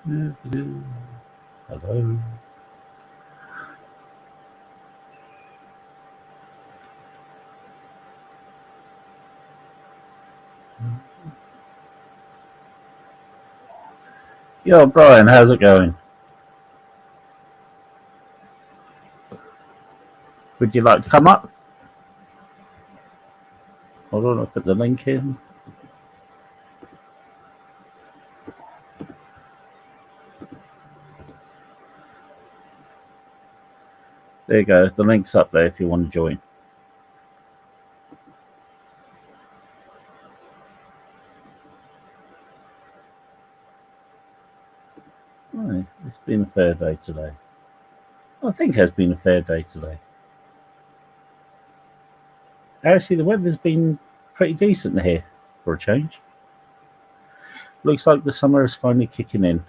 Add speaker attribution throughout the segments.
Speaker 1: Hello. Yo, Brian, how's it going? Would you like to come up? Hold on, I'll put the link in. There you go. The link's up there if you want to join. Oh, it's been a fair day today. I think it has been a fair day today. Actually, the weather's been pretty decent here for a change. Looks like the summer is finally kicking in.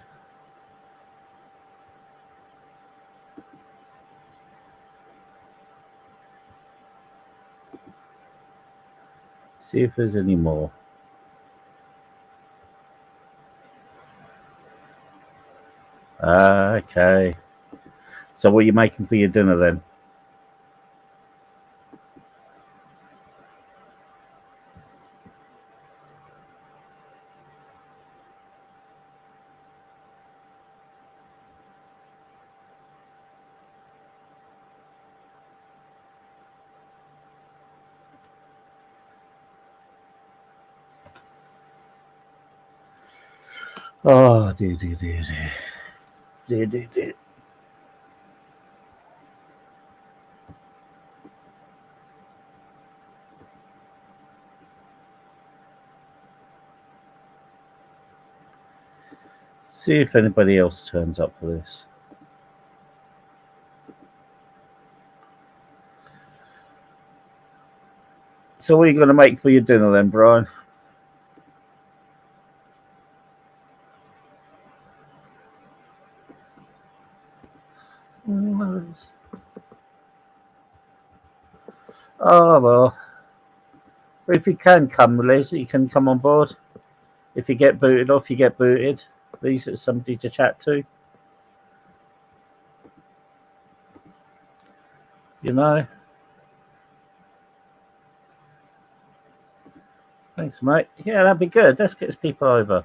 Speaker 1: See if there's any more. Okay. So, what are you making for your dinner then? Oh, dear. See if anybody else turns up for this. So, what are you going to make for your dinner then, Brian? Oh, well. If you can come, Liz, you can come on board. If you get booted off, you get booted. At least it's somebody to chat to. You know? Thanks, mate. Yeah, that'd be good. Let's get people over.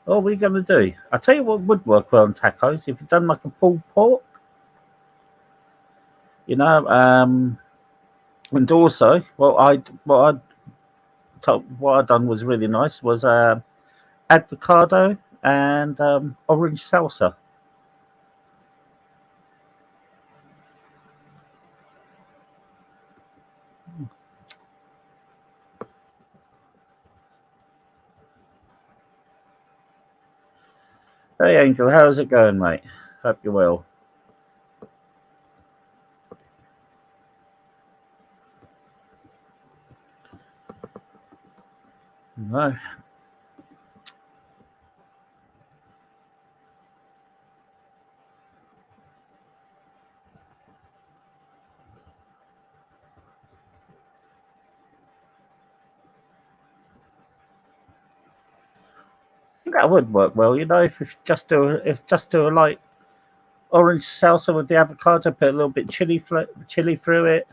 Speaker 1: What are we going to do? I'll tell you what would work well on tacos. If you've done like a pulled pork, you know, and also what I done was really nice was avocado and orange salsa. Hey, Angel, how's it going, mate? Hope you're well. No. That would work well, you know, if just do a light orange salsa with the avocado, put a little bit chili through it.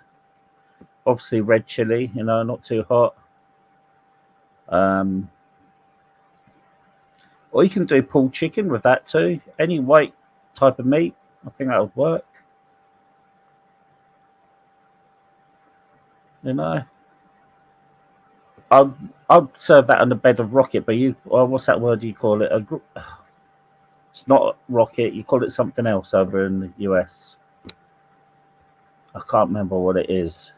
Speaker 1: Obviously red chili, you know, not too hot. Um, or you can do pulled chicken with that too. Any white type of meat, I think that would work. You know, I'd I'd serve that on a bed of rocket, but what's that word you call it? It's not rocket. You call it something else over in the US. I can't remember what it is.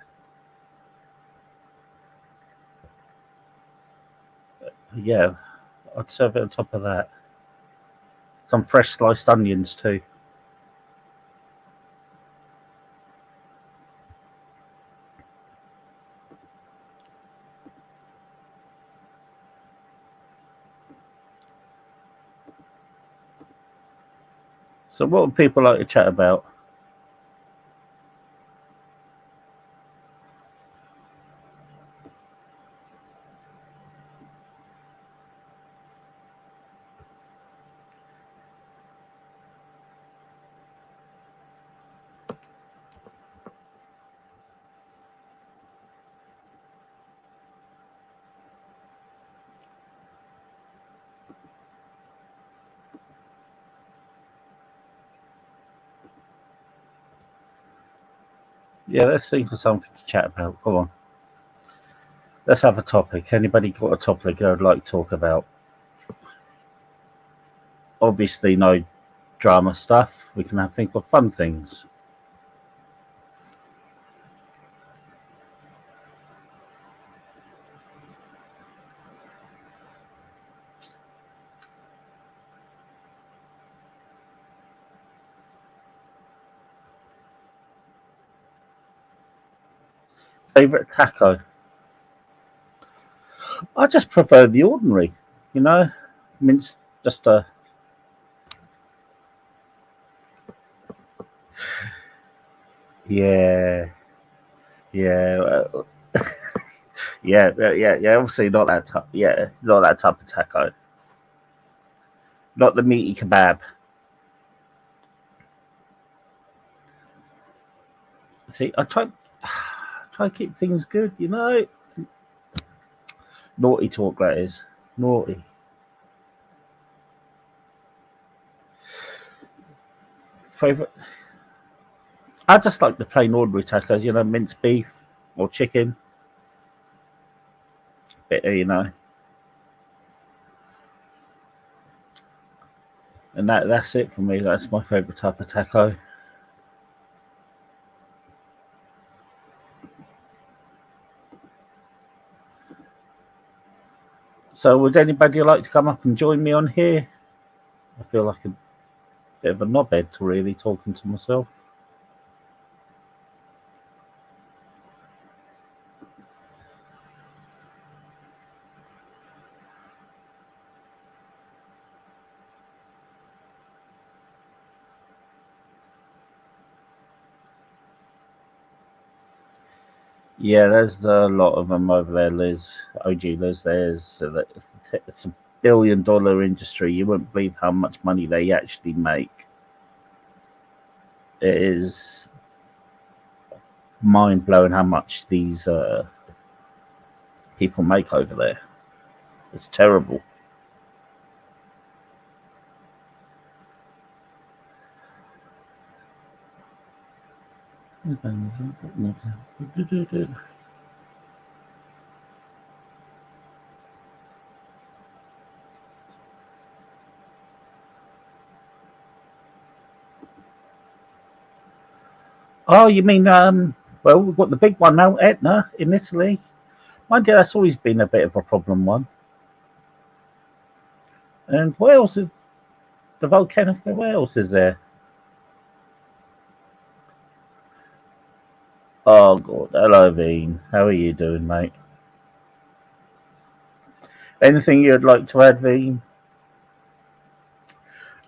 Speaker 1: Yeah, I'd serve it on top of that. Some fresh sliced onions too. So, what would people like to chat about? Yeah, let's think of something to chat about. Go on. Let's have a topic. Anybody got a topic they'd like to talk about? Obviously, no drama stuff. We can have think of fun things. Favorite taco? I just prefer the ordinary. You know, minced. Just a yeah, yeah, yeah. Obviously, not that type. Yeah, not that type of taco. Not the meaty kebab. See, I try to keep things good. You know, naughty talk that is naughty. Favorite? I just like the plain ordinary tacos. You know, minced beef or chicken. Bit, you know, and that's it for me. That's my favorite type of taco. So, would anybody like to come up and join me on here? I feel like a bit of a knobhead to really talking to myself. Yeah, there's a lot of them over there, Liz. OG Liz, it's a $1 billion industry. You wouldn't believe how much money they actually make. It is mind blowing how much these people make over there. It's terrible. Oh, you mean well, we've got the big one now, Etna in Italy. Mind you, that's always been a bit of a problem one. And what else is the volcano? What else is there? Oh God, hello Veen. How are you doing, mate? Anything you'd like to add, Veen?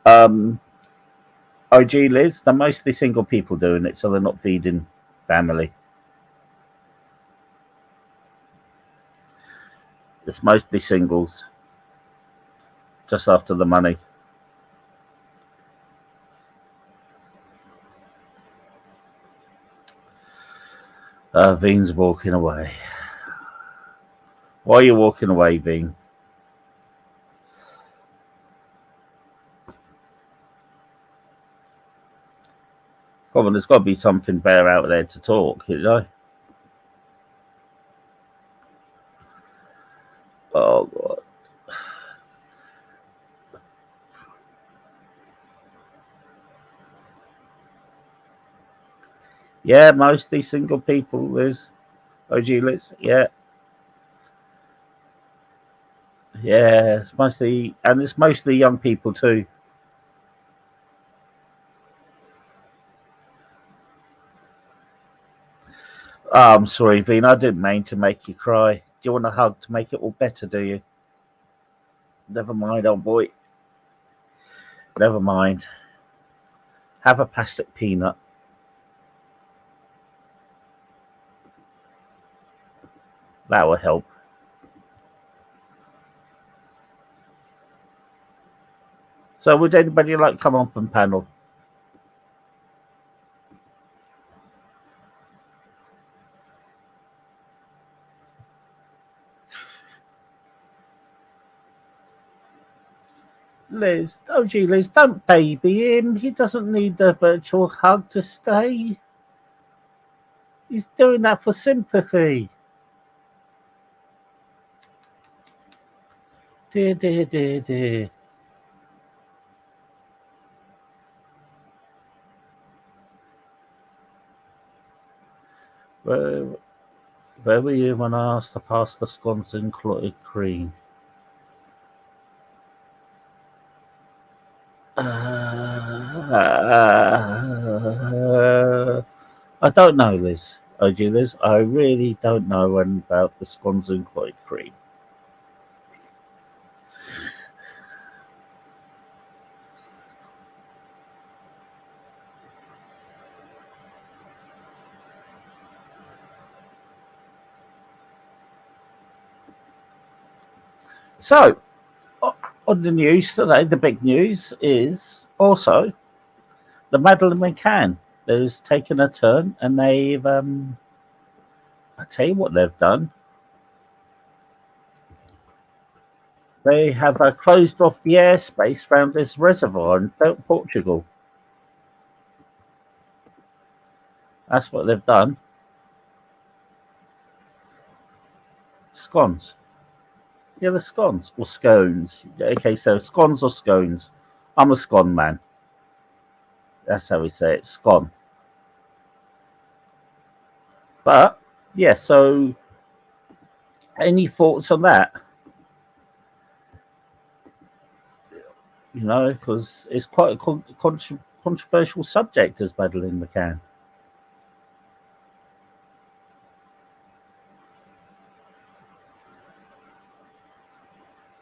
Speaker 1: Um, OG Liz, they're mostly single people doing it, so they're not feeding family. It's mostly singles, just after the money. Veen's walking away. Why are you walking away, Veen? Come on, there's got to be something better out there to talk, you know? Oh God. Yeah, mostly single people, Liz. OG Liz. Yeah, yeah. It's mostly young people too. Oh, I'm sorry, Veen. I didn't mean to make you cry. Do you want a hug to make it all better? Do you? Never mind, old boy. Never mind. Have a plastic peanut. That will help. So, would anybody like to come up and panel? Liz, OG Liz, don't baby him. He doesn't need the virtual hug to stay. He's doing that for sympathy. Dear, dear, dear, dear. Where, where were you when I asked to pass the scones and clotted cream? I don't know, Liz. OG Liz, I really don't know when about the scones and clotted cream. So, on the news today, the big news is also the Madeleine McCann has taken a turn, and I tell you what they've done. They have closed off the airspace around this reservoir in Portugal. That's what they've done. Scones. Yeah, the scones or scones. Okay, so scones or scones. I'm a scone man. That's how we say it. Scone. But yeah, so any thoughts on that? You know, because it's quite a controversial subject as Madeleine McCann.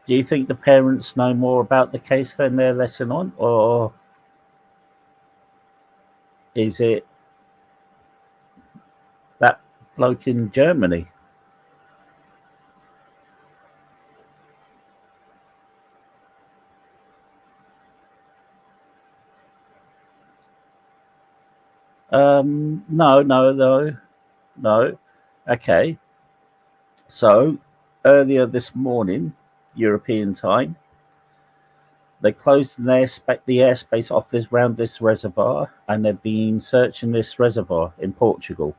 Speaker 1: Do you think the parents know more about the case than they're letting on, or is it that bloke in Germany? No, no, no, no. Okay, so earlier this morning, European time, they closed the airspace off this round this reservoir, and they've been searching this reservoir in Portugal.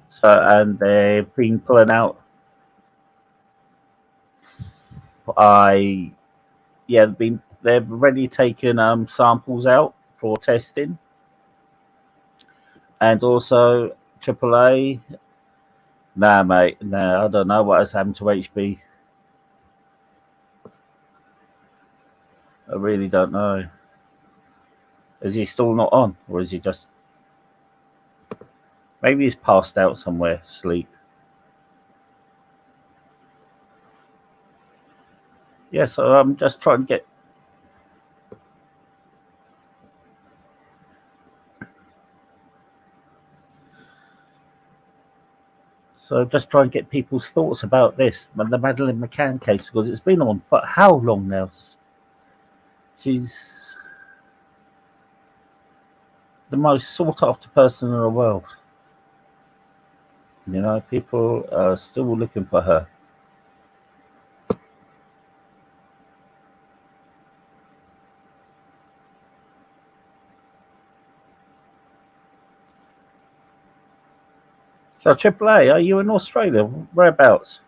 Speaker 1: So, and they've been pulling out. I Yeah, they've already taken samples out for testing, and also AAA. Nah, mate, nah, I don't know what has happened to HB. I really don't know. Is he still not on, or is he just maybe he's passed out somewhere, sleep? Yeah, so I'm just trying to get. So just try and get people's thoughts about this, the Madeleine McCann case, because it's been on for how long now? She's the most sought after person in the world. You know, people are still looking for her. So AAA, are you in Australia? Whereabouts?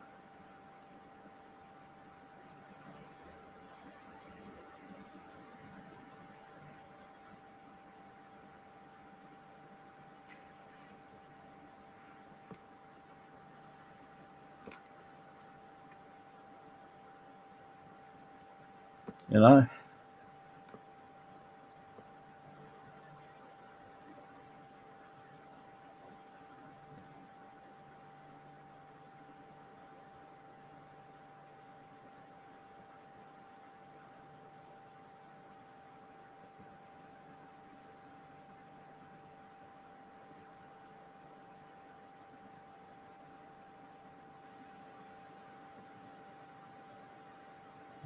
Speaker 1: You know?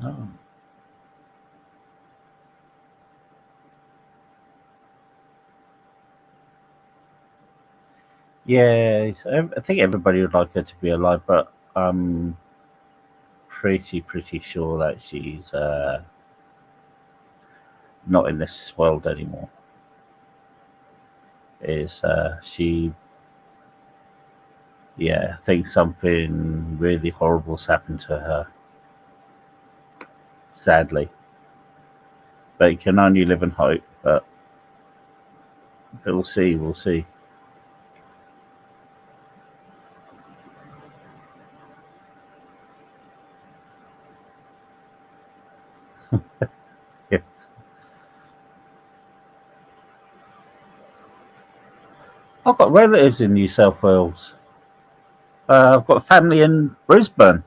Speaker 1: Oh. Yeah, I think everybody would like her to be alive, but pretty sure that she's not in this world anymore. Is she? Yeah, I think something really horrible's happened to her. Sadly, but you can only live in hope. But we'll see. We'll see. Yeah. I've got relatives in New South Wales. I've got family in Brisbane.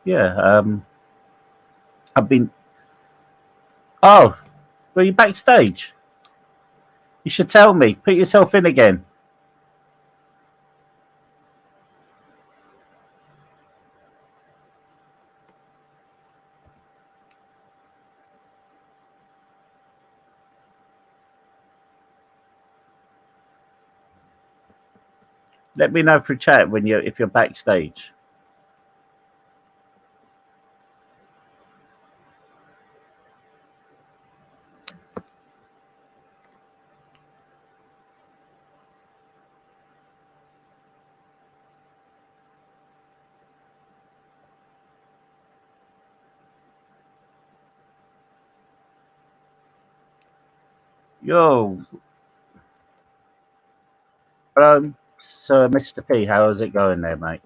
Speaker 1: Yeah. I've been. Oh, were you backstage? You should tell me. Put yourself in again. Let me know through chat when if you're backstage. Yo, hello, Sir Mr. P. How's it going there, mate?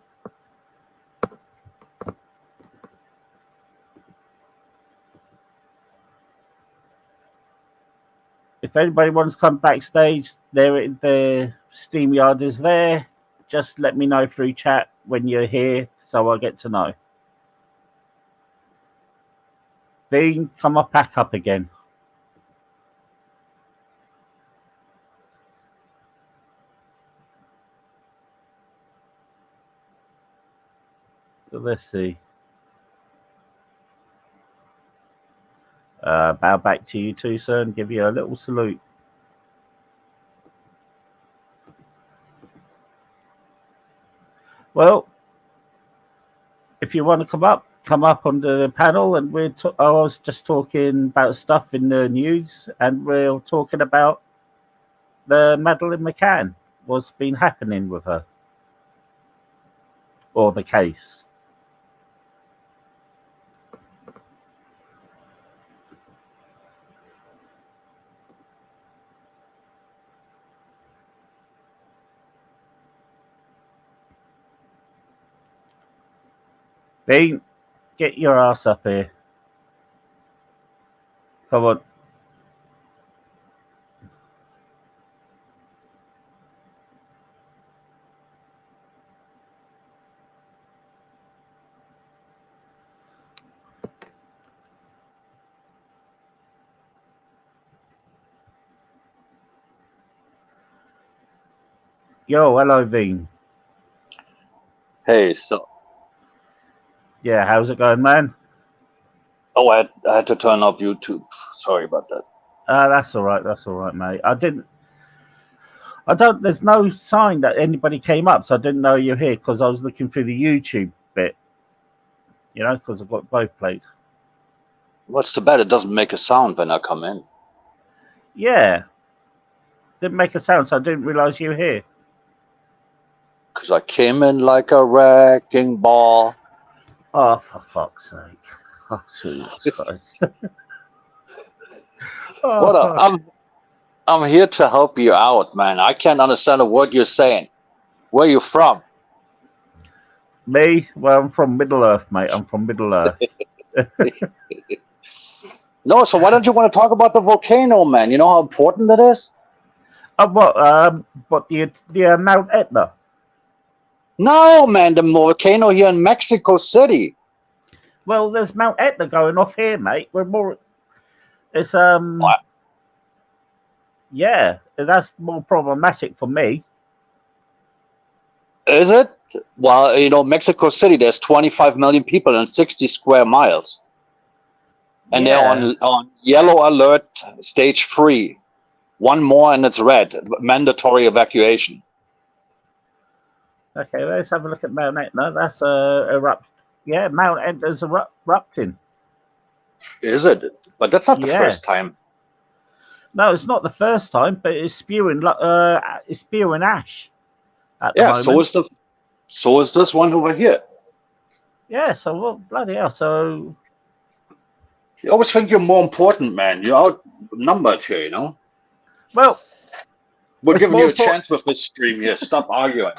Speaker 1: If anybody wants to come backstage, the Steam Yard is there. Just let me know through chat when you're here, so I get to know. Dean, come up, back up again. So let's see. Bow back to you too, sir, and give you a little salute. Well, if you want to come up on the panel, and I was just talking about stuff in the news, and we're talking about the Madeleine McCann, what's been happening with her, or the case. Dean, get your ass up here. Come on. Yo, hello, Dean.
Speaker 2: Hey, so
Speaker 1: Yeah, how's it going, man?
Speaker 2: I had to turn off YouTube. Sorry about that.
Speaker 1: That's all right. That's all right, mate. I don't. There's no sign that anybody came up, so I didn't know you're here because I was looking through the YouTube bit. You know, because I've got both played.
Speaker 2: What's too bad? It doesn't make a sound when I come in.
Speaker 1: Yeah, didn't make a sound, so I didn't realize you were here.
Speaker 2: Because I came in like a wrecking ball.
Speaker 1: Oh, for fuck's sake! Oh, Jesus Christ!
Speaker 2: I'm here to help you out, man. I can't understand a word you're saying. Where you from?
Speaker 1: Me? Well, I'm from Middle Earth, mate. I'm from Middle Earth.
Speaker 2: No, so why don't you want to talk about the volcano, man? You know how important that is?
Speaker 1: What? The Mount Etna?
Speaker 2: No, man, the volcano here in Mexico City.
Speaker 1: Well, there's Mount Etna going off here, mate. We're more. It's
Speaker 2: What?
Speaker 1: Yeah, that's more problematic for me.
Speaker 2: Is it? Well, you know, Mexico City, there's 25 million people and 60 square miles. And
Speaker 1: Yeah.
Speaker 2: they're on yellow alert, stage 3. One more and it's red. Mandatory evacuation.
Speaker 1: Okay, let's have a look at Mount Etna. That's erupt. Yeah, Mount Etna's erupting.
Speaker 2: Is it? But that's not the
Speaker 1: Yeah.
Speaker 2: first time.
Speaker 1: No, it's not the first time, but it's spewing ash at the
Speaker 2: Yeah,
Speaker 1: moment.
Speaker 2: so is this one over here.
Speaker 1: Yeah, so well, bloody hell. So
Speaker 2: You always think you're more important, man. You're outnumbered here, you know?
Speaker 1: well,
Speaker 2: We're
Speaker 1: it's
Speaker 2: giving
Speaker 1: more
Speaker 2: you a
Speaker 1: important.
Speaker 2: chance with this stream here. Stop arguing.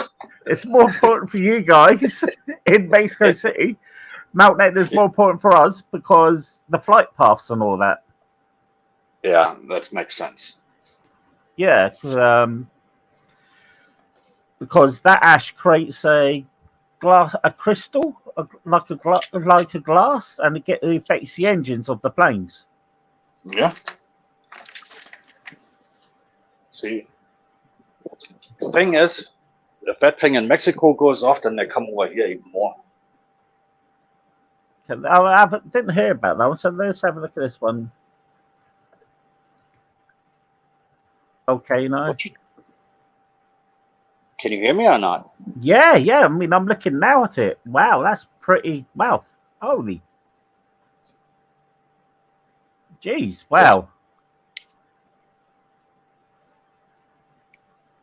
Speaker 1: It's more important for you guys in Mexico City. Mount Etna's more important for us because the flight paths and all that.
Speaker 2: Yeah, that makes sense.
Speaker 1: Yeah, because that ash creates a crystal, like a glass, and it affects the engines of the planes.
Speaker 2: Yeah. See, the thing is, if that thing in Mexico goes off, then they come over here even more.
Speaker 1: I didn't hear about that one, so let's have a look at this one. Okay, no.
Speaker 2: Can you hear me or not?
Speaker 1: Yeah. I mean, I'm looking now at it. Wow, that's pretty. Wow, holy, jeez, wow.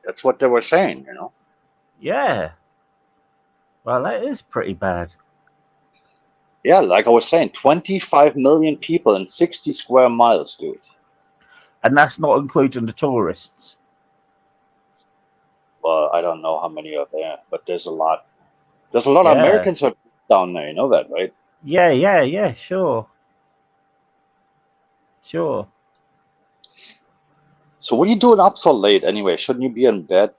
Speaker 2: That's what they were saying, you know.
Speaker 1: Yeah. Well, that is pretty bad.
Speaker 2: Yeah, like I was saying, 25 million people in 60 square miles, dude.
Speaker 1: And that's not including the tourists.
Speaker 2: Well, I don't know how many are there, but there's a lot. There's a lot of Americans who are down there, you know that, right?
Speaker 1: Yeah, sure.
Speaker 2: So what are you doing up so late anyway? Shouldn't you be in bed?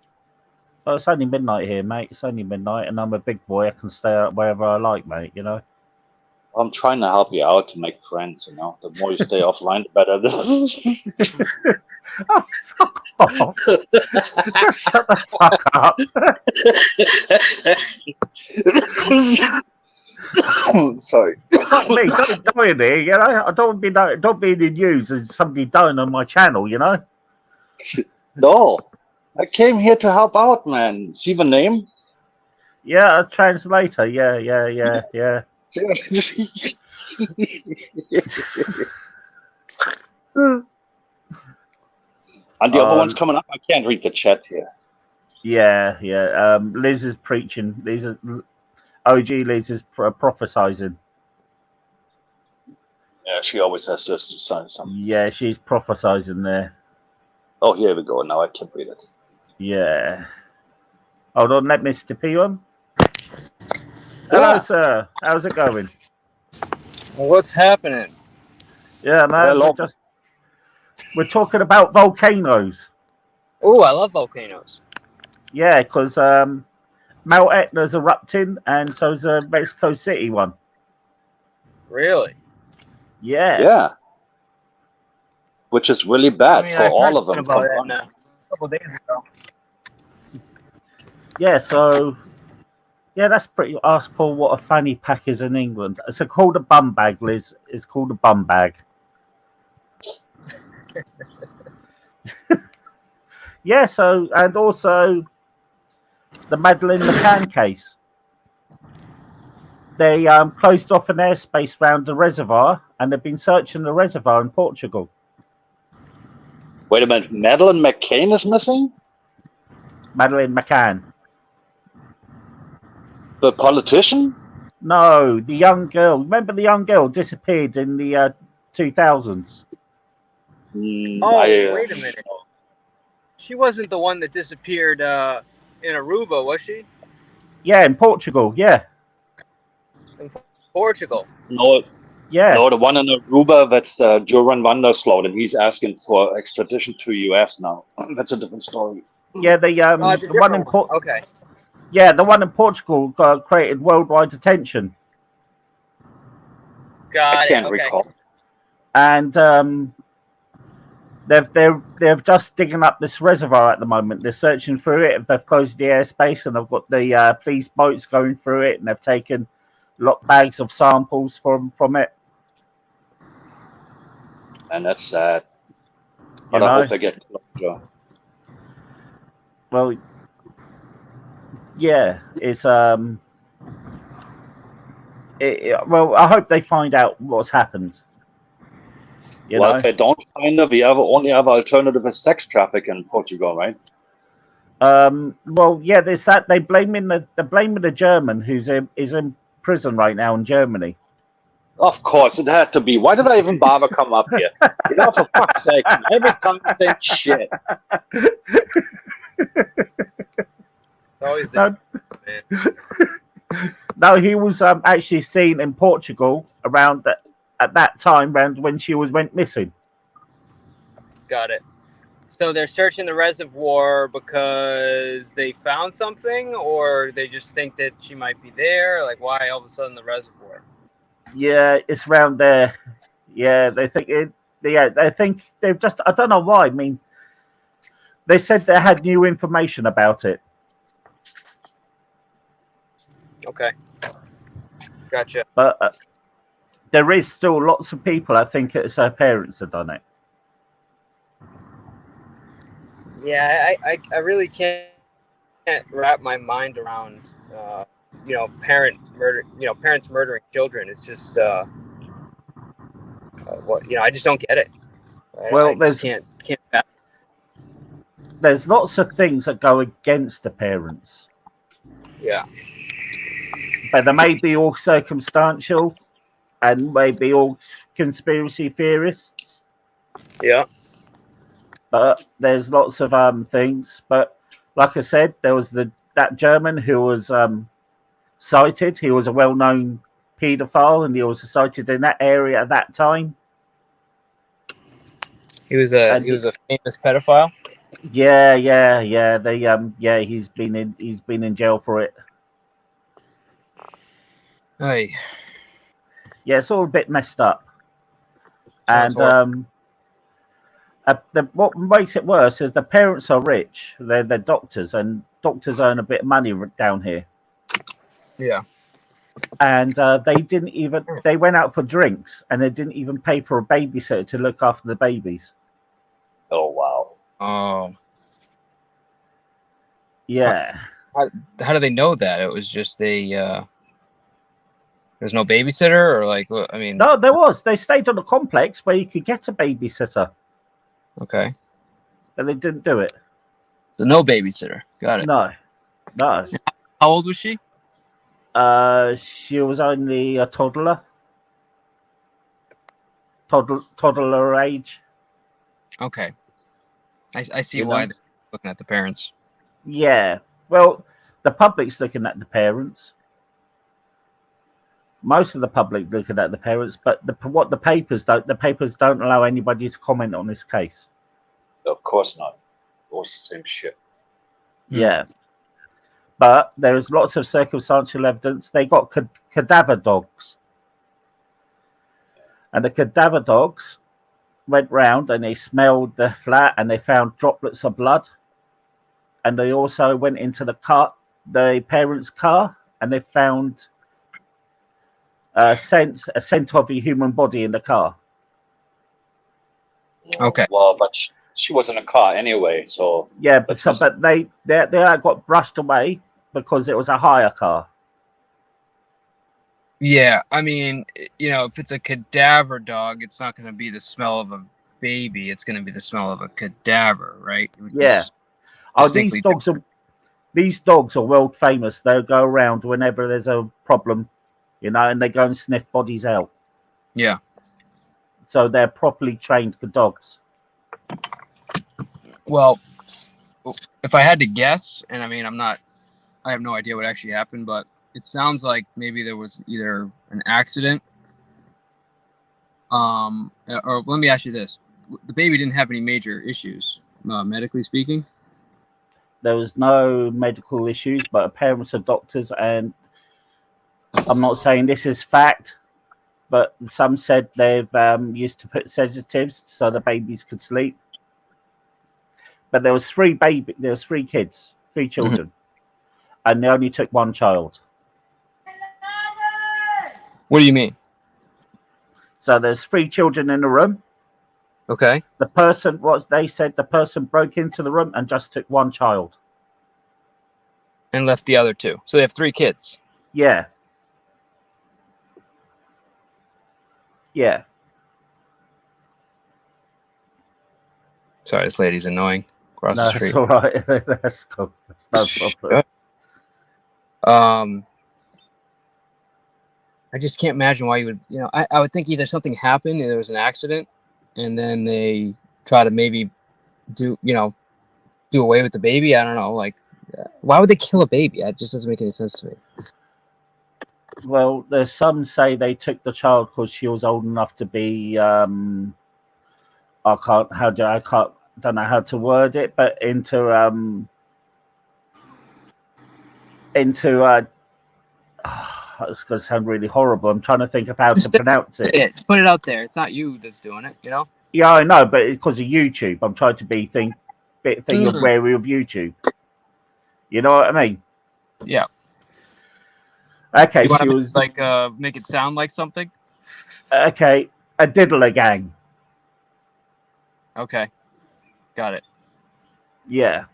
Speaker 1: Oh, it's only midnight here, mate. It's only midnight, and I'm a big boy. I can stay out wherever I like, mate, you know?
Speaker 2: I'm trying to help you out to make friends, you know. The more you stay offline, the better.
Speaker 1: Oh, fuck off. Just shut the fuck up.
Speaker 2: Sorry.
Speaker 1: Not me. Don't die in here, you know? I don't be in the news as somebody dying on my channel, you know?
Speaker 2: No. I came here to help out, man. See the name?
Speaker 1: Yeah, a translator. Yeah.
Speaker 2: And the other one's coming up. I can't read the chat here.
Speaker 1: Yeah. Liz is preaching. OG Liz is prophesizing.
Speaker 2: Yeah, she always has to say something.
Speaker 1: Yeah, she's prophesizing there.
Speaker 2: Oh, here we go. Now I can read it.
Speaker 1: Yeah. Hold on, let Mr. P on. Hello, sir. How's it going?
Speaker 3: Well, what's happening?
Speaker 1: Yeah, man. We're talking about volcanoes.
Speaker 3: Oh, I love volcanoes.
Speaker 1: Yeah, because Mount Etna's erupting, and so's the Mexico City one.
Speaker 3: Really?
Speaker 1: Yeah.
Speaker 2: Yeah. Which is really bad for all of them.
Speaker 3: About that a couple days ago.
Speaker 1: Yeah, so that's pretty. Ask Paul what a fanny pack is in England. It's called a bum bag, Liz. It's called a bum bag. Yeah, so, and also the Madeleine McCann case. They closed off an airspace around the reservoir, and they've been searching the reservoir in Portugal.
Speaker 2: Wait a minute, Madeleine McCann is missing?
Speaker 1: Madeleine McCann.
Speaker 2: The politician?
Speaker 1: No, the young girl. Remember the young girl disappeared in the 2000s?
Speaker 3: Wait a minute. She wasn't the one that disappeared in Aruba, was she?
Speaker 1: Yeah, in Portugal, yeah.
Speaker 3: In Portugal?
Speaker 2: No.
Speaker 1: Yeah.
Speaker 2: No, the one in Aruba, that's Joran Vandersloot, and he's asking for extradition to US now. That's a different story.
Speaker 1: Yeah, the one in
Speaker 3: Okay.
Speaker 1: Yeah, the one in Portugal created worldwide attention.
Speaker 3: Got
Speaker 2: I can't recall.
Speaker 1: And they're just digging up this reservoir at the moment. They're searching through it. They've closed the airspace, and they've got the police boats going through it, and they've taken bags of samples from it.
Speaker 2: And that's sad. But I hope they get close. Yeah.
Speaker 1: Well, yeah, it's well, I hope they find out what's happened. You
Speaker 2: Well,
Speaker 1: know,
Speaker 2: if they don't find her, we only have alternative as sex traffic in Portugal, right?
Speaker 1: well, yeah, there's that. They're blaming the German who's is in prison right now in Germany.
Speaker 2: Of course, it had to be. Why did I even bother come up here? You know, for fuck's sake, every time the same shit.
Speaker 3: It's always the
Speaker 1: No,
Speaker 3: man.
Speaker 1: no, he was actually seen in Portugal around at that time, around when she went missing.
Speaker 3: Got it. So they're searching the reservoir because they found something, or they just think that she might be there. Like, why all of a sudden the reservoir?
Speaker 1: Yeah, it's around there. Yeah, they think it. Yeah, they think they've just. I don't know why. I mean, they said they had new information about it.
Speaker 3: Okay, gotcha.
Speaker 1: But there is still lots of people. I think it's her parents have done it.
Speaker 3: Yeah, I really can't wrap my mind around, parent murder. Parents murdering children. It's just, I just don't get it. I
Speaker 1: Well,
Speaker 3: just can't.
Speaker 1: there's lots of things that go against the parents,
Speaker 3: Yeah.
Speaker 1: but they may be all circumstantial and maybe all conspiracy theorists.
Speaker 3: Yeah.
Speaker 1: But there's lots of things. But like I said, there was that German who was cited. He was a well-known paedophile, and he was cited in that area at that time.
Speaker 3: He was a famous pedophile.
Speaker 1: Yeah. They he's been in jail for it.
Speaker 3: Hey.
Speaker 1: Yeah, it's all a bit messed up.
Speaker 3: Sounds
Speaker 1: And what makes it worse is the parents are rich. They're doctors, and doctors earn a bit of money down here.
Speaker 3: Yeah.
Speaker 1: And they went out for drinks, and they didn't even pay for a babysitter to look after the babies.
Speaker 2: Oh, wow.
Speaker 3: Oh.
Speaker 1: Yeah.
Speaker 3: How do they know that? It was just there's no babysitter, or like, I mean.
Speaker 1: No, there was. They stayed on a complex where you could get a babysitter.
Speaker 3: Okay.
Speaker 1: But they didn't do it.
Speaker 3: So no babysitter. Got it.
Speaker 1: No.
Speaker 3: How old was she?
Speaker 1: She was only a toddler. Toddler age.
Speaker 3: Okay. I see why they're looking at the parents.
Speaker 1: Yeah. Well, the public's looking at the parents. Most of the public looking at the parents, but what the papers don't allow anybody to comment on this case.
Speaker 2: Of course not. All the same shit.
Speaker 1: Yeah. But there is lots of circumstantial evidence. They got cadaver dogs. And the cadaver dogs went round and they smelled the flat and they found droplets of blood. And they also went into the parents' car, and they found a scent of a human body in the car.
Speaker 3: Okay.
Speaker 2: Well, but she was in a car anyway, so.
Speaker 1: Yeah, but they got brushed away because it was a hire car.
Speaker 3: Yeah, I mean, if it's a cadaver dog, it's not going to be the smell of a baby. It's going to be the smell of a cadaver, right?
Speaker 1: Yeah. These dogs are world famous. They'll go around whenever there's a problem, and they go and sniff bodies out.
Speaker 3: Yeah.
Speaker 1: So they're properly trained for dogs.
Speaker 3: Well, if I had to guess, and I mean, I have no idea what actually happened, but it sounds like maybe there was either an accident. Or let me ask you this: the baby didn't have any major issues, medically speaking.
Speaker 1: There was no medical issues, but her parents are doctors, and I'm not saying this is fact, but some said they've used to put sedatives so the babies could sleep. But there was three kids, 3 children, and they only took one child.
Speaker 3: What do you mean?
Speaker 1: So there's 3 children in the room,
Speaker 3: Okay.
Speaker 1: They said the person broke into the room and just took one child.
Speaker 3: And left the other two. So they have 3 kids.
Speaker 1: Yeah. Yeah.
Speaker 3: Sorry, this lady's annoying. Across
Speaker 1: No,
Speaker 3: the
Speaker 1: that's
Speaker 3: street.
Speaker 1: all right. That's cool. That's no problem.
Speaker 3: I just can't imagine why you would, I would think either something happened and there was an accident and then they try to maybe do away with the baby. I don't know. Like, why would they kill a baby? That just doesn't make any sense to me.
Speaker 1: Well, there's some say they took the child because she was old enough to be. I don't know how to word it, but into it's going to sound really horrible. I'm trying to think of how to pronounce it.
Speaker 3: Put it out there. It's not you that's doing it,
Speaker 1: Yeah, I know, but it's because of YouTube. I'm trying to be of wary of YouTube. You know what I mean?
Speaker 3: Yeah.
Speaker 1: Okay,
Speaker 3: you
Speaker 1: she was
Speaker 3: make it sound like something.
Speaker 1: Okay, a diddler gang.
Speaker 3: Okay, got it.
Speaker 1: Yeah.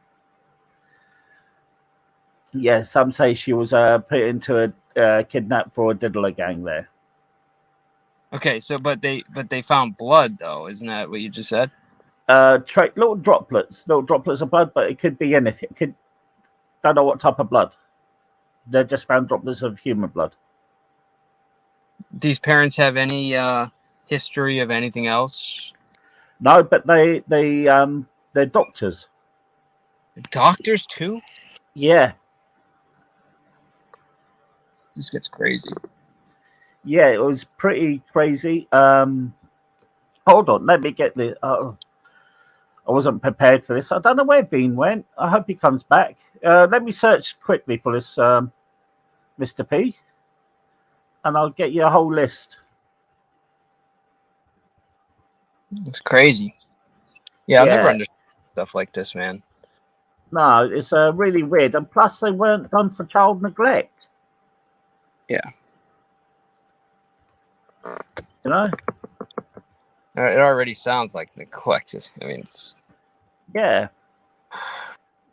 Speaker 1: Yeah, some say she was put into a kidnap for a diddler gang there.
Speaker 3: Okay, so but they found blood though, isn't that what you just said?
Speaker 1: Little droplets of blood, but it could be anything. Don't know what type of blood. They just found droplets of human blood.
Speaker 3: These parents have any history of anything else?
Speaker 1: No, but they're doctors.
Speaker 3: Doctors too?
Speaker 1: Yeah.
Speaker 3: This gets crazy.
Speaker 1: Yeah, it was pretty crazy. Hold on, let me get the. I wasn't prepared for this. I don't know where Bean went. I hope he comes back. Let me search quickly for this, Mr. P, and I'll get you a whole list.
Speaker 3: It's crazy. Yeah, I've never understood stuff like this, man.
Speaker 1: No, it's really weird, and plus they weren't done for child neglect.
Speaker 3: Yeah.
Speaker 1: You know?
Speaker 3: It already sounds like neglected. I mean, it's...
Speaker 1: Yeah.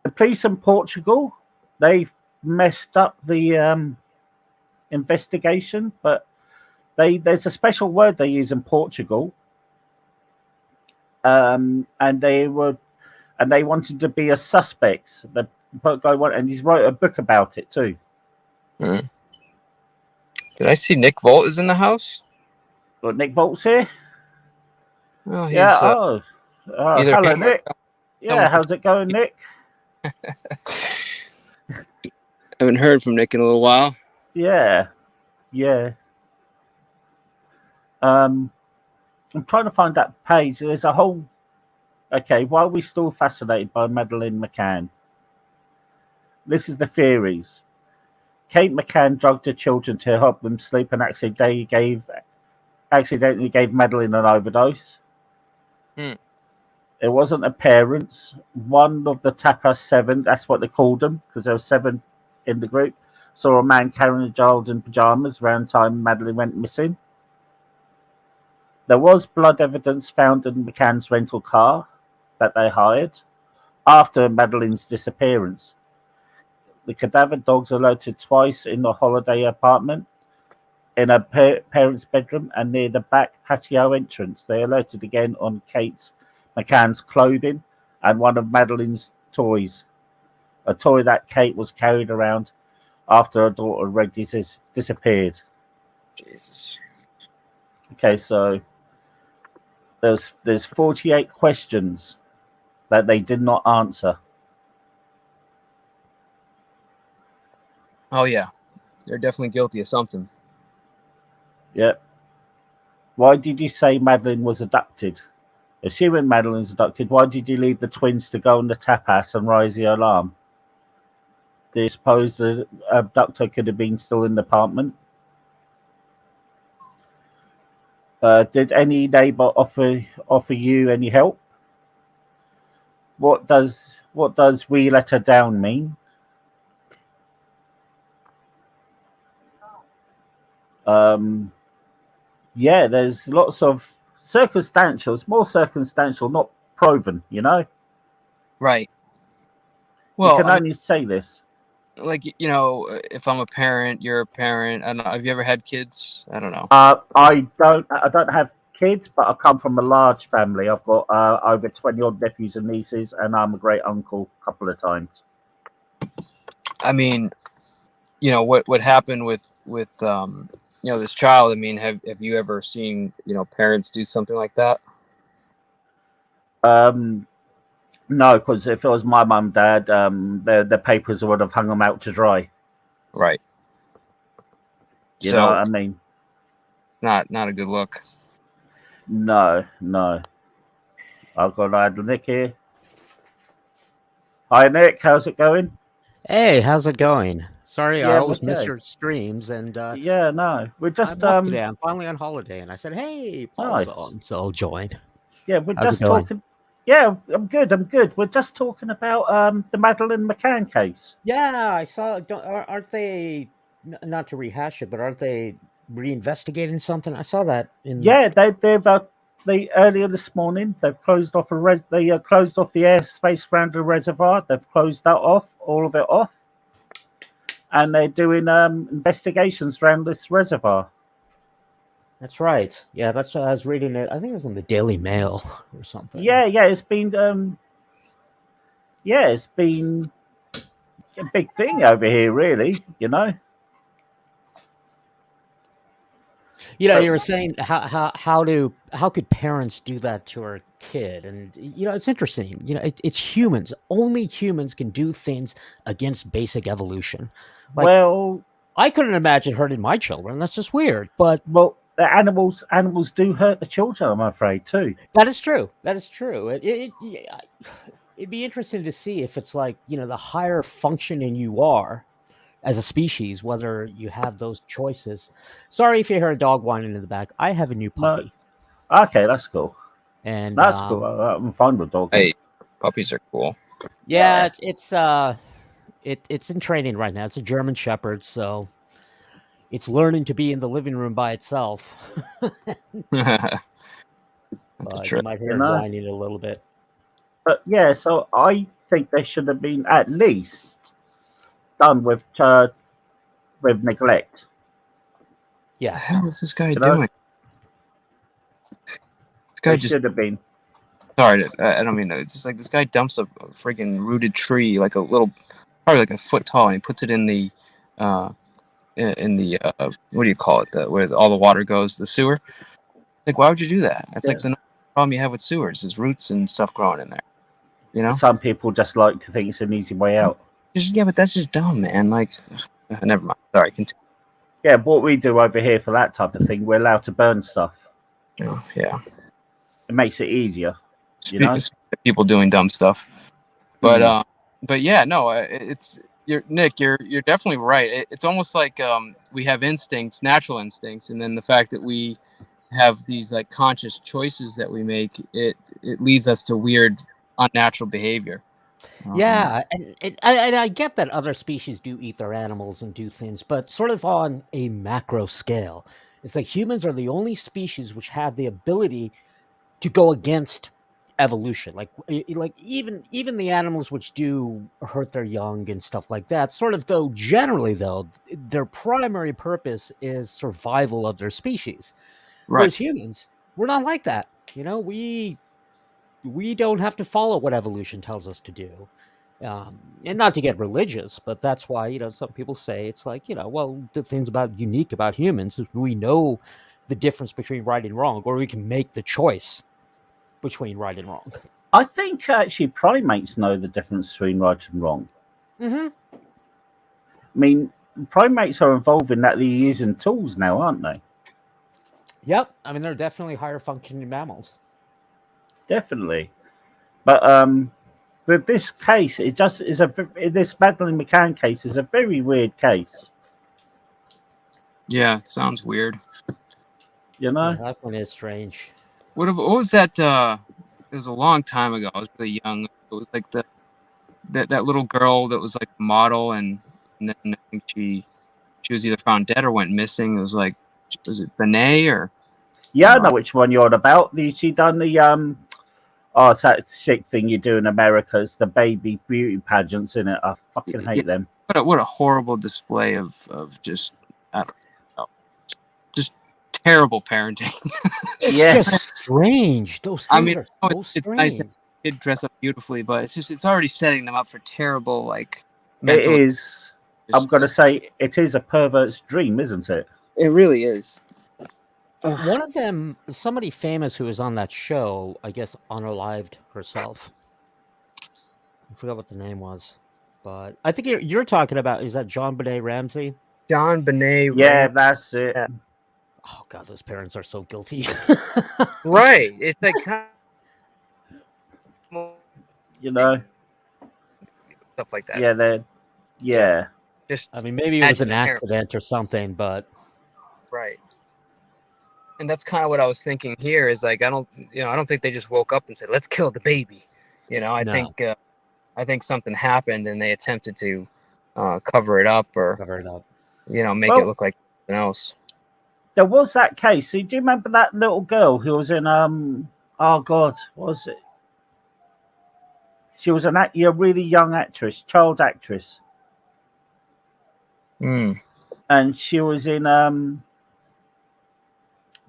Speaker 1: The police in Portugal, they messed up the investigation, but there's a special word they use in Portugal, and they wanted to be a suspect. The guy wanted, and he's wrote a book about it too.
Speaker 3: Mm. Did I see Nick Volt is in the house?
Speaker 1: Well, Nick Volt's here.
Speaker 3: Oh, he's,
Speaker 1: yeah. Hello, Nick. Yeah, how's it going, Nick?
Speaker 3: Haven't heard from Nick in a little while.
Speaker 1: Yeah. I'm trying to find that page. There's a whole. Okay, why are we still fascinated by Madeleine McCann? This is the theories. Kate McCann drugged her children to help them sleep and accidentally gave Madeleine an overdose. It wasn't her parents. One of the Tapas 7, that's what they called them, because there were 7 in the group, saw a man carrying a child in pajamas around the time Madeleine went missing. There was blood evidence found in McCann's rental car that they hired after Madeleine's disappearance. The cadaver dogs alerted twice in the holiday apartment, in her parents' bedroom, and near the back patio entrance. They alerted again on Kate McCann's clothing and one of Madeleine's toys, a toy that Kate was carried around after her daughter Reggie disappeared.
Speaker 3: Jesus.
Speaker 1: Okay, so there's 48 questions that they did not answer.
Speaker 3: Oh yeah, they're definitely guilty of something.
Speaker 1: Yep. Why did you say Madeleine was abducted? Assuming Madeleine's abducted, why did you leave the twins to go on the tapas and raise the alarm? Do you suppose the abductor could have been still in the apartment? Did any neighbor offer you any help? What does "we let her down" mean? Yeah, there's lots of circumstantial. It's more circumstantial, not proven. You know,
Speaker 3: Right.
Speaker 1: you
Speaker 3: Well,
Speaker 1: can
Speaker 3: I mean,
Speaker 1: only say this.
Speaker 3: like, you know, if I'm a parent, you're a parent. I don't know. Have you ever had kids? I don't know.
Speaker 1: I don't have kids, but I come from a large family. I've got over 20 odd nephews and nieces, and I'm a great uncle a couple of times.
Speaker 3: I mean, you know, what happened with you know, this child. I mean, have you ever seen, you know, parents do something like that?
Speaker 1: Um, no, because if it was my mum, dad, the papers would have hung them out to dry.
Speaker 3: Right.
Speaker 1: You know what
Speaker 3: So
Speaker 1: I mean?
Speaker 3: not a good look.
Speaker 1: No, no. I've got Nick here. Hi, Nick. How's it going?
Speaker 4: Hey, how's it going? Sorry, I
Speaker 1: Yeah,
Speaker 4: always miss
Speaker 1: okay.
Speaker 4: your streams, and
Speaker 1: Yeah, no. We're
Speaker 4: I'm
Speaker 1: just
Speaker 4: off today. I'm finally on holiday, and I said, "Hey, Paul's
Speaker 1: nice.
Speaker 4: on, so I'll join."
Speaker 1: Yeah, we're
Speaker 4: How's it
Speaker 1: just
Speaker 4: going?
Speaker 1: talking. Yeah, I'm good. I'm good. We're just talking about the Madeleine McCann case.
Speaker 4: Yeah, I saw. Aren't they? Not to rehash it, but aren't they reinvestigating something? I saw that in.
Speaker 1: Yeah, they earlier this morning they've closed off they closed off the airspace around the reservoir. They've closed that off, all of it off, and they're doing investigations around this reservoir.
Speaker 4: That's right. Yeah, that's. I was reading it. I think it was in the Daily Mail or something.
Speaker 1: Yeah, it's been it's been a big thing over here, really. You know.
Speaker 4: You know,
Speaker 1: But,
Speaker 4: you were saying how could parents do that to our kid? And you know, it's interesting. You know, it's humans. Only humans can do things against basic evolution. Like
Speaker 1: well,
Speaker 4: I couldn't imagine hurting my children. That's just weird. But
Speaker 1: well, the animals do hurt the children. I'm afraid too.
Speaker 4: that is true. That is true. It'd be interesting to see if it's like, you know, the higher functioning you are as a species, whether you have those choices. Sorry if you hear a dog whining in the back. I have a new
Speaker 1: No,
Speaker 4: puppy,
Speaker 1: okay, that's cool.
Speaker 4: and
Speaker 1: That's cool. I'm fine with dogs.
Speaker 3: Hey, puppies are cool.
Speaker 4: yeah, it's in training right now. It's a German Shepherd, so it's learning to be in the living room by itself.
Speaker 3: That's a
Speaker 4: You
Speaker 3: trip.
Speaker 4: might
Speaker 1: You
Speaker 4: hear it
Speaker 1: know.
Speaker 4: whining a little bit.
Speaker 1: But yeah, so I think they should have been at least done with neglect.
Speaker 3: The
Speaker 4: Yeah,
Speaker 3: hell is this guy
Speaker 1: You know?
Speaker 3: doing? This guy
Speaker 1: They
Speaker 3: just
Speaker 1: should have been.
Speaker 3: sorry. I don't mean that. It's just like this guy dumps a friggin' rooted tree, like a little, probably like a foot tall, and he puts it in the what do you call it? Where all the water goes, the sewer. Like, why would you do that? That's
Speaker 1: Yeah.
Speaker 3: like the problem you have with sewers is roots and stuff growing in there. You know?
Speaker 1: Some people just like to think it's an easy way out.
Speaker 3: Yeah, but that's just dumb, man. Like, never mind. Sorry, continue.
Speaker 1: Yeah, what we do over here for that type of thing, we're allowed to burn stuff.
Speaker 3: Oh, yeah.
Speaker 1: It makes it easier. You know?
Speaker 3: People doing dumb stuff, but yeah, no, Nick. You're definitely right. It's almost like we have instincts, natural instincts, and then the fact that we have these like conscious choices that we make, it leads us to weird, unnatural behavior.
Speaker 4: yeah, and I get that other species do eat their animals and do things, but sort of on a macro scale. It's like humans are the only species which have the ability to go against evolution. Like even the animals which do hurt their young and stuff like that, sort of though generally though, their primary purpose is survival of their species.
Speaker 3: Right.
Speaker 4: Whereas humans, we're not like that. You know, we don't have to follow what evolution tells us to do. And not to get religious, but that's why, you know, some people say it's like, you know, well, the things unique about humans is we know the difference between right and wrong, or we can make the choice between right and wrong.
Speaker 1: I think actually primates know the difference between right and wrong.
Speaker 4: Mm-hmm.
Speaker 1: I mean, primates are involved in that. They're using tools now, aren't they?
Speaker 4: Yep. I mean, they're definitely higher functioning mammals.
Speaker 1: Definitely. But with this case, it just is this Madeleine McCann case is a very weird case.
Speaker 3: Yeah, it sounds weird.
Speaker 1: You know?
Speaker 4: Yeah, that one is strange.
Speaker 3: What was that? It was a long time ago. I was really young. It was like that little girl that was like a model, and then I think she was either found dead or went missing. It was like, was it Benet or?
Speaker 1: Yeah, I know which one you're on about. She done the oh, it's that shit thing you do in America. It's the baby beauty pageants, in it. I fucking
Speaker 3: Yeah,
Speaker 1: hate them.
Speaker 3: what a horrible display of just, I don't know, just terrible parenting.
Speaker 4: It's
Speaker 1: Yeah.
Speaker 4: just strange. Those
Speaker 3: I
Speaker 4: things
Speaker 3: mean,
Speaker 4: are so
Speaker 3: it's nice that
Speaker 4: strange.
Speaker 3: kid dress up beautifully, but it's already setting them up for terrible, like,
Speaker 1: It
Speaker 3: mental.
Speaker 1: is. I'm gonna say it is a pervert's dream, isn't it?
Speaker 3: It really is.
Speaker 4: One of them, somebody famous who was on that show, I guess, unalived herself. I forgot what the name was, but I think you're talking about. Is that John Benet Ramsey?
Speaker 3: John Benet
Speaker 1: Yeah,
Speaker 3: Ramsey.
Speaker 1: that's it.
Speaker 3: Yeah.
Speaker 4: Oh God, those parents are so guilty.
Speaker 3: Right. It's like kind of
Speaker 1: You know.
Speaker 3: stuff like that.
Speaker 1: Yeah, they're. Yeah.
Speaker 3: Just
Speaker 4: I mean, maybe it was
Speaker 3: imagine
Speaker 4: an
Speaker 3: the parent.
Speaker 4: accident or something, but
Speaker 3: Right. And that's kind of what I was thinking here. Is like I don't think they just woke up and said, "Let's kill the baby." I
Speaker 4: No.
Speaker 3: think something happened and they attempted to cover it up or
Speaker 4: cover it up.
Speaker 3: make
Speaker 1: Well-
Speaker 3: it look like something else.
Speaker 1: There was that case. Do you remember that little girl who was in oh God, what was it? She was a really young actress, child actress,
Speaker 3: Mm.
Speaker 1: and she was in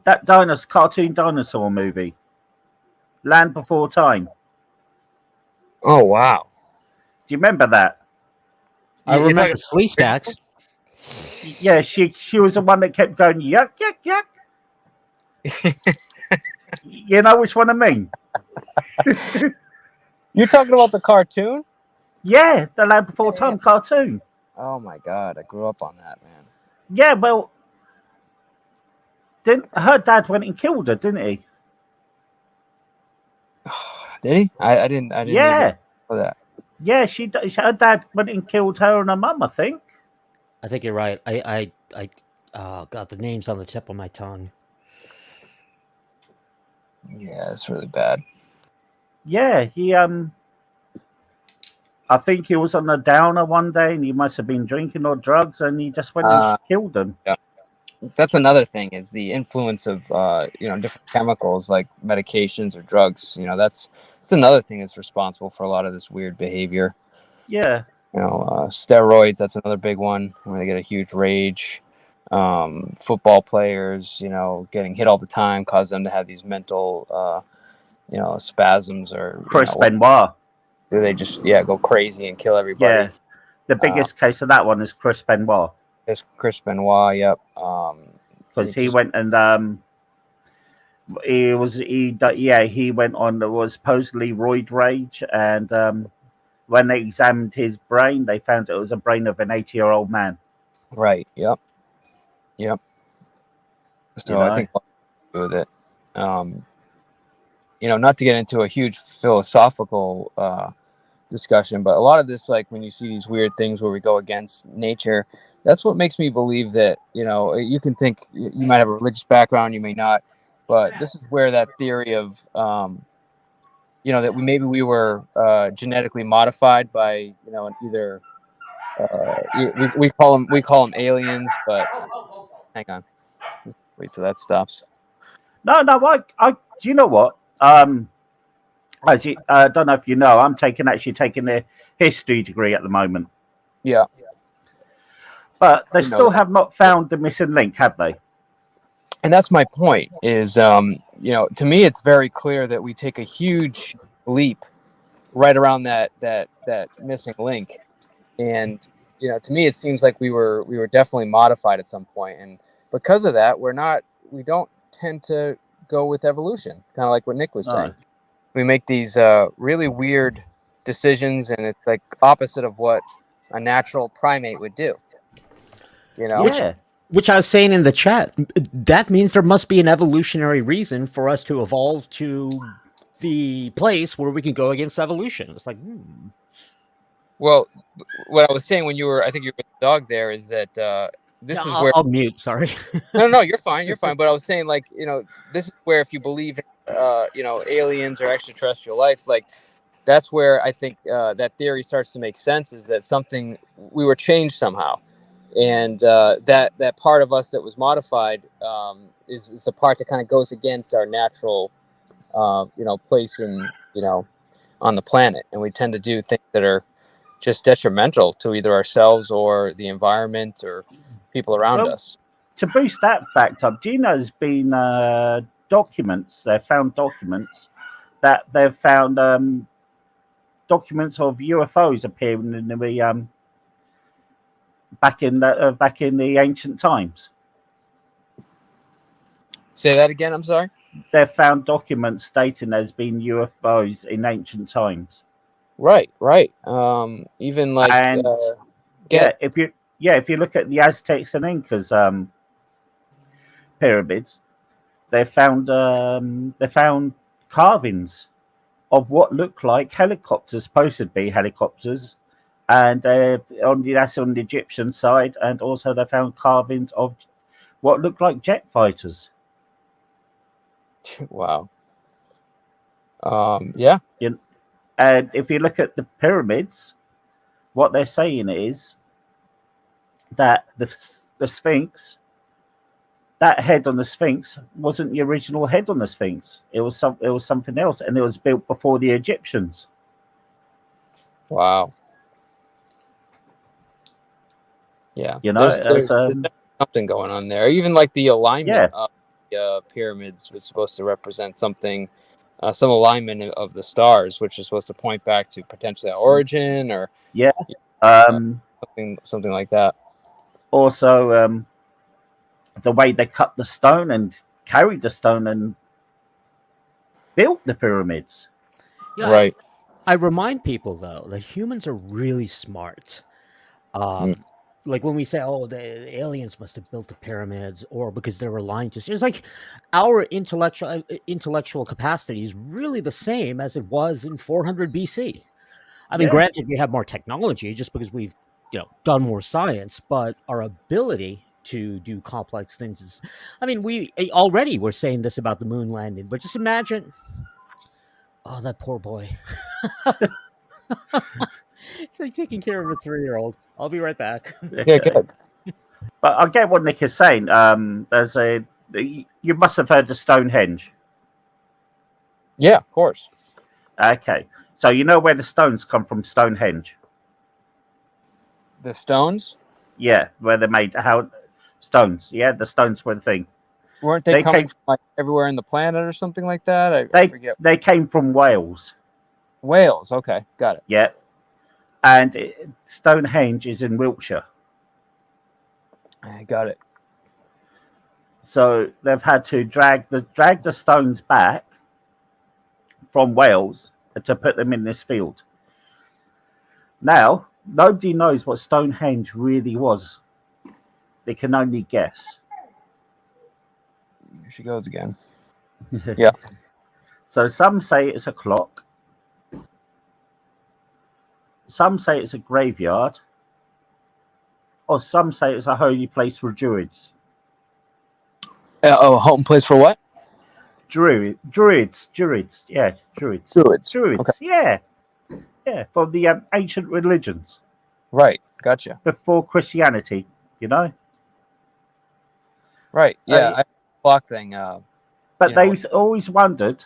Speaker 1: that cartoon dinosaur movie, Land Before Time.
Speaker 3: Oh wow!
Speaker 1: Do you remember that?
Speaker 4: I
Speaker 3: You're
Speaker 4: remember
Speaker 3: talking-
Speaker 4: Flea Stacks.
Speaker 1: Yeah, she was the one that kept going yuck yuck yuck. You know which one I mean?
Speaker 3: You're talking about the cartoon?
Speaker 1: Yeah, the Land Before Time cartoon.
Speaker 3: Oh my god! I grew up on that, man.
Speaker 1: Yeah, well, didn't her dad went and killed her, didn't he?
Speaker 3: Did he? I didn't.
Speaker 1: Yeah,
Speaker 3: even know that.
Speaker 1: yeah. Her dad went and killed her and her mum, I think.
Speaker 4: I think you're right. Oh God, the name's on the tip of my tongue.
Speaker 3: Yeah, it's really bad.
Speaker 1: Yeah, he I think he was on a downer one day and he must have been drinking or drugs and he just went and killed them.
Speaker 3: That's another thing is the influence of different chemicals like medications or drugs. That's another thing that's responsible for a lot of this weird behavior.
Speaker 1: Yeah.
Speaker 3: Steroids, that's another big one where they get a huge rage. Football players, getting hit all the time cause them to have these mental spasms or
Speaker 1: Chris Benoit.
Speaker 3: do they just go crazy and kill everybody?
Speaker 1: Yeah. The biggest case of that one is Chris Benoit.
Speaker 3: It's Chris Benoit, yep.
Speaker 1: Because he went and he went on was supposedly roid rage and when they examined his brain they found it was a brain of an 80-year-old man.
Speaker 3: Right, yep. So I think with it. Not to get into a huge philosophical discussion, but a lot of this, like when you see these weird things where we go against nature, that's what makes me believe that, you can think you might have a religious background, you may not, but this is where that theory of, that we were genetically modified by, either we call them aliens, but hang on, just wait till that stops.
Speaker 1: No, I do you know what? As you, I don't know if you know, I'm taking a history degree at the moment.
Speaker 3: Yeah.
Speaker 1: But they still have not found the missing link, have they?
Speaker 3: And that's my point is, to me, it's very clear that we take a huge leap right around that missing link. And, to me, it seems like we were definitely modified at some point. And because of that, we don't tend to go with evolution, kind of like what Nick was saying. We make these really weird decisions and it's like opposite of what a natural primate would do.
Speaker 1: Yeah.
Speaker 4: Which I was saying in the chat, that means there must be an evolutionary reason for us to evolve to the place where we can go against evolution. It's like,
Speaker 3: Well, what I was saying when I think you were with the dog there is that this is where
Speaker 4: I'll mute. Sorry.
Speaker 3: No, you're fine. You're fine. But I was saying, like, this is where if you believe in, aliens or extraterrestrial life, like, that's where I think that theory starts to make sense. Is that we were changed somehow, and that part of us that was modified is the part that kind of goes against our natural, place in, on the planet, and we tend to do things that are just detrimental to either ourselves or the environment or people around
Speaker 1: Well,
Speaker 3: us.
Speaker 1: to boost that fact up, do you know there's been documents? They've found documents that they've found documents of UFOs appearing in the back in the ancient times.
Speaker 3: Say that again. I'm sorry.
Speaker 1: They've found documents stating there's been UFOs in ancient times.
Speaker 3: Right. Even like
Speaker 1: And
Speaker 3: get
Speaker 1: if you look at the Aztecs and Incas pyramids, they found carvings of what looked like helicopters, supposed to be helicopters, and that's on the Egyptian side, and also they found carvings of what looked like jet fighters.
Speaker 3: wow. Yeah.
Speaker 1: And if you look at the pyramids, what they're saying is that the Sphinx, that head on the Sphinx, wasn't the original head on the Sphinx. It was something else, and it was built before the Egyptians.
Speaker 3: Wow. Yeah.
Speaker 1: There's
Speaker 3: something going on there. Even like the alignment
Speaker 1: Yeah.
Speaker 3: of the pyramids was supposed to represent something, some alignment of the stars, which is supposed to point back to potentially our origin or something like that.
Speaker 1: Also, the way they cut the stone and carried the stone and built the pyramids.
Speaker 4: Yeah,
Speaker 3: Right.
Speaker 4: I remind people though that humans are really smart. Like when we say, "Oh, the aliens must have built the pyramids," or because they were lying to us, it's like our intellectual capacity is really the same as it was in 400 BC. I mean,
Speaker 1: Yeah.
Speaker 4: granted, we have more technology just because we've done more science, but our ability to do complex things is. I mean, we're saying this about the moon landing, but just imagine. Oh, that poor boy. It's like taking care of a 3-year-old. I'll be right back.
Speaker 3: Yeah, good.
Speaker 1: But I get what Nick is saying. You must have heard of Stonehenge.
Speaker 3: Yeah, of course.
Speaker 1: Okay, so you know where the stones come from, Stonehenge.
Speaker 3: The stones?
Speaker 1: Yeah, where they made stones. Yeah, the stones were the thing.
Speaker 3: Weren't they coming from like everywhere in the planet or something like that? I forget.
Speaker 1: They came from Wales.
Speaker 3: Wales. Okay, got it.
Speaker 1: Yeah, and Stonehenge is in Wiltshire.
Speaker 3: I got it.
Speaker 1: So they've had to drag the stones back from Wales to put them in this field. Now, nobody knows what Stonehenge really was. They can only guess.
Speaker 3: Here she goes again. Yeah.
Speaker 1: So some say it's a clock. Some say it's a graveyard. Or some say it's a holy place for Druids.
Speaker 3: A home place for what?
Speaker 1: Druids. Yeah, Druids.
Speaker 3: Druids.
Speaker 1: Okay. Yeah. For the ancient religions.
Speaker 3: Right. Gotcha.
Speaker 1: Before Christianity,
Speaker 3: Right. Yeah. Clock thing.
Speaker 1: But they've always wondered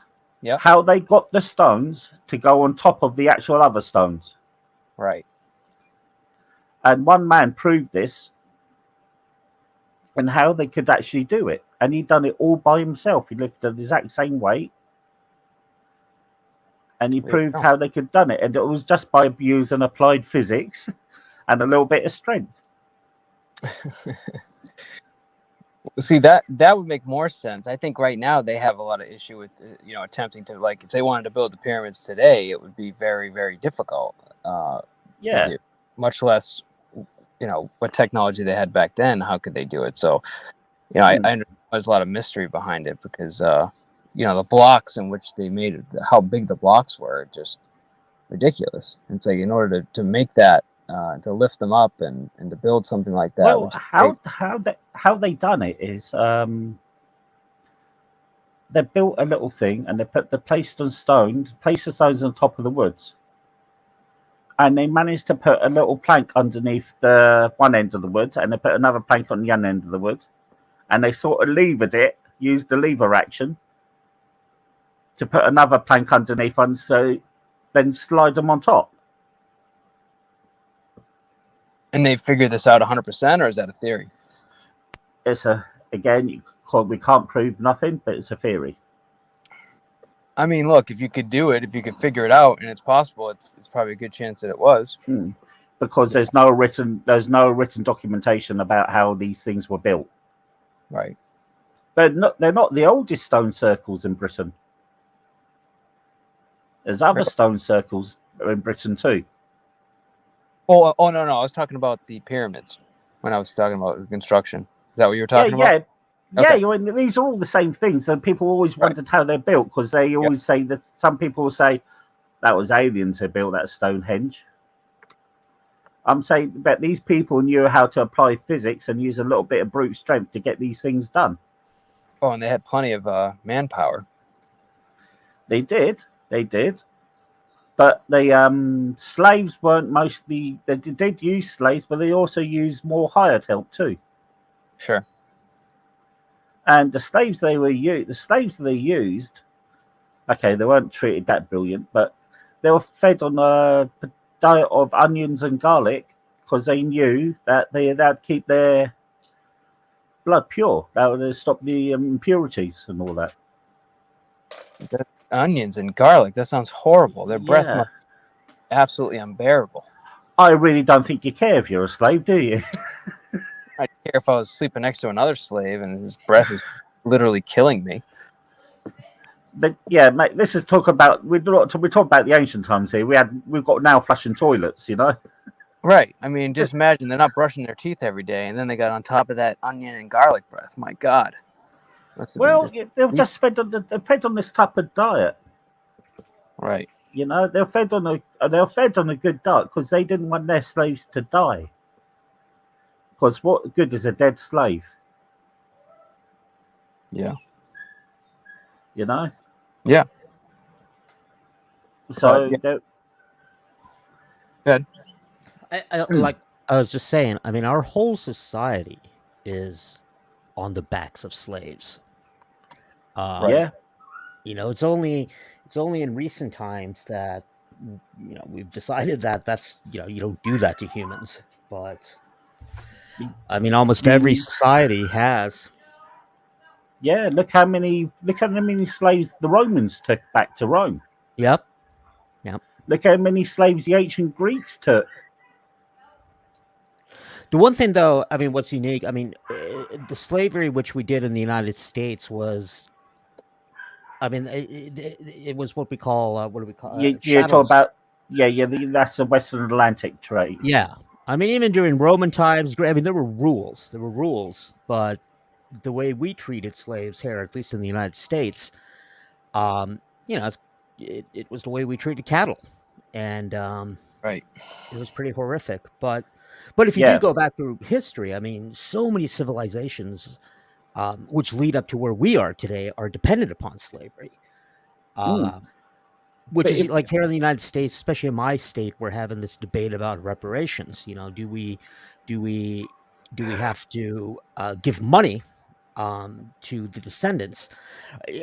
Speaker 1: how they got the stones to go on top of the actual other stones.
Speaker 3: Right.
Speaker 1: And one man proved this and how they could actually do it. And he'd done it all by himself. He lifted the exact same weight. And he proved how they could done it. And it was just by using applied physics and a little bit of strength.
Speaker 3: See, that would make more sense. I think right now they have a lot of issue with attempting to, like, if they wanted to build the pyramids today, it would be very, very difficult. Much less, what technology they had back then. How could they do it? So, I understand there's a lot of mystery behind it because the blocks in which they made it, how big the blocks were, just ridiculous. And so in order to make that, to lift them up and to build something like that.
Speaker 1: Well, how they done it is they built a little thing and they placed the stones on top of the woods, and they managed to put a little plank underneath the one end of the wood, and they put another plank on the other end of the wood, and they sort of levered it use the lever action to put another plank underneath on, so then slide them on top.
Speaker 3: And they figured this out 100%, or is that a theory?
Speaker 1: It's again, we can't prove nothing, but it's a theory.
Speaker 3: I mean, look, if you could do it, if you could figure it out, and it's possible, it's probably a good chance that it was.
Speaker 1: Because there's no written documentation about how these things were built.
Speaker 3: Right.
Speaker 1: They're not the oldest stone circles in Britain. There's other stone circles in Britain too.
Speaker 3: Oh no, I was talking about the pyramids when I was talking about the construction. Is that what you were talking about?
Speaker 1: Okay. These are all the same things, and people always wondered how they're built, because they always say that some people will say that was aliens who built that Stonehenge. I'm saying that these people knew how to apply physics and use a little bit of brute strength to get these things done.
Speaker 3: Oh, and they had plenty of manpower.
Speaker 1: They did. But the slaves weren't mostly. They did use slaves, but they also used more hired help too.
Speaker 3: Sure.
Speaker 1: And the slaves they used, okay, they weren't treated that brilliant, but they were fed on a diet of onions and garlic because they knew that they'd keep their blood pure. That would stop the impurities and all that.
Speaker 3: Onions and garlic. That sounds horrible. Their breath must be absolutely unbearable.
Speaker 1: I really don't think you care if you're a slave, do you?
Speaker 3: I'd care if I was sleeping next to another slave and his breath is literally killing me.
Speaker 1: But yeah, mate, this is talk about we talk about the ancient times here. We've got now flushing toilets, you know.
Speaker 3: Right. I mean, just imagine they're not brushing their teeth every day, and then they got on top of that onion and garlic breath. My God.
Speaker 1: They're just fed on this type of diet.
Speaker 3: Right.
Speaker 1: You know, they're fed on a good diet because they didn't want their slaves to die. Because what good is a dead slave?
Speaker 3: Yeah.
Speaker 1: You know.
Speaker 3: Yeah.
Speaker 1: So.
Speaker 3: Good.
Speaker 4: Like I was just saying, I mean, our whole society is on the backs of slaves.
Speaker 1: Yeah.
Speaker 4: You know, it's only in recent times that we've decided that that's you don't do that to humans, but I mean, almost every society has.
Speaker 1: Yeah, look how many slaves the Romans took back to Rome.
Speaker 4: Yep.
Speaker 1: Look how many slaves the ancient Greeks took.
Speaker 4: The one thing, though, I mean, what's unique? I mean, the slavery which we did in the United States was, I mean, it was what we call
Speaker 1: You're talking about that's the Western Atlantic trade.
Speaker 4: Yeah, I mean, even during Roman times, I mean, there were rules, but the way we treated slaves here, at least in the United States, it was the way we treated cattle, and
Speaker 3: right,
Speaker 4: it was pretty horrific. But if you do go back through history, I mean, so many civilizations which lead up to where we are today are dependent upon slavery. Which is like here in the United States, especially in my state, we're having this debate about reparations. You know, do we have to give money to the descendants?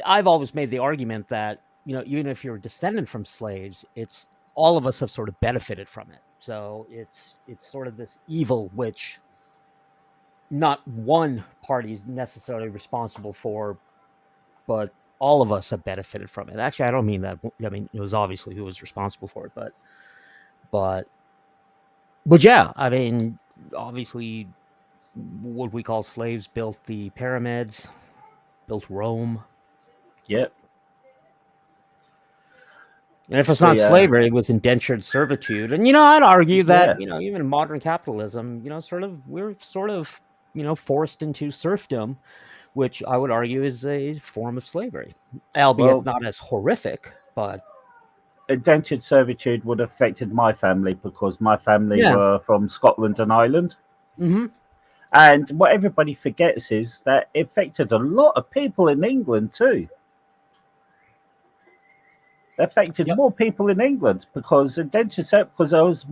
Speaker 4: I've always made the argument that even if you're a descendant from slaves, it's all of us have sort of benefited from it. So it's sort of this evil which not one party is necessarily responsible for, but all of us have benefited from it. Actually, I don't mean that. I mean, it was obviously who was responsible for it, but yeah, I mean, obviously, what we call slaves built the pyramids, built Rome.
Speaker 1: Yep.
Speaker 4: And if it's not slavery, it was indentured servitude. And I'd argue that even in modern capitalism, we're sort of forced into serfdom, which I would argue is a form of slavery, albeit not as horrific, but
Speaker 1: indentured servitude would have affected my family because my family were from Scotland and Ireland.
Speaker 4: Mm-hmm.
Speaker 1: And what everybody forgets is that it affected a lot of people in England too. It affected more people in England because indentured servitude, because there was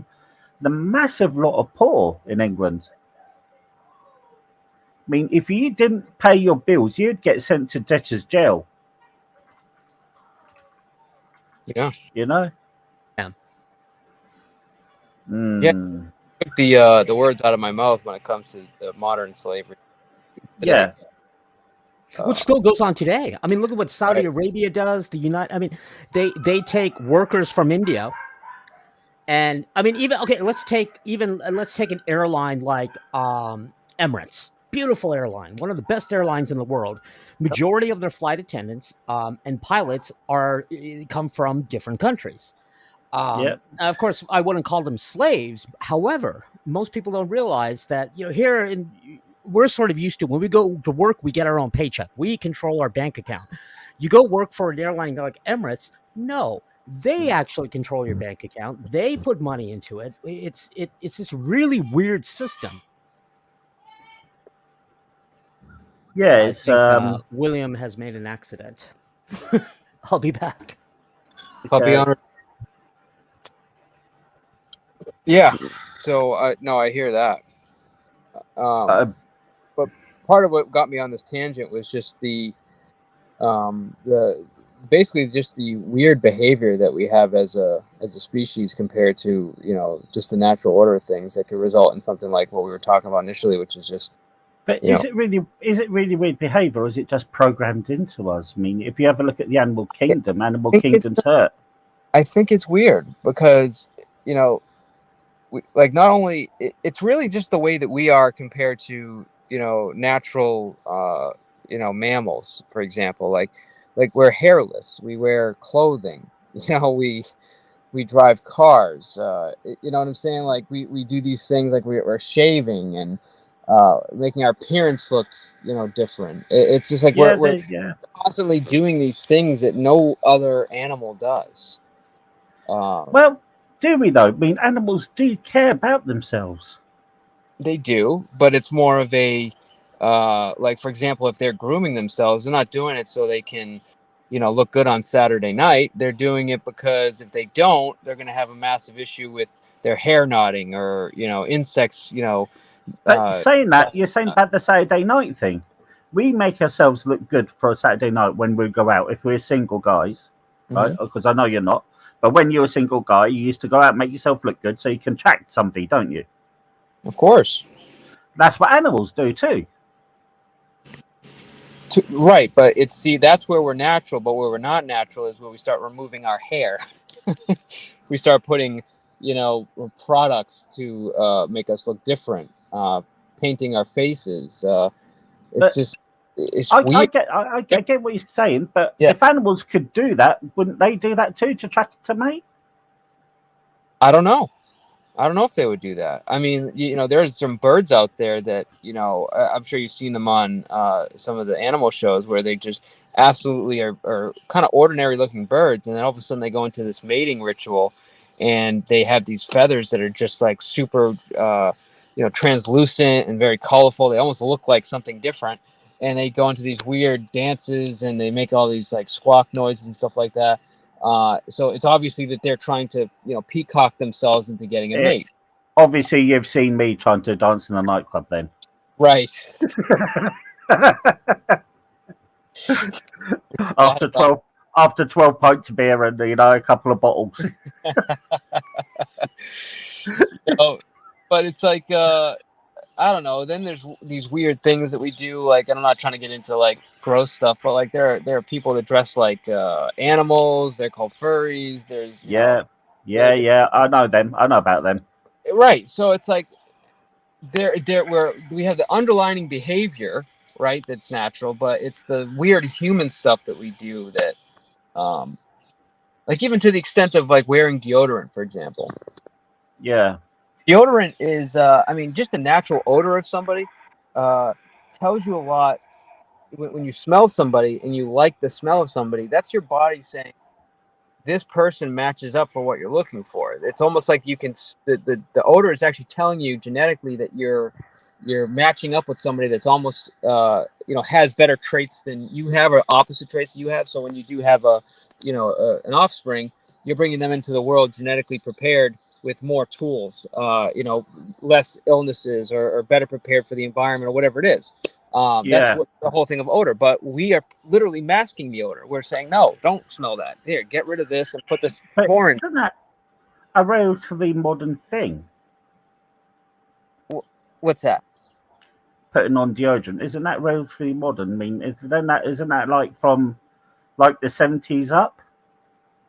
Speaker 1: the massive lot of poor in England. mean, if you didn't pay your bills, you'd get sent to debtor's jail.
Speaker 3: Yeah.
Speaker 1: You know.
Speaker 4: Yeah.
Speaker 1: Mm.
Speaker 3: Took the words out of my mouth when it comes to the modern slavery today.
Speaker 1: Yeah.
Speaker 4: Which still goes on today. I mean, look at what Saudi
Speaker 3: Right.
Speaker 4: Arabia does. I mean, they take workers from India, and I mean, let's take an airline like Emirates. Beautiful airline, one of the best airlines in the world. Majority of their flight attendants and pilots come from different countries.
Speaker 1: Yeah.
Speaker 4: Of course, I wouldn't call them slaves. However, most people don't realize that we're sort of used to when we go to work, we get our own paycheck. We control our bank account. You go work for an airline like Emirates, no, they actually control your bank account. They put money into it. It's this really weird system.
Speaker 1: Yeah.
Speaker 4: I
Speaker 1: It's
Speaker 4: think William has made an accident. I'll be back.
Speaker 3: Puppy
Speaker 1: okay.
Speaker 3: owner. Yeah. So no, I hear that. But part of what got me on this tangent was just the basically just the weird behavior that we have as a species compared to just the natural order of things that could result in something like what we were talking about initially, which is just
Speaker 1: But is it really weird behaviour, or is it just programmed into us? I mean, if you have a look at the animal kingdom, animal kingdom's hurt.
Speaker 3: I think it's weird because like not only it's really just the way that we are compared to natural mammals, for example, like we're hairless, we wear clothing, we drive cars, you know what I'm saying, like we do these things, like we're shaving and making our appearance look different. It's just like
Speaker 1: Yeah,
Speaker 3: we're
Speaker 1: yeah.
Speaker 3: constantly doing these things that no other animal does.
Speaker 1: Well, do we though? I mean, animals do care about themselves.
Speaker 3: They do, but it's more of a like, for example, if they're grooming themselves, they're not doing it so they can look good on Saturday night. They're doing it because if they don't, they're going to have a massive issue with their hair knotting or insects.
Speaker 1: But saying that, you're saying about the Saturday night thing. We make ourselves look good for a Saturday night when we go out. If we're single guys, right? Because I know you're not. But when you're a single guy, you used to go out and make yourself look good so you can attract somebody, don't you?
Speaker 3: Of course.
Speaker 1: That's what animals do too.
Speaker 3: Right, but that's where we're natural, but where we're not natural is where we start removing our hair. We start putting, products to make us look different, painting our faces. It's weird.
Speaker 1: I get what you're saying, but
Speaker 3: Yeah.
Speaker 1: if animals could do that, wouldn't they do that too to attract to mate?
Speaker 3: I don't know if they would do that. I mean, there's some birds out there that, I'm sure you've seen them on some of the animal shows where they just absolutely are kind of ordinary looking birds. And then all of a sudden they go into this mating ritual and they have these feathers that are just like super, translucent and very colorful. They almost look like something different. And they go into these weird dances and they make all these like squawk noises and stuff like that. So it's obviously that they're trying to, peacock themselves into getting a mate.
Speaker 1: Obviously, you've seen me trying to dance in a nightclub then.
Speaker 3: Right.
Speaker 1: After 12 pints of beer and, a couple of bottles.
Speaker 3: But it's like, I don't know. Then there's these weird things that we do. Like, I'm not trying to get into like gross stuff, but like there are people that dress like animals. They're called furries. There's
Speaker 1: yeah. I know them. I know about them.
Speaker 3: Right. So it's like where we have the underlying behavior, right? That's natural, but it's the weird human stuff that we do that, like even to the extent of like wearing deodorant, for example.
Speaker 1: Yeah.
Speaker 3: Deodorant is, just the natural odor of somebody tells you a lot. When you smell somebody and you like the smell of somebody, that's your body saying this person matches up for what you're looking for. It's almost like you can the odor is actually telling you genetically that you're matching up with somebody that's almost has better traits than you have or opposite traits that you have. So when you do have an offspring, you're bringing them into the world genetically prepared with more tools, less illnesses or better prepared for the environment or whatever it is. That's
Speaker 1: Yeah.
Speaker 3: what the whole thing of odor. But we are literally masking the odor. We're saying, no, don't smell that. Here, get rid of this and put this
Speaker 1: But
Speaker 3: foreign.
Speaker 1: isn't that a relatively modern thing?
Speaker 3: What's that?
Speaker 1: Putting on deodorant, isn't that relatively modern? I mean, isn't that like from like the 70s up?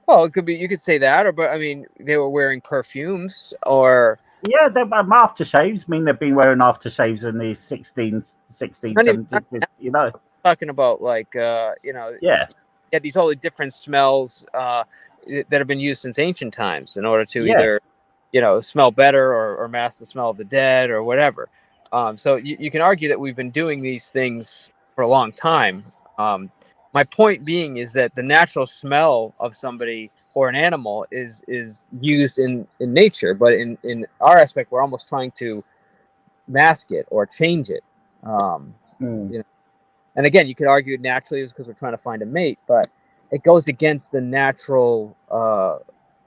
Speaker 3: Well, it could be. You could say that, or but I mean, they were wearing perfumes, or
Speaker 1: Yeah, they're aftershaves. I mean, they've been wearing aftershaves in the 16,
Speaker 3: not even
Speaker 1: 17, you know.
Speaker 3: talking about like
Speaker 1: Yeah,
Speaker 3: these totally different smells that have been used since ancient times in order to
Speaker 1: yeah,
Speaker 3: either smell better or mask the smell of the dead or whatever. So you can argue that we've been doing these things for a long time. My point being is that the natural smell of somebody or an animal is used in nature, but in our aspect, we're almost trying to mask it or change it.
Speaker 1: mm,
Speaker 3: And again, you could argue naturally it's because we're trying to find a mate, but it goes against the natural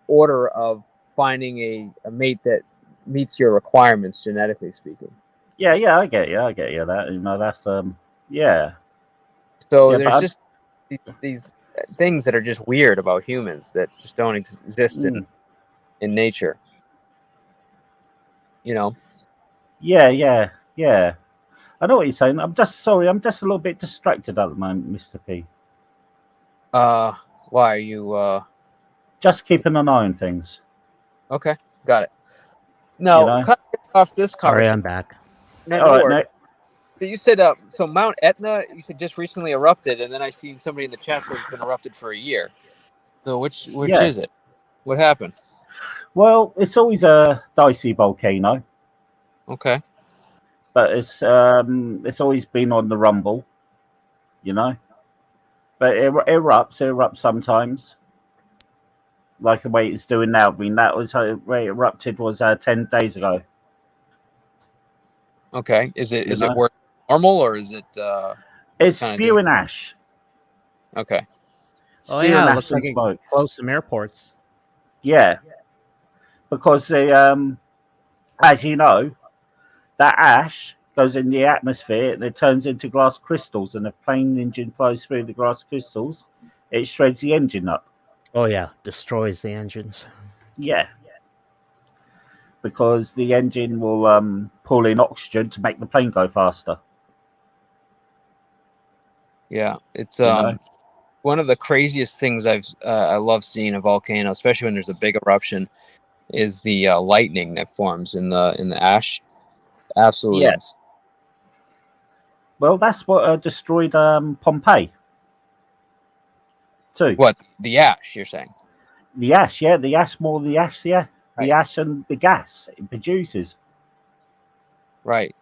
Speaker 3: order of finding a mate that meets your requirements, genetically speaking.
Speaker 1: yeah, yeah. I get you. That that's yeah,
Speaker 3: So
Speaker 1: yeah.
Speaker 3: there's
Speaker 1: But
Speaker 3: just these things that are just weird about humans that just don't exist
Speaker 1: mm,
Speaker 3: in nature. You know?
Speaker 1: yeah. I know what you're saying. I'm just sorry. I'm just a little bit distracted at the moment, Mr. P.
Speaker 3: Why are you?
Speaker 1: Just keeping an eye on things.
Speaker 3: Okay, got it.
Speaker 1: You
Speaker 3: Now,
Speaker 1: know.
Speaker 3: cut off this
Speaker 4: Sorry,
Speaker 3: conversation.
Speaker 4: I'm back.
Speaker 3: No,
Speaker 1: All
Speaker 3: no
Speaker 1: right,
Speaker 3: worries.
Speaker 1: Nick.
Speaker 3: So you said so Mount Etna. You said just recently erupted, and then I seen somebody in the chat said it's been erupted for a year. So which
Speaker 1: Yeah.
Speaker 3: is it? What happened?
Speaker 1: Well, it's always a dicey volcano,
Speaker 3: Okay.
Speaker 1: but it's always been on the rumble, you know. But it erupts sometimes, like the way it's doing now. I mean, that was how it erupted was 10 days ago.
Speaker 3: Okay. Is
Speaker 1: You
Speaker 3: it
Speaker 1: know,
Speaker 3: worth normal or is it
Speaker 1: it's
Speaker 3: kind of doing?
Speaker 1: spewing ash,
Speaker 3: Okay.
Speaker 4: Oh
Speaker 1: spewing
Speaker 4: yeah, it
Speaker 1: ash
Speaker 4: looks
Speaker 1: and
Speaker 4: like it
Speaker 1: smoke.
Speaker 4: closed some airports.
Speaker 1: Yeah, because as you know, that ash goes in the atmosphere and it turns into glass crystals, and if plane engine flies through the glass crystals, it shreds the engine up.
Speaker 4: Oh yeah, destroys the engines.
Speaker 1: Yeah, because the engine will pull in oxygen to make the plane go faster.
Speaker 3: Yeah. It's
Speaker 1: You know.
Speaker 3: one of the craziest things I love seeing a volcano, especially when there's a big eruption, is the lightning that forms in the ash. Absolutely.
Speaker 1: Yeah. Well, that's what destroyed Pompeii too.
Speaker 3: What, the ash? You're saying?
Speaker 1: The ash, yeah, the ash more the ash, yeah, the
Speaker 3: Right.
Speaker 1: ash and the gas it produces.
Speaker 3: Right.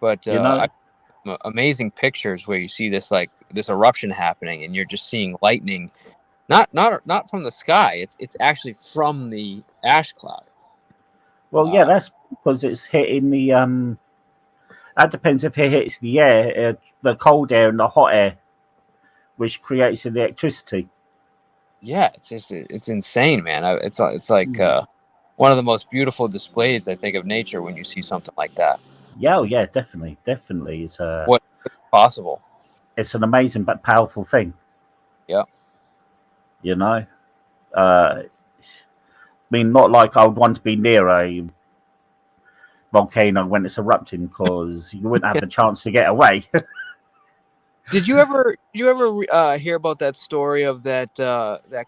Speaker 3: But
Speaker 1: You know.
Speaker 3: amazing pictures where you see this eruption happening, and you're just seeing lightning, not from the sky. It's actually from the ash cloud.
Speaker 1: Well, yeah, that's because it's hitting the. That depends if it hits the air, the cold air and the hot air, which creates the electricity.
Speaker 3: Yeah, it's insane, man. It's like one of the most beautiful displays I think of nature when you see something like that.
Speaker 1: Yeah, oh, yeah, definitely. It's
Speaker 3: What possible?
Speaker 1: It's an amazing but powerful thing.
Speaker 3: Yeah.
Speaker 1: You know, I mean, not like I would want to be near a volcano when it's erupting because you wouldn't have the chance to get away.
Speaker 3: Did you ever hear about that story of that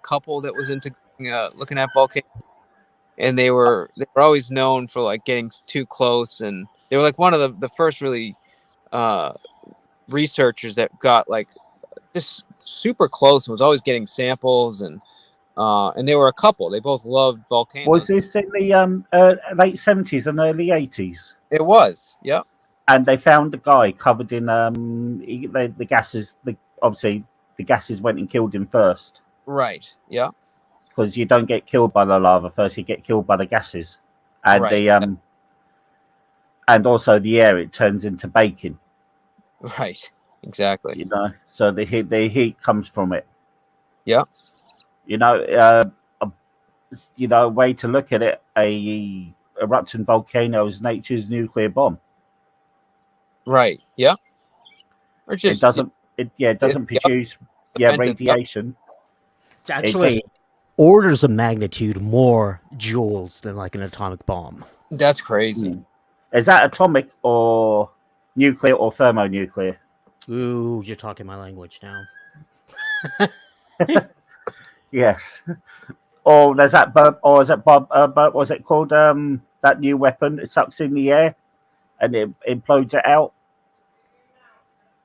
Speaker 3: couple that was into looking at volcanoes, and they were always known for like getting too close, and they were like one of the first really researchers that got like just super close and was always getting samples, and they were a couple. They both loved
Speaker 1: Was
Speaker 3: volcanoes.
Speaker 1: this in the late 70s and early 80s?
Speaker 3: It was, yeah.
Speaker 1: And they found a guy covered in the gases. Obviously, the gases went and killed him first.
Speaker 3: Right. Yeah.
Speaker 1: Because you don't get killed by the lava first; you get killed by the gases, and
Speaker 3: Right.
Speaker 1: and also the air. It turns into bacon.
Speaker 3: Right. Exactly.
Speaker 1: You know, so the heat comes from it.
Speaker 3: Yeah.
Speaker 1: You know, a way to look at it: a erupting volcano is nature's nuclear bomb.
Speaker 3: Right. Yeah. Or
Speaker 1: It
Speaker 3: just
Speaker 1: doesn't. It doesn't
Speaker 3: Yep.
Speaker 1: produce
Speaker 3: Depends on- yep.
Speaker 1: radiation.
Speaker 4: It's actually orders of magnitude more joules than like an atomic bomb.
Speaker 3: That's crazy.
Speaker 1: Is that atomic or nuclear or thermonuclear?
Speaker 4: Ooh, you're talking my language now.
Speaker 1: Yes. Or there's that or is it what's it called? That new weapon. It sucks in the air and it implodes it out.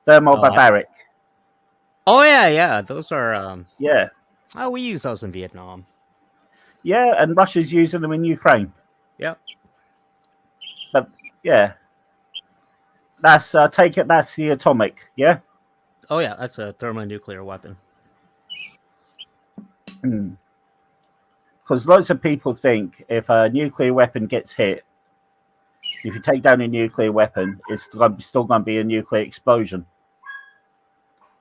Speaker 1: Thermobaric.
Speaker 4: Oh yeah. Those are
Speaker 1: Yeah.
Speaker 4: oh, we use those in Vietnam.
Speaker 1: Yeah, and Russia's using them in Ukraine.
Speaker 4: Yep.
Speaker 1: But yeah, that's take it. That's the atomic. Yeah.
Speaker 4: Oh yeah, that's a thermonuclear weapon.
Speaker 1: Because lots of people think if a nuclear weapon gets hit, if you take down a nuclear weapon, it's still going to be a nuclear explosion.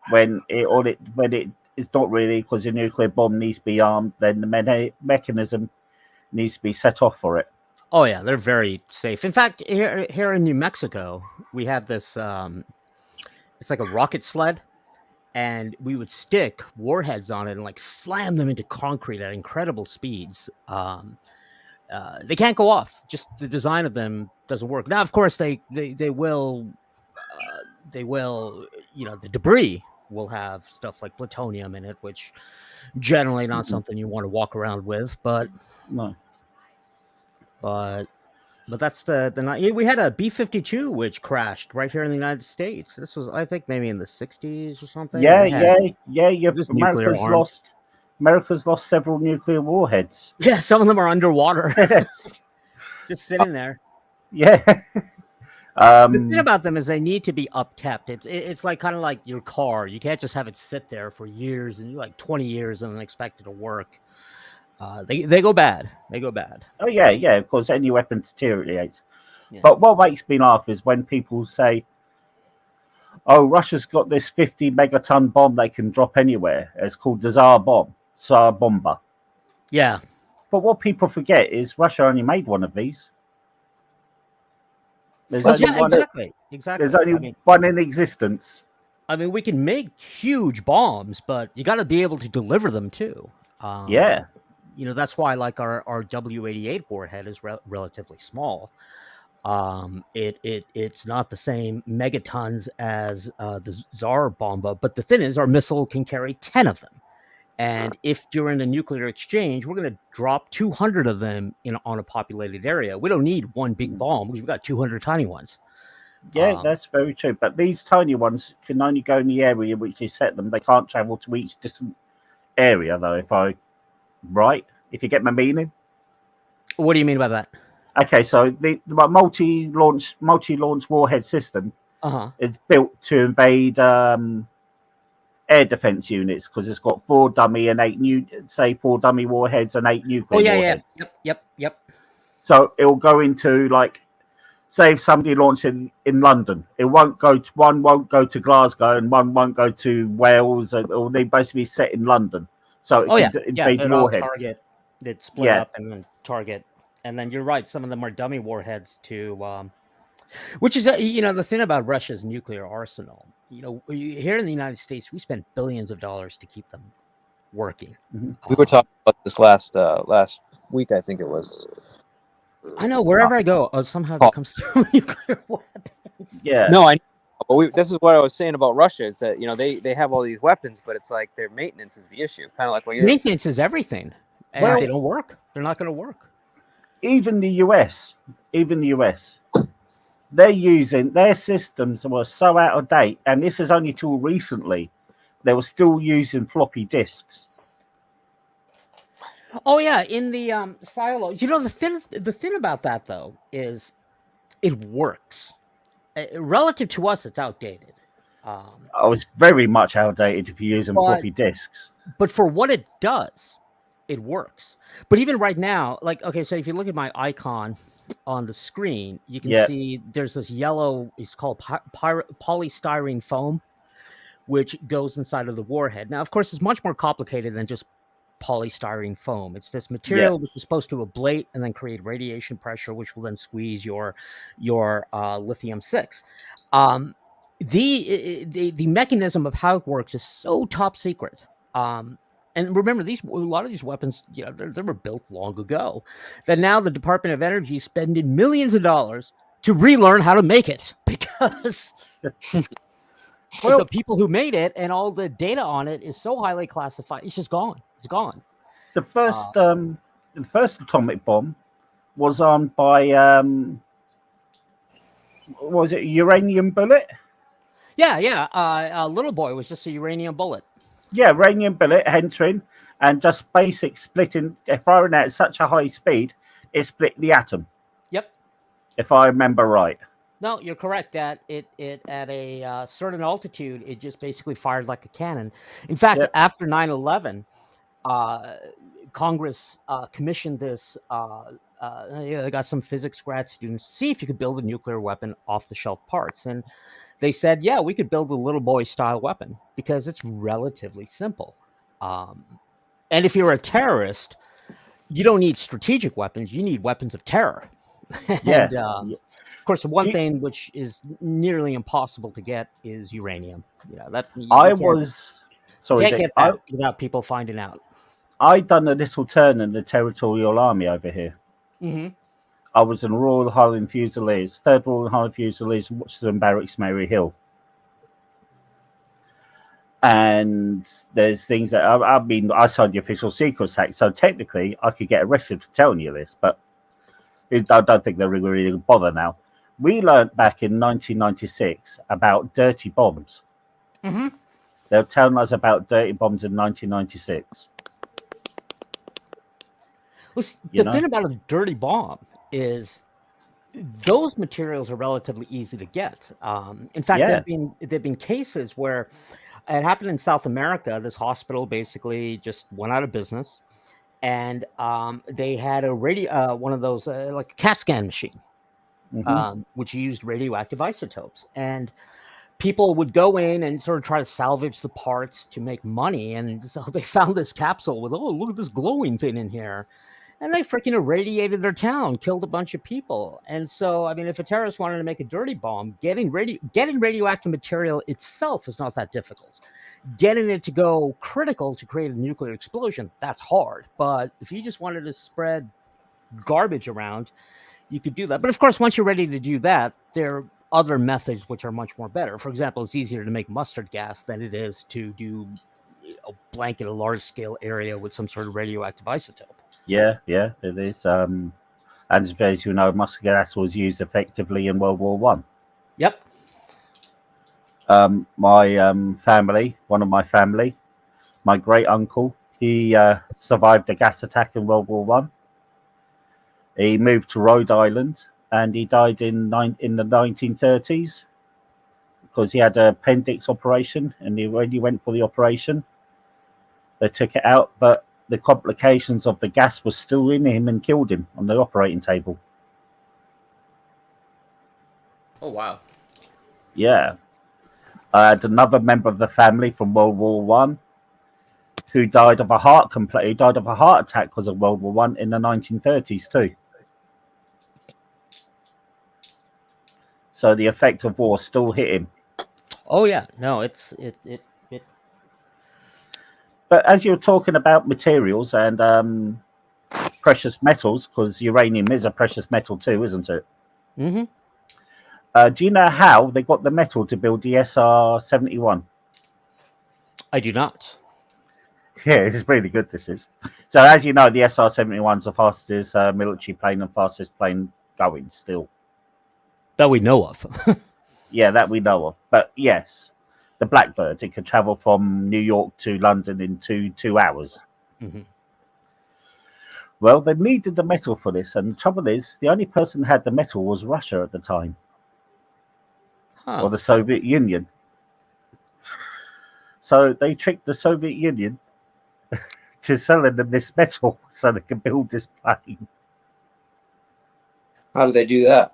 Speaker 1: When it's not really, because a nuclear bomb needs to be armed, then the mechanism needs to be set off for it.
Speaker 4: Oh yeah, they're very safe. In fact, here in New Mexico, we have this. It's like a rocket sled, and we would stick warheads on it and like slam them into concrete at incredible speeds. They can't go off. Just the design of them doesn't work. Now, of course, they will. The debris will have stuff like plutonium in it, which generally not something you want to walk around with. But
Speaker 1: No.
Speaker 4: But that's the night we had a B-52 which crashed right here in the United States. This was, I think, maybe in the 60s or something.
Speaker 1: Yeah.
Speaker 4: This nuclear armed.
Speaker 1: America's lost several nuclear warheads.
Speaker 4: Yeah, some of them are underwater, just sitting there.
Speaker 1: Yeah.
Speaker 4: The thing about them is they need to be upkept. It's like kind of like your car. You can't just have it sit there for years and like 20 years and then expect it to work. They go bad. They go bad.
Speaker 1: Oh yeah. Of course, any weapon deteriorates.
Speaker 4: Yeah.
Speaker 1: But what makes me laugh is when people say, "Oh, Russia's got this 50 megaton bomb they can drop anywhere. It's called the Tsar Bomba."
Speaker 4: Yeah.
Speaker 1: But what people forget is Russia only made one of these. There's
Speaker 4: Exactly.
Speaker 1: There's only one in existence.
Speaker 4: I mean, we can make huge bombs, but you got to be able to deliver them too.
Speaker 1: Yeah.
Speaker 4: That's why like our W-88 warhead is relatively small. It's not the same megatons as the Tsar Bomba, but the thing is, our missile can carry 10 of them. And if during a nuclear exchange, we're going to drop 200 of them on a populated area, we don't need one big bomb because we've got 200 tiny ones.
Speaker 1: Yeah, that's very true. But these tiny ones can only go in the area in which you set them. They can't travel to each distant area, though. If you get my meaning.
Speaker 4: What do you mean by that?
Speaker 1: Okay, so the multi-launch warhead system is built to invade air defense units because it's got 4 dummy and 4 dummy warheads and 8 nuclear warheads.
Speaker 4: Yep.
Speaker 1: So it will go into say if somebody launched in London, one won't go to Glasgow and one won't go to Wales, or they basically set in London. So it can invade warheads.
Speaker 4: Target. They'd split up and then target. And then you're right, some of them are dummy warheads too. Which is, the thing about Russia's nuclear arsenal. Here in the United States, we spend billions of dollars to keep them working.
Speaker 3: We were talking about this last week, I think it was.
Speaker 4: I know, wherever I go, somehow it comes to nuclear weapons.
Speaker 1: Yeah.
Speaker 3: No, I know. But this is what I was saying about Russia, is that, they have all these weapons, but it's like their maintenance is the issue. Kind of like
Speaker 4: maintenance is everything. And they don't work. They're not going to work.
Speaker 1: Even the US, they're using their systems were so out of date, and this is only till recently. They were still using floppy disks.
Speaker 4: Oh yeah, in the silos. The thing about that though is it works. Relative to us, it's outdated.
Speaker 1: It's very much outdated if you're using floppy disks.
Speaker 4: But for what it does, it works. But even right now, so if you look at my icon on the screen, you can see there's this yellow, it's called polystyrene foam, which goes inside of the warhead. Now, of course, it's much more complicated than just polystyrene foam. It's this
Speaker 1: Yeah.
Speaker 4: material which is supposed to ablate and then create radiation pressure, which will then squeeze your lithium-6. The mechanism of how it works is so top secret. And remember, a lot of these weapons, they were built long ago. That now the Department of Energy is spending millions of dollars to relearn how to make it because
Speaker 1: Well,
Speaker 4: the people who made it and all the data on it is so highly classified. It's just gone. It's gone.
Speaker 1: the
Speaker 4: Uh,
Speaker 1: first atomic bomb was armed by what was it, uranium bullet?
Speaker 4: yeah. Little Boy was just a uranium bullet.
Speaker 1: Yeah, uranium bullet entering and just basic splitting, firing at such a high speed, it split the atom.
Speaker 4: Yep.
Speaker 1: If I remember right.
Speaker 4: No, you're correct. That it at a certain altitude, it just basically fired like a cannon. In fact,
Speaker 1: Yep.
Speaker 4: after 9/11, Congress commissioned this. They got some physics grad students to see if you could build a nuclear weapon off the shelf parts, and they said, yeah, we could build a Little Boy style weapon because it's relatively simple. And if you're a terrorist, you don't need strategic weapons; you need weapons of terror.
Speaker 1: Yeah.
Speaker 4: And of course, the one
Speaker 1: You-
Speaker 4: thing which is nearly impossible to get is uranium. You
Speaker 1: I
Speaker 4: can't,
Speaker 1: was sorry,
Speaker 4: can't
Speaker 1: Dick,
Speaker 4: get that without people finding out.
Speaker 1: I done a little turn in the Territorial Army over here.
Speaker 4: Mm-hmm.
Speaker 1: I was in Royal Highland Fusiliers, 3rd Royal Highland Fusiliers, Watson Barracks, Mary Hill. And there's things that I signed the Official Secrets Act, so technically I could get arrested for telling you this, but I don't think they're really going to bother now. We learnt back in 1996 about dirty bombs.
Speaker 4: Mm-hmm.
Speaker 1: They were telling us about dirty bombs in 1996.
Speaker 4: Well,
Speaker 1: You
Speaker 4: the
Speaker 1: know?
Speaker 4: thing about a dirty bomb is those materials are relatively easy to get. In fact,
Speaker 1: Yeah.
Speaker 4: there've been cases where it happened in South America. This hospital basically just went out of business, and they had a one of those like a CAT scan machine,
Speaker 1: Mhm.
Speaker 4: which used radioactive isotopes, and people would go in and sort of try to salvage the parts to make money. And so they found this capsule with, oh, look at this glowing thing in here. And they freaking irradiated their town, killed a bunch of people. And so, I mean, if a terrorist wanted to make a dirty bomb, getting radioactive material itself is not that difficult. Getting it to go critical to create a nuclear explosion, that's hard. But if you just wanted to spread garbage around, you could do that. But of course, once you're ready to do that, there are other methods which are much more better. For example, it's easier to make mustard gas than it is to do a blanket a large scale area with some sort of radioactive isotope.
Speaker 1: Yeah, it is. And as you know, mustard gas was used effectively in World War One.
Speaker 4: Yep.
Speaker 1: My family, one of my family, my great uncle, he survived a gas attack in World War One. He moved to Rhode Island, and he died in the 1930s because he had an appendix operation, and when he went for the operation, they took it out, but the complications of the gas was still in him and killed him on the operating table.
Speaker 4: Oh, wow.
Speaker 1: Yeah. I had another member of the family from World War One who died of a heart attack because of World War One in the 1930s too. So the effect of war still hit him.
Speaker 4: Oh yeah, no, it.
Speaker 1: But as you're talking about materials and precious metals, because uranium is a precious metal too, isn't it?
Speaker 4: Mm-hmm.
Speaker 1: Do you know how they got the metal to build the SR-71?
Speaker 4: I do not.
Speaker 1: Yeah, it's really good. This is. So as you know, the SR-71 is the fastest military plane and fastest plane going still.
Speaker 4: That we know of.
Speaker 1: Yeah, that we know of. But yes, the Blackbird, it could travel from New York to London in two hours.
Speaker 4: Mm-hmm.
Speaker 1: Well, they needed the metal for this, and the trouble is, the only person who had the metal was Russia at the time,
Speaker 4: Huh.
Speaker 1: or the Soviet Union. So they tricked the Soviet Union to selling them this metal so they could build this plane.
Speaker 3: How do they do that?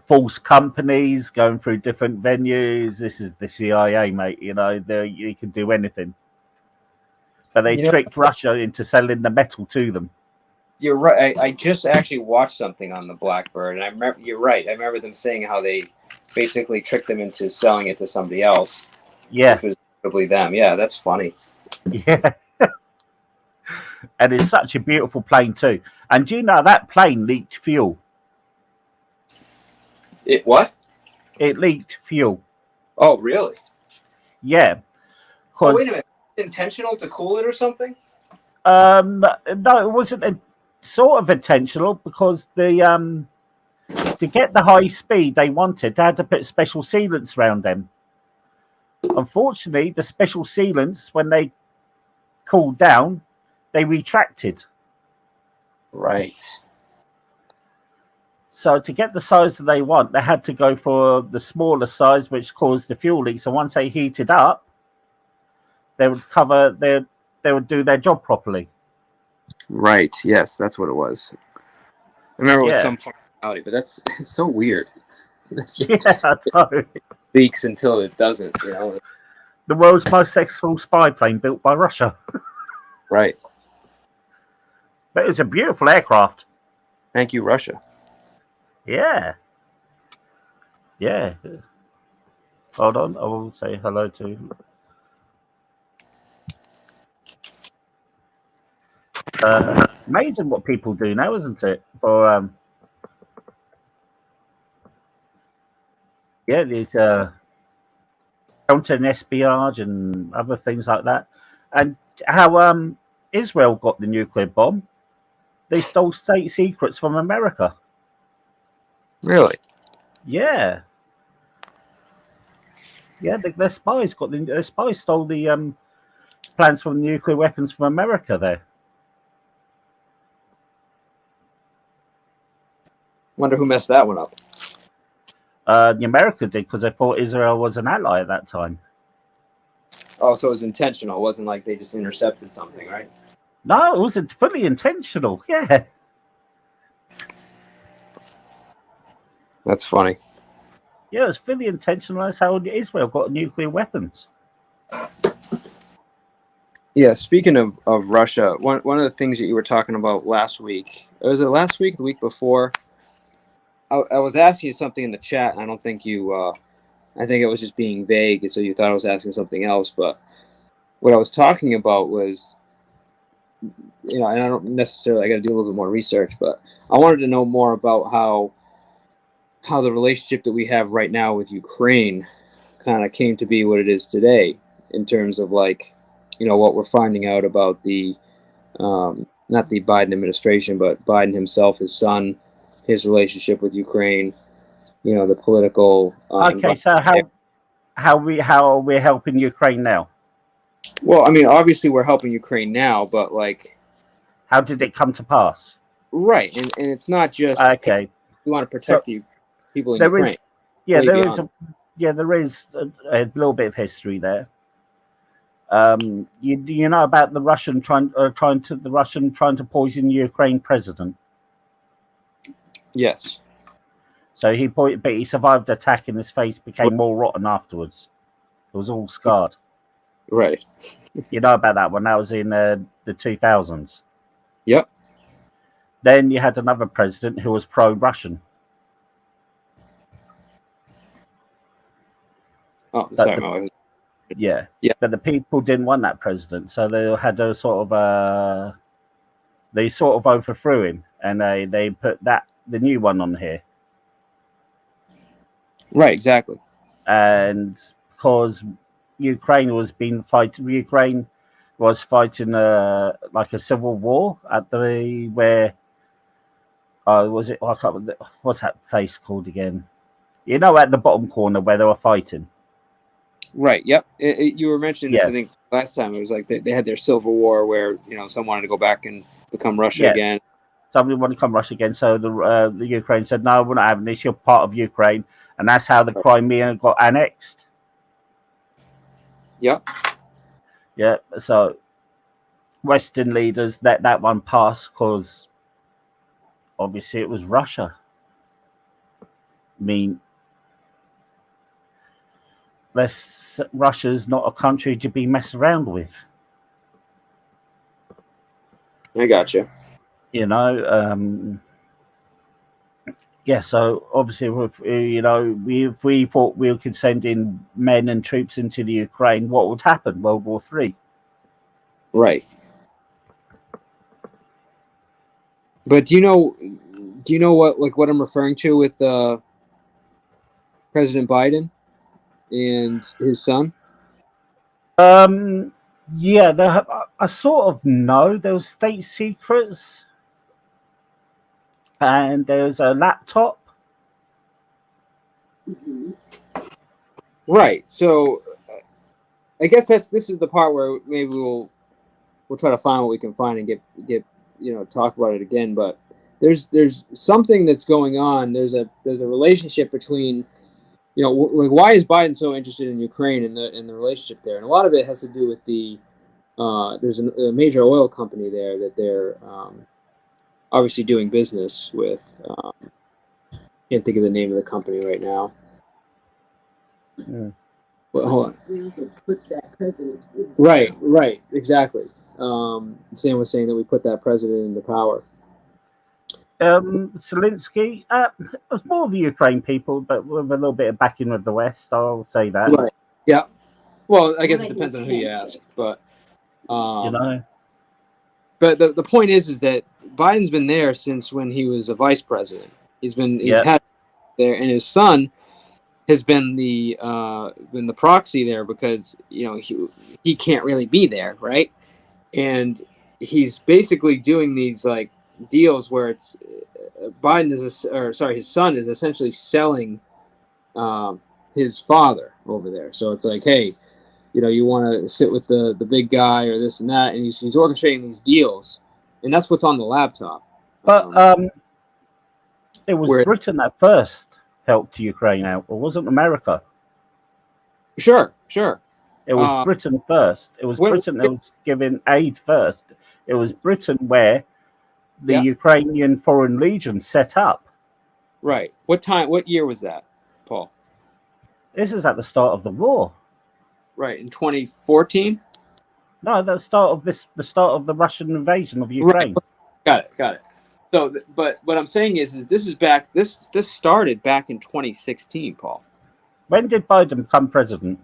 Speaker 1: false companies going through different venues. This is the CIA, mate. You know, you can do anything. But they tricked Russia into selling the metal to them.
Speaker 3: You're right. I just actually watched something on the Blackbird, and I remember you're right. I remember them saying how they basically tricked them into selling it to somebody else,
Speaker 1: Yeah,
Speaker 3: which was probably them. Yeah, that's funny.
Speaker 1: yeah. And it's such a beautiful plane too. And do you know that plane leaked fuel?
Speaker 3: It what?
Speaker 1: It leaked fuel.
Speaker 3: Oh, really?
Speaker 1: Yeah.
Speaker 3: Oh, wait a
Speaker 1: Because
Speaker 3: minute. Intentional to cool it or something?
Speaker 1: no, it wasn't sort of intentional because the to get the high speed they wanted, they had to put special sealants around them. Unfortunately, the special sealants, when they cooled down, they retracted.
Speaker 3: Right.
Speaker 1: So to get the size that they want, they had to go for the smaller size, which caused the fuel leak. So once they heated up, they would they would do their job properly.
Speaker 3: Right. Yes, that's what it was. I remember it was
Speaker 1: Yeah.
Speaker 3: some functionality, but it's so weird.
Speaker 1: Yeah, I know.
Speaker 3: Leaks until it doesn't, you know.
Speaker 1: The world's most successful spy plane built by Russia.
Speaker 3: Right.
Speaker 1: But it's a beautiful aircraft.
Speaker 3: Thank you, Russia.
Speaker 1: Yeah. Yeah. Hold on, I will say hello to. Amazing what people do now, isn't it? For yeah, these counter espionage and other things like that, and how Israel got the nuclear bomb. They stole state secrets from America.
Speaker 3: Really?
Speaker 1: Yeah, yeah. Their spies their spies stole the plans for nuclear weapons from America. There.
Speaker 3: Wonder who messed that one up.
Speaker 1: The America did because they thought Israel was an ally at that time.
Speaker 3: Oh, so it was intentional. It wasn't like they just intercepted something, right?
Speaker 1: No, it was fully intentional. Yeah,
Speaker 3: That's funny.
Speaker 1: yeah, it was fully intentional. That's how Israel got nuclear weapons.
Speaker 3: Yeah, speaking of Russia, one of the things that you were talking about last week, was it last week, the week before? I was asking you something in the chat, and I don't think you, I think it was just being vague, so you thought I was asking something else, but what I was talking about was, you know, and I don't necessarily, I got to do a little bit more research, but I wanted to know more about how the relationship that we have right now with Ukraine kind of came to be what it is today, in terms of like, you know, what we're finding out about the, not the Biden administration, but Biden himself, his son, his relationship with Ukraine, you know, the political.
Speaker 1: Okay, so how are we helping Ukraine now?
Speaker 3: Well, I mean, obviously we're helping Ukraine now, but like,
Speaker 1: how did it come to pass?
Speaker 3: Right, and it's not just
Speaker 1: okay.
Speaker 3: We want to protect the people in
Speaker 1: there
Speaker 3: Ukraine.
Speaker 1: Is, yeah,
Speaker 3: Way
Speaker 1: there
Speaker 3: beyond.
Speaker 1: is there is a little bit of history there. You know about the Russian trying to poison the Ukraine president.
Speaker 3: Yes.
Speaker 1: So but he survived the attack, and his face became more rotten afterwards. It was all scarred.
Speaker 3: Right.
Speaker 1: You know about that one? That was in the 2000s.
Speaker 3: Yep.
Speaker 1: Then you had another president who was pro-Russian.
Speaker 3: Oh, sorry.
Speaker 1: Yeah.
Speaker 3: Yeah.
Speaker 1: But the people didn't want that president, so they had a sort of they sort of overthrew him, and they put the new one on here.
Speaker 3: Right. Exactly.
Speaker 1: And because Ukraine was fighting like a civil war at the where was it? I can't remember, what's that place called again? You know, at the bottom corner where they were fighting.
Speaker 3: Right. Yep. You were mentioning this,
Speaker 1: Yeah.
Speaker 3: I think, last time. It was like they had their civil war where, you know, some wanted to go back and become Russia again.
Speaker 1: Somebody wanted to come Russia again, so the Ukraine said, "No, we're not having this. You're part of Ukraine," and that's how the Crimea got annexed.
Speaker 3: Yep.
Speaker 1: Yeah. So Western leaders let that one pass because obviously it was Russia. I mean, Russia's not a country to be messed around with.
Speaker 3: I gotcha.
Speaker 1: You know, yeah. So obviously, if we thought we could send in men and troops into the Ukraine, what would happen? World War III.
Speaker 3: Right. But do you know what I'm referring to with President Biden and his son?
Speaker 1: Yeah, I sort of know there was state secrets, and there's a laptop.
Speaker 3: Right. So I guess this is the part where maybe we'll try to find what we can find and get talk about it again. But there's something that's going on. There's a relationship between like why is Biden so interested in Ukraine and the relationship there, and a lot of it has to do with the there's a major oil company there that they're obviously doing business with. Can't think of the name of the company right now.
Speaker 1: Yeah.
Speaker 3: Well, hold on. We also put that president. Right, exactly. Sam was saying that we put that president into power.
Speaker 1: Zelensky, it was more the Ukraine people, but with a little bit of backing with the West. I'll say that.
Speaker 3: Right. Yeah. Well, I guess it depends on who you ask, but
Speaker 1: You know.
Speaker 3: But the point is that Biden's been there since when he was a vice president. He's had there, and his son has been the proxy there because he can't really be there, right? And he's basically doing these like deals where it's his son is essentially selling his father over there. So it's like, hey, you want to sit with the big guy or this and that, and he's orchestrating these deals, and that's what's on the laptop.
Speaker 1: But it was Britain that first helped Ukraine out, or wasn't America?
Speaker 3: Sure.
Speaker 1: It was Britain first. It was Britain that was giving aid first. It was Britain where the Ukrainian Foreign Legion set up.
Speaker 3: Right. What year was that, Paul?
Speaker 1: This is at the start of the war.
Speaker 3: Right, in 2014?
Speaker 1: No, the start of the Russian invasion of Ukraine.
Speaker 3: Right. Got it. So, but what I'm saying is this started back in 2016, Paul.
Speaker 1: When did Biden become president?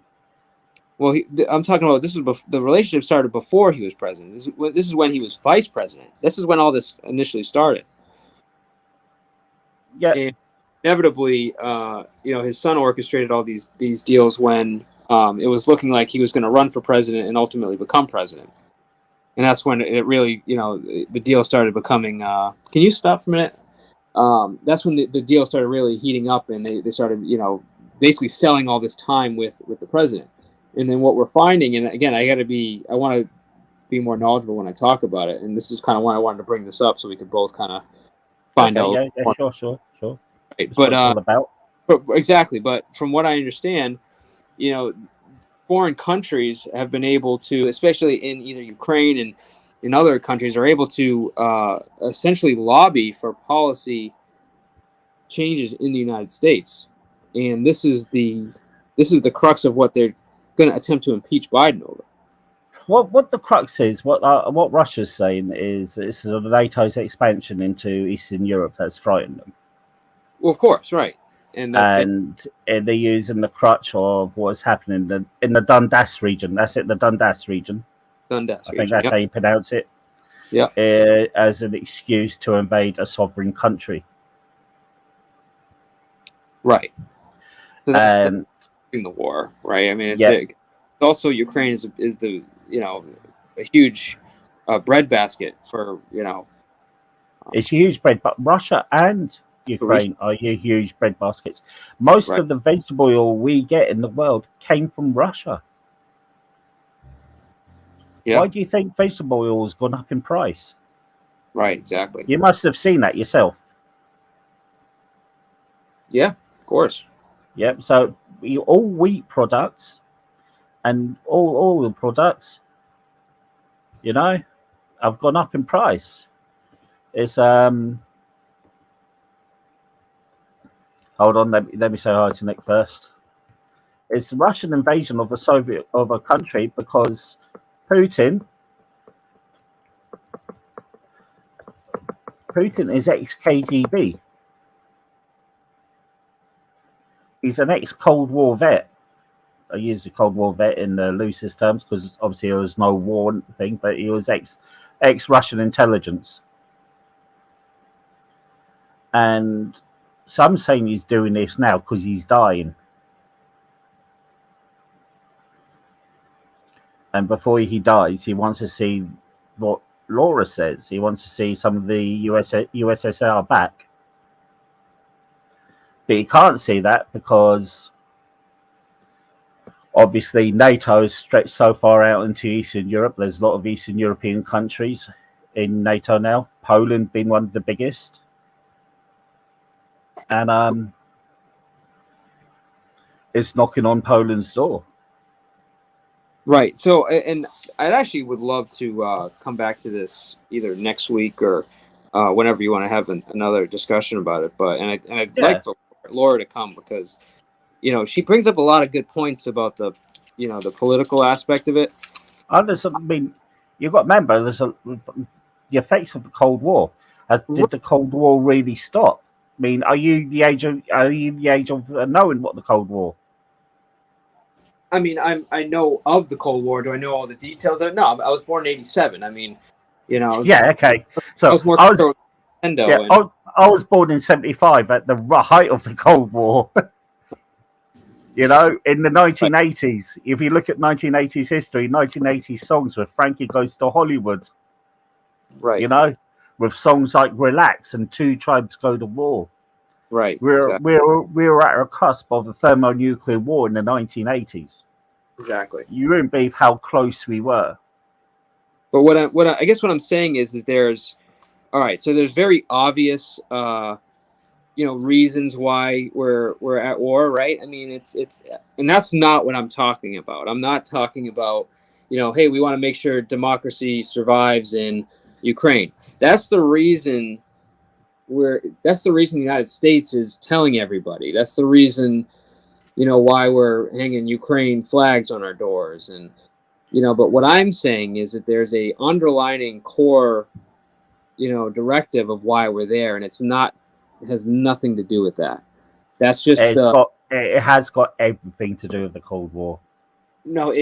Speaker 3: Well, I'm talking about the relationship started before he was president. This is when he was vice president. This is when all this initially started.
Speaker 1: Yeah.
Speaker 3: And inevitably, his son orchestrated all these deals when it was looking like he was going to run for president and ultimately become president. And that's when it really, the deal started becoming. Can you stop for a minute? That's when the deal started really heating up, and they started, basically selling all this time with the president. And then what we're finding, and again, I want to be more knowledgeable when I talk about it. And this is kind of why I wanted to bring this up so we could both kind of find out.
Speaker 1: Yeah, sure.
Speaker 3: Right. But exactly. But from what I understand, foreign countries have been able to, especially in either Ukraine and in other countries, are able to essentially lobby for policy changes in the United States. And this is the crux of what they're going to attempt to impeach Biden over.
Speaker 1: What the crux is, what Russia's saying is it's NATO's expansion into Eastern Europe that's frightened them.
Speaker 3: Well, of course, right.
Speaker 1: And they're using the crutch of what's happening in the Donbass region. That's it, the Donbass region. I think that's how you pronounce it.
Speaker 3: Yeah.
Speaker 1: As an excuse to invade a sovereign country.
Speaker 3: Right. So that's in the war, right? I mean, it's also Ukraine is the a huge bread basket for
Speaker 1: It's a huge bread, but Russia and Ukraine are huge bread baskets. Most of the vegetable oil we get in the world came from Russia. Yeah. Why do you think vegetable oil has gone up in price?
Speaker 3: Right, exactly.
Speaker 1: You must have seen that yourself.
Speaker 3: Yeah, of course.
Speaker 1: Yep. So all wheat products and all oil products, have gone up in price. It's hold Hold on, let me say hi to Nick first. It's Russian invasion of a country because Putin is ex KGB. He's an ex Cold War vet. I use the Cold War vet in the loosest terms because obviously there was no war thing, but he was ex Russian intelligence. And some saying he's doing this now because he's dying. And before he dies, he wants to see what Laura says. He wants to see some of the USSR back. But he can't see that because obviously NATO is stretched so far out into Eastern Europe. There's a lot of Eastern European countries in NATO now. Poland being one of the biggest. And it's knocking on Poland's door.
Speaker 3: Right. So, and I actually would love to come back to this either next week or whenever you want to have another discussion about it. But I'd like for Laura to come because, you know, she brings up a lot of good points about the political aspect of it.
Speaker 1: I mean, you've got to remember the effects of the Cold War. Did the Cold War really stop? I mean, are you the age of knowing what the Cold War?
Speaker 3: I mean, I know of the Cold War. Do I know all the details? No, I was born in '87. I mean, you know.
Speaker 1: Okay. So
Speaker 3: I was more Nintendo.
Speaker 1: Yeah, I was born in '75 at the height of the Cold War. You know, in the 1980s. Right. If you look at 1980s history, 1980s songs were Frankie Goes to Hollywood.
Speaker 3: Right.
Speaker 1: You know, with songs like Relax and Two Tribes Go to War.
Speaker 3: Right.
Speaker 1: We were at a cusp of a thermonuclear war in the 1980s.
Speaker 3: Exactly.
Speaker 1: You wouldn't believe how close we were.
Speaker 3: But what I guess what I'm saying is there's all right. So there's very obvious, reasons why we're at war, right? I mean, it's and that's not what I'm talking about. I'm not talking about, hey, we want to make sure democracy survives in Ukraine. That's the reason the United States is telling everybody. That's the reason, why we're hanging Ukraine flags on our doors. And, but what I'm saying is that there's a underlining core, directive of why we're there. And it has nothing to do with that. That's just,
Speaker 1: it has got everything to do with the Cold War.
Speaker 3: No,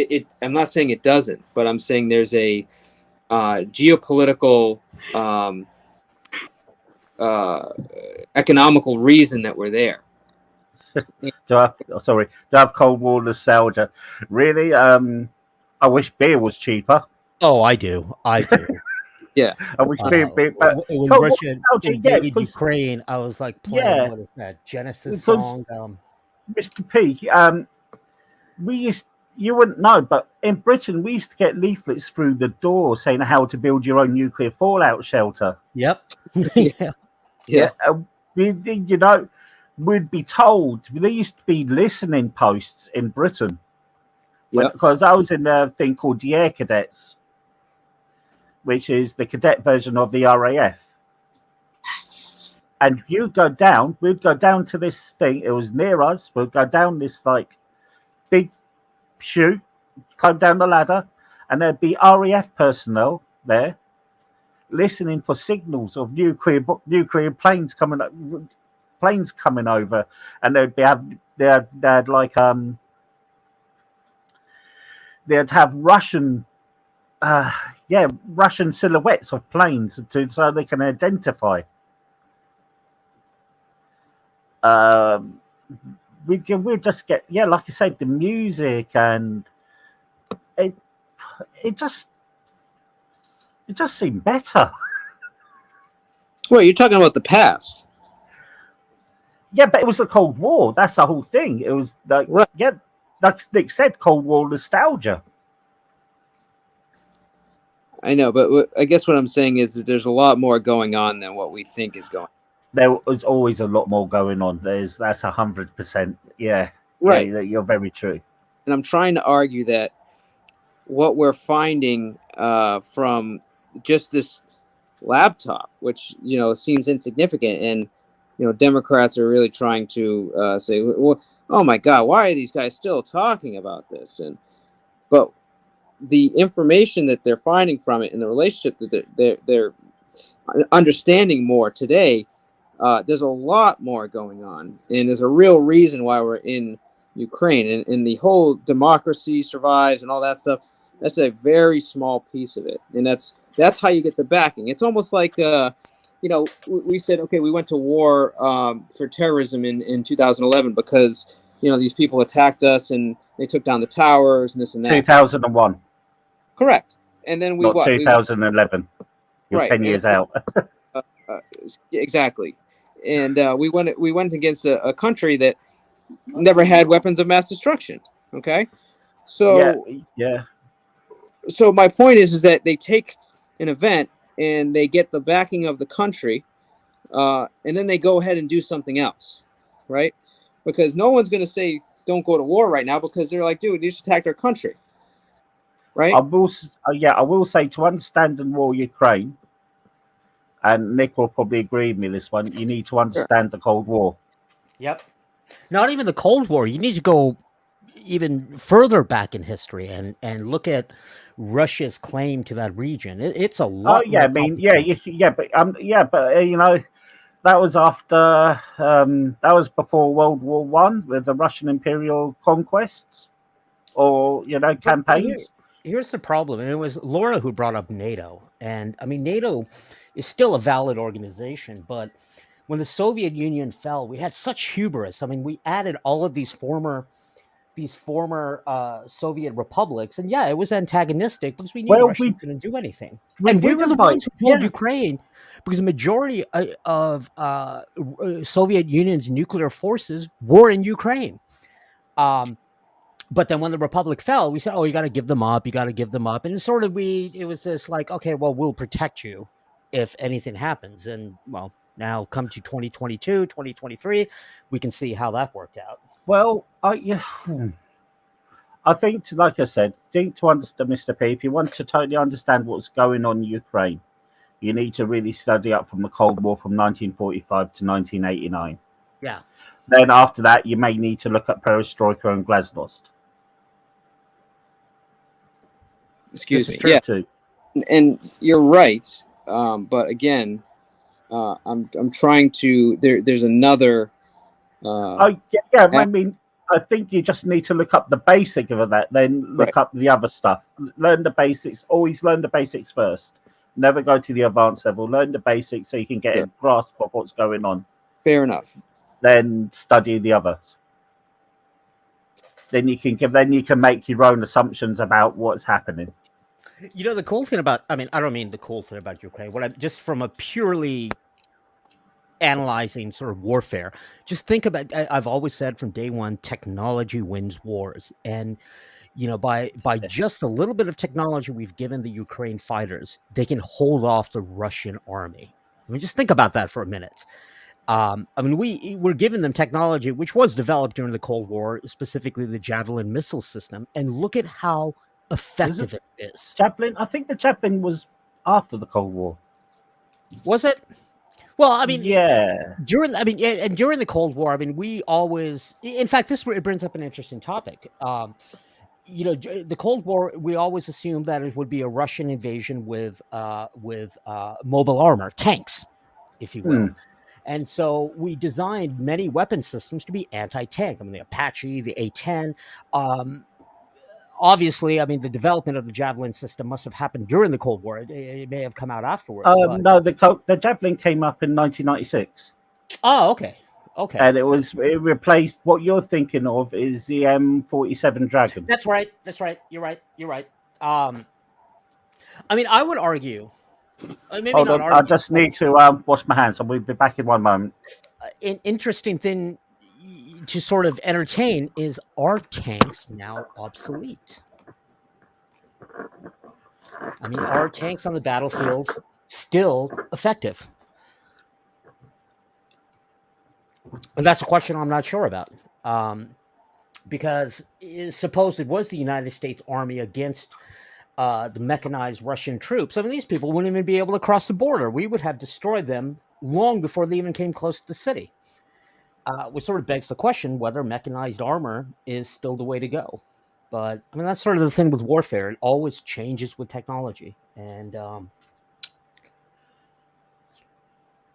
Speaker 3: I'm not saying it doesn't, but I'm saying there's a geopolitical, economical reason that we're there.
Speaker 1: To have Cold War nostalgia. Really? I wish beer was cheaper.
Speaker 4: Oh, I do.
Speaker 1: Yeah. I wish beer.
Speaker 4: When Russia invaded Ukraine, I was like playing, what is that, Genesis song?
Speaker 1: Mr. P, you wouldn't know, but in Britain, we used to get leaflets through the door saying how to build your own nuclear fallout shelter.
Speaker 4: Yep.
Speaker 1: Yeah. We'd be told. There used to be listening posts in Britain. Because I was in a thing called the Air Cadets, which is the cadet version of the RAF. And we'd go down to this thing. It was near us. We'd go down this like big chute, climb down the ladder, and there'd be RAF personnel there listening for signals of nuclear planes coming over, and they'd have Russian silhouettes of planes so they can identify. We just get like I said, the music, and it just seemed better.
Speaker 3: Well, you're talking about the past.
Speaker 1: Yeah, but it was the Cold War. That's the whole thing. It was like, like Nick said, Cold War nostalgia.
Speaker 3: I know, but I guess what I'm saying is that there's a lot more going on than what we think is going on.
Speaker 1: There was always a lot more going on. That's 100%. Yeah.
Speaker 3: Right.
Speaker 1: Yeah, you're very true.
Speaker 3: And I'm trying to argue that what we're finding from just this laptop, which, seems insignificant, and Democrats are really trying to say, well, oh my God, why are these guys still talking about this? But the information that they're finding from it and the relationship that they're understanding more today, there's a lot more going on, and there's a real reason why we're in Ukraine, and the whole democracy survives and all that stuff. That's a very small piece of it, and that's how you get the backing. It's almost like we said, okay, we went to war for terrorism in 2011 because these people attacked us and they took down the towers and this and that.
Speaker 1: 2001.
Speaker 3: Correct. And then
Speaker 1: not 2011. You're
Speaker 3: right,
Speaker 1: 10 years out.
Speaker 3: Exactly. And we went against a country that never had weapons of mass destruction. Okay, so
Speaker 1: yeah.
Speaker 3: So my point is that they take an event and they get the backing of the country, and then they go ahead and do something else, right? Because no one's going to say don't go to war right now because they're like, dude, you just attacked our country, right?
Speaker 1: I will say, to understand and war Ukraine, and Nick will probably agree with me this one, you need to understand the Cold War.
Speaker 4: Yep. Not even the Cold War. You need to go even further back in history and look at Russia's claim to that region. It's a lot.
Speaker 1: Oh yeah, but that was after that was before World War One with the Russian imperial conquests or campaigns.
Speaker 4: Here's the problem, and it was Laura who brought up NATO, and I mean NATO is still a valid organization, but when the Soviet Union fell, we had such hubris. I mean, we added all of these former Soviet republics, and yeah, it was antagonistic because we knew Russia couldn't do anything, and we were the ones who told Ukraine, because the majority of Soviet Union's nuclear forces were in Ukraine. But then when the republic fell, we said, "Oh, you got to give them up. You got to give them up." And it was this like, okay, well, we'll protect you if anything happens. And well, now come to 2022, 2023, we can see how that worked out.
Speaker 1: Well, I think, like I said, to understand, Mr. P, if you want to totally understand what's going on in Ukraine, you need to really study up from the Cold War from 1945 to 1989.
Speaker 4: Yeah.
Speaker 1: Then after that, you may need to look at perestroika and glasnost.
Speaker 3: Excuse me. Yeah,
Speaker 1: too.
Speaker 3: And you're right. But again, I'm trying to. There's another.
Speaker 1: I mean, I think you just need to look up the basic of that, then look up the other stuff. Learn the basics. Always learn the basics first. Never go to the advanced level. Learn the basics so you can get a grasp of what's going on.
Speaker 3: Fair enough.
Speaker 1: Then study the others. Then you can make your own assumptions about what's happening.
Speaker 4: The cool thing about, I don't mean the cool thing about Ukraine. Just from a purely analyzing sort of warfare, just think about, I've always said from day one, technology wins wars. And, by just a little bit of technology we've given the Ukraine fighters, they can hold off the Russian army. I mean, just think about that for a minute. We're giving them technology which was developed during the Cold War, specifically the Javelin missile system, and look at how effective it is.
Speaker 1: Javelin? I think the Javelin was after the Cold War.
Speaker 4: Was it? Well,
Speaker 1: yeah.
Speaker 4: During the Cold War, we always, in fact, it brings up an interesting topic. The Cold War, we always assumed that it would be a Russian invasion with mobile armor, tanks, if you will. And so we designed many weapon systems to be anti-tank. The Apache, the A-10. Obviously, the development of the Javelin system must have happened during the Cold War. It may have come out afterwards.
Speaker 1: No, the Javelin came up in 1996.
Speaker 4: Oh, okay.
Speaker 1: And it replaced, what you're thinking of is the M47 Dragon.
Speaker 4: That's right. You're right. I would argue.
Speaker 1: Hold on, I just need to wash my hands, so we'll be back in one moment.
Speaker 4: An interesting thing to sort of entertain is, are tanks now obsolete? Are tanks on the battlefield still effective? And that's a question I'm not sure about. Because suppose it was the United States Army against the mechanized Russian troops. These people wouldn't even be able to cross the border. We would have destroyed them long before they even came close to the city. Which sort of begs the question whether mechanized armor is still the way to go. But I mean, that's sort of the thing with warfare; it always changes with technology. And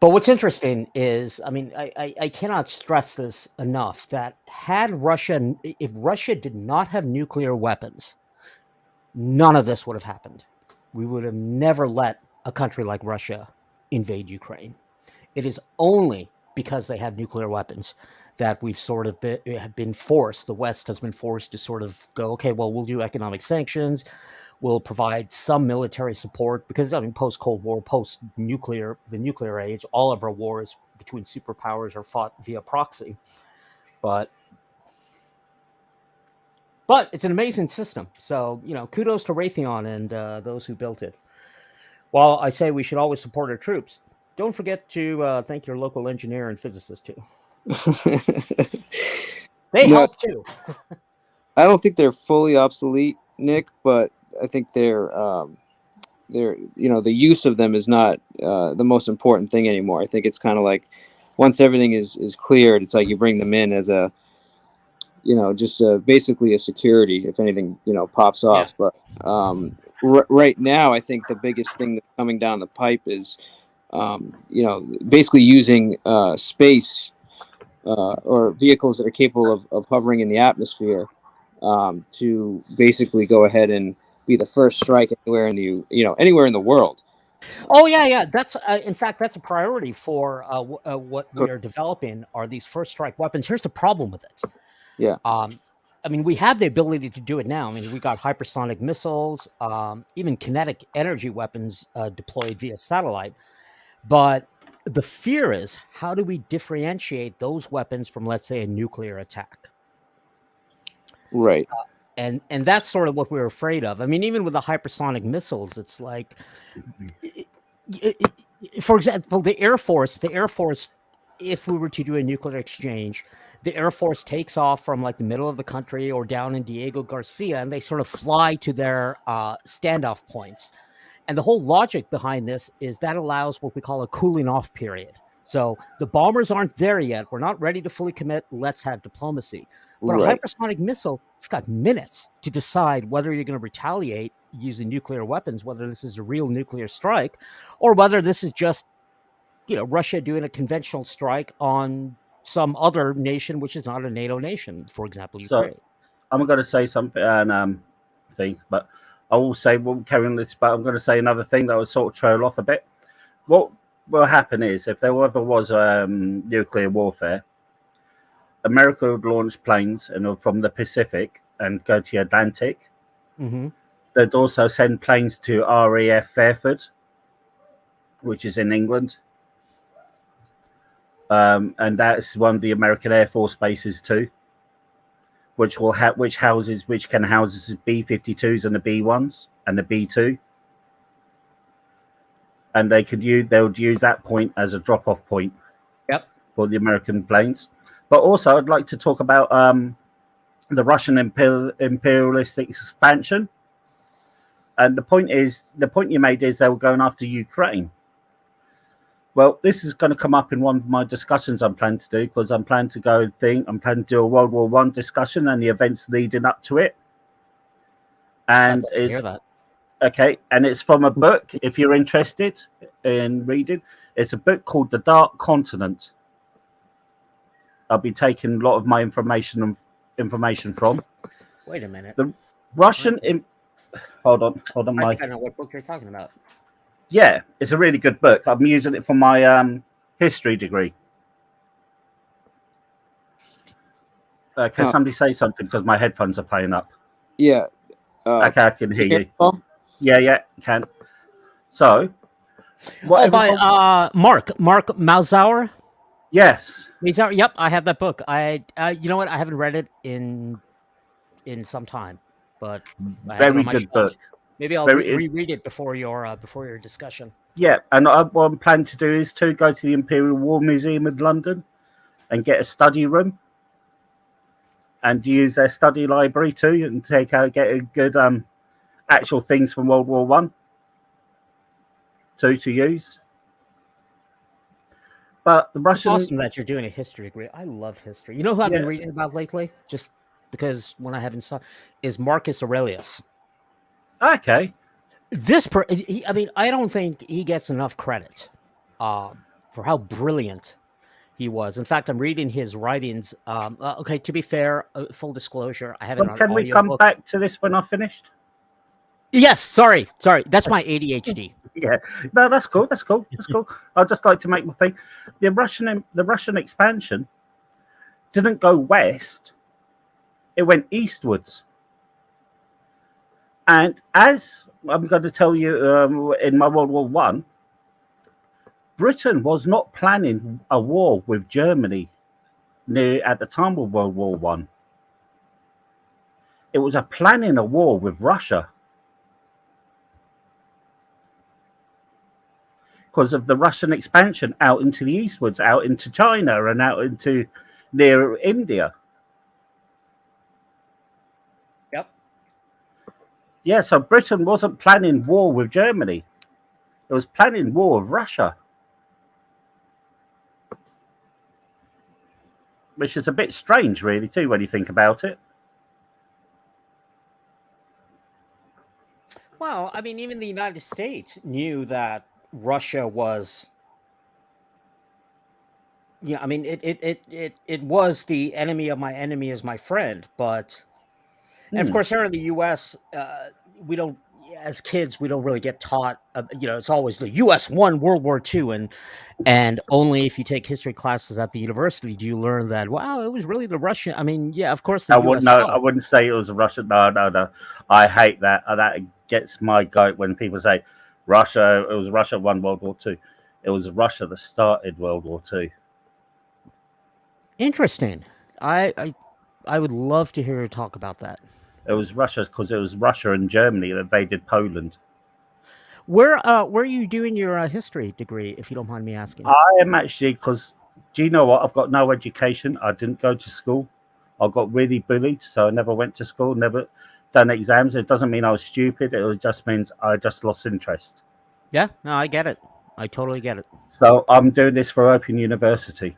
Speaker 4: but what's interesting is, I mean, I cannot stress this enough that if Russia did not have nuclear weapons, none of this would have happened. We would have never let a country like Russia invade Ukraine. It is only because they have nuclear weapons that we've sort of been forced, the West has been forced to sort of go, okay, well, we'll do economic sanctions, we'll provide some military support, because I mean, post Cold War, post nuclear, the nuclear age, all of our wars between superpowers are fought via proxy. But it's an amazing system. So, kudos to Raytheon and those who built it. While I say we should always support our troops, don't forget to thank your local engineer and physicist too. They
Speaker 3: No,
Speaker 4: help too.
Speaker 3: I don't think they're fully obsolete, Nick, but I think they're the use of them is not the most important thing anymore. I think it's kind of like once everything is cleared, it's like you bring them in as a just basically a security if anything pops off.
Speaker 4: Yeah.
Speaker 3: But right now, I think the biggest thing that's coming down the pipe is basically using space or vehicles that are capable of hovering in the atmosphere to basically go ahead and be the first strike anywhere in anywhere in the world.
Speaker 4: Oh yeah. That's in fact that's a priority for what we are developing are these first strike weapons. Here's the problem with it.
Speaker 3: Yeah.
Speaker 4: I mean, we have the ability to do it now. I mean, we got hypersonic missiles, even kinetic energy weapons deployed via satellite. But the fear is, how do we differentiate those weapons from, let's say, a nuclear attack?
Speaker 3: Right.
Speaker 4: And that's sort of what we're afraid of. I mean, even with the hypersonic missiles, it's like, for example, the Air Force, if we were to do a nuclear exchange, the Air Force takes off from like the middle of the country or down in Diego Garcia, and they sort of fly to their standoff points. And the whole logic behind this is that allows what we call a cooling off period. So the bombers aren't there yet. We're not ready to fully commit. Let's have diplomacy. But
Speaker 3: Right.
Speaker 4: a hypersonic missile, you've got minutes to decide whether you're going to retaliate using nuclear weapons, whether this is a real nuclear strike, or whether this is just, Russia doing a conventional strike on some other nation which is not a NATO nation, for example, Ukraine.
Speaker 1: So I'm going to say something and things, but I will say we'll carry on this. But I'm going to say another thing that will sort of trail off a bit. What will happen is if there ever was nuclear warfare, America would launch planes from the Pacific and go to the Atlantic.
Speaker 4: Mm-hmm.
Speaker 1: They'd also send planes to RAF Fairford, which is in England. And that's one of the American Air Force bases too, which can house the B-52s and the B-1s and the B-2, and they would use that point as a drop-off point.
Speaker 4: Yep.
Speaker 1: For the American planes. But also, I'd like to talk about the Russian imperialistic expansion. And the point you made is they were going after Ukraine. Well, this is going to come up in one of my discussions I'm planning to do, because I'm planning to do a World War I discussion and the events leading up to it. And
Speaker 4: I'd hear that.
Speaker 1: Okay, and it's from a book, if you're interested in reading. It's a book called The Dark Continent. I'll be taking a lot of my information from.
Speaker 4: Wait a minute.
Speaker 1: The Russian... Hold on,
Speaker 4: I
Speaker 1: Mike.
Speaker 4: think I know what book you're talking about.
Speaker 1: Yeah, it's a really good book. I'm using it for my history degree. Can somebody say something, because my headphones are playing up?
Speaker 3: Yeah.
Speaker 1: Okay, I can hear you. Yeah, can. So...
Speaker 4: by Mark Mauzauer?
Speaker 1: Yes.
Speaker 4: Yep, I have that book. You know what? I haven't read it in some time, but I have it on my
Speaker 1: good
Speaker 4: shelf.
Speaker 1: book.
Speaker 4: Maybe I'll reread it before your discussion.
Speaker 1: Yeah, and what I'm planning to do is to go to the Imperial War Museum in London and get a study room and use their study library too, and get a good actual things from World War I to use. But the
Speaker 4: It's
Speaker 1: Russian,
Speaker 4: awesome that you're doing a history degree. I love history. You know who I've been
Speaker 1: yeah,
Speaker 4: reading about lately? Just because when I haven't saw is Marcus Aurelius.
Speaker 1: okay,
Speaker 4: I mean, I don't think he gets enough credit for how brilliant he was. In fact, I'm reading his writings. Okay, to be fair, full disclosure, I have it
Speaker 1: but
Speaker 4: on
Speaker 1: can we come
Speaker 4: audiobook.
Speaker 1: back to this when I've finished?
Speaker 4: Yes, sorry. That's my ADHD.
Speaker 1: Yeah, no, that's cool. That's cool. That's cool. I'd just like to make my thing. The Russian expansion didn't go west; it went eastwards. And as I'm going to tell you, in my World War One, Britain was not planning a war with Germany near at the time of World War One. It was planning a war with Russia because of the Russian expansion out into the eastwards, out into China, and out into near India.
Speaker 4: Yep.
Speaker 1: Yeah, so Britain wasn't planning war with Germany; it was planning war with Russia, which is a bit strange, really, too, when you think about it.
Speaker 4: Well, I mean, even the United States knew that Russia was. Yeah, I mean, it was the enemy of my enemy is my friend, but and of
Speaker 1: Hmm.
Speaker 4: course, here in the U.S., we don't, as kids, we don't really get taught. It's always the U.S. won World War II, and only if you take history classes at the university do you learn that. Wow, it was really the Russian. I mean, yeah, of course, the
Speaker 1: I wouldn't
Speaker 4: U.S.
Speaker 1: know. I
Speaker 4: helped.
Speaker 1: wouldn't say it was a Russian. No, no, no. I hate that. That gets my goat when people say Russia. It was Russia won World War Two. It was Russia that started World War Two.
Speaker 4: Interesting. I would love to hear you talk about that.
Speaker 1: It was Russia because it was Russia and Germany that invaded Poland.
Speaker 4: Where are you doing your history degree, if you don't mind me asking?
Speaker 1: I am actually because do you know what? I've got no education. I didn't go to school. I got really bullied, so I never went to school. Never done exams. It doesn't mean I was stupid. Just means I just lost interest.
Speaker 4: Yeah, no, I get it. I totally get it.
Speaker 1: So I'm doing this for Open University.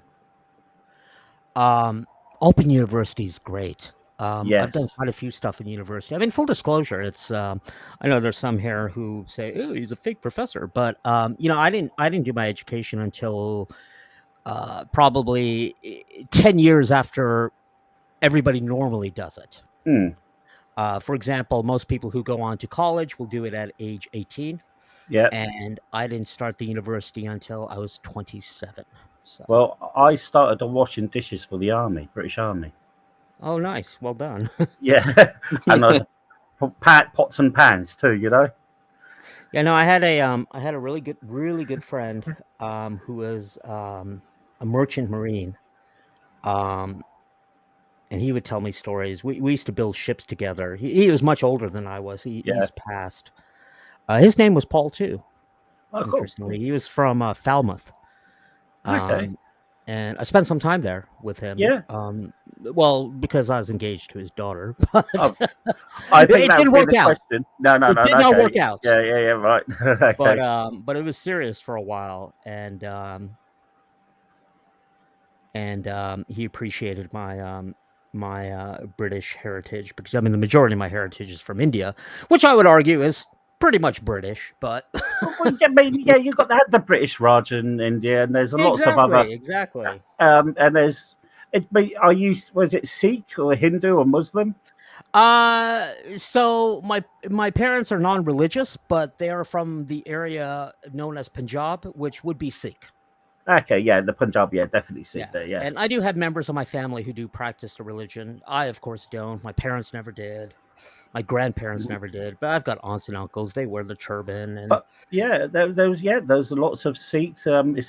Speaker 4: Open University is great. I've done
Speaker 1: Yes.
Speaker 4: quite a few stuff in university. I mean, full disclosure, it's I know there's some here who say, "Oh, he's a fake professor," but I didn't do my education until probably 10 years after everybody normally does it.
Speaker 1: Hmm.
Speaker 4: For example, most people who go on to college will do it at age 18,
Speaker 1: Yeah.
Speaker 4: and I didn't start the university until I was 27. So,
Speaker 1: Well, I started on washing dishes for the army, British Army.
Speaker 4: oh, nice, well done.
Speaker 1: Yeah, and I was pots and pans too. You know.
Speaker 4: Yeah, no, I had a really good friend who was a merchant marine. Um and he would tell me stories. We used to build ships together. He was much older than I was.
Speaker 1: Yeah.
Speaker 4: He's passed. His name was Paul too.
Speaker 1: Oh, cool.
Speaker 4: Interestingly, he was from Falmouth.
Speaker 1: Okay.
Speaker 4: Um and I spent some time there with him.
Speaker 1: Yeah.
Speaker 4: Well, because I was engaged to his daughter, but
Speaker 1: Oh, I think
Speaker 4: it
Speaker 1: that
Speaker 4: didn't
Speaker 1: would be
Speaker 4: work
Speaker 1: the
Speaker 4: out.
Speaker 1: question. No, no,
Speaker 4: It
Speaker 1: no.
Speaker 4: did
Speaker 1: No,
Speaker 4: not
Speaker 1: okay.
Speaker 4: work out.
Speaker 1: Yeah, yeah, yeah. Right. Okay.
Speaker 4: But it was serious for a while, and he appreciated my British heritage because I mean the majority of my heritage is from India, which I would argue is pretty much British. But
Speaker 1: Well, I mean, yeah, you got the British Raj in India, and there's lots of other.
Speaker 4: exactly.
Speaker 1: And there's. Are you? Was it Sikh or Hindu or Muslim?
Speaker 4: So my parents are non-religious, but they are from the area known as Punjab, which would be Sikh.
Speaker 1: Okay, yeah, the Punjab, yeah, definitely Sikh
Speaker 4: Yeah,
Speaker 1: there, yeah.
Speaker 4: and I do have members of my family who do practice the religion. I, of course, don't. My parents never did. My grandparents never did. But I've got aunts and uncles. They wear the turban, and
Speaker 1: But yeah, there's lots of Sikhs. They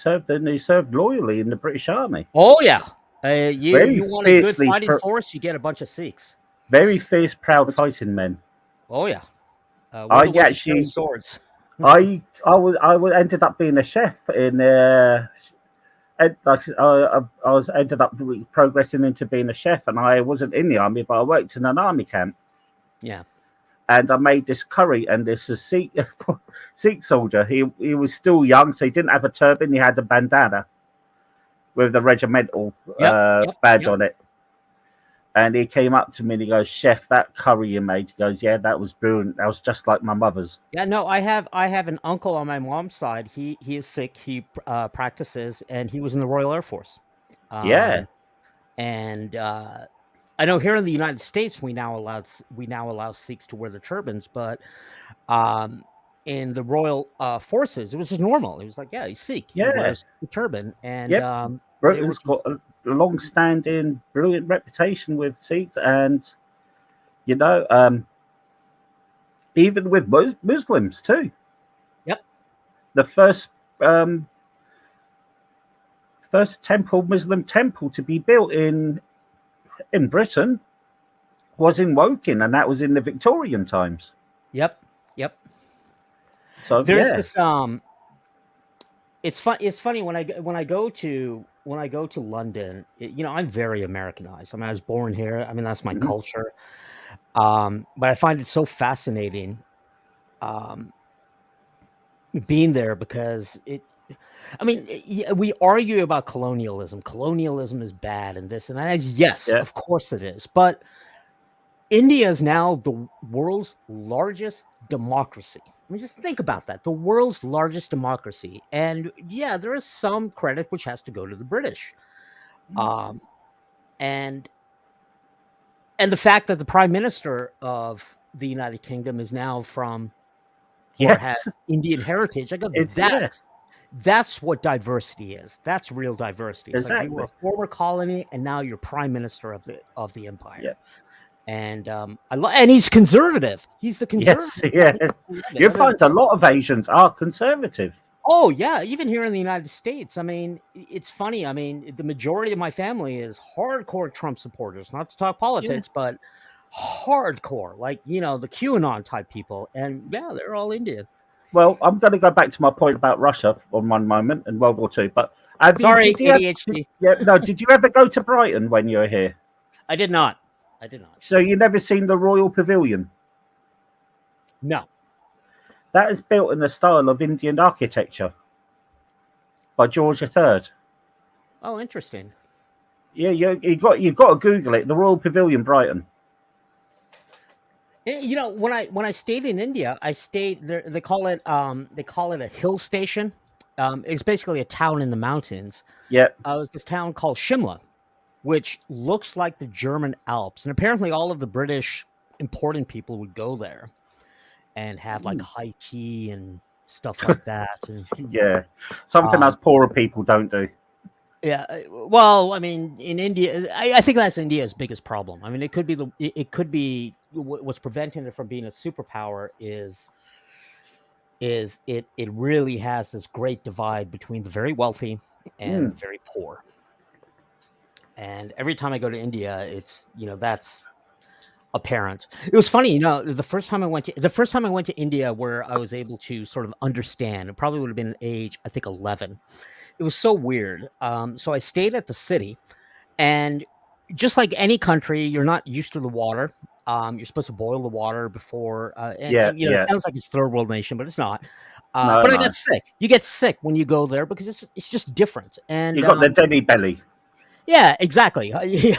Speaker 1: served loyally in the British Army.
Speaker 4: oh yeah, you
Speaker 1: Very
Speaker 4: you want a good
Speaker 1: fiercely,
Speaker 4: fighting force, you get a bunch of Sikhs.
Speaker 1: very fierce, proud fighting men.
Speaker 4: Oh yeah, we're
Speaker 1: I
Speaker 4: the ones who carry
Speaker 1: actually,
Speaker 4: swords.
Speaker 1: I ended up being a chef in I was ended up progressing into being a chef, and I wasn't in the army, but I worked in an army camp,
Speaker 4: Yeah.
Speaker 1: and I made this curry, and this is Sikh Sikh soldier. He was still young, so he didn't have a turban. He had a bandana, with the regimental
Speaker 4: Yep.
Speaker 1: badge on it. And he came up to me and he goes, "Chef, that curry you made." He goes, "Yeah, that was brilliant. That was just like my mother's."
Speaker 4: Yeah, no, I have an uncle on my mom's side. He is Sikh. He practices, and he was in the Royal Air Force.
Speaker 1: Yeah,
Speaker 4: And I know here in the United States we now allow Sikhs to wear the turbans, but um, in the Royal Forces it was just normal. It was like, yeah, he's Sikh. He
Speaker 1: yeah,
Speaker 4: wears the turban, and
Speaker 1: yep.
Speaker 4: they were
Speaker 1: Britain's got a long-standing, brilliant reputation with Sikhs, and you know, even with Muslims too.
Speaker 4: Yep.
Speaker 1: The um, first Muslim temple to be built in Britain was in Woking, and that was in the Victorian times.
Speaker 4: Yep. Yep.
Speaker 1: So
Speaker 4: There's
Speaker 1: yeah,
Speaker 4: this It's funny when I go to London. I'm very Americanized. I mean, I was born here. I mean, that's my
Speaker 1: mhm.
Speaker 4: culture. But I find it so fascinating um, being there because it. I mean, we argue about colonialism. Colonialism is bad, and this and that. Yes,
Speaker 1: Yeah,
Speaker 4: of course it is. But India is now the world's largest democracy. I mean, just think about that. The world's largest democracy. And yeah, there is some credit which has to go to the British. Um, and and the fact that the prime minister of the United Kingdom is now from or has
Speaker 1: yes,
Speaker 4: Indian heritage, I go,
Speaker 1: yeah,
Speaker 4: that's what diversity is. That's real diversity. It's like you were
Speaker 1: exactly.
Speaker 4: a former colony and now you're prime minister of the
Speaker 1: Yeah,
Speaker 4: empire. And and he's conservative. He's the
Speaker 1: yes,
Speaker 4: conservative.
Speaker 1: yeah.
Speaker 4: I love it.
Speaker 1: You
Speaker 4: I mean,
Speaker 1: find a lot of Asians are conservative.
Speaker 4: oh yeah, even here in the United States. I mean, it's funny. I mean, the majority of my family is hardcore Trump supporters. Not to talk
Speaker 1: Yeah.
Speaker 4: politics, but hardcore, like the QAnon type people. And yeah, they're all Indian.
Speaker 1: Well, I'm going to go back to my point about Russia on one moment and World War Two. But
Speaker 4: Sorry,
Speaker 1: did you have,
Speaker 4: ADHD.
Speaker 1: yeah, no, did you ever go to Brighton when you were here?
Speaker 4: I did not. I did not.
Speaker 1: So you never seen the Royal Pavilion?
Speaker 4: No.
Speaker 1: That is built in the style of Indian architecture by George III.
Speaker 4: Oh, interesting.
Speaker 1: Yeah, you got to Google it. The Royal Pavilion, Brighton.
Speaker 4: When I stayed in India, I stayed there. They call it a hill station. It's basically a town in the mountains.
Speaker 1: Yeah.
Speaker 4: It was this town called Shimla, which looks like the German Alps. And apparently, all of the British important people would go there and have like high tea and stuff like that. And
Speaker 1: Yeah, something us
Speaker 4: um,
Speaker 1: poorer people don't do.
Speaker 4: yeah, well, I mean, in India, I think that's India's biggest problem. I mean, it could be what's preventing it from being a superpower is it really has this great divide between the very wealthy and the
Speaker 1: Mm,
Speaker 4: very poor. And every time I go to India, it's that's apparent. It was funny, the first time I went to India where I was able to sort of understand. It probably would have been age, I think, 11. It was so weird. So I stayed at the city, and just like any country, you're not used to the water. You're supposed to boil the water before,
Speaker 1: yeah,
Speaker 4: and it
Speaker 1: yeah.
Speaker 4: sounds like it's third world nation, but it's not.
Speaker 1: No,
Speaker 4: But I
Speaker 1: no.
Speaker 4: got sick. You get sick when you go there because it's just different.
Speaker 1: You
Speaker 4: And
Speaker 1: got the Debbie belly.
Speaker 4: yeah, exactly. Yeah,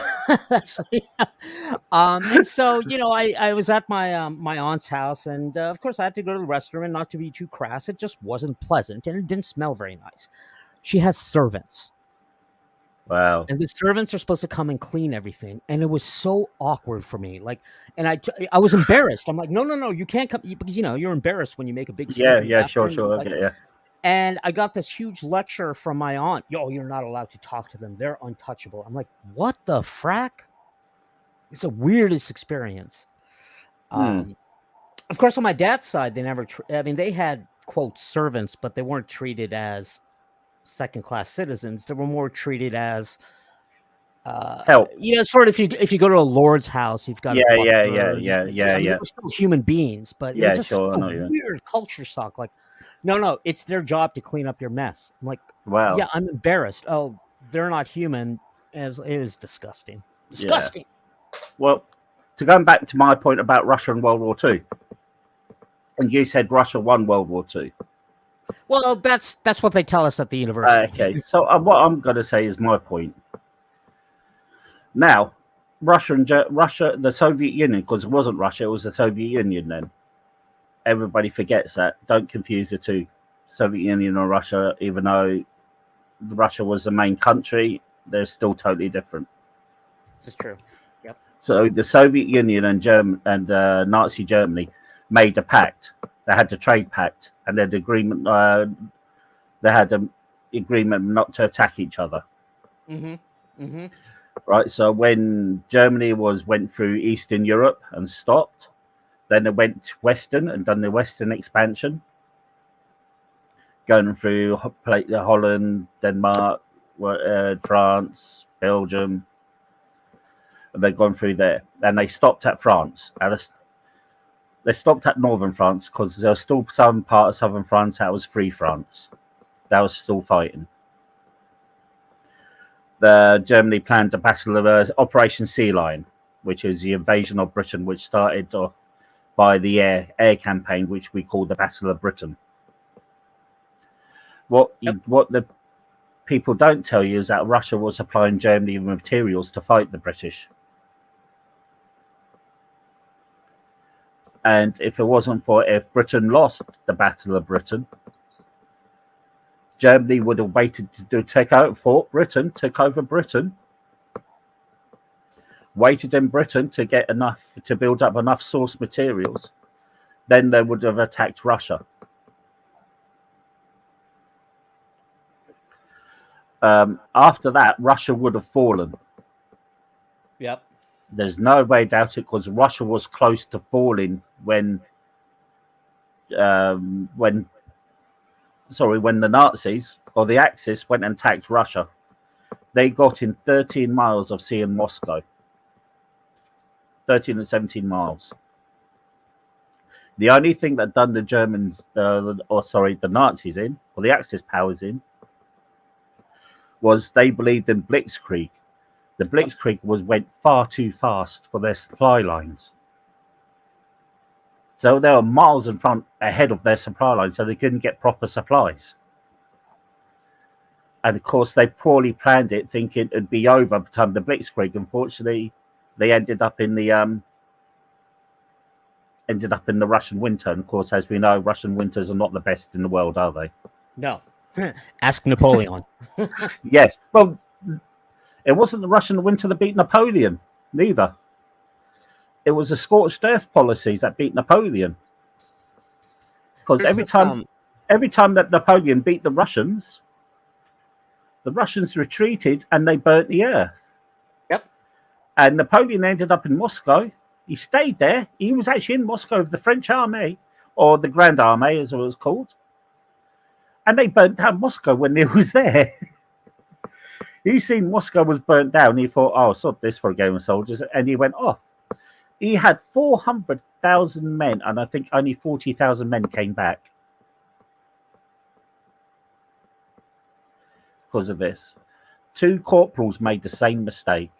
Speaker 4: and so I was at my aunt's house, and of course I had to go to the restroom, and not to be too crass, it just wasn't pleasant, and it didn't smell very nice. She has servants,
Speaker 1: Wow.
Speaker 4: and the servants are supposed to come and clean everything, and it was so awkward for me. Like, and I was embarrassed. I'm like, no, no, no, you can't come because you're embarrassed when you make a big
Speaker 1: Yeah,
Speaker 4: stink in the
Speaker 1: yeah, sure,
Speaker 4: bathroom.
Speaker 1: sure. I
Speaker 4: Like,
Speaker 1: get you.
Speaker 4: and I got this huge lecture from my aunt. Yo, you're not allowed to talk to them. They're untouchable. I'm like, what the frack? It's the weirdest experience.
Speaker 1: Hmm.
Speaker 4: Um, of course, on my dad's side, they never. I mean, they had quote servants, but they weren't treated as second class citizens. They were more treated as,
Speaker 1: Help.
Speaker 4: sort of if you go to a lord's house, you've got a
Speaker 1: Yeah, yeah, yeah,
Speaker 4: butler.
Speaker 1: yeah, yeah,
Speaker 4: I mean, they
Speaker 1: yeah.
Speaker 4: were still human beings, but it was
Speaker 1: Yeah,
Speaker 4: just
Speaker 1: sure. I
Speaker 4: a
Speaker 1: know you.
Speaker 4: weird culture shock. Like, no, no, it's their job to clean up your mess. I'm like, yeah,
Speaker 1: Wow.
Speaker 4: I'm embarrassed. Oh, they're not human. As it is disgusting,
Speaker 1: Yeah.
Speaker 4: disgusting.
Speaker 1: Well, to go back to my point about Russia and World War Two, and you said Russia won World War Two.
Speaker 4: Well, that's what they tell us at the university.
Speaker 1: Okay, so what I'm going to say is my point. Now, Russia, the Soviet Union, because it wasn't Russia, it was the Soviet Union then. Everybody forgets that. Don't confuse the two, Soviet Union or Russia, even though Russia was the main country, they're still totally different.
Speaker 4: This is true. Yep.
Speaker 1: So the Soviet Union and Nazi Germany made a pact. They had a trade pact, and they had agreement. They had an agreement not to attack each other.
Speaker 4: Mm-hmm. Mm-hmm.
Speaker 1: Right. So when Germany went through Eastern Europe and stopped, then they went Western and done the Western expansion, going through Holland, Denmark, France, Belgium. And they've gone through there, and they stopped at France. And they stopped at northern France because there was still some part of southern France that was free France. That was still fighting. Germany planned the Battle of Operation Sea Lion, which is the invasion of Britain, which started off by the air campaign, which we call the Battle of Britain. What the people don't tell you is that Russia was supplying Germany with materials to fight the British. And if Britain lost the Battle of Britain, Germany would have waited to take out Fort Britain, took over Britain, waited in Britain to get enough to build up enough source materials. Then they would have attacked Russia. After that, Russia would have fallen.
Speaker 4: Yep.
Speaker 1: There's no way doubt it, because Russia was close to falling when the Nazis or the Axis went and attacked Russia. They got in 13 miles of sea in Moscow. 13 and 17 miles. The only thing that done the the Nazis in, or the Axis powers in, was they believed in Blitzkrieg. The Blitzkrieg went far too fast for their supply lines. So they were miles ahead of their supply lines, so they couldn't get proper supplies. And of course, they poorly planned it, thinking it'd be over by the time the Blitzkrieg. Unfortunately, they ended up in the Russian winter. And of course, as we know, Russian winters are not the best in the world, are they?
Speaker 4: No. Ask Napoleon.
Speaker 1: Yes. Well, it wasn't the Russian winter that beat Napoleon, neither. It was the scorched earth policies that beat Napoleon. Because every time that Napoleon beat the Russians retreated and they burnt the earth.
Speaker 4: Yep.
Speaker 1: And Napoleon ended up in Moscow. He stayed there. He was actually in Moscow with the French army, or the Grand Army, as it was called. And they burnt down Moscow when he was there. He seen Moscow was burnt down. He thought, "Oh, sod this for a game of soldiers," and he went off. He had 400,000 men, and I think only 40,000 men came back because of this. 2 corporals made the same mistake.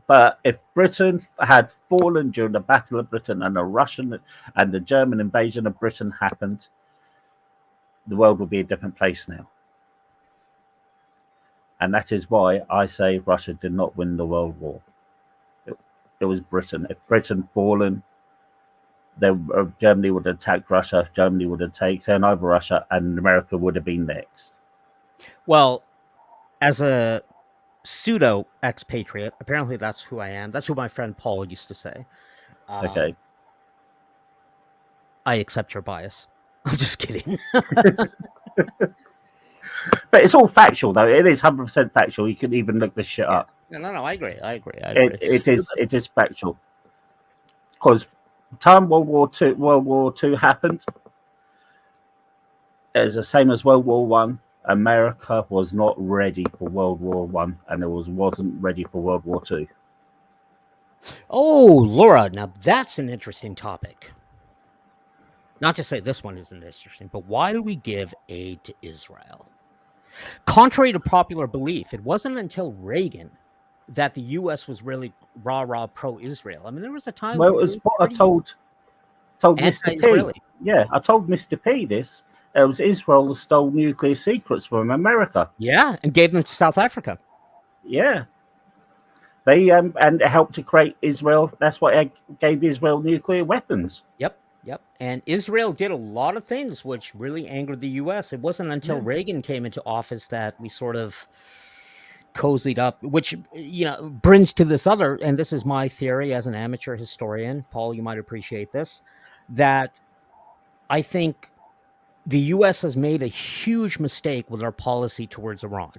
Speaker 1: But if Britain had fallen during the Battle of Britain and the Russian and the German invasion of Britain happened, the world would be a different place now. And that is why I say Russia did not win the World War. It was Britain. If Britain fallen, then Germany would have attacked Russia, Germany would have taken over Russia, and America would have been next.
Speaker 4: Well, as a pseudo expatriate, apparently that's who I am. That's who my friend Paul used to say.
Speaker 1: Okay.
Speaker 4: I accept your bias. I'm just kidding.
Speaker 1: But it's all factual, though. It is 100% factual. You can even look this shit up.
Speaker 4: No, I agree.
Speaker 1: It is factual. Because time World War II happened, it was the same as World War One. America was not ready for World War One, and it wasn't ready for World War Two.
Speaker 4: Oh, Laura, now that's an interesting topic. Not to say this one isn't interesting, but why do we give aid to Israel? Contrary to popular belief, it wasn't until Reagan that the U.S. was really rah-rah pro-Israel. I mean, there was a time...
Speaker 1: Well, it was what I told... Told Mr. P.
Speaker 4: Anti-Israeli.
Speaker 1: Yeah, I told Mr. P this. It was Israel that stole nuclear secrets from America.
Speaker 4: Yeah, and gave them to South Africa.
Speaker 1: Yeah. They and it helped to create Israel. That's why gave Israel nuclear weapons.
Speaker 4: Yep. And Israel did a lot of things which really angered the U.S. It wasn't until Reagan came into office that we sort of cozied up, which brings to this other, and this is my theory as an amateur historian. Paul, you might appreciate this, that I think the U.S. has made a huge mistake with our policy towards Iran.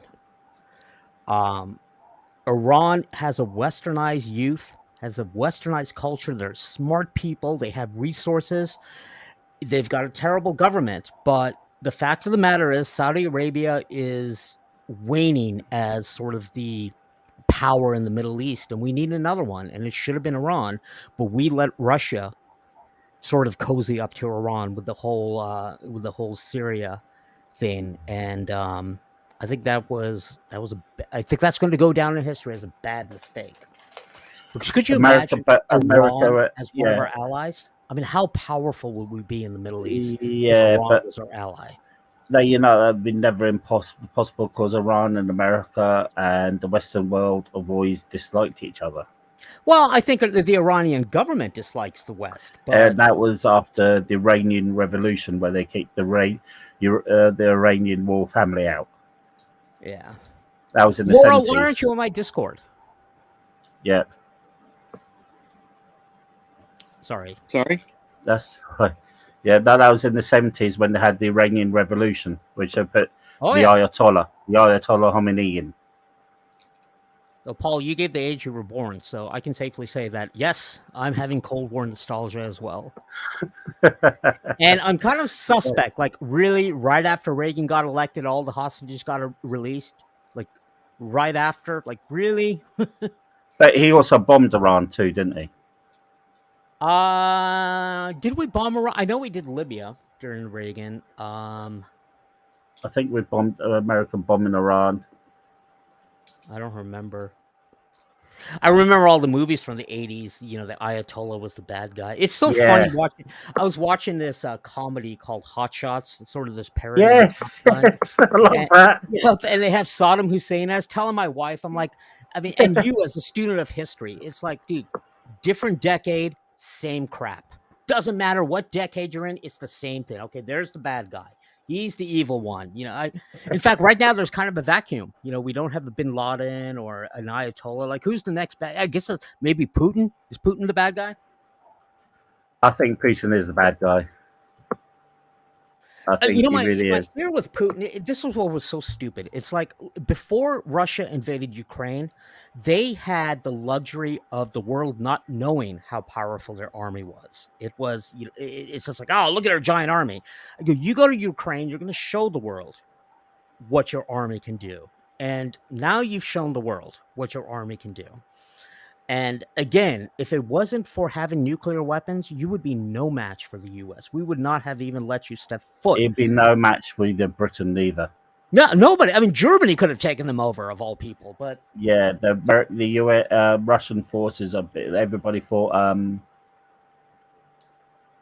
Speaker 4: Iran has a westernized youth, has a westernized culture. They're smart people. They have resources. They've got a terrible government. But the fact of the matter is Saudi Arabia is waning as sort of the power in the Middle East, and we need another one. And it should have been Iran, but we let Russia sort of cozy up to Iran with the whole Syria thing. And I think I think that's going to go down in history as a bad mistake. Because could you imagine Iran as one of our allies? I mean, how powerful would we be in the Middle East if Iran was our ally?
Speaker 1: No, that'd been never possible because Iran and America and the Western world have always disliked each other.
Speaker 4: Well, I think the Iranian government dislikes the West.
Speaker 1: But that was after the Iranian Revolution, where they kicked the Iranian royal family out.
Speaker 4: Yeah.
Speaker 1: That was in the
Speaker 4: Laura,
Speaker 1: 70s.
Speaker 4: why aren't you on my Discord?
Speaker 1: Yeah.
Speaker 3: Sorry.
Speaker 1: That's right. Yeah, that was in the 70s when they had the Iranian Revolution, which they put Ayatollah Khomeini in.
Speaker 4: So, Paul, you gave the age you were born, so I can safely say that, yes, I'm having Cold War nostalgia as well. And I'm kind of suspect, like, really, right after Reagan got elected, all the hostages got released? Like, right after? Like, really?
Speaker 1: But he also bombed Iran too, didn't he?
Speaker 4: Did we bomb Iran? I know we did Libya during Reagan.
Speaker 1: I think we bombed American bombing Iran.
Speaker 4: I don't remember. I remember all the movies from the 80s. The Ayatollah was the bad guy. It's so funny watching. I was watching this comedy called Hot Shots. It's sort of this parody.
Speaker 1: Yes, I love that.
Speaker 4: And they have Saddam Hussein. I was telling my wife, I'm like, and you as a student of history, it's like, dude, different decade, same crap. Doesn't matter what decade you're in, it's the same thing. Okay, there's the bad guy. He's the evil one. In fact, right now there's kind of a vacuum. We don't have a Bin Laden or an Ayatollah. Like, who's the next bad? I guess maybe Putin. Is Putin the bad guy?
Speaker 1: I think Putin is the bad guy. I think he really is.
Speaker 4: My fear with Putin, this is what was so stupid. It's like before Russia invaded Ukraine, they had the luxury of the world not knowing how powerful their army was. It was, it's just like, oh, look at our giant army. I go, you go to Ukraine, you're going to show the world what your army can do. And now you've shown the world what your army can do. And again, if it wasn't for having nuclear weapons, you would be no match for the U.S. We would not have even let you step foot.
Speaker 1: It'd be no match for Britain either.
Speaker 4: No, nobody. I mean, Germany could have taken them over, of all people. But
Speaker 1: yeah, the US, Russian forces, everybody thought.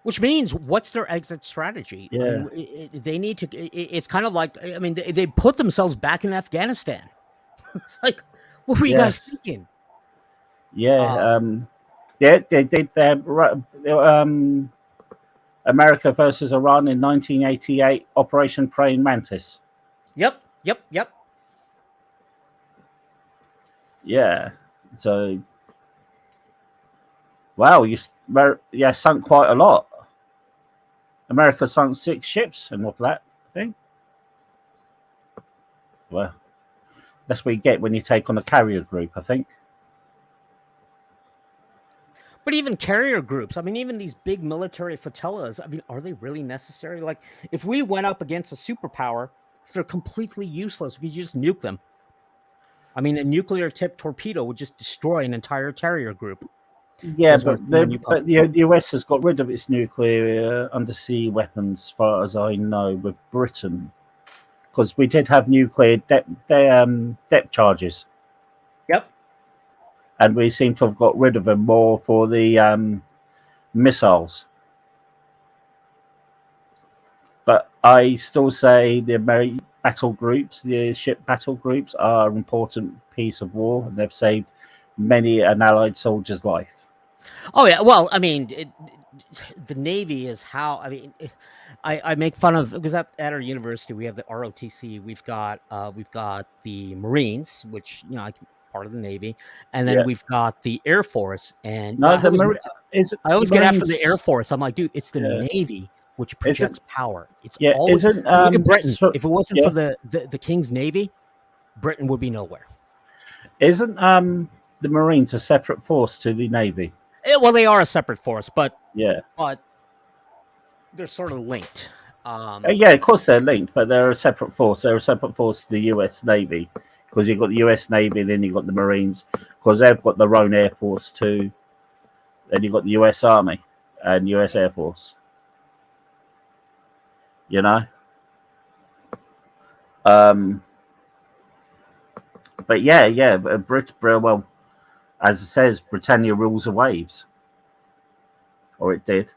Speaker 4: Which means, what's their exit strategy?
Speaker 1: Yeah.
Speaker 4: I mean, they need to. It's kind of like, I mean, they put themselves back in Afghanistan. It's like, what were you guys thinking?
Speaker 1: Yeah, they did America versus Iran in 1988, Operation Praying Mantis.
Speaker 4: Yep.
Speaker 1: Yeah, so wow, sunk quite a lot. America sunk 6 ships and all that thing. Well, that's what you get when you take on a carrier group, I think.
Speaker 4: But even carrier groups, I mean, even these big military flotillas, I mean, are they really necessary? Like, if we went up against a superpower, they're completely useless. We just nuke them. I mean, a nuclear-tipped torpedo would just destroy an entire carrier group.
Speaker 1: Yeah, but the US has got rid of its nuclear undersea weapons, as far as I know, with Britain. Because we did have nuclear depth charges.
Speaker 4: Yep.
Speaker 1: And we seem to have got rid of them more for the missiles. I still say the battle groups, the ship battle groups, are an important piece of war, and they've saved many an Allied soldier's life.
Speaker 4: Oh yeah, well, I mean, the Navy is how. I mean, I make fun of because at our university we have the ROTC. We've got the Marines, which part of the Navy, and then
Speaker 1: Yeah.
Speaker 4: we've got the Air Force. And
Speaker 1: No, is it
Speaker 4: I
Speaker 1: the
Speaker 4: always get after the Air
Speaker 1: Marines?
Speaker 4: Force. I'm like, dude, it's the
Speaker 1: Yeah.
Speaker 4: Navy which
Speaker 1: Isn't
Speaker 4: projects power. It's
Speaker 1: yeah?
Speaker 4: always
Speaker 1: Isn't
Speaker 4: look at Britain.
Speaker 1: so,
Speaker 4: If it wasn't
Speaker 1: yeah?
Speaker 4: for the King's Navy, Britain would be nowhere.
Speaker 1: Isn't the Marines a separate force to the Navy?
Speaker 4: Well, they are a separate force, but
Speaker 1: Yeah.
Speaker 4: they're sort of linked.
Speaker 1: Yeah, of course they're linked, but they're a separate force. They're a separate force to the U.S. Navy because you've got the U.S. Navy, then you've got the Marines because they've got their own air force too. Then you've got the U.S. Army and U.S. Air Force. You know. But yeah. Well, as it says, Britannia rules the waves, or it did.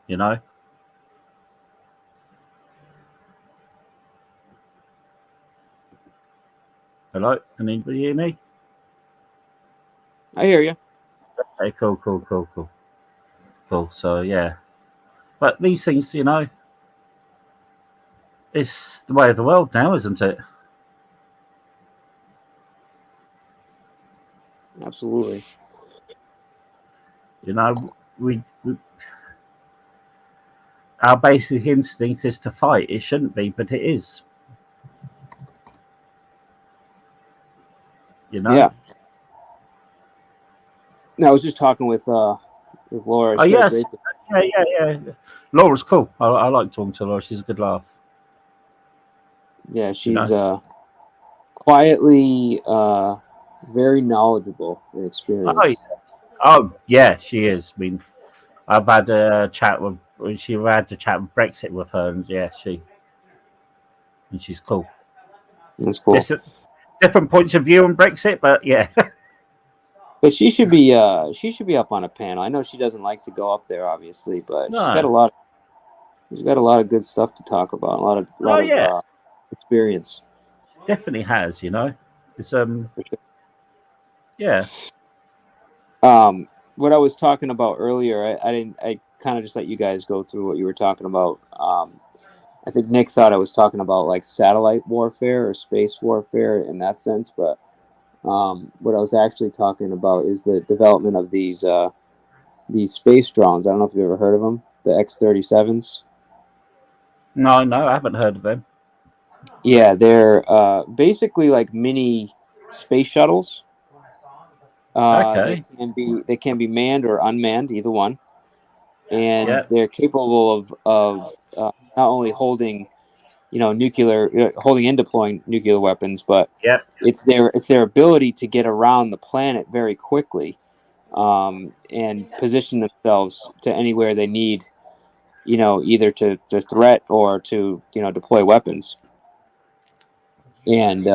Speaker 1: You know. Hello, can anybody hear me?
Speaker 3: I hear you.
Speaker 1: Okay, cool. So yeah, but these things, it's the way of the world now, isn't it?
Speaker 3: Absolutely.
Speaker 1: We our basic instinct is to fight. It shouldn't be, but it is.
Speaker 3: Yeah. No, I was just talking with Laura.
Speaker 1: Oh yes, yeah. Laura's cool. I like talking to Laura. She's a good laugh.
Speaker 3: Yeah, she's quietly very knowledgeable and experienced.
Speaker 1: Oh yeah, she is. I mean, I've had a chat with Brexit with her, and yeah, she's cool.
Speaker 3: That's cool.
Speaker 1: Different points of view on Brexit, but yeah.
Speaker 3: But she should be up on a panel. I know she doesn't like to go up there, obviously, but
Speaker 1: No.
Speaker 3: she's got a lot of good stuff to talk about. A lot of experience.
Speaker 1: Definitely has, It's yeah.
Speaker 3: What I was talking about earlier, I kind of just let you guys go through what you were talking about. I think Nick thought I was talking about like satellite warfare or space warfare in that sense, but what I was actually talking about is the development of these space drones. I don't know if you've ever heard of them, the X-37s.
Speaker 1: No, I haven't heard of them.
Speaker 3: Yeah, they're basically like mini space shuttles.
Speaker 1: Okay.
Speaker 3: They can be manned or unmanned, either one, and they're capable of not only holding, holding and deploying nuclear weapons, but it's their ability to get around the planet very quickly, and position themselves to anywhere they need, either to threat or to deploy weapons. And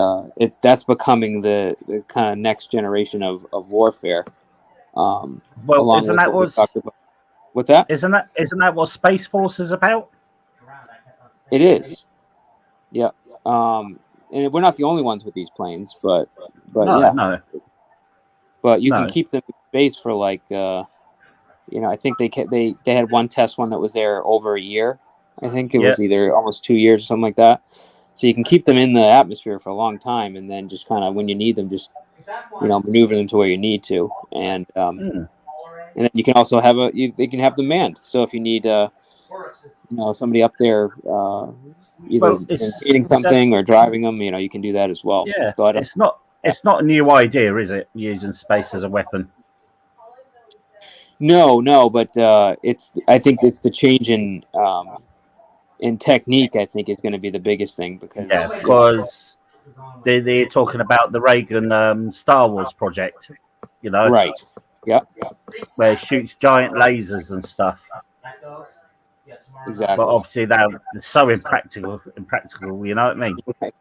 Speaker 3: that's becoming the kind of next generation of warfare.
Speaker 1: Well,
Speaker 3: along
Speaker 1: isn't
Speaker 3: with
Speaker 1: that
Speaker 3: what we talked about. What's that?
Speaker 1: Isn't that what Space Force is about?
Speaker 3: It is. Yeah. And we're not the only ones with these planes, but yeah.
Speaker 1: No.
Speaker 3: But you can keep them in space for like, I think they had one test one that was there over a year. I think it was either almost 2 years or something like that. So you can keep them in the atmosphere for a long time, and then just kind of when you need them, just maneuver them to where you need to, and then you can also have they can have them manned. So if you need somebody up there either maintaining something or driving them, you can do that as well.
Speaker 1: Yeah,
Speaker 3: so
Speaker 1: it's not a new idea, is it? Using space as a weapon.
Speaker 3: No, but I think it's the change in technique. I think is going to be the biggest thing
Speaker 1: because they're talking about the Reagan Star Wars project,
Speaker 3: right? Yeah,
Speaker 1: where it shoots giant lasers and stuff.
Speaker 3: Exactly.
Speaker 1: But obviously it's so impractical. You know what I mean?
Speaker 3: Right.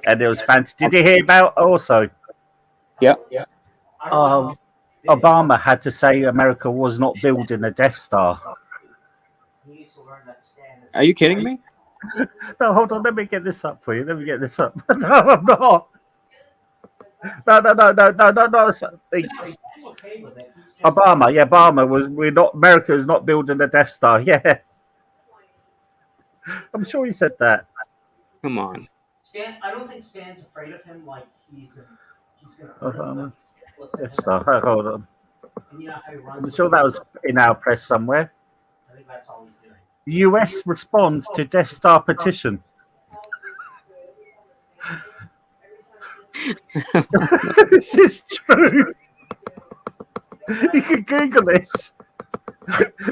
Speaker 1: And it was fancy. Did you hear about also?
Speaker 3: Yeah.
Speaker 1: Obama had to say America was not building a Death Star.
Speaker 3: Are you kidding me?
Speaker 1: No, hold on. Let me get this up for you. Let me get this up. No, I'm not. No. Obama, yeah, Obama was. We're not. America is not building the Death Star. Yeah, I'm sure he said that.
Speaker 3: Come on.
Speaker 4: Stan, I don't think Stan's afraid of him like he's gonna hurt him.
Speaker 1: Obama,
Speaker 4: But Stan looks
Speaker 1: Death Star. Hold on.
Speaker 4: and you know how he runs
Speaker 1: I'm
Speaker 4: with
Speaker 1: sure
Speaker 4: the
Speaker 1: that was in our press somewhere.
Speaker 4: I think that's all he's doing.
Speaker 1: U.S. responds to Death Star petition. This is true. You can Google this.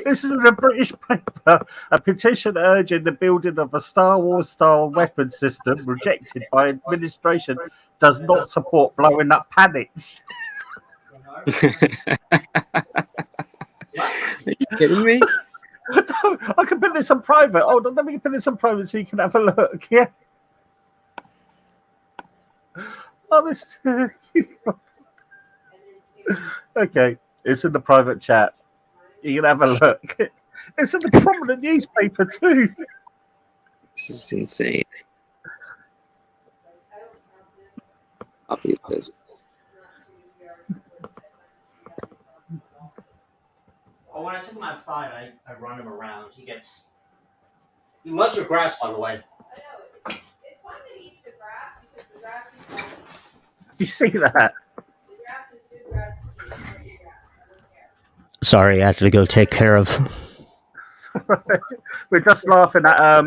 Speaker 1: This is in a British paper. A petition urging the building of a Star Wars style weapon system rejected by administration does not support blowing up planets.
Speaker 3: Are you kidding me?
Speaker 1: No, I can put this on private. Hold on, let me put this on private so you can have a look. Yeah. Oh, this. Okay, it's in the private chat. You can have a look. It's in the prominent newspaper too.
Speaker 3: This is insane. I'll read this.
Speaker 4: Oh, when I took him outside, I run him around. He loves your grass, by the way.
Speaker 5: I know. It's fun to eat the grass because the grass is healthy.
Speaker 1: You see that?
Speaker 5: The grass is good grass to eat. Healthy grass. I don't care.
Speaker 4: Sorry, I had to go take care of.
Speaker 1: We're just laughing at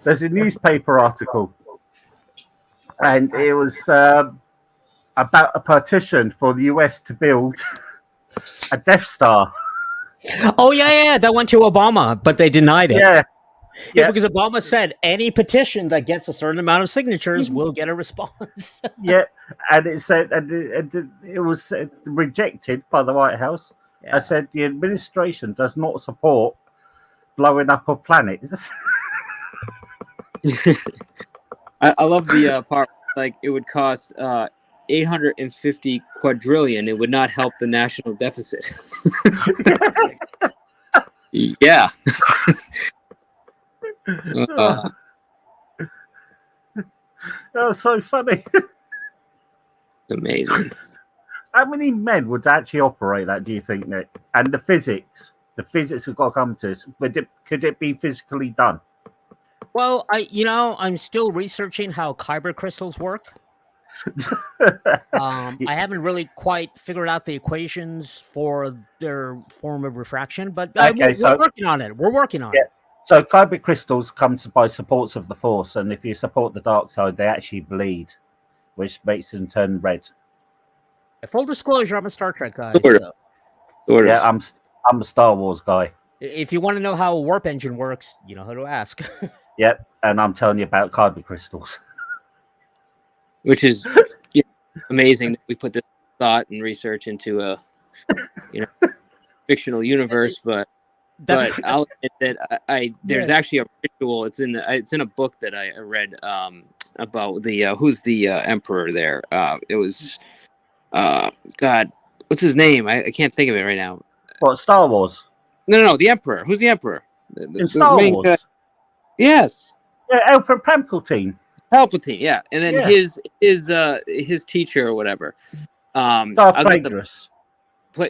Speaker 1: there's a newspaper article, and it was about a petition for the US to build a Death Star.
Speaker 4: Oh yeah, that went to Obama, but they denied it.
Speaker 1: Yeah,
Speaker 4: Yeah, because Obama said any petition that gets a certain amount of signatures will get a response.
Speaker 1: yeah, and it said, and it was rejected by the White House.
Speaker 4: Yeah.
Speaker 1: I said the administration does not support blowing up of planets.
Speaker 3: I love the part like it would cost 850 quadrillion. It would not help the national deficit. Yeah.
Speaker 1: That was so funny.
Speaker 3: It's amazing.
Speaker 1: How many men would actually operate that, do you think, Nick? And the physics have got to come to us. Could it be physically done?
Speaker 4: Well, I'm still researching how kyber crystals work. I haven't really quite figured out the equations for their form of refraction, but we're working on it. We're working on it.
Speaker 1: So kyber crystals comes by supports of the Force, and if you support the dark side, they actually bleed, which makes them turn red.
Speaker 4: Full disclosure, I'm a Star Trek guy.
Speaker 1: Yeah, I'm a Star Wars guy.
Speaker 4: If you want to know how a warp engine works, you know who to ask.
Speaker 1: Yep, and I'm telling you about kyber crystals.
Speaker 3: Which is amazing that we put this thought and research into a fictional universe, but I'll admit that there's actually a ritual. It's in a book that I read about the who's the emperor there. It was God, what's his name? I can't think of it right now.
Speaker 1: What, Star Wars?
Speaker 3: No, the emperor. Who's the emperor?
Speaker 1: In Star Wars.
Speaker 3: Guy. Yes.
Speaker 1: Yeah, Emperor Palpatine.
Speaker 3: Palpatine, yeah, and then his teacher or whatever.
Speaker 1: Darth Plagueis.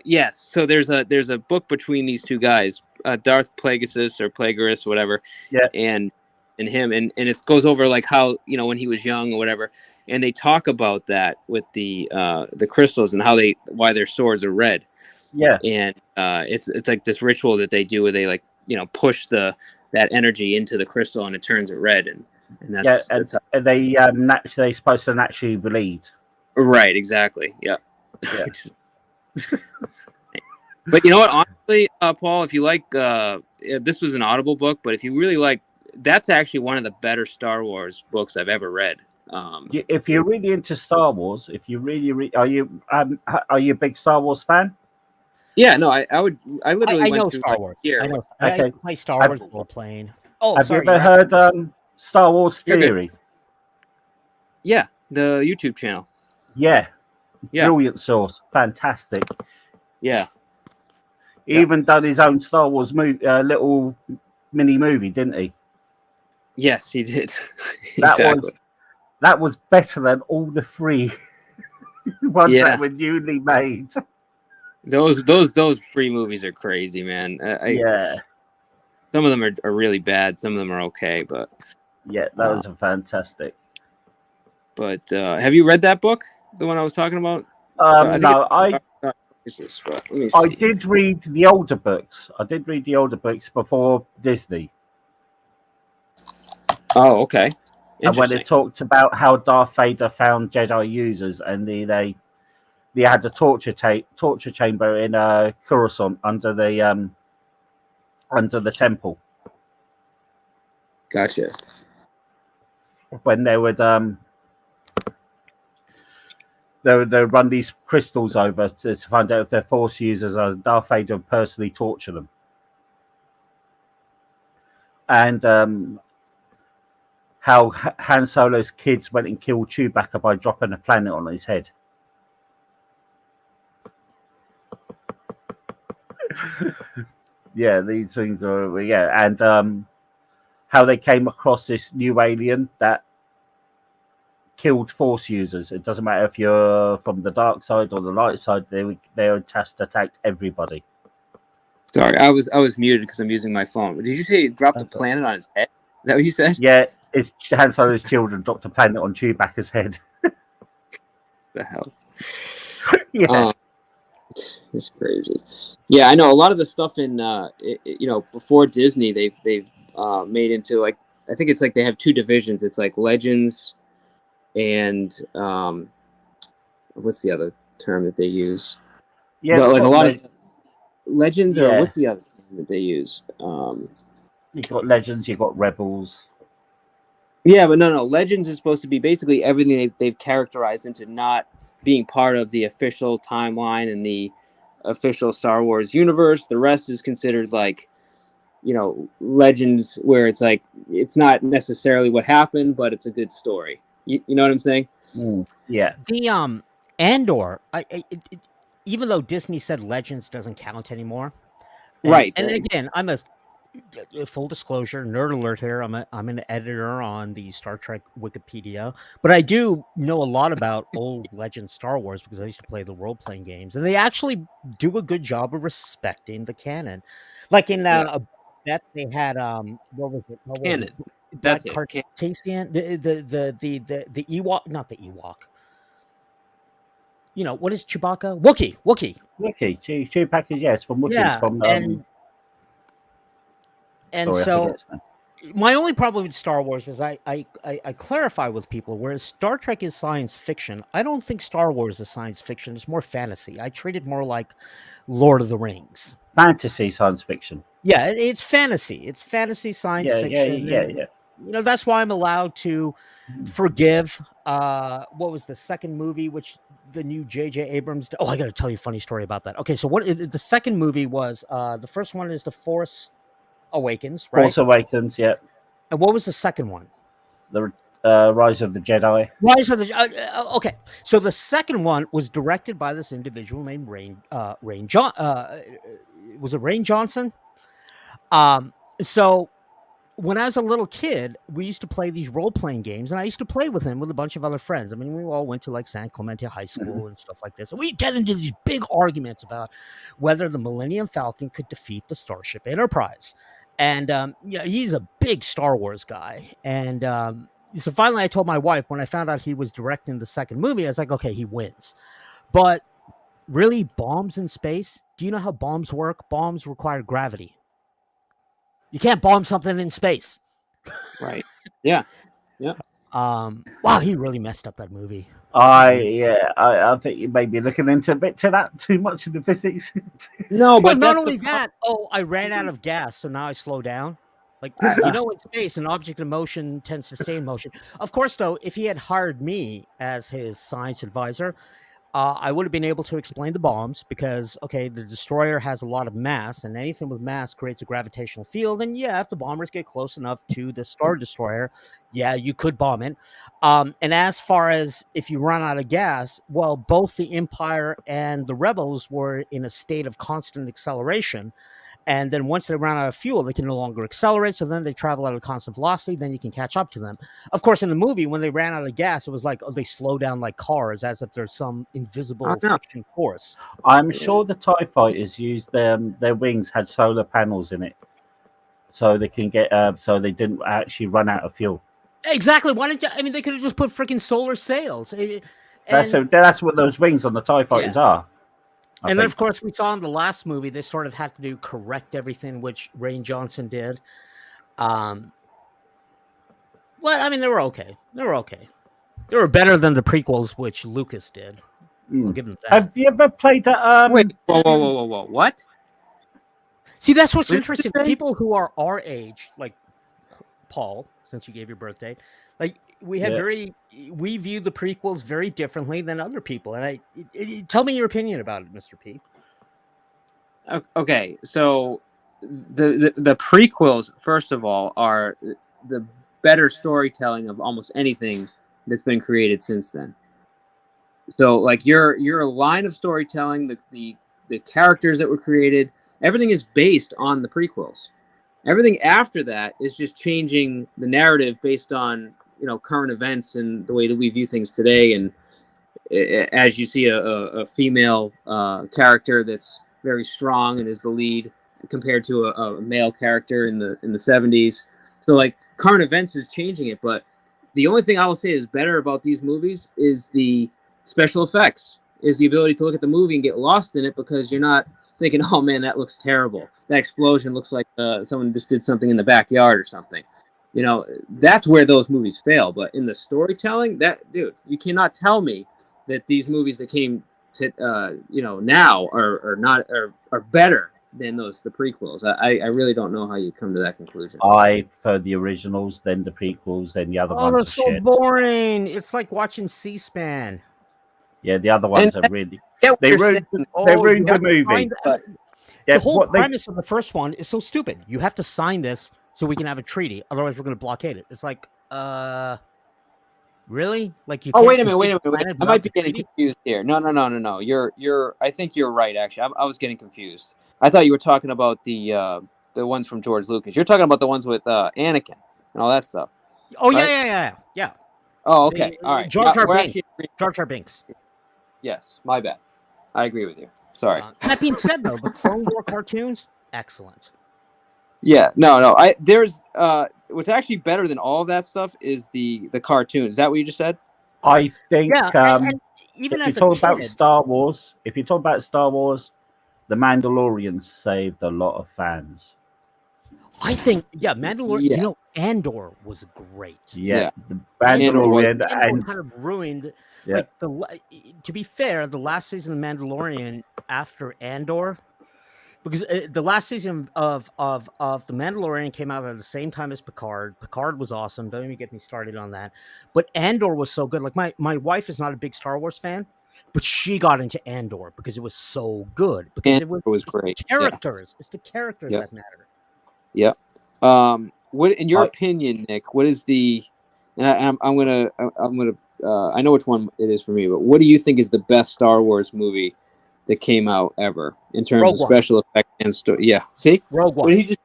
Speaker 3: Yes, so there's a book between these two guys, Darth Plagueis or Plagueis, whatever.
Speaker 1: Yeah,
Speaker 3: and him, and it goes over like how when he was young or whatever, and they talk about that with the crystals and why their swords are red.
Speaker 1: Yeah,
Speaker 3: and it's like this ritual that they do where they like push that energy into the crystal and it turns it red and that's
Speaker 1: and they they're supposed to naturally bleed.
Speaker 3: Right, exactly. Yeah.
Speaker 1: Yeah.
Speaker 3: But you know what? Honestly, Paul, if you like, this was an Audible book, but if you really like, that's actually one of the better Star Wars books I've ever read.
Speaker 1: If you're really into Star Wars, if you really are you a big Star Wars fan?
Speaker 3: Yeah, no, I literally
Speaker 4: I
Speaker 3: went
Speaker 4: know
Speaker 3: through
Speaker 4: Star Wars.
Speaker 3: Here.
Speaker 4: I know.
Speaker 1: Okay.
Speaker 4: I play Star Wars role playing. Oh,
Speaker 1: have
Speaker 4: sorry,
Speaker 1: you ever heard Star Wars
Speaker 3: You're good.
Speaker 1: Theory?
Speaker 3: Yeah, the YouTube channel.
Speaker 1: Yeah.
Speaker 3: Yeah.
Speaker 1: Brilliant source. Fantastic.
Speaker 3: Yeah.
Speaker 1: He
Speaker 3: Yeah.
Speaker 1: even done his own Star Wars little mini movie, didn't he?
Speaker 3: Yes, he did.
Speaker 1: That
Speaker 3: Exactly.
Speaker 1: was better than all the three ones
Speaker 3: Yeah.
Speaker 1: that were newly made.
Speaker 3: Those free movies are crazy, man.
Speaker 1: Yeah,
Speaker 3: Some of them are really bad. Some of them are okay, but
Speaker 1: yeah, those are fantastic.
Speaker 3: Have you read that book? The one I was talking about? I think
Speaker 1: No,
Speaker 3: it's this, but let me
Speaker 1: I
Speaker 3: see.
Speaker 1: did read the older books. I did read the older books before Disney,
Speaker 3: Oh, okay.
Speaker 1: and when
Speaker 3: Interesting.
Speaker 1: it talked about how Darth Vader found Jedi users, and they had the torture chamber in Coruscant under the temple,
Speaker 3: Gotcha.
Speaker 1: when they would run these crystals over to find out if they're Force users, and Darth Vader would personally torture them. And how Han Solo's kids went and killed Chewbacca by dropping a planet on his head. Yeah, these things are and how they came across this new alien that killed Force users. It doesn't matter if you're from the dark side or the light side; they would just attack everybody.
Speaker 3: Sorry, I was muted because I'm using my phone. Did you say he dropped a planet on his head? Is that what you said?
Speaker 1: Yeah, it's Han Solo's children dropped a planet on Chewbacca's head.
Speaker 3: The hell?
Speaker 1: Yeah.
Speaker 3: It's crazy. Yeah, I know a lot of the stuff in before Disney they've made into like I think it's like they have two divisions. It's like Legends and what's the other term that they use?
Speaker 1: Yeah,
Speaker 3: But like a lot
Speaker 1: of
Speaker 3: of Legends or
Speaker 1: yeah.
Speaker 3: what's the other term that they use?
Speaker 1: You've got Legends, you've got Rebels.
Speaker 3: Yeah, but no. Legends is supposed to be basically everything they've characterized into not being part of the official timeline and the official Star Wars universe. The rest is considered like, Legends, where it's like it's not necessarily what happened, but it's a good story. You know what I'm saying?
Speaker 1: Yeah.
Speaker 4: The Andor, even though Disney said Legends doesn't count anymore,
Speaker 3: Right.
Speaker 4: And again, I'm a full disclosure nerd alert here. I'm an editor on the Star Trek Wikipedia, but I do know a lot about old Legend Star Wars because I used to play the role playing games, and they actually do a good job of respecting the canon. Like in a bet they had what was it?
Speaker 3: Canon.
Speaker 4: Black
Speaker 3: That's it.
Speaker 4: Cartesian, the Ewok, not the Ewok. What is Chewbacca? Wookiee.
Speaker 1: Wookiee. Chewbacca's, yes, from Wookiees.
Speaker 4: Yeah,
Speaker 1: From
Speaker 4: and
Speaker 1: sorry, I
Speaker 4: so
Speaker 1: forget his name.
Speaker 4: my only problem with Star Wars is I clarify with people, whereas Star Trek is science fiction, I don't think Star Wars is science fiction. It's more fantasy. I treat it more like Lord of the Rings.
Speaker 1: Fantasy science fiction.
Speaker 4: Yeah, it's fantasy. It's fantasy science fiction.
Speaker 1: Yeah.
Speaker 4: That's why I'm allowed to forgive. What was the second movie, which the new J.J. Abrams? Oh, I got to tell you a funny story about that. Okay, so what the second movie was? The first one is The Force Awakens, right?
Speaker 1: Force Awakens, yeah.
Speaker 4: And what was the second one?
Speaker 1: The Rise of the Jedi.
Speaker 4: Rise of the okay. So the second one was directed by this individual named Rain John. Was it Rain Johnson? So when I was a little kid, we used to play these role playing games, and I used to play with him with a bunch of other friends. I mean, we all went to like San Clemente High School and stuff like this, and we get into these big arguments about whether the Millennium Falcon could defeat the Starship Enterprise. And he's a big Star Wars guy, and so finally, I told my wife when I found out he was directing the second movie, I was like, okay, he wins. But really, bombs in space? Do you know how bombs work? Bombs require gravity. You can't bomb something in space.
Speaker 3: Right. Yeah.
Speaker 4: Wow, he really messed up that movie.
Speaker 1: I think you may be looking into a bit too much of the physics.
Speaker 3: No, but
Speaker 4: not only that. Oh, I ran out of gas, so now I slow down. Like, in space, an object in motion tends to stay in motion. Of course, though, if he had hired me as his science advisor, I would have been able to explain the bombs because, okay, the destroyer has a lot of mass, and anything with mass creates a gravitational field. And yeah, if the bombers get close enough to the Star Destroyer, yeah, you could bomb it. And as far as if you run out of gas, well, both the Empire and the Rebels were in a state of constant acceleration. And then once they run out of fuel, they can no longer accelerate. So then they travel at a constant velocity. Then you can catch up to them. Of course, in the movie, when they ran out of gas, it was like, oh, they slow down like cars as if there's some invisible
Speaker 3: no.
Speaker 4: friction force.
Speaker 1: I'm sure the TIE fighters used their wings had solar panels in it, so they can get so they didn't actually run out of fuel.
Speaker 4: Exactly. Why didn't you? I mean, they could have just put freaking solar sails.
Speaker 1: That's what those wings on the TIE fighters are. I
Speaker 4: And then,
Speaker 1: think.
Speaker 4: of course, we saw in the last movie, they sort of had to do correct everything, which Rain Johnson did. Well, I mean, they were okay. They were okay. They were better than the prequels, which Lucas did. I'll give them that.
Speaker 1: Have you ever played that?
Speaker 3: Wait, whoa! What?
Speaker 4: See, that's what's
Speaker 3: What did you
Speaker 4: interesting.
Speaker 3: say?
Speaker 4: People who are our age, like Paul, since you gave your birthday, like we have we view the prequels very differently than other people. And tell me your opinion about it, Mr. P.
Speaker 3: Okay, so the prequels, first of all, are the better storytelling of almost anything that's been created since then. So, like your line of storytelling, the characters that were created, everything is based on the prequels. Everything after that is just changing the narrative based on current events and the way that we view things today. And as you see a female character that's very strong and is the lead compared to a male character in the 70s. So like current events is changing it, but the only thing I will say is better about these movies is the special effects, is the ability to look at the movie and get lost in it because you're not thinking, oh man, that looks terrible. That explosion looks like someone just did something in the backyard or something. That's where those movies fail. But in the storytelling, you cannot tell me that these movies that came to now are better than the prequels. I really don't know how you come to that conclusion.
Speaker 1: I prefer the originals, then the prequels, then the other
Speaker 4: Oh,
Speaker 1: ones
Speaker 4: they're
Speaker 1: are
Speaker 4: so
Speaker 1: shit.
Speaker 4: boring. It's like watching C-SPAN.
Speaker 1: Yeah, the other ones are really.
Speaker 3: Get what
Speaker 1: They
Speaker 3: you're
Speaker 1: ruined.
Speaker 3: saying.
Speaker 1: They
Speaker 4: Oh,
Speaker 1: ruined
Speaker 4: you
Speaker 1: the
Speaker 4: have to
Speaker 1: movie.
Speaker 4: sign
Speaker 3: but-
Speaker 1: Yeah,
Speaker 4: the whole
Speaker 1: what they-
Speaker 4: premise of the first one is so stupid. You have to sign this so we can have a treaty. Otherwise, we're going to blockade it. It's like, really? Like you?
Speaker 3: Oh,
Speaker 4: can't
Speaker 3: wait a minute.
Speaker 4: invade the planet
Speaker 3: I
Speaker 4: without
Speaker 3: might be
Speaker 4: the
Speaker 3: getting
Speaker 4: treaty?
Speaker 3: confused here. No. You're. I think you're right. Actually, I was getting confused. I thought you were talking about the ones from George Lucas. You're talking about the ones with Anakin and all that stuff.
Speaker 4: Oh
Speaker 3: right?
Speaker 4: yeah.
Speaker 3: Oh, okay. All right.
Speaker 4: Jar Jar
Speaker 3: we're
Speaker 4: Binks.
Speaker 3: actually agreeing.
Speaker 4: Jar Jar Binks.
Speaker 3: Yes, my bad. I agree with you. Sorry.
Speaker 4: That being said, though, the Clone War cartoons, excellent.
Speaker 3: Yeah. No. There's what's actually better than all of that stuff is the cartoon. Is that what you just said?
Speaker 1: I think.
Speaker 4: Yeah, and even
Speaker 1: if you
Speaker 4: as a
Speaker 1: talk about
Speaker 4: kid,
Speaker 1: Star Wars, The Mandalorian saved a lot of fans.
Speaker 4: I think, Mandalorian.
Speaker 3: Yeah.
Speaker 4: You know, Andor was great.
Speaker 1: Yeah, the
Speaker 3: Andor
Speaker 1: Mandalorian
Speaker 4: Andor
Speaker 1: and
Speaker 4: kind of ruined.
Speaker 1: Yeah.
Speaker 4: Like to be fair, the last season of Mandalorian after Andor, because the last season of the Mandalorian came out at the same time as Picard. Picard was awesome. Don't even get me started on that. But Andor was so good. Like my wife is not a big Star Wars fan, but she got into Andor because it was so good. Because
Speaker 3: Andor was great.
Speaker 4: Characters. It's the characters
Speaker 3: Yeah.
Speaker 4: that matter.
Speaker 3: Yeah. What, in your opinion, Nick? What is the? And I'm gonna. I know which one it is for me, but what do you think is the best Star Wars movie that came out ever in terms
Speaker 4: Rogue
Speaker 3: of
Speaker 4: One.
Speaker 3: special effects and story? Yeah. See,
Speaker 4: Rogue
Speaker 3: what
Speaker 4: One.
Speaker 3: did he just?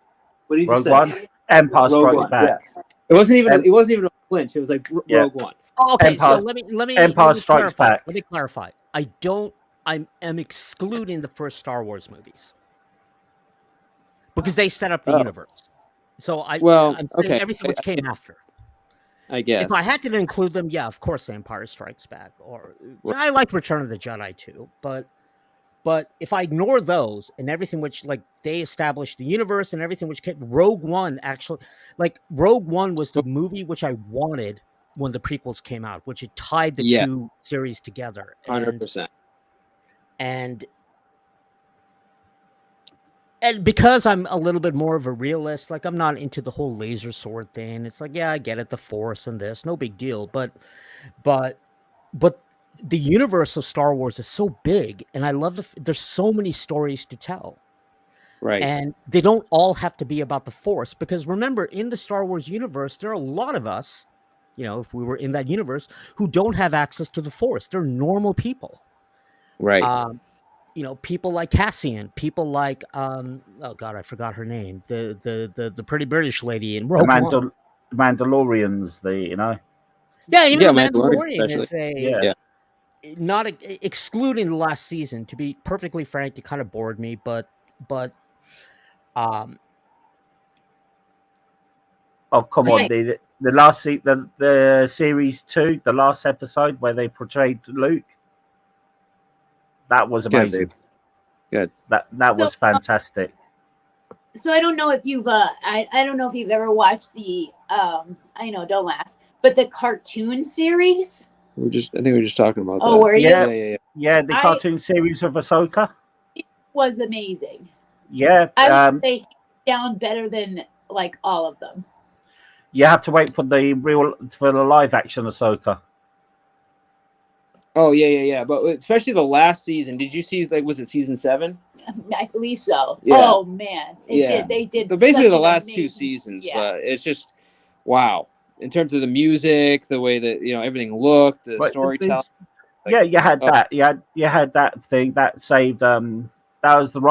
Speaker 3: What did he just
Speaker 1: Rogue
Speaker 3: say?
Speaker 1: One, Empire
Speaker 3: Rogue
Speaker 1: Strikes
Speaker 3: One,
Speaker 1: Back.
Speaker 3: yeah. It wasn't even.
Speaker 1: And-
Speaker 3: It wasn't even a flinch. It was like
Speaker 1: Yeah.
Speaker 3: Rogue One.
Speaker 4: Oh, okay, so
Speaker 1: Empire-
Speaker 4: let me
Speaker 1: Empire Strikes
Speaker 4: clarify.
Speaker 1: Back.
Speaker 4: Let me clarify. I am excluding the first Star Wars movies because they set up the
Speaker 3: Oh.
Speaker 4: universe. So I'm saying
Speaker 3: okay.
Speaker 4: everything which came after.
Speaker 3: I guess.
Speaker 4: If I had to include them, yeah, of course, Empire Strikes Back, or I like Return of the Jedi too. But if I ignore those and everything which like they established the universe and everything which came, Rogue One was the movie which I wanted when the prequels came out, which it tied the
Speaker 3: Yeah.
Speaker 4: two series together.
Speaker 3: 100%.
Speaker 4: And because I'm a little bit more of a realist, like I'm not into the whole laser sword thing. It's like, yeah, I get it, the Force and this, no big deal. But the universe of Star Wars is so big, and I love there's so many stories to tell.
Speaker 3: Right.
Speaker 4: And they don't all have to be about the Force, because remember, in the Star Wars universe, there are a lot of us, if we were in that universe, who don't have access to the Force. They're normal people.
Speaker 3: Right.
Speaker 4: People like Cassian, people like oh god, I forgot her name, the pretty British lady in
Speaker 1: The
Speaker 4: Rogue One.
Speaker 1: Mandalorians,
Speaker 4: Yeah, even
Speaker 3: Yeah,
Speaker 4: the
Speaker 3: Mandalorian
Speaker 4: Mandalorian
Speaker 3: especially.
Speaker 4: is a
Speaker 1: yeah.
Speaker 4: not excluding the last season. To be perfectly frank, it kind of bored me, but um,
Speaker 1: Oh come on,
Speaker 4: hey,
Speaker 1: the last the series 2, the last episode where they portrayed Luke, that was
Speaker 3: Good, babe.
Speaker 1: amazing.
Speaker 3: Good.
Speaker 1: That was fantastic.
Speaker 5: So I don't know if you've I don't know if you've ever watched the I know, don't laugh, but the cartoon series.
Speaker 3: I think we were just talking about
Speaker 5: Oh,
Speaker 3: that.
Speaker 5: were you?
Speaker 3: Yeah.
Speaker 1: Yeah, the cartoon series of Ahsoka.
Speaker 5: It was amazing.
Speaker 1: Yeah,
Speaker 5: I would say down better than like all of them.
Speaker 1: you have to wait for the live action Ahsoka.
Speaker 3: Oh yeah. But especially the last season. Did you see, like, was it season 7?
Speaker 5: I believe so.
Speaker 3: Yeah.
Speaker 5: Oh man, they did.
Speaker 3: So basically,
Speaker 5: such
Speaker 3: the
Speaker 5: an
Speaker 3: last 2
Speaker 5: amazing-
Speaker 3: seasons,
Speaker 5: Yeah.
Speaker 3: but it's just wow in terms of the music, the way that everything looked, the
Speaker 1: But
Speaker 3: storytelling.
Speaker 1: yeah, you had that. You had that thing that saved. That was the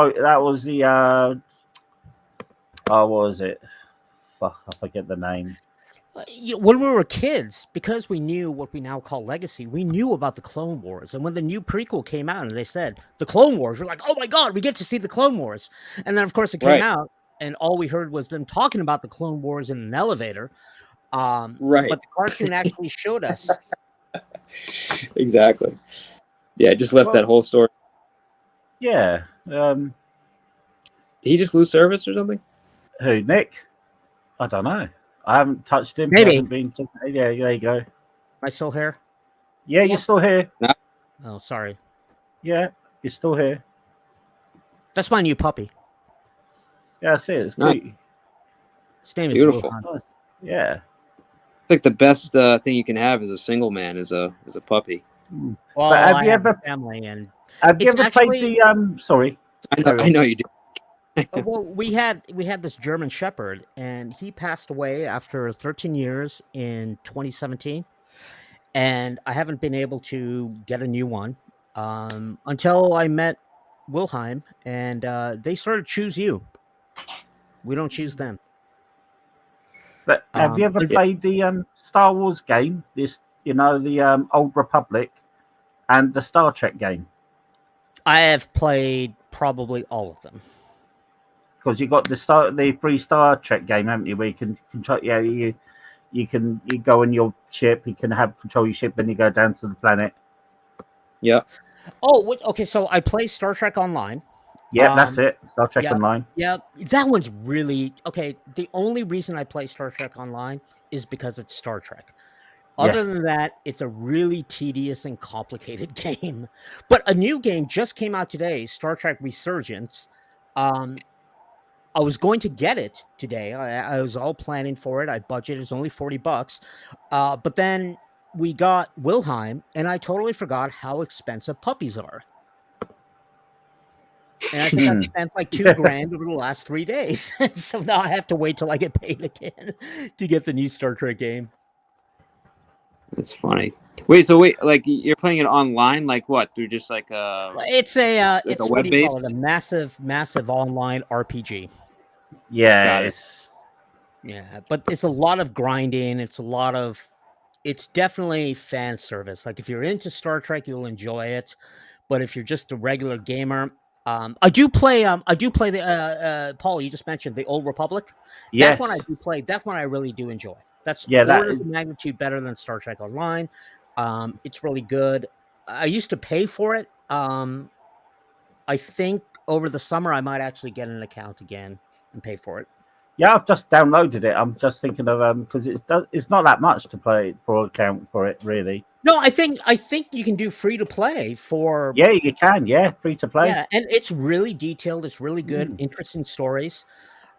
Speaker 1: what was it? Fuck, I forget the name.
Speaker 4: when we were kids, because we knew what we now call legacy, we knew about the Clone Wars. And when the new prequel came out and they said the Clone Wars, we're like, oh my god, we get to see the Clone Wars. And then of course it came out, and all we heard was them talking about the Clone Wars in an elevator.
Speaker 3: Right.
Speaker 4: But the cartoon actually showed us.
Speaker 3: Exactly. Yeah, just left that whole story.
Speaker 1: Yeah.
Speaker 3: Did he just lose service or something?
Speaker 1: Who, Nick? I don't know. I haven't touched him.
Speaker 4: Maybe.
Speaker 1: He hasn't been yeah, there you go.
Speaker 4: Am I still here?
Speaker 1: Yeah, you're still here.
Speaker 4: Oh, sorry.
Speaker 1: Yeah, you're still here.
Speaker 4: That's my new puppy.
Speaker 1: Yeah, I see it. It's
Speaker 3: Nice.
Speaker 1: cute.
Speaker 4: His name is
Speaker 3: Beautiful.
Speaker 4: Wuhan.
Speaker 1: Nice. Yeah.
Speaker 3: It's like the best thing you can have as a single man is a puppy.
Speaker 4: Well,
Speaker 1: But have
Speaker 4: I
Speaker 1: you
Speaker 4: have
Speaker 1: ever-
Speaker 4: a family, and
Speaker 1: Have you
Speaker 4: It's
Speaker 1: ever
Speaker 4: actually-
Speaker 1: played the Sorry.
Speaker 3: I know you do.
Speaker 4: well, we had this German Shepherd, and he passed away after 13 years in 2017, and I haven't been able to get a new one until I met Wilhelm, and they sort of choose you. We don't choose them.
Speaker 1: But have you ever
Speaker 4: yeah.
Speaker 1: played the Star Wars game? The Old Republic and the Star Trek game?
Speaker 4: I have played probably all of them.
Speaker 1: Because you got the free Star Trek game, haven't you? Where you can control. Yeah, you go in your ship. You can control your ship. Then you go down to the planet.
Speaker 3: Yeah.
Speaker 4: Oh, okay. So I play Star Trek Online.
Speaker 1: Yeah, that's it. Star Trek
Speaker 4: yeah.
Speaker 1: Online.
Speaker 4: Yeah, that one's really okay. The only reason I play Star Trek Online is because it's Star Trek. Other than that, it's a really tedious and complicated game. But a new game just came out today, Star Trek Resurgence. I was going to get it today. I was all planning for it. I budgeted, it's only $40. But then we got Wilhelm, and I totally forgot how expensive puppies are. And I think I've spent like $2,000 over the last 3 days. So now I have to wait till I get paid again to get the new Star Trek game.
Speaker 3: That's funny. Wait, like you're playing it online? Like what? Through just like
Speaker 4: It's a
Speaker 3: like
Speaker 4: it's
Speaker 3: a
Speaker 4: what do you call it?
Speaker 3: web-based?
Speaker 4: A massive online RPG.
Speaker 1: Yeah,
Speaker 3: Got it.
Speaker 4: Yeah, but it's a lot of grinding. It's definitely fan service. Like if you're into Star Trek, you'll enjoy it. But if you're just a regular gamer, I do play the Paul, you just mentioned the Old Republic.
Speaker 1: yes.
Speaker 4: That one I do play. That one I really do enjoy. That's
Speaker 1: that
Speaker 4: order
Speaker 1: is-
Speaker 4: of magnitude better than Star Trek Online. It's really good. I used to pay for it. I think over the summer I might actually get an account again and pay for it.
Speaker 1: Yeah, I've just downloaded it. I'm just thinking of because it's not that much to play for account for it really.
Speaker 4: No, I think you can do free to play for
Speaker 1: Yeah, you can. Yeah, free to play.
Speaker 4: yeah, and it's really detailed. It's really good, interesting stories.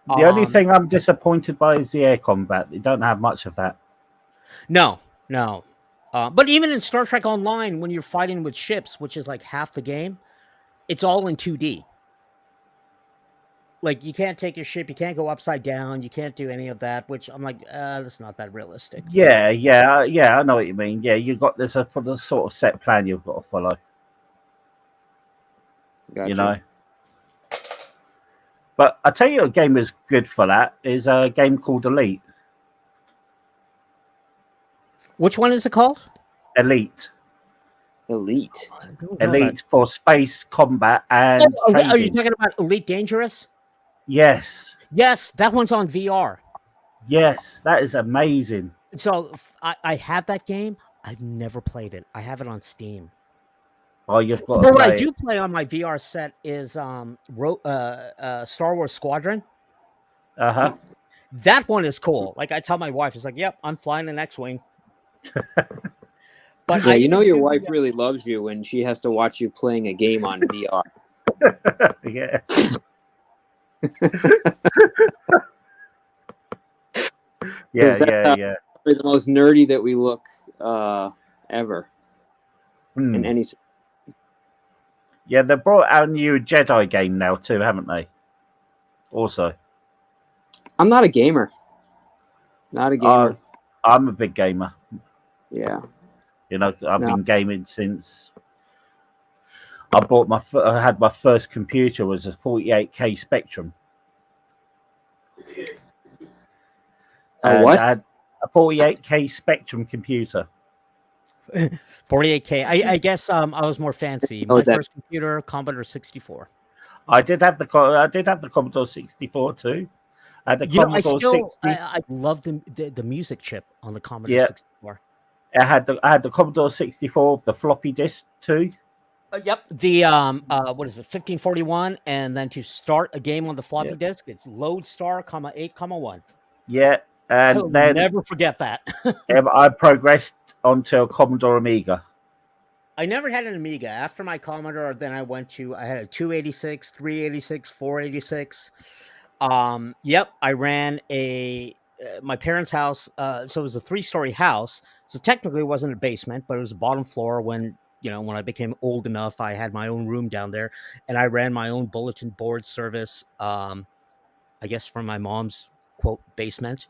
Speaker 1: The only thing I'm disappointed by is the air combat. They don't have much of that.
Speaker 4: No, But even in Star Trek Online, when you're fighting with ships, which is like half the game, it's all in 2D. Like you can't take your ship, you can't go upside down, you can't do any of that. Which I'm like, that's not that realistic.
Speaker 1: Yeah, I know what you mean. Yeah, you got this for the sort of set plan you've got to follow.
Speaker 3: Gotcha.
Speaker 1: You know. But I tell you, a game is good for that is a game called Elite.
Speaker 4: Which one is it called?
Speaker 1: Elite.
Speaker 3: Elite.
Speaker 4: I don't know
Speaker 1: Elite for space combat and
Speaker 4: that. Are you
Speaker 1: trading.
Speaker 4: talking about Elite Dangerous?
Speaker 1: Yes,
Speaker 4: Yes, that one's on VR.
Speaker 1: yes, that is amazing.
Speaker 4: So I have that game. I've never played it. I have it on Steam.
Speaker 1: Oh, you've got to
Speaker 4: But what I
Speaker 1: play
Speaker 4: do
Speaker 1: it.
Speaker 4: play on my VR set is Star Wars Squadron.
Speaker 1: Uh-huh.
Speaker 4: That one is cool. Like I tell my wife, it's like, "Yep, I'm flying an X-wing." But
Speaker 3: Yeah, you know your wife really loves you when she has to watch you playing a game on VR.
Speaker 1: Yeah.
Speaker 3: Is that,
Speaker 1: Yeah.
Speaker 3: We're the most nerdy that we look ever
Speaker 1: Hmm.
Speaker 3: in any.
Speaker 1: Yeah, they brought out a new Jedi game now too, haven't they? Also,
Speaker 3: I'm not a gamer. Not a gamer.
Speaker 1: I'm a big gamer.
Speaker 3: Yeah.
Speaker 1: You know, I've
Speaker 3: No.
Speaker 1: been gaming since I had my first computer was a 48K Spectrum.
Speaker 3: A what?
Speaker 1: I had a 48K Spectrum computer.
Speaker 4: 48K. I guess I was more fancy.
Speaker 3: Oh,
Speaker 4: My
Speaker 3: that-
Speaker 4: first computer, Commodore 64.
Speaker 1: I did have the Commodore 64 too. I had the
Speaker 4: You know, I
Speaker 1: Commodore
Speaker 4: still
Speaker 1: 60.
Speaker 4: I love the music chip on the Commodore
Speaker 1: Yeah.
Speaker 4: 64.
Speaker 1: I had the Commodore 64, the floppy disk too.
Speaker 4: Yep. The what is it, 1541, and then to start a game on the floppy
Speaker 1: Yeah.
Speaker 4: disk, it's load star, comma 8, comma 1.
Speaker 1: Yeah,
Speaker 4: I'll
Speaker 1: and then
Speaker 4: never forget that.
Speaker 1: I progressed onto a Commodore Amiga.
Speaker 4: I never had an Amiga. After my Commodore, then I had a 286, 386, 486. Yep, I ran my parents' house. So it was a 3-story house. So technically it wasn't a basement, but it was a bottom floor. When I became old enough, I had my own room down there, and I ran my own bulletin board service. I guess from my mom's quote basement.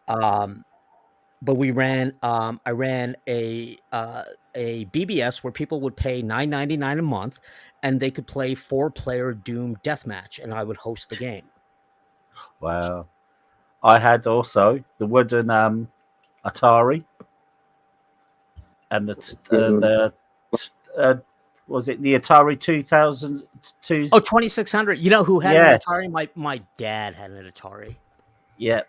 Speaker 4: But I ran a BBS where people would pay $9.99 a month, and they could play 4-player Doom deathmatch, and I would host the game.
Speaker 1: Wow. I had also the wooden Atari and the was it the Atari 2002?
Speaker 4: Oh, 2600. You know who had
Speaker 1: Yes.
Speaker 4: an Atari? My dad had an Atari.
Speaker 1: Yeah,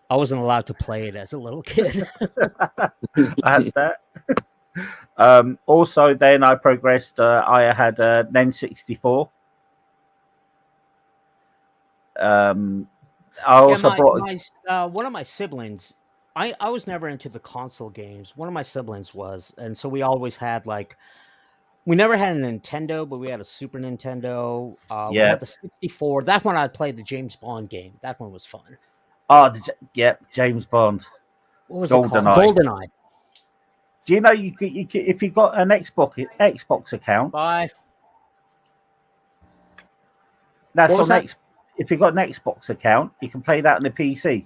Speaker 4: I wasn't allowed to play it as a little kid.
Speaker 1: I had that. Also, then I progressed. I had a N64. I also brought.
Speaker 4: One of my siblings. I was never into the console games. One of my siblings was, and so we always had we never had a Nintendo, but we had a Super Nintendo. We
Speaker 1: Yeah.
Speaker 4: had the 64. That one I'd play the James Bond game. That one was fun.
Speaker 1: Oh, James Bond.
Speaker 4: What was it called?
Speaker 1: GoldenEye.
Speaker 4: GoldenEye.
Speaker 1: Do you know you could if you got an Xbox account?
Speaker 4: Bye.
Speaker 1: That's
Speaker 4: What was
Speaker 1: on
Speaker 4: that?
Speaker 1: X. If you got an Xbox account, you can play that on the PC.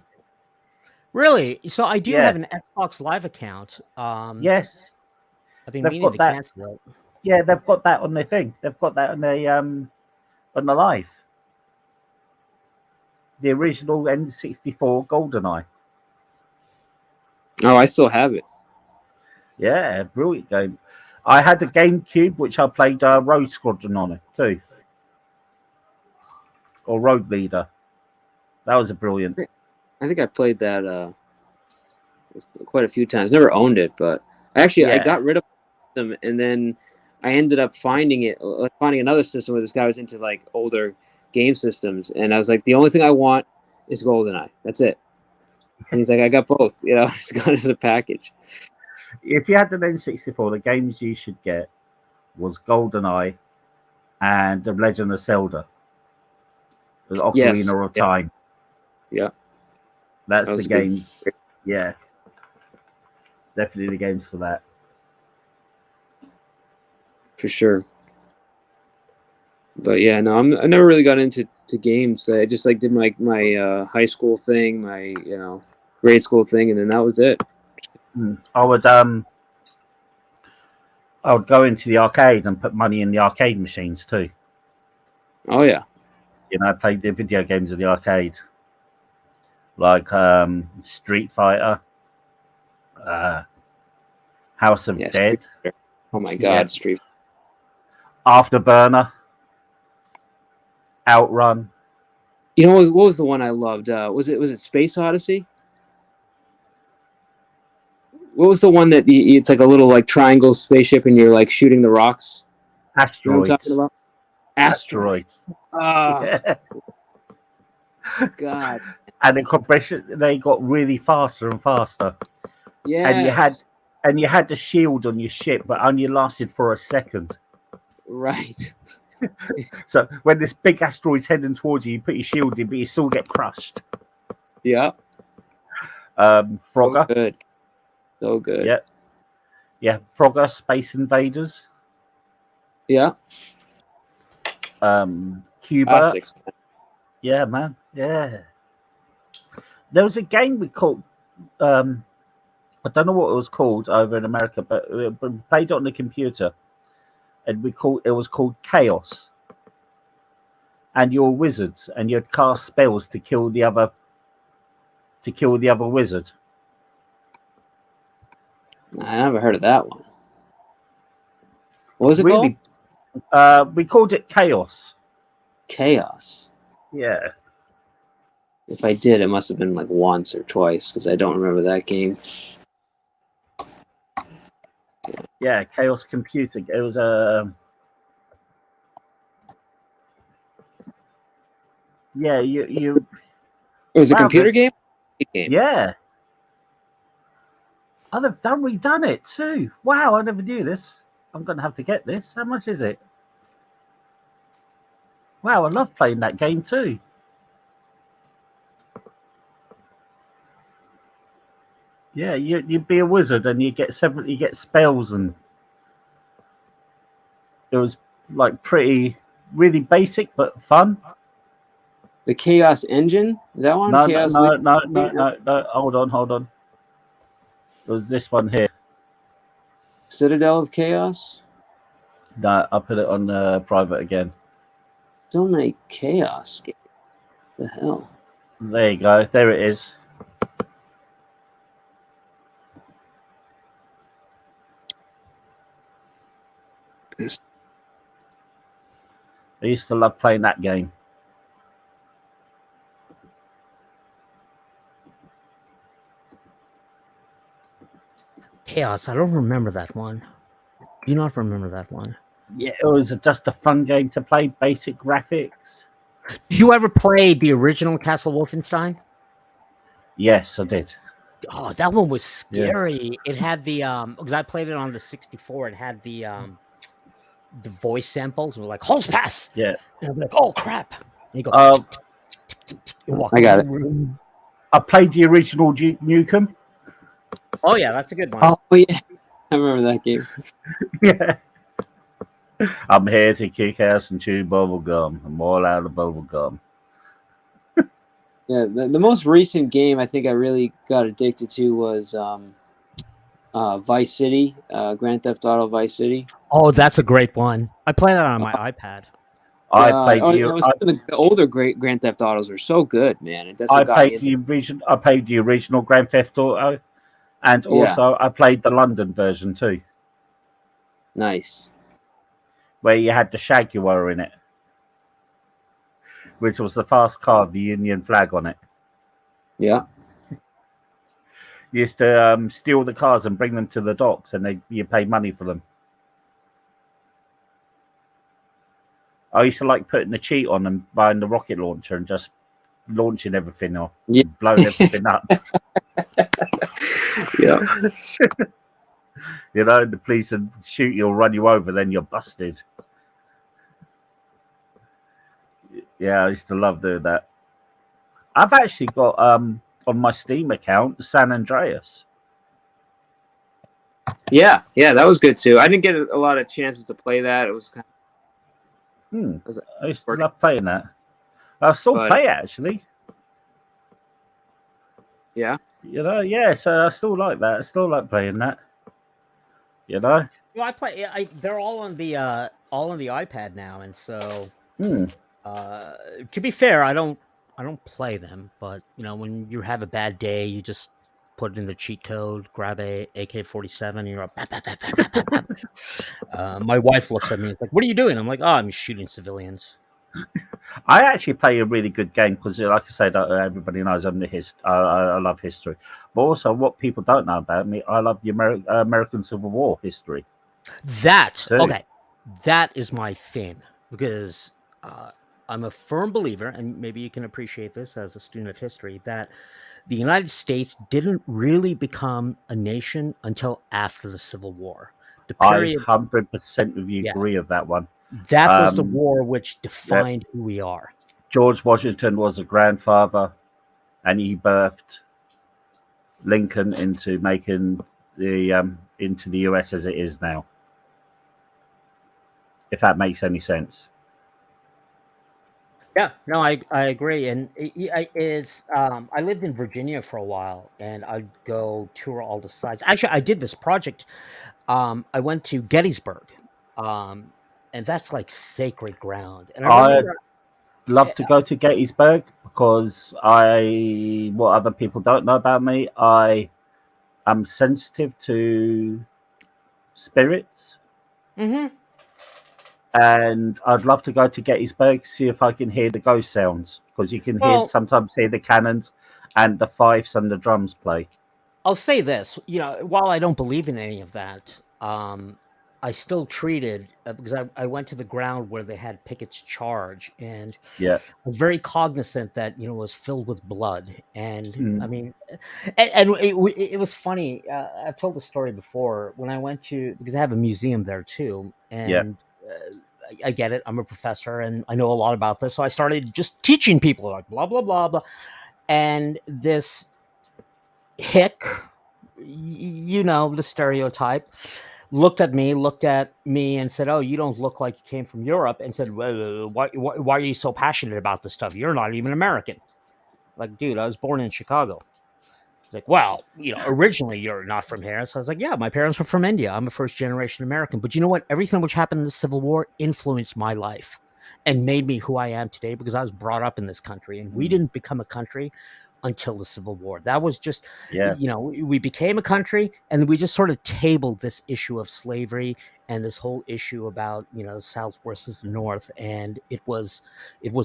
Speaker 4: Really? So I do
Speaker 1: Yeah.
Speaker 4: have an Xbox Live account.
Speaker 1: Yes.
Speaker 4: I've been
Speaker 1: they've
Speaker 4: meaning
Speaker 1: got
Speaker 4: to
Speaker 1: that.
Speaker 4: cancel it.
Speaker 1: Yeah, they've got that on their thing. They've got that on the live. The original N64 GoldenEye.
Speaker 3: Oh, I still have it.
Speaker 1: Yeah, brilliant game. I had a GameCube which I played Road Squadron on it too, or Road Leader. That was a brilliant.
Speaker 3: I think I played that quite a few times. Never owned it, but I
Speaker 1: Yeah.
Speaker 3: got rid of them, and then I ended up finding another system where this guy was into like older game systems, and I was like, the only thing I want is GoldenEye. That's it. And he's like, I got both. It's gone as a package.
Speaker 1: If you had an N64, the games you should get was GoldenEye and The Legend of Zelda. The Ocarina
Speaker 3: Yes.
Speaker 1: of Time.
Speaker 3: Yeah.
Speaker 1: That's
Speaker 3: That
Speaker 1: the
Speaker 3: was a good-
Speaker 1: game. Yeah. Definitely the games for that.
Speaker 3: for sure. But yeah, no, I never really got into games. I just like did my high school thing, my grade school thing, and then that was it.
Speaker 1: I would go into the arcade and put money in the arcade machines too.
Speaker 3: Oh yeah,
Speaker 1: I played the video games in the arcade, like Street Fighter, House of
Speaker 3: yeah.
Speaker 1: Dead,
Speaker 3: Oh my
Speaker 1: Yeah.
Speaker 3: God, Street.
Speaker 1: Afterburner, Outrun.
Speaker 3: You know what was the one I loved? Was it Space Odyssey? What was the one that it's like a little like triangle spaceship and you're like shooting the rocks? You know what I'm
Speaker 1: Asteroids.
Speaker 3: talking about?
Speaker 1: Asteroids.
Speaker 3: Ah,
Speaker 1: Yeah.
Speaker 3: God.
Speaker 1: And the compression, they got really faster and faster.
Speaker 3: Yeah.
Speaker 1: And you had the shield on your ship, but only lasted for a second.
Speaker 3: Right.
Speaker 1: So when this big asteroid's heading towards you, you put your shield in, but you still get crushed.
Speaker 3: Yeah.
Speaker 1: Frogger.
Speaker 3: So good. So good.
Speaker 1: Yeah. Yeah. Frogger, Space Invaders.
Speaker 3: Yeah.
Speaker 1: Cuba.
Speaker 3: Classics.
Speaker 1: Yeah, man. Yeah. There was a game we called. I don't know what it was called over in America, but we played it on the computer, and it was called Chaos. And you're wizards, and you'd cast spells to kill the other wizard.
Speaker 3: I never heard of that one. What was it called?
Speaker 1: We called it Chaos.
Speaker 3: Chaos.
Speaker 1: Yeah.
Speaker 3: If I did, it must have been like once or twice because I don't remember that game.
Speaker 1: Yeah, Chaos Computing. It was a. Yeah, you.
Speaker 3: It was a
Speaker 1: Wow,
Speaker 3: computer
Speaker 1: but-
Speaker 3: game? Game.
Speaker 1: Yeah. I've redone it too. Wow, I never knew this. I'm gonna have to get this. How much is it? Wow, I love playing that game too. Yeah, you'd be a wizard and you get spells, and it was like really basic but fun.
Speaker 3: The Chaos Engine? Is that one?
Speaker 1: No,
Speaker 3: Chaos
Speaker 1: no. Hold on. It was this one here.
Speaker 3: Citadel of Chaos?
Speaker 1: No, I put it on private again.
Speaker 3: So many Chaos games. What the hell?
Speaker 1: There you go. There it is. I used to love playing that game.
Speaker 4: Chaos. I don't remember that one. Do you not remember that one?
Speaker 1: Yeah, it was just a fun game to play. Basic graphics.
Speaker 4: Did you ever play the original Castle Wolfenstein?
Speaker 1: Yes, I did.
Speaker 4: Oh, that one was scary. It had the because I played it on the 64. It had the voice samples. And we're like, "Hose pass!"
Speaker 1: Yeah.
Speaker 4: And I'm like, "Oh crap!" And you go. You walk
Speaker 3: I got
Speaker 4: in the room.
Speaker 1: I played the original Nukem.
Speaker 4: Oh yeah, that's a good one.
Speaker 3: Oh, yeah. I remember that game.
Speaker 1: Yeah. I'm here to kick ass and chew bubble gum. I'm all out of bubble gum.
Speaker 3: Yeah, the most recent game I think I really got addicted to was Vice City, Grand Theft Auto Vice City.
Speaker 4: Oh, that's a great one. I play that on my iPad.
Speaker 1: I played
Speaker 3: the older great Grand Theft Autos are so good, man. It doesn't.
Speaker 1: I played the original Grand Theft Auto, and also I played the London version too,
Speaker 3: Nice.
Speaker 1: where you had the Jaguar in it, which was the fast car with the Union flag on it.
Speaker 3: Yeah.
Speaker 1: You used to steal the cars and bring them to the docks, and you pay money for them. I used to like putting the cheat on and buying the rocket launcher and just launching everything or blowing everything up.
Speaker 3: Yeah.
Speaker 1: You know, the police would shoot you or run you over, then you're busted. Yeah, I used to love doing that. I've actually got on my Steam account San Andreas.
Speaker 3: Yeah, that was good too. I didn't get a lot of chances to play that. It was kind
Speaker 1: Hmm.
Speaker 3: of,
Speaker 1: I used to
Speaker 3: working.
Speaker 1: love playing that. I still
Speaker 3: But-
Speaker 1: play it, actually.
Speaker 3: yeah.
Speaker 1: Yeah. So I still like that. I still like playing that.
Speaker 4: I play. They're all on the iPad now, and so
Speaker 1: Hmm.
Speaker 4: to be fair, I don't play them, but when you have a bad day, you just put in the cheat code, grab a AK-47, and you're up. Bap, bap, bap, bap, bap, bap, bap. My wife looks at me, and is like, "What are you doing?" I'm like, "Oh, I'm shooting civilians."
Speaker 1: I actually play a really good game because, like I said, everybody knows I'm I love history, but also what people don't know about me, I love the American Civil War history
Speaker 4: That
Speaker 1: too.
Speaker 4: okay, that is my thing because uh, I'm a firm believer, and maybe you can appreciate this as a student of history, that the United States didn't really become a nation until after the Civil War. The
Speaker 1: I
Speaker 4: period,
Speaker 1: 100% with you
Speaker 4: yeah,
Speaker 1: agree with that one.
Speaker 4: that was the
Speaker 1: Um,
Speaker 4: war which
Speaker 1: yep.
Speaker 4: defined who we are.
Speaker 1: George Washington was a grandfather, and he birthed Lincoln into making the US as it is now. If that makes any sense.
Speaker 4: Yeah, no, I agree, and I lived in Virginia for a while, and I'd go tour all the sites. Actually, I did this project. I went to Gettysburg, um, and that's like sacred ground. And I
Speaker 1: I
Speaker 4: remember,
Speaker 1: love
Speaker 4: eh,
Speaker 1: to go to Gettysburg because what other people don't know about me, I am sensitive to spirits,
Speaker 4: mhm.
Speaker 1: and I'd love to go to Gettysburg, see if I can hear the ghost sounds, because you can
Speaker 4: Well,
Speaker 1: sometimes hear the cannons and the fifes and the drums play.
Speaker 4: I'll say this, while I don't believe in any of that, I still treated because I went to the ground where they had Pickett's charge, and
Speaker 1: Yeah.
Speaker 4: I'm very cognizant that it was filled with blood, and I
Speaker 1: Mm.
Speaker 4: mean, and it was funny. I've told the story before when I went to because I have a museum there too,
Speaker 1: Yeah.
Speaker 4: and I get it. I'm a professor and I know a lot about this, so I started just teaching people like blah blah blah blah, and this hick, the stereotype, looked at me and said, "Oh, you don't look like you came from Europe," and said, "Well, why are you so passionate about this stuff? You're not even American." Like, dude, I was born in Chicago. It's like, well, originally you're not from here. So I was like, yeah, my parents were from India. I'm a first generation American. But you know what? Everything which happened in the Civil War influenced my life and made me who I am today because I was brought up in this country and we
Speaker 1: Mm.
Speaker 4: didn't become a country until the Civil War. That was just,
Speaker 1: Yeah.
Speaker 4: we became a country and we just sort of tabled this issue of slavery and this whole issue about, the South versus the North. And it was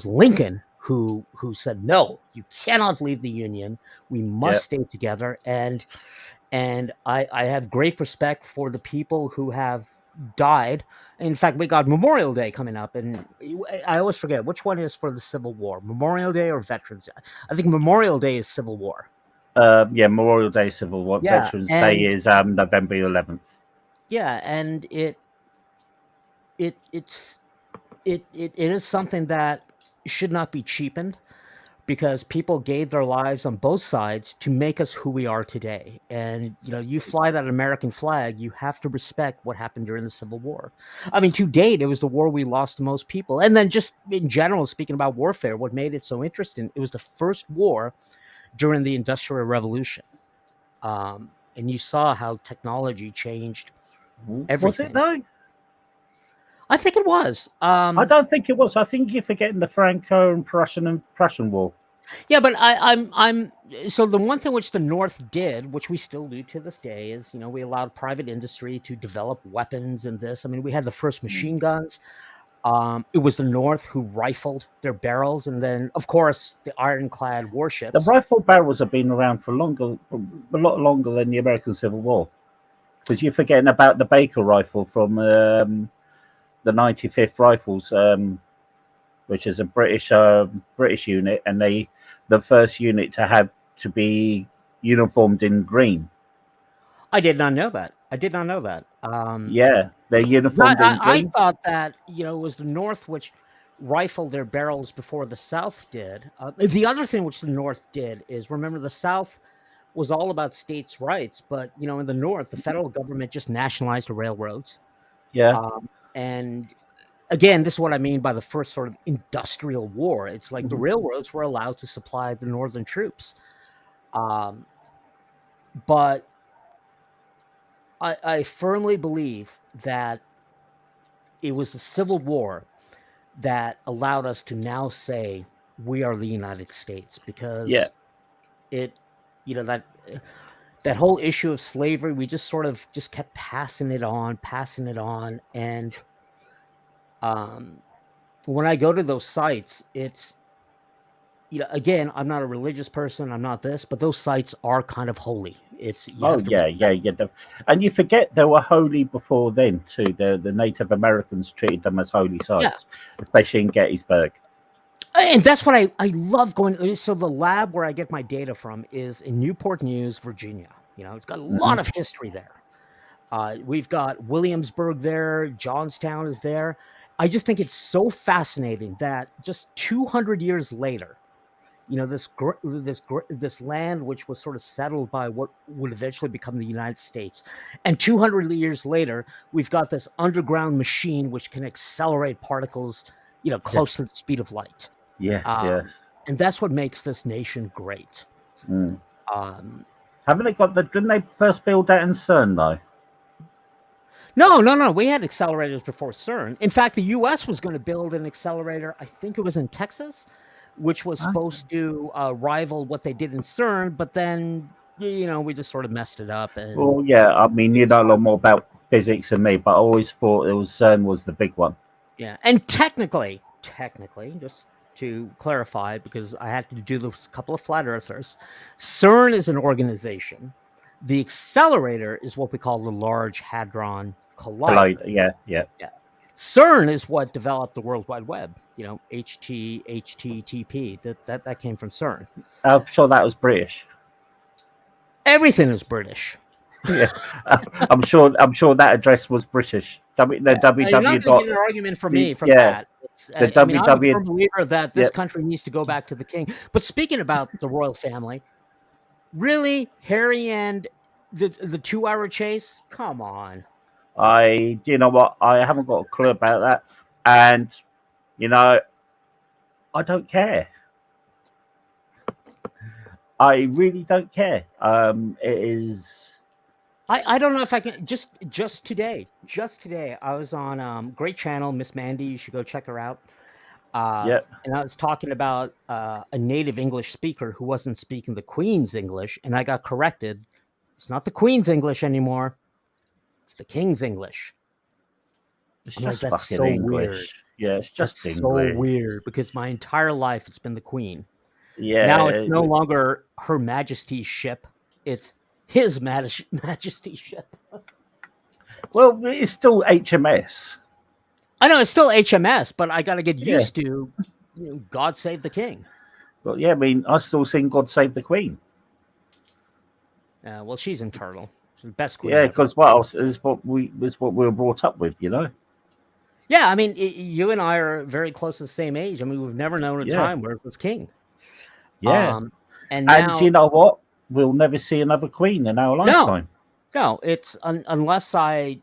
Speaker 4: Lincoln who said, no, you cannot leave the Union. We
Speaker 1: Yeah.
Speaker 4: must stay together. And I have great respect for the people who have died. In fact, we got Memorial Day coming up, and I always forget which one is for the Civil War, Memorial Day or Veterans Day. I think Memorial Day is Civil War.
Speaker 1: Yeah. Memorial Day, Civil War.
Speaker 4: Yeah,
Speaker 1: Veterans Day
Speaker 4: and
Speaker 1: is November 11th.
Speaker 4: yeah, and it's it is something that should not be cheapened because people gave their lives on both sides to make us who we are today. And you fly that American flag, you have to respect what happened during the Civil War. I mean, to date, it was the war we lost the most people. And then just in general, speaking about warfare, what made it so interesting, it was the first war during the Industrial Revolution. And you saw how technology changed
Speaker 1: Was it
Speaker 4: everything.
Speaker 1: though?
Speaker 4: I think it was.
Speaker 1: I don't think it was. I think you're forgetting the Franco and Prussian War.
Speaker 4: Yeah, but I'm so the one thing which the North did, which we still do to this day, is we allowed private industry to develop weapons and this. I mean, we had the first machine guns. It was the North who rifled their barrels, and then of course the ironclad
Speaker 1: The
Speaker 4: warships.
Speaker 1: rifle barrels have been around for a lot longer than the American Civil War. Because you're forgetting about the Baker rifle from the 95th Rifles, which is a British unit, and the first unit to have to be uniformed in green.
Speaker 4: I did not know that. I did not know that.
Speaker 1: Yeah, they're uniformed in
Speaker 4: I
Speaker 1: green.
Speaker 4: thought that it was the North which rifled their barrels before the South did. The other thing which the North did is remember the South was all about states' rights, but in the North, the federal government just nationalized the railroads.
Speaker 1: Yeah.
Speaker 4: And again, this is what I mean by the first sort of industrial war. It's like the railroads were allowed to supply the Northern troops, but I firmly believe that it was the Civil War that allowed us to now say we are the United States,
Speaker 1: Yeah.
Speaker 4: because it, that whole issue of slavery, we just sort of just kept passing it on, and when I go to those sites, it's again, I'm not a religious person, I'm not this, but those sites are kind of holy. It's you
Speaker 1: Oh
Speaker 4: have to
Speaker 1: yeah, yeah, yeah. And you forget they were holy before then too. The Native Americans treated them as holy
Speaker 4: yeah.
Speaker 1: sites, especially in Gettysburg.
Speaker 4: And that's what I love going. So the lab where I get my data from is in Newport News, Virginia. It's got a lot of history there. We've got Williamsburg there, Johnstown is there. I just think it's so fascinating that just 200 years later, this land which was sort of settled by what would eventually become the United States, and 200 years later, we've got this underground machine which can accelerate particles, close to the speed of light.
Speaker 1: Yes, yes.
Speaker 4: And that's what makes this nation great.
Speaker 1: Mm.
Speaker 4: Um,
Speaker 1: Haven't they got Didn't they first build that in CERN though?
Speaker 4: No. We had accelerators before CERN. In fact, the U.S. was going to build an accelerator. I think it was in Texas, which was supposed to rival what they did in CERN. But then, we just sort of messed it up. And
Speaker 1: Well, yeah. I mean, you know a lot more about physics than me, but I always thought it was CERN was the big one.
Speaker 4: yeah, and technically, just to clarify, because I had to do this with a couple of flat earthers, CERN is an organization. The accelerator is what we call the Large Hadron Collider.
Speaker 1: Yeah, yeah.
Speaker 4: CERN is what developed the World Wide Web. HTTP. That came from CERN.
Speaker 1: I'm sure that was British.
Speaker 4: Everything is British.
Speaker 1: Yeah, I'm sure that address was British.
Speaker 4: You're not going to get an argument from me from that. I'm a firm believer that this country needs to go back to the king. But speaking about the royal family, really, Harry and the 2-hour chase? Come on.
Speaker 1: You know what? I haven't got a clue about that, and I don't care. I really don't care. It is.
Speaker 4: I don't know if I can just today I was on great channel, Miss Mandy. You should go check her out.
Speaker 1: Yep.
Speaker 4: And I was talking about a native English speaker who wasn't speaking the Queen's English, and I got corrected. It's not the Queen's English anymore. It's the King's English.
Speaker 1: It's
Speaker 4: I'm like,
Speaker 1: just
Speaker 4: that's
Speaker 1: fucking
Speaker 4: so
Speaker 1: English.
Speaker 4: weird.
Speaker 1: Yeah, it's just
Speaker 4: That's
Speaker 1: English.
Speaker 4: so weird, because my entire life it's been the Queen.
Speaker 1: Yeah.
Speaker 4: Now it's no longer Her Majesty's ship. It's His Majesty's ship.
Speaker 1: Well, it's still HMS.
Speaker 4: I know it's still HMS, but I got to get used to God Save the King.
Speaker 1: Well, yeah, I mean, I still sing God Save the Queen.
Speaker 4: Well, she's internal. She's the best queen.
Speaker 1: Yeah, because what else is what we were brought up with,
Speaker 4: Yeah, I mean, you and I are very close to the same age. I mean, we've never known a time where it was king.
Speaker 1: Yeah.
Speaker 4: And now,
Speaker 1: you know what? We'll never see another queen in our lifetime.
Speaker 4: No, it's unless I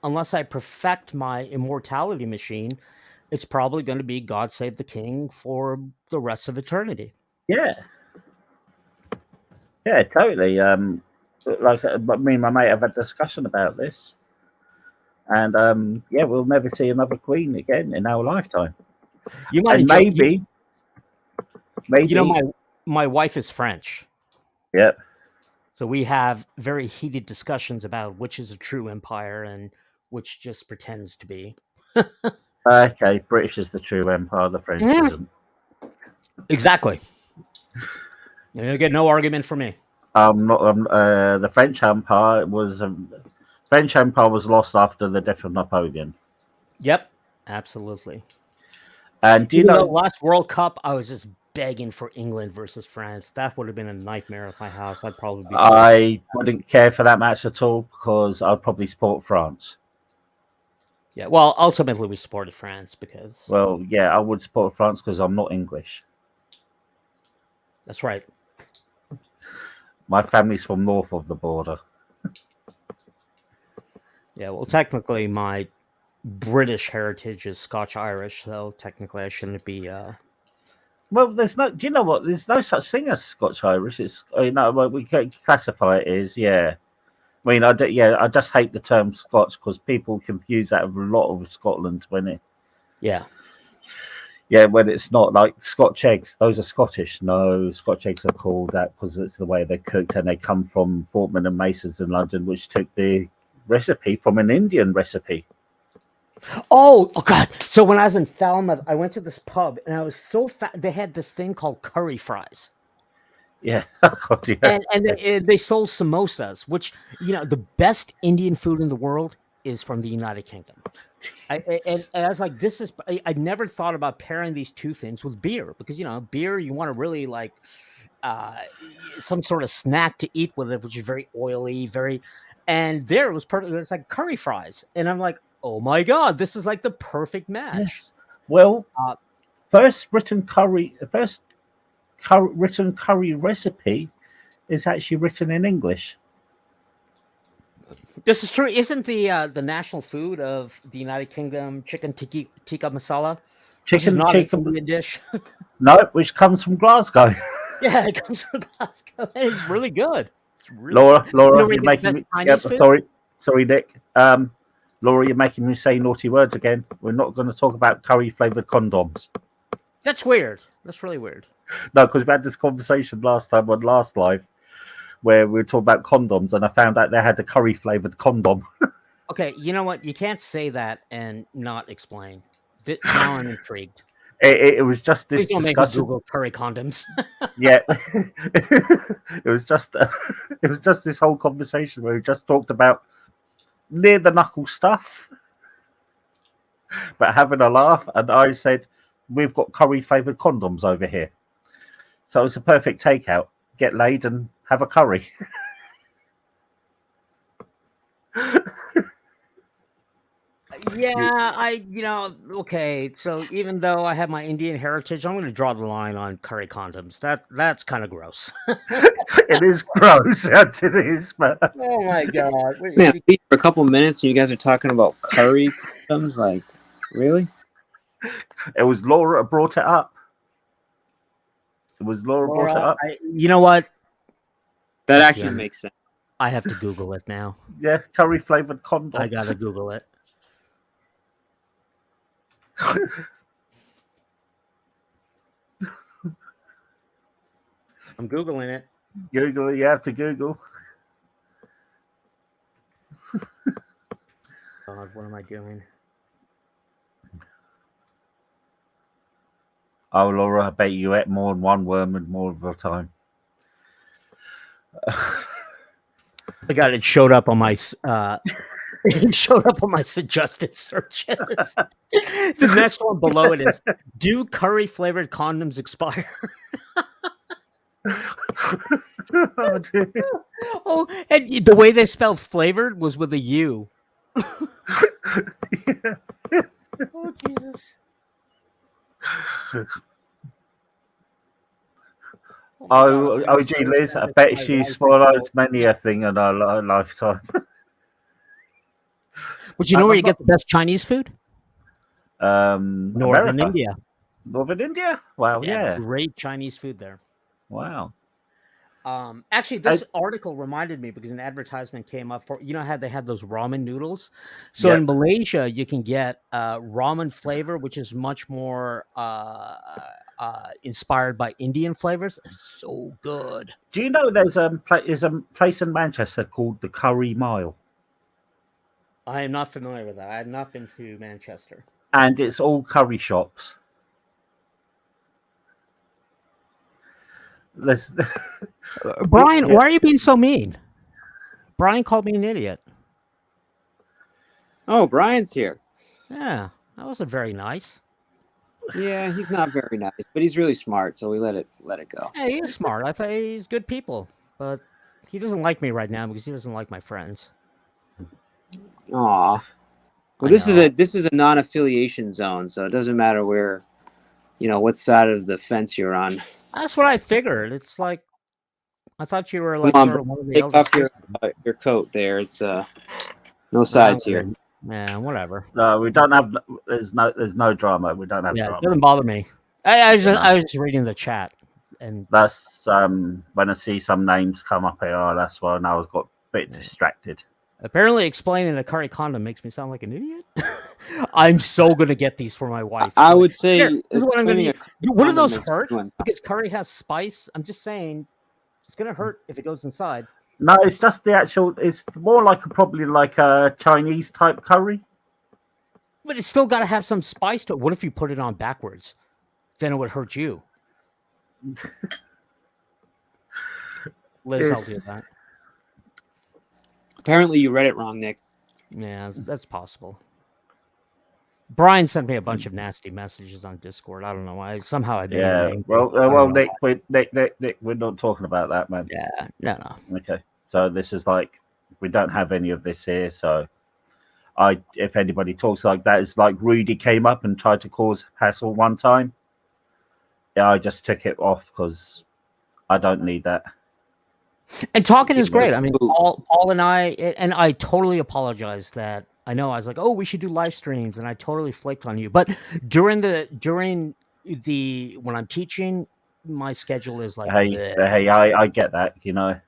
Speaker 4: perfect my immortality machine, it's probably going to be God Save the King for the rest of eternity.
Speaker 1: Yeah. Yeah, totally. Me and my mate have had a discussion about this, and we'll never see another queen again in our lifetime.
Speaker 4: You might
Speaker 1: maybe.
Speaker 4: My wife is French.
Speaker 1: Yep.
Speaker 4: So we have very heated discussions about which is a true empire and which just pretends to be.
Speaker 1: Okay, British is the true empire, the French isn't.
Speaker 4: Exactly. You get no argument from me.
Speaker 1: The French empire was lost after the death of Napoleon.
Speaker 4: Yep, absolutely.
Speaker 1: And
Speaker 4: the last World Cup, I was just begging for England versus France. That would have been a nightmare at my house. I'd probably be.
Speaker 1: I wouldn't care for that match at all because I'd probably support France.
Speaker 4: Yeah, well, ultimately we supported France because.
Speaker 1: Well, yeah, I would support France because I'm not English.
Speaker 4: That's right.
Speaker 1: My family's from north of the border.
Speaker 4: Yeah, well, technically, my British heritage is Scotch-Irish, so technically I shouldn't be.
Speaker 1: Well, there's no. Do you know what? There's no such thing as Scotch Irish. It's well, we can classify it as yeah. I mean, I just hate the term Scotch because people confuse that with a lot of Scotland
Speaker 4: Yeah.
Speaker 1: when it's not like Scotch eggs. Those are Scottish. No, Scotch eggs are called that because it's the way they're cooked and they come from Fortman and Masons in London, which took the recipe from an Indian recipe.
Speaker 4: Oh God! So when I was in Falmouth, I went to this pub and I was so fat. They had this thing called curry fries.
Speaker 1: Yeah, God, yeah.
Speaker 4: And they sold samosas, which the best Indian food in the world is from the United Kingdom. And I was like, this is. I never thought about pairing these two things with beer because beer you want to really like some sort of snack to eat with it, which is very oily, very. And there it was perfect. It's like curry fries, and I'm like, oh my God, this is like the perfect match.
Speaker 1: Yes. Well,
Speaker 4: Uh,
Speaker 1: first written curry recipe is actually written in English.
Speaker 4: This is true. Isn't the national food of the United Kingdom chicken tikka masala? Which is not an Indian dish.
Speaker 1: No, which comes from Glasgow.
Speaker 4: Yeah, it comes from Glasgow. It's really good. It's really
Speaker 1: Laura,
Speaker 4: good.
Speaker 1: Laura,
Speaker 4: where
Speaker 1: you're
Speaker 4: you get the
Speaker 1: making
Speaker 4: best
Speaker 1: me.
Speaker 4: Chinese food?
Speaker 1: Sorry, Nick. Laura, you're making me say naughty words again. We're not going to talk about curry flavored condoms.
Speaker 4: That's weird. That's really weird.
Speaker 1: No, because we had this conversation last time on Last Live where we were talking about condoms, and I found out they had a curry flavored condom.
Speaker 4: Okay, you know what? You can't say that and not explain. Now I'm intrigued.
Speaker 1: It was just this
Speaker 4: Please don't make me
Speaker 1: discussion.
Speaker 4: Google curry condoms.
Speaker 1: Yeah, it was just this whole conversation where we just talked about near the knuckle stuff, but having a laugh. And I said, "We've got curry flavored condoms over here," so it's a perfect takeout. Get laid and have a curry.
Speaker 4: Yeah, okay. So even though I have my Indian heritage, I'm going to draw the line on curry condoms. That's kind of gross.
Speaker 1: It is gross, it is, but
Speaker 4: Oh my God!
Speaker 3: Man, for a couple minutes, and you guys are talking about curry condoms. Like, really?
Speaker 1: it was Laura that brought it up. It was Laura brought it up.
Speaker 4: You know what?
Speaker 3: That actually makes sense.
Speaker 4: I have to Google it now.
Speaker 1: Yeah, curry flavored condoms.
Speaker 4: I gotta Google it. I'm Googling it.
Speaker 1: Google it. You have to Google.
Speaker 4: God, what am I doing?
Speaker 1: Oh, Laura, I bet you ate more than one worm and more of the time.
Speaker 4: I got it. Showed up on my it showed up on my suggested searches. The next one below it is: do curry flavored condoms expire?
Speaker 1: Oh, dear.
Speaker 4: Oh, and the way they spelled flavored was with a U.
Speaker 1: Yeah.
Speaker 4: Oh Jesus!
Speaker 1: Oh, gee, Liz, I bet she swallowed many a thing in her lifetime.
Speaker 4: But you know where you get the best Chinese food?
Speaker 1: Northern
Speaker 4: Northern India.
Speaker 1: Northern India? Wow, yeah.
Speaker 4: Great Chinese food there.
Speaker 1: Wow.
Speaker 4: Actually, this article reminded me because an advertisement came up for how they had those ramen noodles. So in Malaysia, you can get ramen flavor, which is much more inspired by Indian flavors. It's so good.
Speaker 1: Do you know there's a place in Manchester called the Curry Mile?
Speaker 4: I am not familiar with that. I have not been to Manchester.
Speaker 1: And it's all curry shops.
Speaker 4: Brian, why are you being so mean? Brian called me an idiot.
Speaker 3: Oh, Brian's here.
Speaker 4: Yeah, that wasn't very nice.
Speaker 3: Yeah, he's not very nice, but he's really smart, so we let it go.
Speaker 4: Yeah, he is smart. I thought he's good people, but he doesn't like me right now because he doesn't like my friends.
Speaker 3: Aw. Well, this is a non-affiliation zone, so it doesn't matter where, what side of the fence you're on.
Speaker 4: That's what I figured. It's like, I thought you were
Speaker 3: Come
Speaker 4: like
Speaker 3: on,
Speaker 4: sort of one of the
Speaker 3: take
Speaker 4: eldest.
Speaker 3: off your coat there. It's no sides here.
Speaker 4: Yeah, whatever.
Speaker 1: No, we don't have. There's no drama. We don't have
Speaker 4: Yeah, it
Speaker 1: drama.
Speaker 4: doesn't bother me. I
Speaker 1: No.
Speaker 4: was just reading the chat, and
Speaker 1: That's when I see some names come up here. Oh, that's when I was got a bit distracted.
Speaker 4: apparently explaining a curry condom makes me sound like an idiot. I'm so gonna get these for my wife.
Speaker 3: I
Speaker 4: Like,
Speaker 3: would say
Speaker 4: "Here, this is what I'm gonna
Speaker 3: explaining
Speaker 4: do." What do
Speaker 3: condom
Speaker 4: those
Speaker 3: makes
Speaker 4: hurt?
Speaker 3: everyone sound-
Speaker 4: Because curry has spice. I'm just saying, it's gonna hurt if it goes inside.
Speaker 1: No, it's just the actual. It's more like probably like a Chinese type curry.
Speaker 4: But it's still got to have some spice to it. What if you put it on backwards? Then it would hurt you. Liz, I'll do
Speaker 1: It's-
Speaker 4: that.
Speaker 3: Apparently, you read it wrong, Nick.
Speaker 4: Yeah, that's possible. Brian sent me a bunch of nasty messages on Discord. I don't know why. Somehow I made him
Speaker 1: Yeah.
Speaker 4: angry.
Speaker 1: Well,
Speaker 4: I don't know
Speaker 1: Nick, we're not talking about that, man.
Speaker 4: why. Yeah, no.
Speaker 1: Okay. So this is like we don't have any of this here. So if anybody talks like that, it's like Rudy came up and tried to cause hassle one time. Yeah, I just took it off because I don't need that.
Speaker 4: And talking is
Speaker 1: You know,
Speaker 4: great. I mean, Paul and I totally apologize that I know I was like, oh, we should do live streams, and I totally flaked on you. But during the when I'm teaching, my schedule is like, bleh.
Speaker 1: Hey, I get that, you know.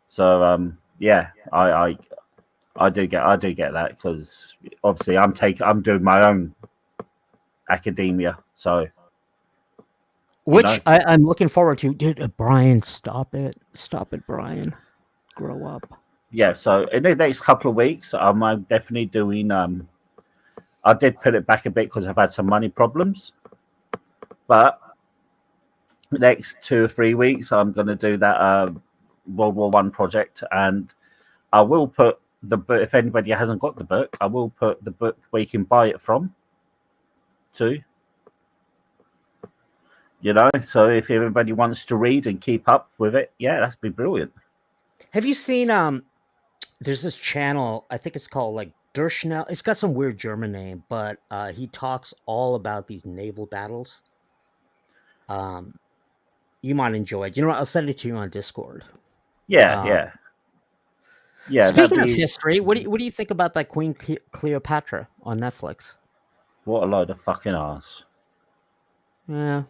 Speaker 1: So yeah, I do get that because obviously I'm doing my own academia, so
Speaker 4: Which
Speaker 1: know?
Speaker 4: I'm looking forward to. Dude, Brian, stop it, Brian, grow up.
Speaker 1: yeah. So in the next couple of weeks, I'm definitely doing. I did put it back a bit because I've had some money problems, but the next 2 or 3 weeks, I'm going to do that World War One project, and I will put the book. If anybody hasn't got the book, I will put the book where you can buy it from, too. You know, so if everybody wants to read and keep up with it, yeah, that's be brilliant.
Speaker 4: Have you seen there's this channel, I think it's called like Durschnell. It's got some weird German name, but he talks all about these naval battles. You might enjoy it. You know what? I'll send it to you on Discord.
Speaker 1: Yeah.
Speaker 4: Speaking of history, what do you think about that Queen Cleopatra on Netflix?
Speaker 1: What a load of fucking arse.
Speaker 4: Yeah.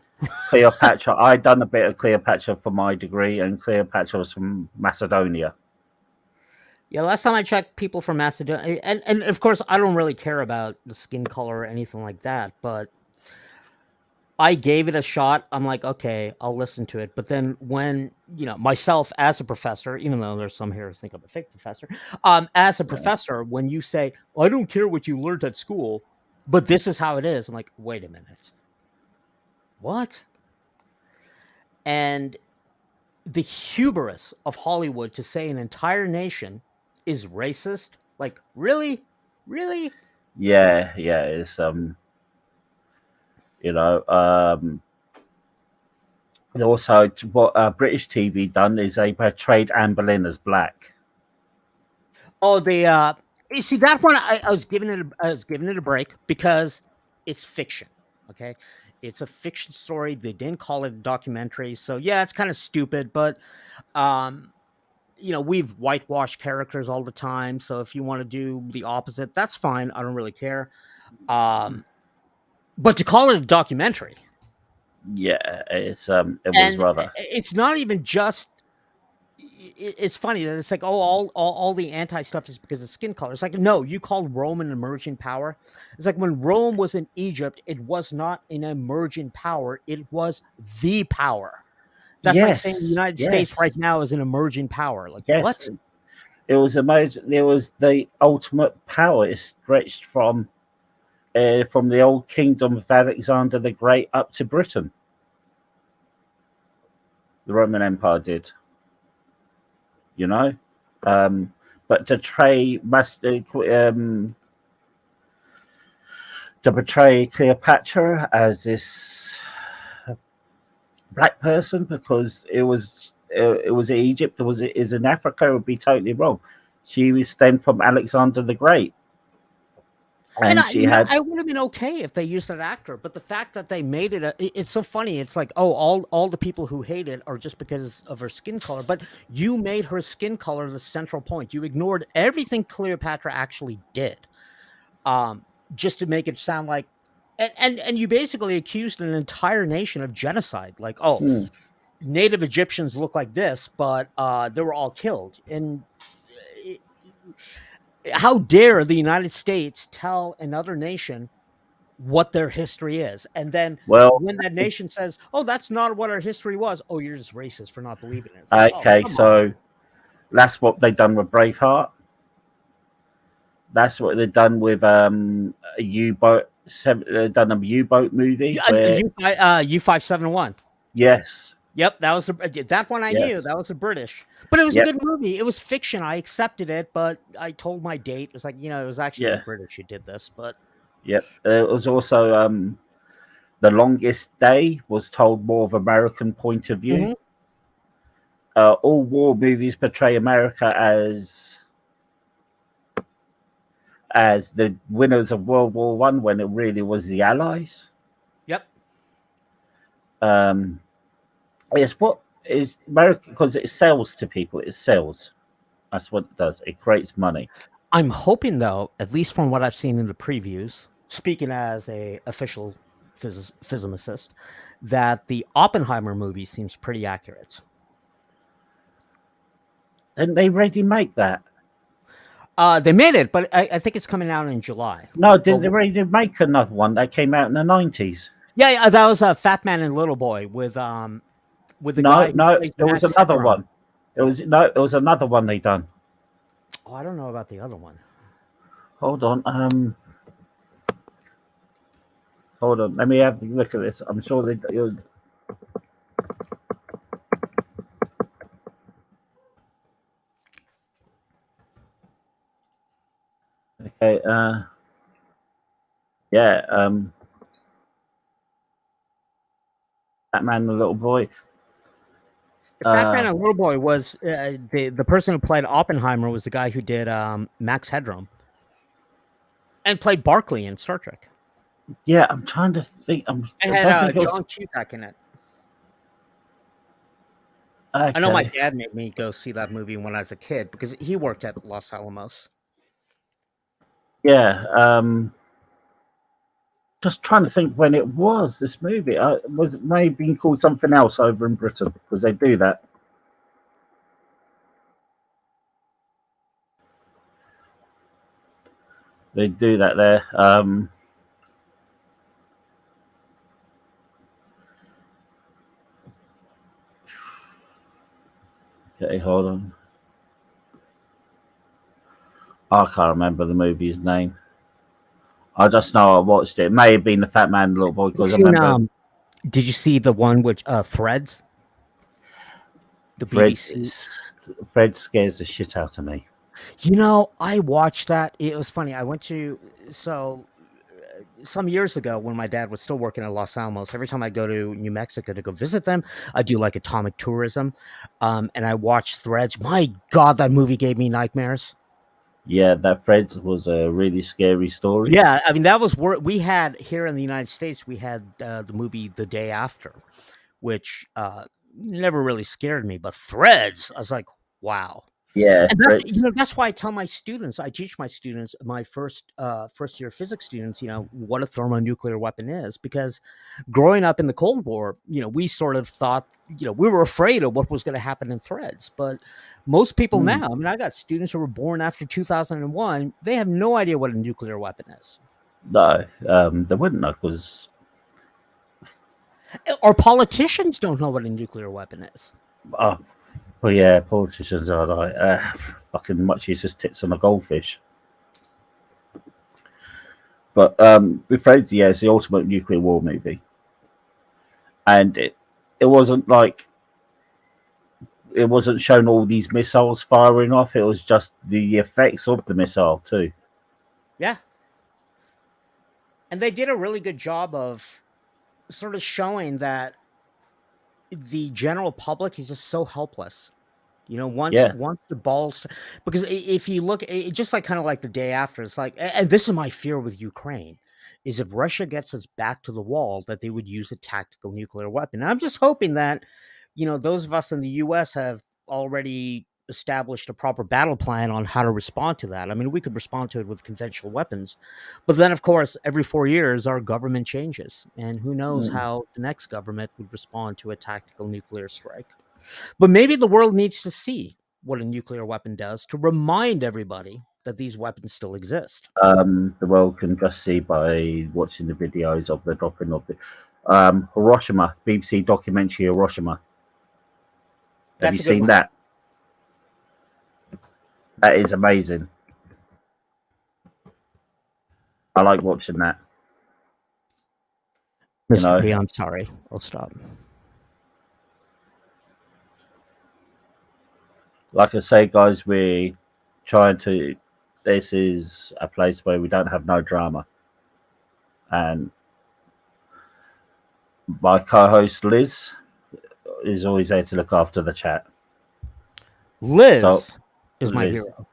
Speaker 1: Cleopatra. I done a bit of Cleopatra for my degree, and Cleopatra was from Macedonia.
Speaker 4: Yeah, last time I checked, people from Macedonia, and of course, I don't really care about the skin color or anything like that, but I gave it a shot. I'm like, okay, I'll listen to it. But then when, myself as a professor, even though there's some here who think I'm a fake professor, as a professor, when you say, I don't care what you learned at school, but this is how it is, I'm like, wait a minute. What? And the hubris of Hollywood to say an entire nation is racist, like, really?
Speaker 1: Yeah, it's and also what British TV done is they portrayed Anne Boleyn as black.
Speaker 4: Oh, you see that one, I was giving it a break because it's fiction. Okay, it's a fiction story. They didn't call it a documentary, so yeah, it's kind of stupid. But we've whitewashed characters all the time. So if you want to do the opposite, that's fine. I don't really care. But to call it a documentary,
Speaker 1: yeah, it was rather.
Speaker 4: It's not even just. It's funny that it's like, oh, all the anti stuff is because of skin color. It's like, no, you called Rome an emerging power. It's like when Rome was in Egypt, it was not an emerging power; it was the power. That's like saying the United States right now is an emerging power. Like, what?
Speaker 1: It was amazing. It was the ultimate power. It stretched from the old kingdom of Alexander the Great up to Britain. The Roman Empire did. But to portray Cleopatra as this black person because it was Egypt, is in Africa, would be totally wrong. She was stemmed from Alexander the Great. and she had
Speaker 4: I would have been okay if they used that actor, but the fact that they made it's so funny. It's like, oh, all the people who hate it are just because of her skin color, but you made her skin color the central point. You ignored everything Cleopatra actually did, um, just to make it sound like, and you basically accused an entire nation of genocide. Like, oh,
Speaker 1: hmm,
Speaker 4: native Egyptians look like this, but they were all killed. And how dare the United States tell another nation what their history is? And then
Speaker 1: well,
Speaker 4: when that nation says, "Oh, that's not what our history was," oh, you're just racist for not believing it. It's like, oh,
Speaker 1: okay,
Speaker 4: come on.
Speaker 1: so that's what they done with Braveheart. That's what they've done with a U-boat. They've done a U-boat movie where
Speaker 4: U-571.
Speaker 1: yes,
Speaker 4: Yep, that was that one I knew.
Speaker 1: yes,
Speaker 4: That was the British, but it was a
Speaker 1: yep,
Speaker 4: good movie. It was fiction. I accepted it, but I told my date. It's like, it was actually the
Speaker 1: yeah,
Speaker 4: British who did this. But
Speaker 1: yep. It was also The Longest Day was told more of American point of view.
Speaker 4: Mhm.
Speaker 1: All war movies portray America as the winners of World War One when it really was the Allies.
Speaker 4: Yep.
Speaker 1: Um, it's what is America because it sells to people. It sells. That's what it does. It creates money.
Speaker 4: I'm hoping, though, at least from what I've seen in the previews, speaking as a official physicist, that the Oppenheimer movie seems pretty accurate.
Speaker 1: Didn't they already make that?
Speaker 4: They made it, but I think it's coming out in July.
Speaker 1: No, didn't
Speaker 4: Oh,
Speaker 1: they already make another one that came out in the 90s?
Speaker 4: yeah, that was Fat Man and Little Boy with the
Speaker 1: No,
Speaker 4: guy who
Speaker 1: no,
Speaker 4: plays
Speaker 1: there was
Speaker 4: Max
Speaker 1: another
Speaker 4: Headroom.
Speaker 1: one. It was another one they done.
Speaker 4: Oh, I don't know about the other one.
Speaker 1: Hold on, hold on. Let me have a look at this. I'm sure they. Okay, yeah, that man, the little boy.
Speaker 4: Fat Man
Speaker 1: Uh,
Speaker 4: and Little Boy was the person who played Oppenheimer was the guy who did Max Headroom and played Barclay in Star Trek.
Speaker 1: yeah, I'm trying to think.
Speaker 4: It
Speaker 1: I
Speaker 4: had
Speaker 1: don't think it was.
Speaker 4: John Cusack in it. I know my
Speaker 1: Okay,
Speaker 4: dad made me go see that movie when I was a kid because he worked at Los Alamos.
Speaker 1: yeah. Just trying to think when it was. This movie was it may have been called something else over in Britain because they do that. They do that there. Okay, hold on. I can't remember the movie's name. I just know I watched it. It may have been the Fat Man and the Little Boy because I
Speaker 4: Seen,
Speaker 1: remember
Speaker 4: did you see the one which Threads? The
Speaker 1: Fred.
Speaker 4: BBC.
Speaker 1: Fred scares the shit out of me.
Speaker 4: I watched that. It was funny. I went to some years ago when my dad was still working at Los Alamos. Every time I go to New Mexico to go visit them, I do like atomic tourism, and I watched Threads. My God, that movie gave me nightmares.
Speaker 1: Yeah, that Fred was a really scary story.
Speaker 4: Yeah, I mean that was we had here in the United States. We had the movie The Day After, which never really scared me, but Threads, I was like, wow.
Speaker 1: Yeah,
Speaker 4: And
Speaker 1: Fred.
Speaker 4: that's why I tell my students, I teach my students, my first year physics students, what a thermonuclear weapon is, because growing up in the Cold War, we sort of thought, we were afraid of what was going to happen in Threads. But most people
Speaker 1: Hmm.
Speaker 4: now, I mean, I got students who were born after 2001, they have no idea what a nuclear weapon is.
Speaker 1: No, they wouldn't know because
Speaker 4: Or politicians don't know what a nuclear weapon is.
Speaker 1: oh, well, yeah, politicians are like fucking much use as tits on a goldfish. But with Fred, yeah, it's the ultimate nuclear war movie, and it wasn't like it wasn't showing all these missiles firing off. It was just the effects of the missile too.
Speaker 4: Yeah. And they did a really good job of sort of showing that the general public is just so helpless. Once
Speaker 1: Yeah.
Speaker 4: the balls, because if you look, just like kind of like the day after, it's like, and this is my fear with Ukraine, is if Russia gets us back to the wall, that they would use a tactical nuclear weapon. And I'm just hoping that, those of us in the U.S. have already established a proper battle plan on how to respond to that. I mean, we could respond to it with conventional weapons, but then, of course, every 4 years, our government changes, and who knows
Speaker 1: Mm.
Speaker 4: how the next government would respond to a tactical nuclear strike. But maybe the world needs to see what a nuclear weapon does to remind everybody that these weapons still exist.
Speaker 1: The world can just see by watching the videos of the dropping of the Hiroshima, BBC documentary Hiroshima. Have you
Speaker 4: That's a good
Speaker 1: seen
Speaker 4: one.
Speaker 1: that? That is amazing. I like watching that.
Speaker 4: Mr. B, I'm sorry. I'll stop.
Speaker 1: Like I say, guys, we're trying to. This is a place where we don't have no drama, and my co-host Liz is always there to look after the chat.
Speaker 4: Liz
Speaker 1: So,
Speaker 4: is my
Speaker 1: Liz.
Speaker 4: hero.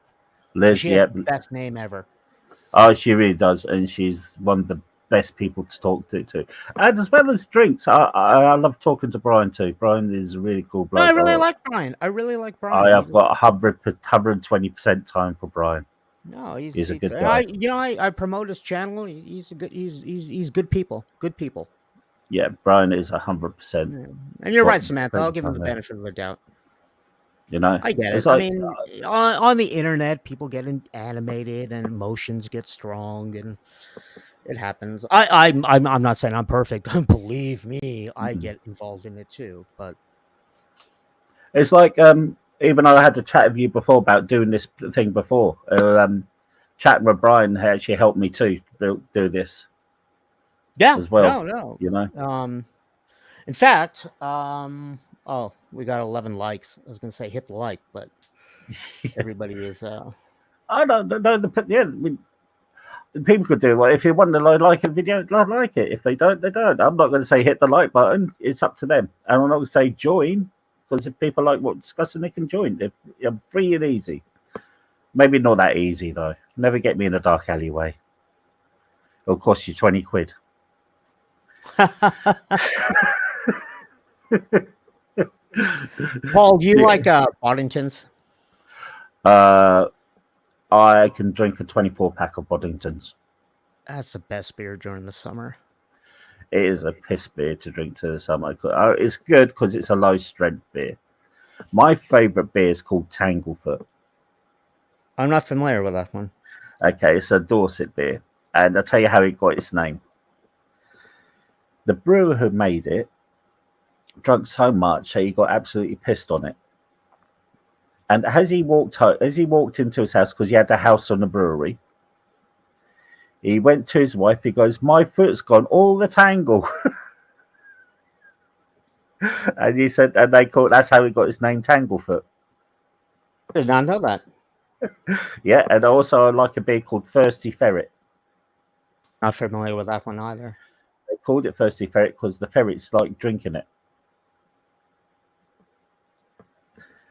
Speaker 1: Liz,
Speaker 4: She has
Speaker 1: yep.
Speaker 4: the best name ever.
Speaker 1: Oh, she really does, and she's one of the best people to talk to. And as well as drinks, I love talking to Brian too. Brian is a really cool
Speaker 4: No, I
Speaker 1: bloke.
Speaker 4: really like Brian. I really like
Speaker 1: I
Speaker 4: Brian.
Speaker 1: have got 120% time for Brian.
Speaker 4: No,
Speaker 1: He's a good guy.
Speaker 4: I promote his channel. He's a good. He's good people. Good people.
Speaker 1: Yeah, Brian is 100%.
Speaker 4: And you're
Speaker 1: What-
Speaker 4: right, Samantha. I'll give him the
Speaker 1: Okay.
Speaker 4: benefit of the doubt.
Speaker 1: You know,
Speaker 4: I get
Speaker 1: It's
Speaker 4: it. I
Speaker 1: like-
Speaker 4: mean, on the internet, people get animated and emotions get strong, and it happens. I'm not saying I'm perfect. Believe me, I get involved in it too. But
Speaker 1: it's like even though I had to chat with you before about doing this thing before, chatting with Brian actually helped me too do this
Speaker 4: yeah,
Speaker 1: as well.
Speaker 4: no.
Speaker 1: You know,
Speaker 4: In fact, oh, we got 11 likes. I was gonna say hit the like, but everybody is.
Speaker 1: I don't know. Yeah, I mean, people could do it. If you want to like a video, like it. If they don't, they don't. I'm not going to say hit the like button. It's up to them. And I'm not going to say join, because if people like what we're discussing, they can join. They're free and easy. Maybe not that easy though. Never get me in a dark alleyway. It'll cost you 20 quid.
Speaker 4: Paul, do you like Boddingtons?
Speaker 1: I can drink a 24-pack of Boddingtons.
Speaker 4: That's the best beer during the summer.
Speaker 1: It is a piss beer to drink to the summer. It's good because it's a low strength beer. My favourite beer is called Tanglefoot.
Speaker 4: I'm not familiar with that one.
Speaker 1: Okay, it's a Dorset beer, and I'll tell you how it got its name. The brewer who made it drank so much that he got absolutely pissed on it. And as he walked into his house, because he had a house on the brewery, he went to his wife. He goes, "My foot's gone all the tangle," and he said, and they called. That's how he got his name, Tanglefoot.
Speaker 4: Did not know that.
Speaker 1: Yeah, and also I like a beer called Thirsty Ferret.
Speaker 4: Not familiar with that one either.
Speaker 1: They called it Thirsty Ferret because the ferrets like drinking it.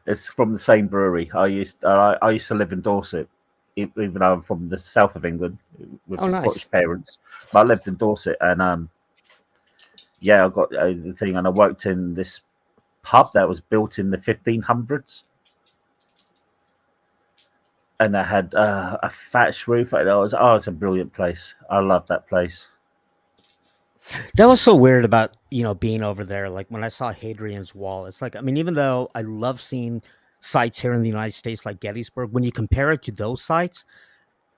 Speaker 1: It's from the same brewery. I used to live in Dorset, even though I'm from the south of England with
Speaker 4: Oh, nice.
Speaker 1: Scottish parents. But I lived in Dorset, and yeah, I got the thing, and I worked in this pub that was built in the 1500s, and I had a thatched roof. And it's a brilliant place. I love that place.
Speaker 4: That was so weird about, being over there. Like when I saw Hadrian's Wall, it's like, I mean, even though I love seeing sites here in the United States like Gettysburg, when you compare it to those sites,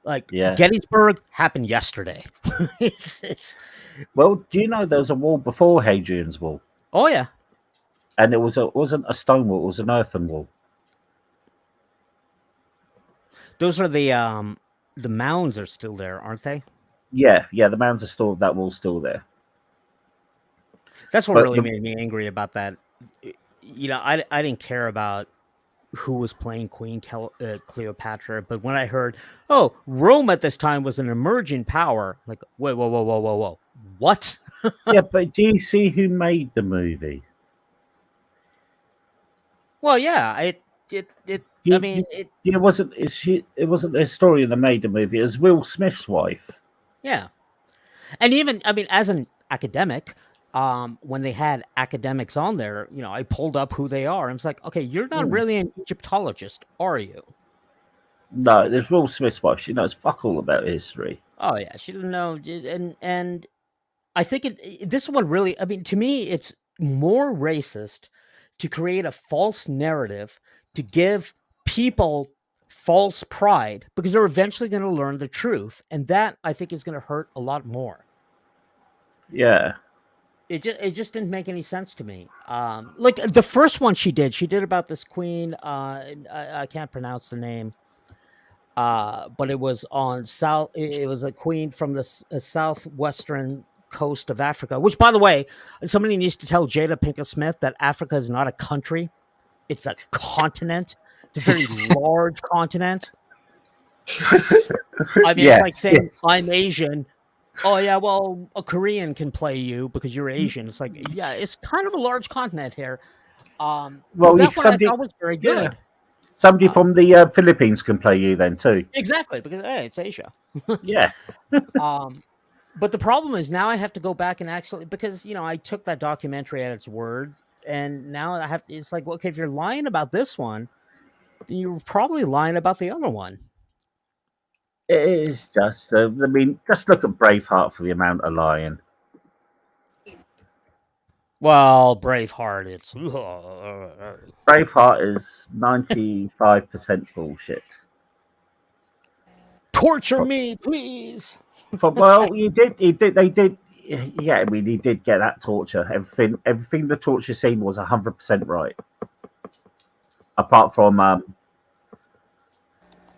Speaker 4: like
Speaker 1: Yeah.
Speaker 4: Gettysburg happened yesterday. it's
Speaker 1: Well, do you know there was a wall before Hadrian's Wall,
Speaker 4: oh yeah.
Speaker 1: and it wasn't a stone wall; it was an earthen wall.
Speaker 4: Those are the mounds are still there, aren't they?
Speaker 1: Yeah, the mounds are still, that wall's still there.
Speaker 4: That's what
Speaker 1: But
Speaker 4: really made me angry about that. I didn't care about who was playing Queen Cleopatra, but when I heard, oh, Rome at this time was an emerging power, like, wait, whoa, what?
Speaker 1: Yeah, but do you see who made the movie?
Speaker 4: Well, yeah, I mean,
Speaker 1: it wasn't. It wasn't the historian that made the movie. It was Will Smith's wife.
Speaker 4: yeah. And even, I mean, as an academic, when they had academics on there, I pulled up who they are. And it's like, okay, you're not really an Egyptologist, are you?
Speaker 1: No, there's Will Smith's wife. She knows fuck all about history.
Speaker 4: Oh yeah, she didn't know, and I think this one really. I mean, to me, it's more racist to create a false narrative to give people false pride because they're eventually going to learn the truth, and that I think is going to hurt a lot more.
Speaker 1: Yeah.
Speaker 4: It just didn't make any sense to me. Like the first one she did about this queen. I can't pronounce the name. But it was on south. It was a queen from the southwestern coast of Africa. Which, by the way, somebody needs to tell Jada Pinkett Smith that Africa is not a country; it's a continent. It's a very large continent. I mean, it's like saying I'm Asian. Oh yeah, well, a Korean can play you because you're Asian. It's like, yeah, it's kind of a large continent here. Well, that one I thought was very good.
Speaker 1: Yeah. Somebody from the Philippines can play you then too.
Speaker 4: Exactly, because hey, it's Asia.
Speaker 1: Yeah.
Speaker 4: But the problem is now I have to go back and actually, because I took that documentary at its word, and now I have. It's like, well, okay, if you're lying about this one, then you're probably lying about the other one.
Speaker 1: It is just. I mean, just look at Braveheart for the amount of lying.
Speaker 4: Well, Braveheart, it's
Speaker 1: Braveheart is 95% bullshit.
Speaker 4: Torture me, please.
Speaker 1: But well, they did. Yeah, I mean, he did get that torture. Everything the torture scene was 100% right, apart from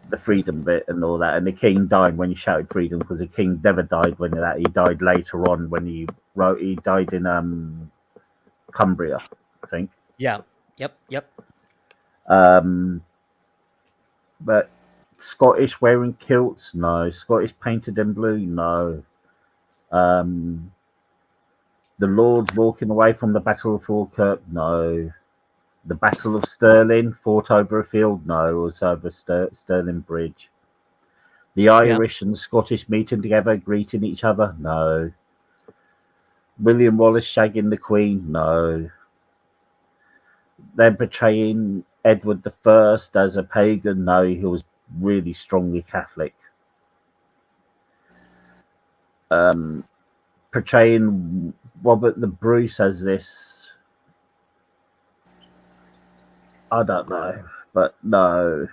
Speaker 1: the freedom bit and all that. And the king died when he shouted freedom, because the king never died when that. He died later on when he died in Cumbria, I think.
Speaker 4: Yeah. Yep.
Speaker 1: But Scottish wearing kilts, no. Scottish painted in blue, no. The Lords walking away from the Battle of Falkirk, no. The Battle of Stirling fought over a field, no. It was over Stirling Bridge. The Irish and the Scottish meeting together, greeting each other, no. William Wallace shagging the Queen, no. They're portraying Edward I as a pagan, no. He was really strongly Catholic. Portraying Robert the Bruce as this, I don't know, but no.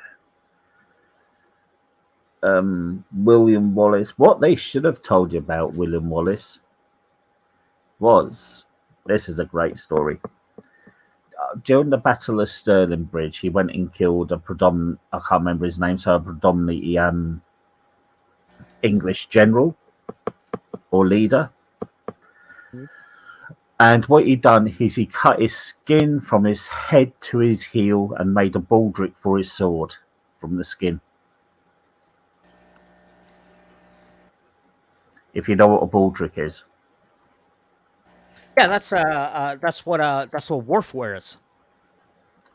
Speaker 1: William Wallace. What they should have told you about William Wallace was, this is a great story. During the Battle of Stirling Bridge, he went and killed I can't remember his name, so a predominantly English general or leader. And what he done is he cut his skin from his head to his heel and made a baldric for his sword from the skin. If you know what a baldric is.
Speaker 4: Yeah, that's what Worf wears.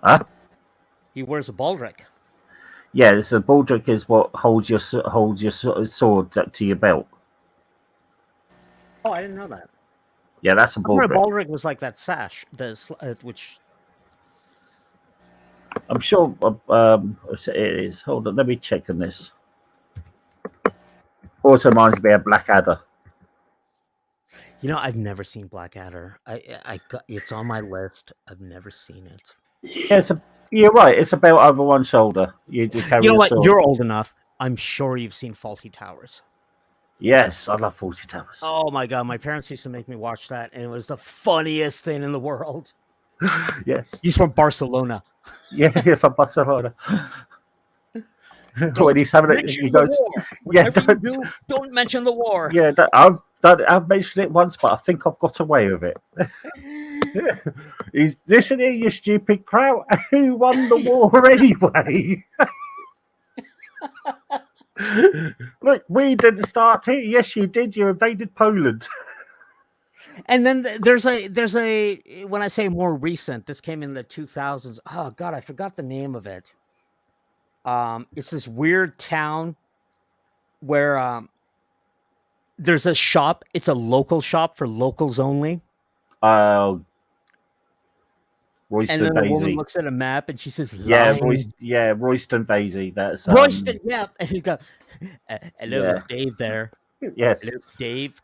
Speaker 1: Huh?
Speaker 4: He wears a baldric.
Speaker 1: Yeah, so baldric is what holds your sword to your belt.
Speaker 4: Oh, I didn't know that.
Speaker 1: Yeah, that's a baldric.
Speaker 4: A baldric was like that sash, which
Speaker 1: I'm sure it is. Hold on, let me check on this. Also reminds me of Blackadder.
Speaker 4: I've never seen Blackadder. It's on my list. I've never seen it.
Speaker 1: Yeah, you're right. It's about over one shoulder. You
Speaker 4: know what? Sword. You're old enough. I'm sure you've seen Fawlty Towers.
Speaker 1: Yes, I love Fawlty Towers.
Speaker 4: Oh my god, my parents used to make me watch that, and it was the funniest thing in the world.
Speaker 1: Yes.
Speaker 4: He's from Barcelona.
Speaker 1: Yeah, from Barcelona. When he's having it, he goes,
Speaker 4: "Yeah, don't mention the war."
Speaker 1: Yeah, I've mentioned it once, but I think I've got away with it. He's listen here, you stupid crowd. Who won the war anyway? Look, we didn't start it. Yes, you did. You invaded Poland.
Speaker 4: And then there's a when I say more recent, this came in the 2000s. Oh God, I forgot the name of it. It's this weird town where there's a shop. It's a local shop for locals only.
Speaker 1: Uh,
Speaker 4: And
Speaker 1: Royston
Speaker 4: then a woman
Speaker 1: Daisy.
Speaker 4: looks at a map and she says,
Speaker 1: Yeah,
Speaker 4: "Lime
Speaker 1: Royston Daisy. That's
Speaker 4: Royston." Yeah, and he goes, "Hello,
Speaker 1: yeah.
Speaker 4: is Dave there?
Speaker 1: Yes.
Speaker 4: Hello, Dave.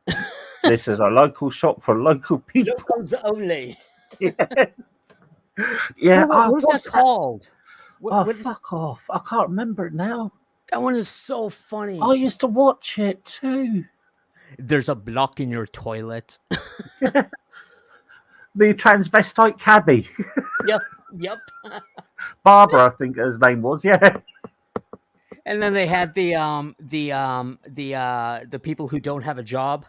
Speaker 1: This is a local shop for local people.
Speaker 4: Locals only."
Speaker 1: Yeah. Yeah.
Speaker 4: What was that
Speaker 1: What's that?
Speaker 4: called?
Speaker 1: Oh,
Speaker 4: What is
Speaker 1: fuck off. I can't remember it now.
Speaker 4: that one? Is so
Speaker 1: I
Speaker 4: funny.
Speaker 1: used to watch it too.
Speaker 4: There's a block in your toilet.
Speaker 1: The transvestite cabbie.
Speaker 4: Yep, yep.
Speaker 1: Barbara, I think his name was. Yeah.
Speaker 4: And then they had the people who don't have a job.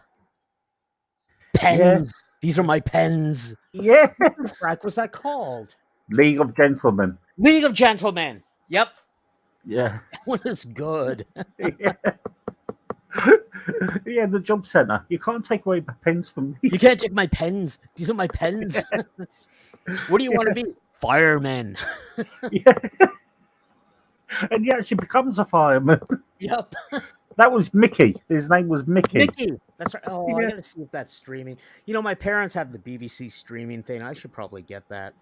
Speaker 1: Yeah.
Speaker 4: Pens. These are my pens.
Speaker 1: Yes.
Speaker 4: What the frack was that called?
Speaker 1: League of Gentlemen.
Speaker 4: League of Gentlemen. Yep.
Speaker 1: Yeah.
Speaker 4: That one is good.
Speaker 1: Yeah. Yeah, the job centre. You can't take away my pens from me.
Speaker 4: You can't take my pens. These are my pens. What do you want to be? Fireman.
Speaker 1: Yeah. And he actually becomes a fireman.
Speaker 4: Yep.
Speaker 1: That was Mickey. His name was Mickey.
Speaker 4: Mickey. That's right. Oh, I
Speaker 1: Yeah.
Speaker 4: gotta see if that's streaming. You know, my parents have the BBC streaming thing. I should probably get that.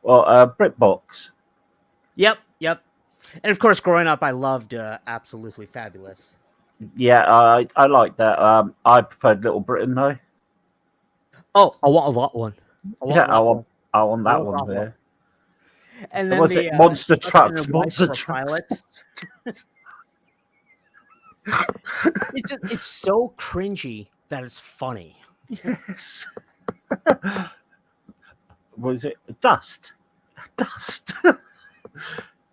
Speaker 1: Well, BritBox.
Speaker 4: Yep. Yep. And of course, growing up, I loved Absolutely Fabulous.
Speaker 1: Yeah, I like that. I preferred Little Britain though.
Speaker 4: Oh, I want a lot one.
Speaker 1: Yeah, I want that
Speaker 4: want
Speaker 1: one
Speaker 4: that one.
Speaker 1: there.
Speaker 4: And then
Speaker 1: Was
Speaker 4: the
Speaker 1: it Monster
Speaker 4: husband
Speaker 1: Trucks?
Speaker 4: and wife
Speaker 1: Monster
Speaker 4: were
Speaker 1: Trucks.
Speaker 4: pilots. It's so cringy that it's funny.
Speaker 1: Yes. Was it Dust? Dust.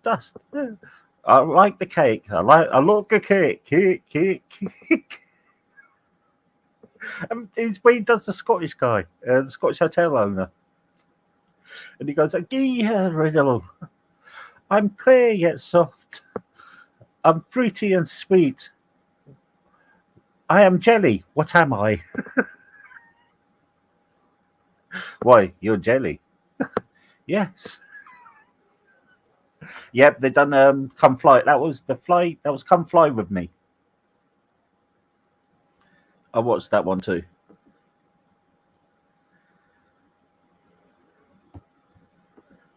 Speaker 1: Dust. I like the cake. I like a cake. Cake. It's when he does the Scottish guy, the Scottish hotel owner, and he goes, "Yeah, riddle. I'm clear yet soft. I'm fruity and sweet. I am jelly. What am I? Why, you're jelly. Yes. Yep, they done Come Fly. That was Come Fly with Me. I watched that one too.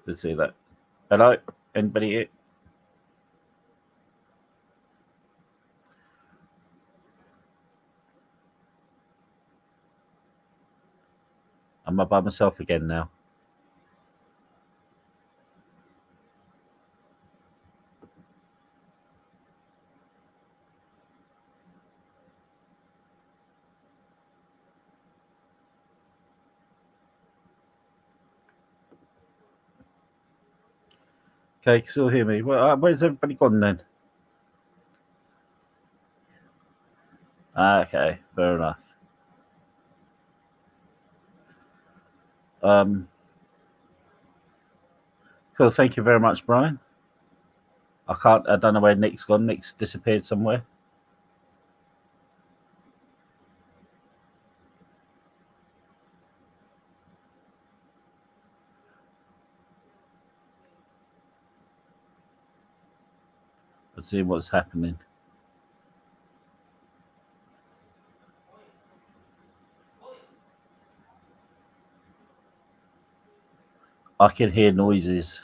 Speaker 1: Let's see that. Hello? Anybody here? I'm by myself again now. Okay, can still hear me. Well, where's everybody gone then? Okay, fair enough. Cool. Thank you very much, Brian. I don't know where Nick's gone. Nick's disappeared somewhere. Let's see what's happening. I can hear noises.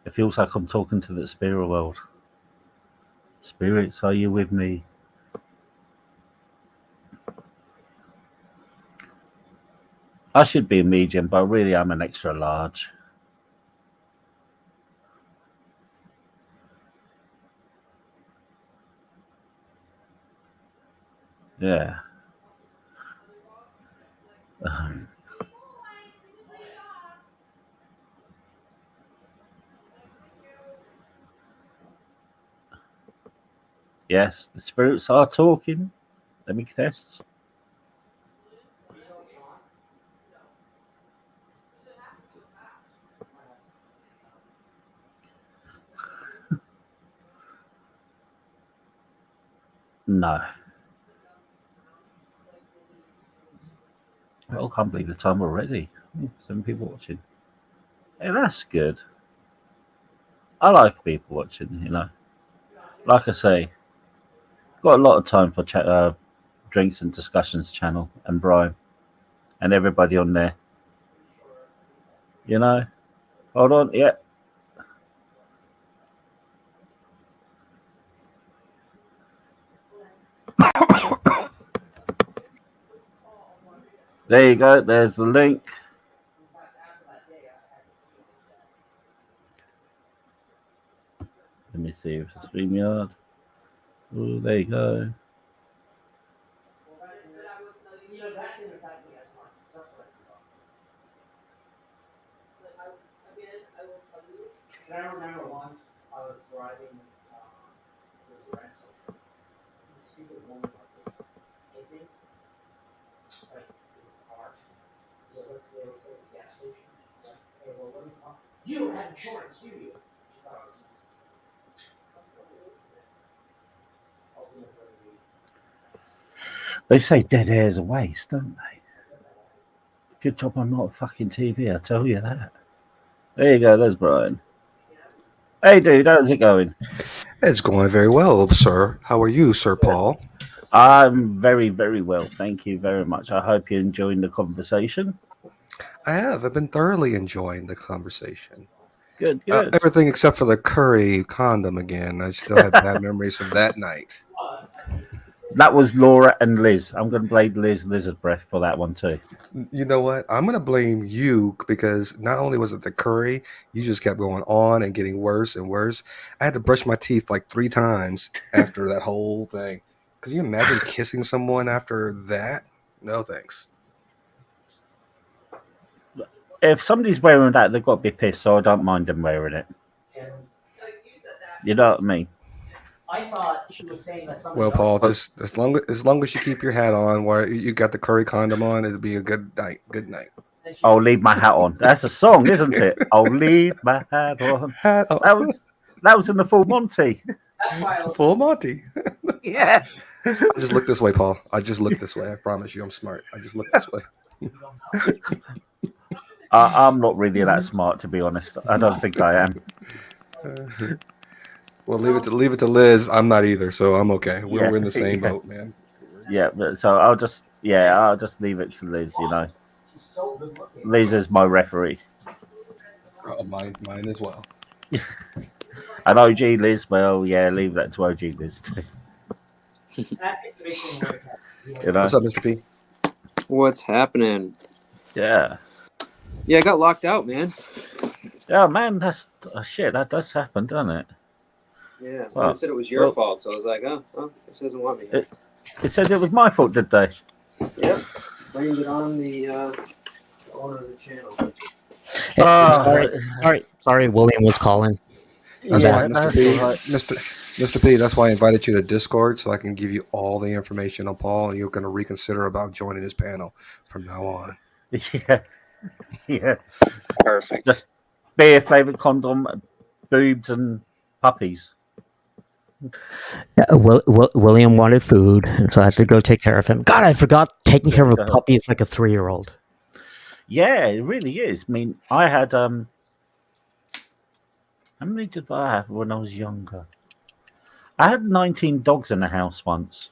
Speaker 1: It feels like I'm talking to the spirit world. Spirits, are you with me? I should be a medium, but really I'm an extra large. Yeah. Yes, the spirits are talking. Let me test. No. I can't believe the time already. 7 people watching. Hey, that's good. I like people watching, you know. Like I say, got a lot of time for drinks and discussions channel and Brian and everybody on there. You know. Hold on, yeah. There you go. There's the link. Let me see if it's a StreamYard. Oh, there you go.
Speaker 4: I remember once I was driving with a rental. Some stupid woman like this, I think, like in the car. They were at the gas station. Hey, well, what do you want? You don't have insurance, do you? She thought I was
Speaker 1: They say dead air is a waste, don't they? Good job I'm not a fucking TV, I tell you that. There you go, there's Brian. Hey dude, how's it going?
Speaker 6: It's going very well, sir. How are you, Sir Paul?
Speaker 1: I'm very, very well. Thank you very much. I hope you're enjoying the conversation.
Speaker 6: I have. I've been thoroughly enjoying the conversation.
Speaker 1: Good, good.
Speaker 6: Everything except for the curry condom again. I still have bad memories of that night.
Speaker 1: That was Laura and Liz. I'm going to blame Liz Lizard Breath for that one too.
Speaker 6: You know what? I'm going to blame you because not only was it the curry, you just kept going on and getting worse and worse. I had to brush my teeth like 3 times after that whole thing. Could you imagine kissing someone after that? No, thanks.
Speaker 1: If somebody's wearing that, they've got to be pissed, so I don't mind them wearing it. You know what I mean?
Speaker 4: I thought she was saying that somebody.
Speaker 6: Well, Paul, just as long as you keep your hat on, while you got the curry condom on, it'll be a good night. Good night.
Speaker 1: I'll leave my hat on. That's a song, isn't it? I'll leave my hat on.
Speaker 6: Hat on.
Speaker 1: That was in the Full Monty.
Speaker 6: Full Monty.
Speaker 1: Yeah.
Speaker 6: I just look this way, Paul. I just look this way. I promise you, I'm smart. I just look this way.
Speaker 1: I'm not really that smart, to be honest. I don't think I am.
Speaker 6: Well, leave it to Liz. I'm not either, so I'm okay. We're in the same
Speaker 1: Yeah.
Speaker 6: boat, man.
Speaker 1: Yeah, so I'll just leave it to Liz. You know, Liz is my referee.
Speaker 6: Oh, mine as well.
Speaker 1: And OG Liz, well, yeah, leave that to OG Liz too. You know,
Speaker 6: What's up, Mr. P?
Speaker 3: What's happening?
Speaker 1: yeah,
Speaker 3: Yeah, I got locked out, man.
Speaker 1: yeah, man, that's shit. That does happen, doesn't it?
Speaker 3: Yeah,
Speaker 1: Well,
Speaker 3: it said it was your fault, so I was like, oh, this doesn't want me.
Speaker 1: It said it was my fault, did they?
Speaker 3: Yep, blamed it on the owner of the channel.
Speaker 4: Sorry, William was calling.
Speaker 6: That's
Speaker 1: Yeah,
Speaker 6: why, Mr.
Speaker 1: that's
Speaker 6: P.
Speaker 1: all right.
Speaker 6: Mr. P. That's why I invited you to Discord so I can give you all the information on Paul, and you're going to reconsider about joining his panel from now on.
Speaker 1: Yeah, yeah.
Speaker 3: Perfect.
Speaker 1: Just beer flavored condom, boobs, and puppies.
Speaker 4: William wanted food, and so I had to go take care of him. God, I forgot taking care of a puppy is like a 3-year-old.
Speaker 1: Yeah, it really is. I mean, I had how many did I have when I was younger? I had 19 dogs in the house once.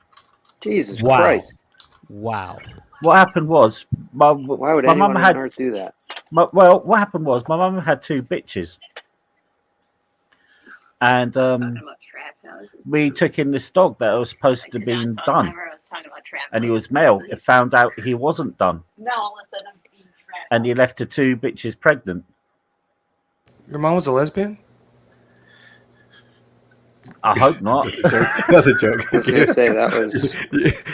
Speaker 7: Jesus
Speaker 4: Wow.
Speaker 7: Christ!
Speaker 4: Wow.
Speaker 1: What happened was
Speaker 7: Why would
Speaker 1: my
Speaker 7: anyone
Speaker 1: mum
Speaker 7: on
Speaker 1: had
Speaker 7: earth do that?
Speaker 1: what happened was my mum had 2 bitches, and we took in this dog that was supposed to be done, and he was male. It found out he wasn't done, and he left the 2 bitches pregnant.
Speaker 6: Your mom was a lesbian?
Speaker 1: I hope not.
Speaker 6: That's a joke.
Speaker 7: I was gonna say that was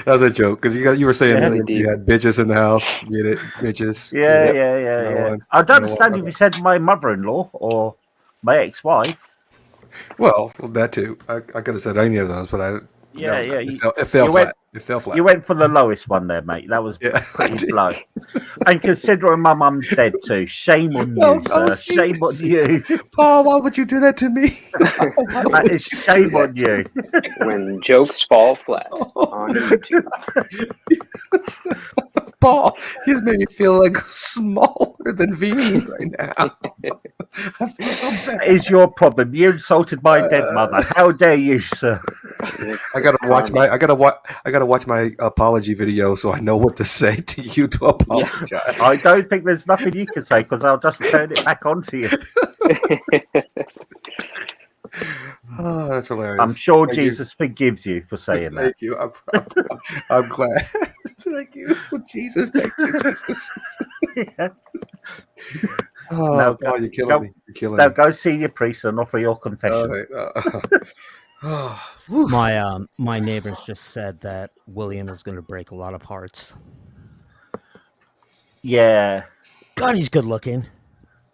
Speaker 6: that was a joke because you were saying
Speaker 7: really
Speaker 6: you
Speaker 7: deep.
Speaker 6: had bitches in the house. Get it, bitches.
Speaker 1: Yeah,
Speaker 6: Get it.
Speaker 1: yeah.
Speaker 6: No one-
Speaker 1: I don't
Speaker 6: no one-
Speaker 1: understand if you said my mother-in-law or my ex-wife.
Speaker 6: Well, that too. I could have said any of those, but
Speaker 1: Yeah,
Speaker 6: No,
Speaker 1: yeah.
Speaker 6: it fell
Speaker 1: You went,
Speaker 6: flat. It fell flat.
Speaker 1: you went for the lowest one there, mate. That was
Speaker 6: Yeah, I
Speaker 1: pretty
Speaker 6: did.
Speaker 1: low. And considering my mum's dead too, shame on
Speaker 6: No,
Speaker 1: you,
Speaker 6: no,
Speaker 1: sir. Shame on
Speaker 6: see,
Speaker 1: you.
Speaker 6: Paul, why would you do that to me? Why would
Speaker 1: It's
Speaker 6: you do
Speaker 1: shame on
Speaker 6: that to
Speaker 1: you.
Speaker 7: When jokes fall flat on
Speaker 6: me?
Speaker 7: YouTube.
Speaker 6: Paul, you just made me feel like smaller than Vinny right now. I feel so bad.
Speaker 1: That is your problem. You insulted my dead mother. How dare you, sir?
Speaker 7: It's,
Speaker 6: I gotta
Speaker 7: it's
Speaker 6: watch
Speaker 7: karma.
Speaker 6: I gotta watch my apology video so I know what to say to you to apologize.
Speaker 1: I don't think there's nothing you can say because I'll just turn it back onto you.
Speaker 6: Oh, that's hilarious.
Speaker 1: I'm sure
Speaker 6: Thank you.
Speaker 1: Jesus forgives you for saying that.
Speaker 6: Thank you. I'm glad. Thank you, Jesus. Thank you, Jesus.
Speaker 1: Yeah.
Speaker 6: Oh,
Speaker 1: Now
Speaker 6: Paul, you're killing
Speaker 1: go,
Speaker 6: me. You're killing
Speaker 1: now
Speaker 6: me.
Speaker 1: go see your priest and offer your confession.
Speaker 6: Whew.
Speaker 4: My neighbors just said that William is going to break a lot of hearts.
Speaker 1: Yeah,
Speaker 4: God, he's good looking.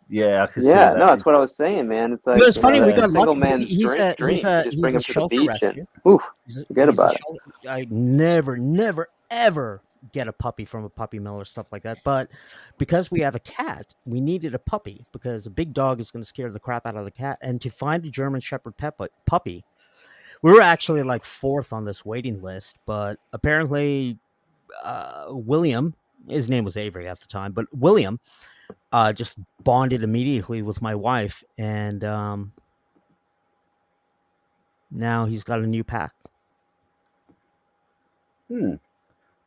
Speaker 1: yeah, I can see
Speaker 7: Yeah,
Speaker 1: that.
Speaker 7: no, that's what I was saying, man. It's like,
Speaker 4: But it's funny we
Speaker 7: it's a
Speaker 4: got
Speaker 7: single
Speaker 4: lucky because
Speaker 7: man's
Speaker 4: he's a
Speaker 7: dream. You just bring
Speaker 4: he's a
Speaker 7: him to the
Speaker 4: shelter
Speaker 7: beach
Speaker 4: rescue.
Speaker 7: and, oof,
Speaker 4: He's
Speaker 7: forget
Speaker 4: a
Speaker 7: about it.
Speaker 4: shelter. I never, ever get a puppy from a puppy mill or stuff like that. But because we have a cat, we needed a puppy because a big dog is going to scare the crap out of the cat. And to find a German Shepherd puppy, we were actually like fourth on this waiting list. But apparently, William, his name was Avery at the time, but William just bonded immediately with my wife, and now he's got a new pack.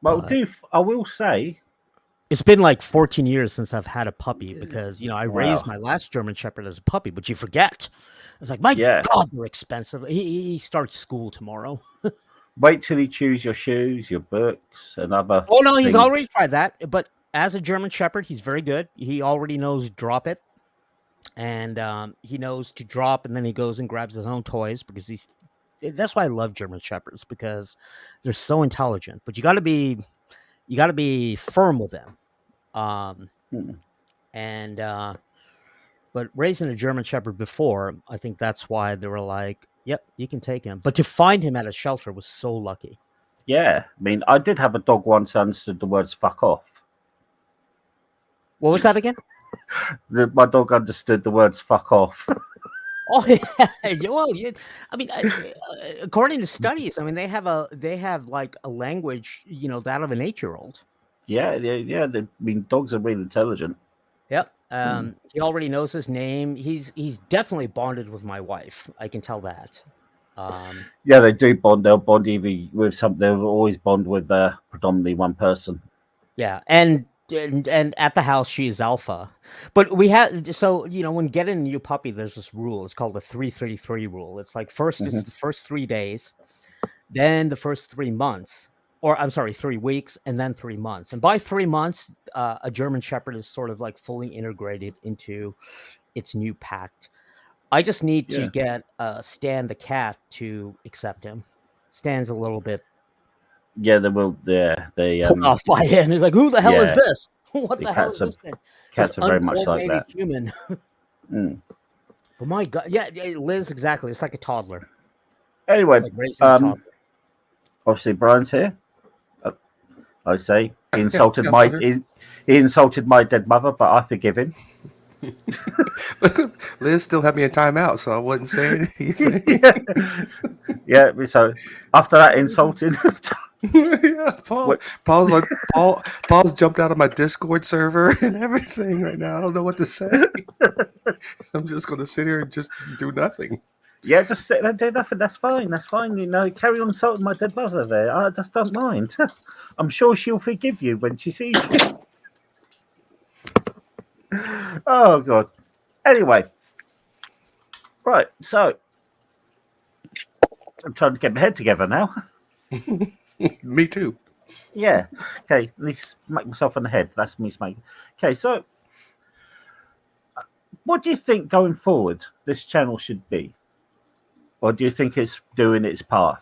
Speaker 1: Well, I will say,
Speaker 4: It's been like 14 years since I've had a puppy because, I
Speaker 1: wow.
Speaker 4: raised my last German Shepherd as a puppy, but you forget. It's like, my
Speaker 1: Yeah.
Speaker 4: God, they're expensive. He starts school tomorrow.
Speaker 1: Wait till he chews your shoes, your books, and other.
Speaker 4: Oh, no, he's
Speaker 1: things.
Speaker 4: already tried that. But as a German Shepherd, he's very good. He already knows drop it. And he knows to drop, and then he goes and grabs his own toys because that's why I love German Shepherds, because they're so intelligent. But you got to be firm with them. But raising a German Shepherd before, I think that's why they were like, "Yep, you can take him." But to find him at a shelter was so lucky.
Speaker 1: Yeah, I mean, I did have a dog once who understood the words "fuck off."
Speaker 4: What was that again?
Speaker 1: My dog understood the words "fuck off."
Speaker 4: Oh, yeah. Well, according to studies, I mean, they have like a language, that of an 8-year-old.
Speaker 1: Yeah. I mean, dogs are really intelligent.
Speaker 4: Yep. He already knows his name. He's definitely bonded with my wife. I can tell that.
Speaker 1: Yeah, they do bond. They'll bond either with some. They'll always bond with predominantly one person.
Speaker 4: Yeah, and at the house she is alpha. But we had when getting a new puppy, there's this rule. It's called the 3-33 rule. It's like first it's the first 3 days, then the first 3 months, or I'm sorry, 3 weeks, and then 3 months. And by 3 months, a German Shepherd is sort of like fully integrated into its new pack. I just need to get Stan the cat to accept him. Stan's a little bit
Speaker 1: Yeah, they will. Yeah, they
Speaker 4: put off by it. And he's like, "Who the hell is this? What the hell is this thing?
Speaker 1: Cats are very much like that.
Speaker 4: Human." But my God, yeah, Liz, exactly. It's like a toddler.
Speaker 1: Anyway,
Speaker 4: It's like raising a toddler.
Speaker 1: obviously Brian's here. I say he insulted
Speaker 6: I'm here.
Speaker 1: he insulted my dead mother, but I forgive him.
Speaker 6: Liz still had me in timeout, so I wasn't saying anything.
Speaker 1: Yeah. So after that insulting,
Speaker 6: Yeah, Paul's jumped out of my Discord server and everything right now. I don't know what to say. I'm just gonna sit here and just do nothing.
Speaker 1: yeah, just sit there and do nothing. That's fine. That's fine. Carry on insulting my dead mother there. I just don't mind. I'm sure she'll forgive you when she sees you. Oh God. Anyway, right. So I'm trying to get my head together now.
Speaker 6: Me too.
Speaker 1: Yeah. Okay. At least smack myself on the head. That's me smacking. Okay. So, what do you think going forward this channel should be, or do you think it's doing its path?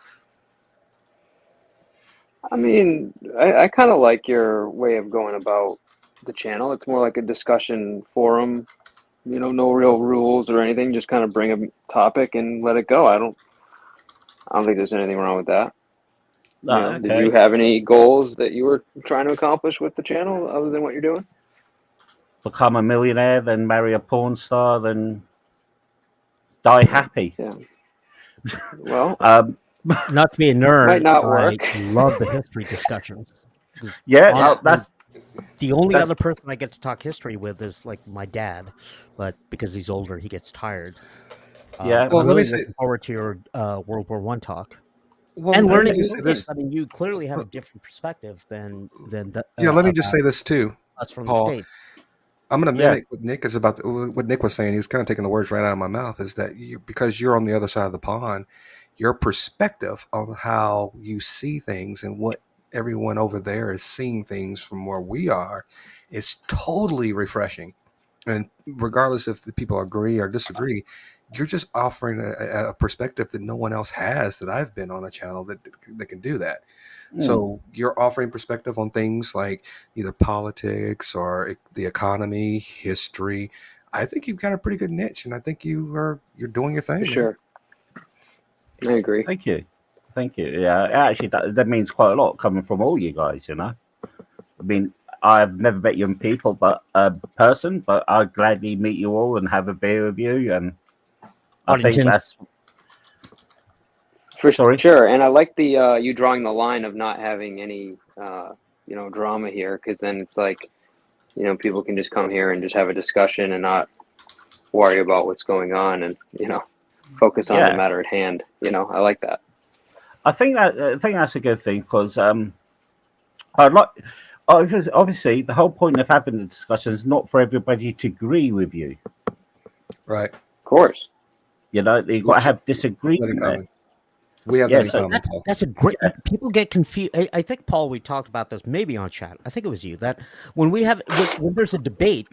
Speaker 7: I mean, I kind of like your way of going about the channel. It's more like a discussion forum, no real rules or anything. Just kind of bring a topic and let it go. I don't think there's anything wrong with that.
Speaker 1: No,
Speaker 7: Did you
Speaker 1: okay.
Speaker 7: have any goals that you were trying to accomplish with the channel other than what you're doing?
Speaker 1: Become a millionaire, then marry a porn star, then die happy.
Speaker 7: Yeah. Well,
Speaker 4: Not to be a
Speaker 7: might
Speaker 4: nerd,
Speaker 7: not
Speaker 4: I
Speaker 7: work.
Speaker 4: love the history discussions. 'Cause
Speaker 1: Yeah,
Speaker 7: Yeah.
Speaker 1: that's
Speaker 4: the only
Speaker 1: that's
Speaker 4: other person I get to talk history with is like my dad, but because he's older, he gets tired.
Speaker 1: yeah.
Speaker 4: But
Speaker 6: Well,
Speaker 4: I'm
Speaker 6: let me
Speaker 4: really
Speaker 6: say.
Speaker 4: looking forward to your World War One talk
Speaker 6: Well,
Speaker 4: and
Speaker 6: let me
Speaker 4: learning
Speaker 6: just
Speaker 4: new
Speaker 6: say
Speaker 4: things.
Speaker 6: this.
Speaker 4: I mean, you clearly have a different perspective than
Speaker 6: Yeah, let me just
Speaker 4: about
Speaker 6: say this too,
Speaker 4: us from the
Speaker 6: Paul.
Speaker 4: States.
Speaker 6: I'm going to
Speaker 1: Yeah.
Speaker 6: mimic what Nick was saying. He was kind of taking the words right out of my mouth. Is that because you're on the other side of the pond, your perspective on how you see things and what everyone over there is seeing things from where we are is totally refreshing. And regardless if the people agree or disagree, you're just offering a perspective that no one else has. That I've been on a channel that can do that. So you're offering perspective on things like either politics or the economy, history. I think you've got a pretty good niche, and I think you're doing your
Speaker 7: For
Speaker 6: thing, man.
Speaker 7: sure. I agree.
Speaker 1: Thank you. Thank you. Yeah, actually, that means quite a lot coming from all you guys, you know. I mean, I've never met you in people, but person, but I'd gladly meet you all and have a beer with you. And I think
Speaker 4: Audingtons.
Speaker 1: that's
Speaker 7: For
Speaker 1: sorry.
Speaker 7: sure. And I like the you drawing the line of not having any drama here, because then it's like, people can just come here and just have a discussion and not worry about what's going on, and focus on the
Speaker 1: Yeah,
Speaker 7: matter at hand. I like that.
Speaker 1: I think that's a good thing because I'd like. Obviously, the whole point of having the discussion is not for everybody to agree with you.
Speaker 6: Right?
Speaker 7: Of course.
Speaker 1: You know, you've got to
Speaker 6: Which
Speaker 1: have
Speaker 6: that in
Speaker 1: disagreement there.
Speaker 6: common. We have
Speaker 1: Yeah,
Speaker 6: that in
Speaker 1: so
Speaker 6: common, Paul.
Speaker 4: That's a great.
Speaker 1: yeah,
Speaker 4: People get confused. I think Paul, we talked about this maybe on chat. I think it was you that when there's a debate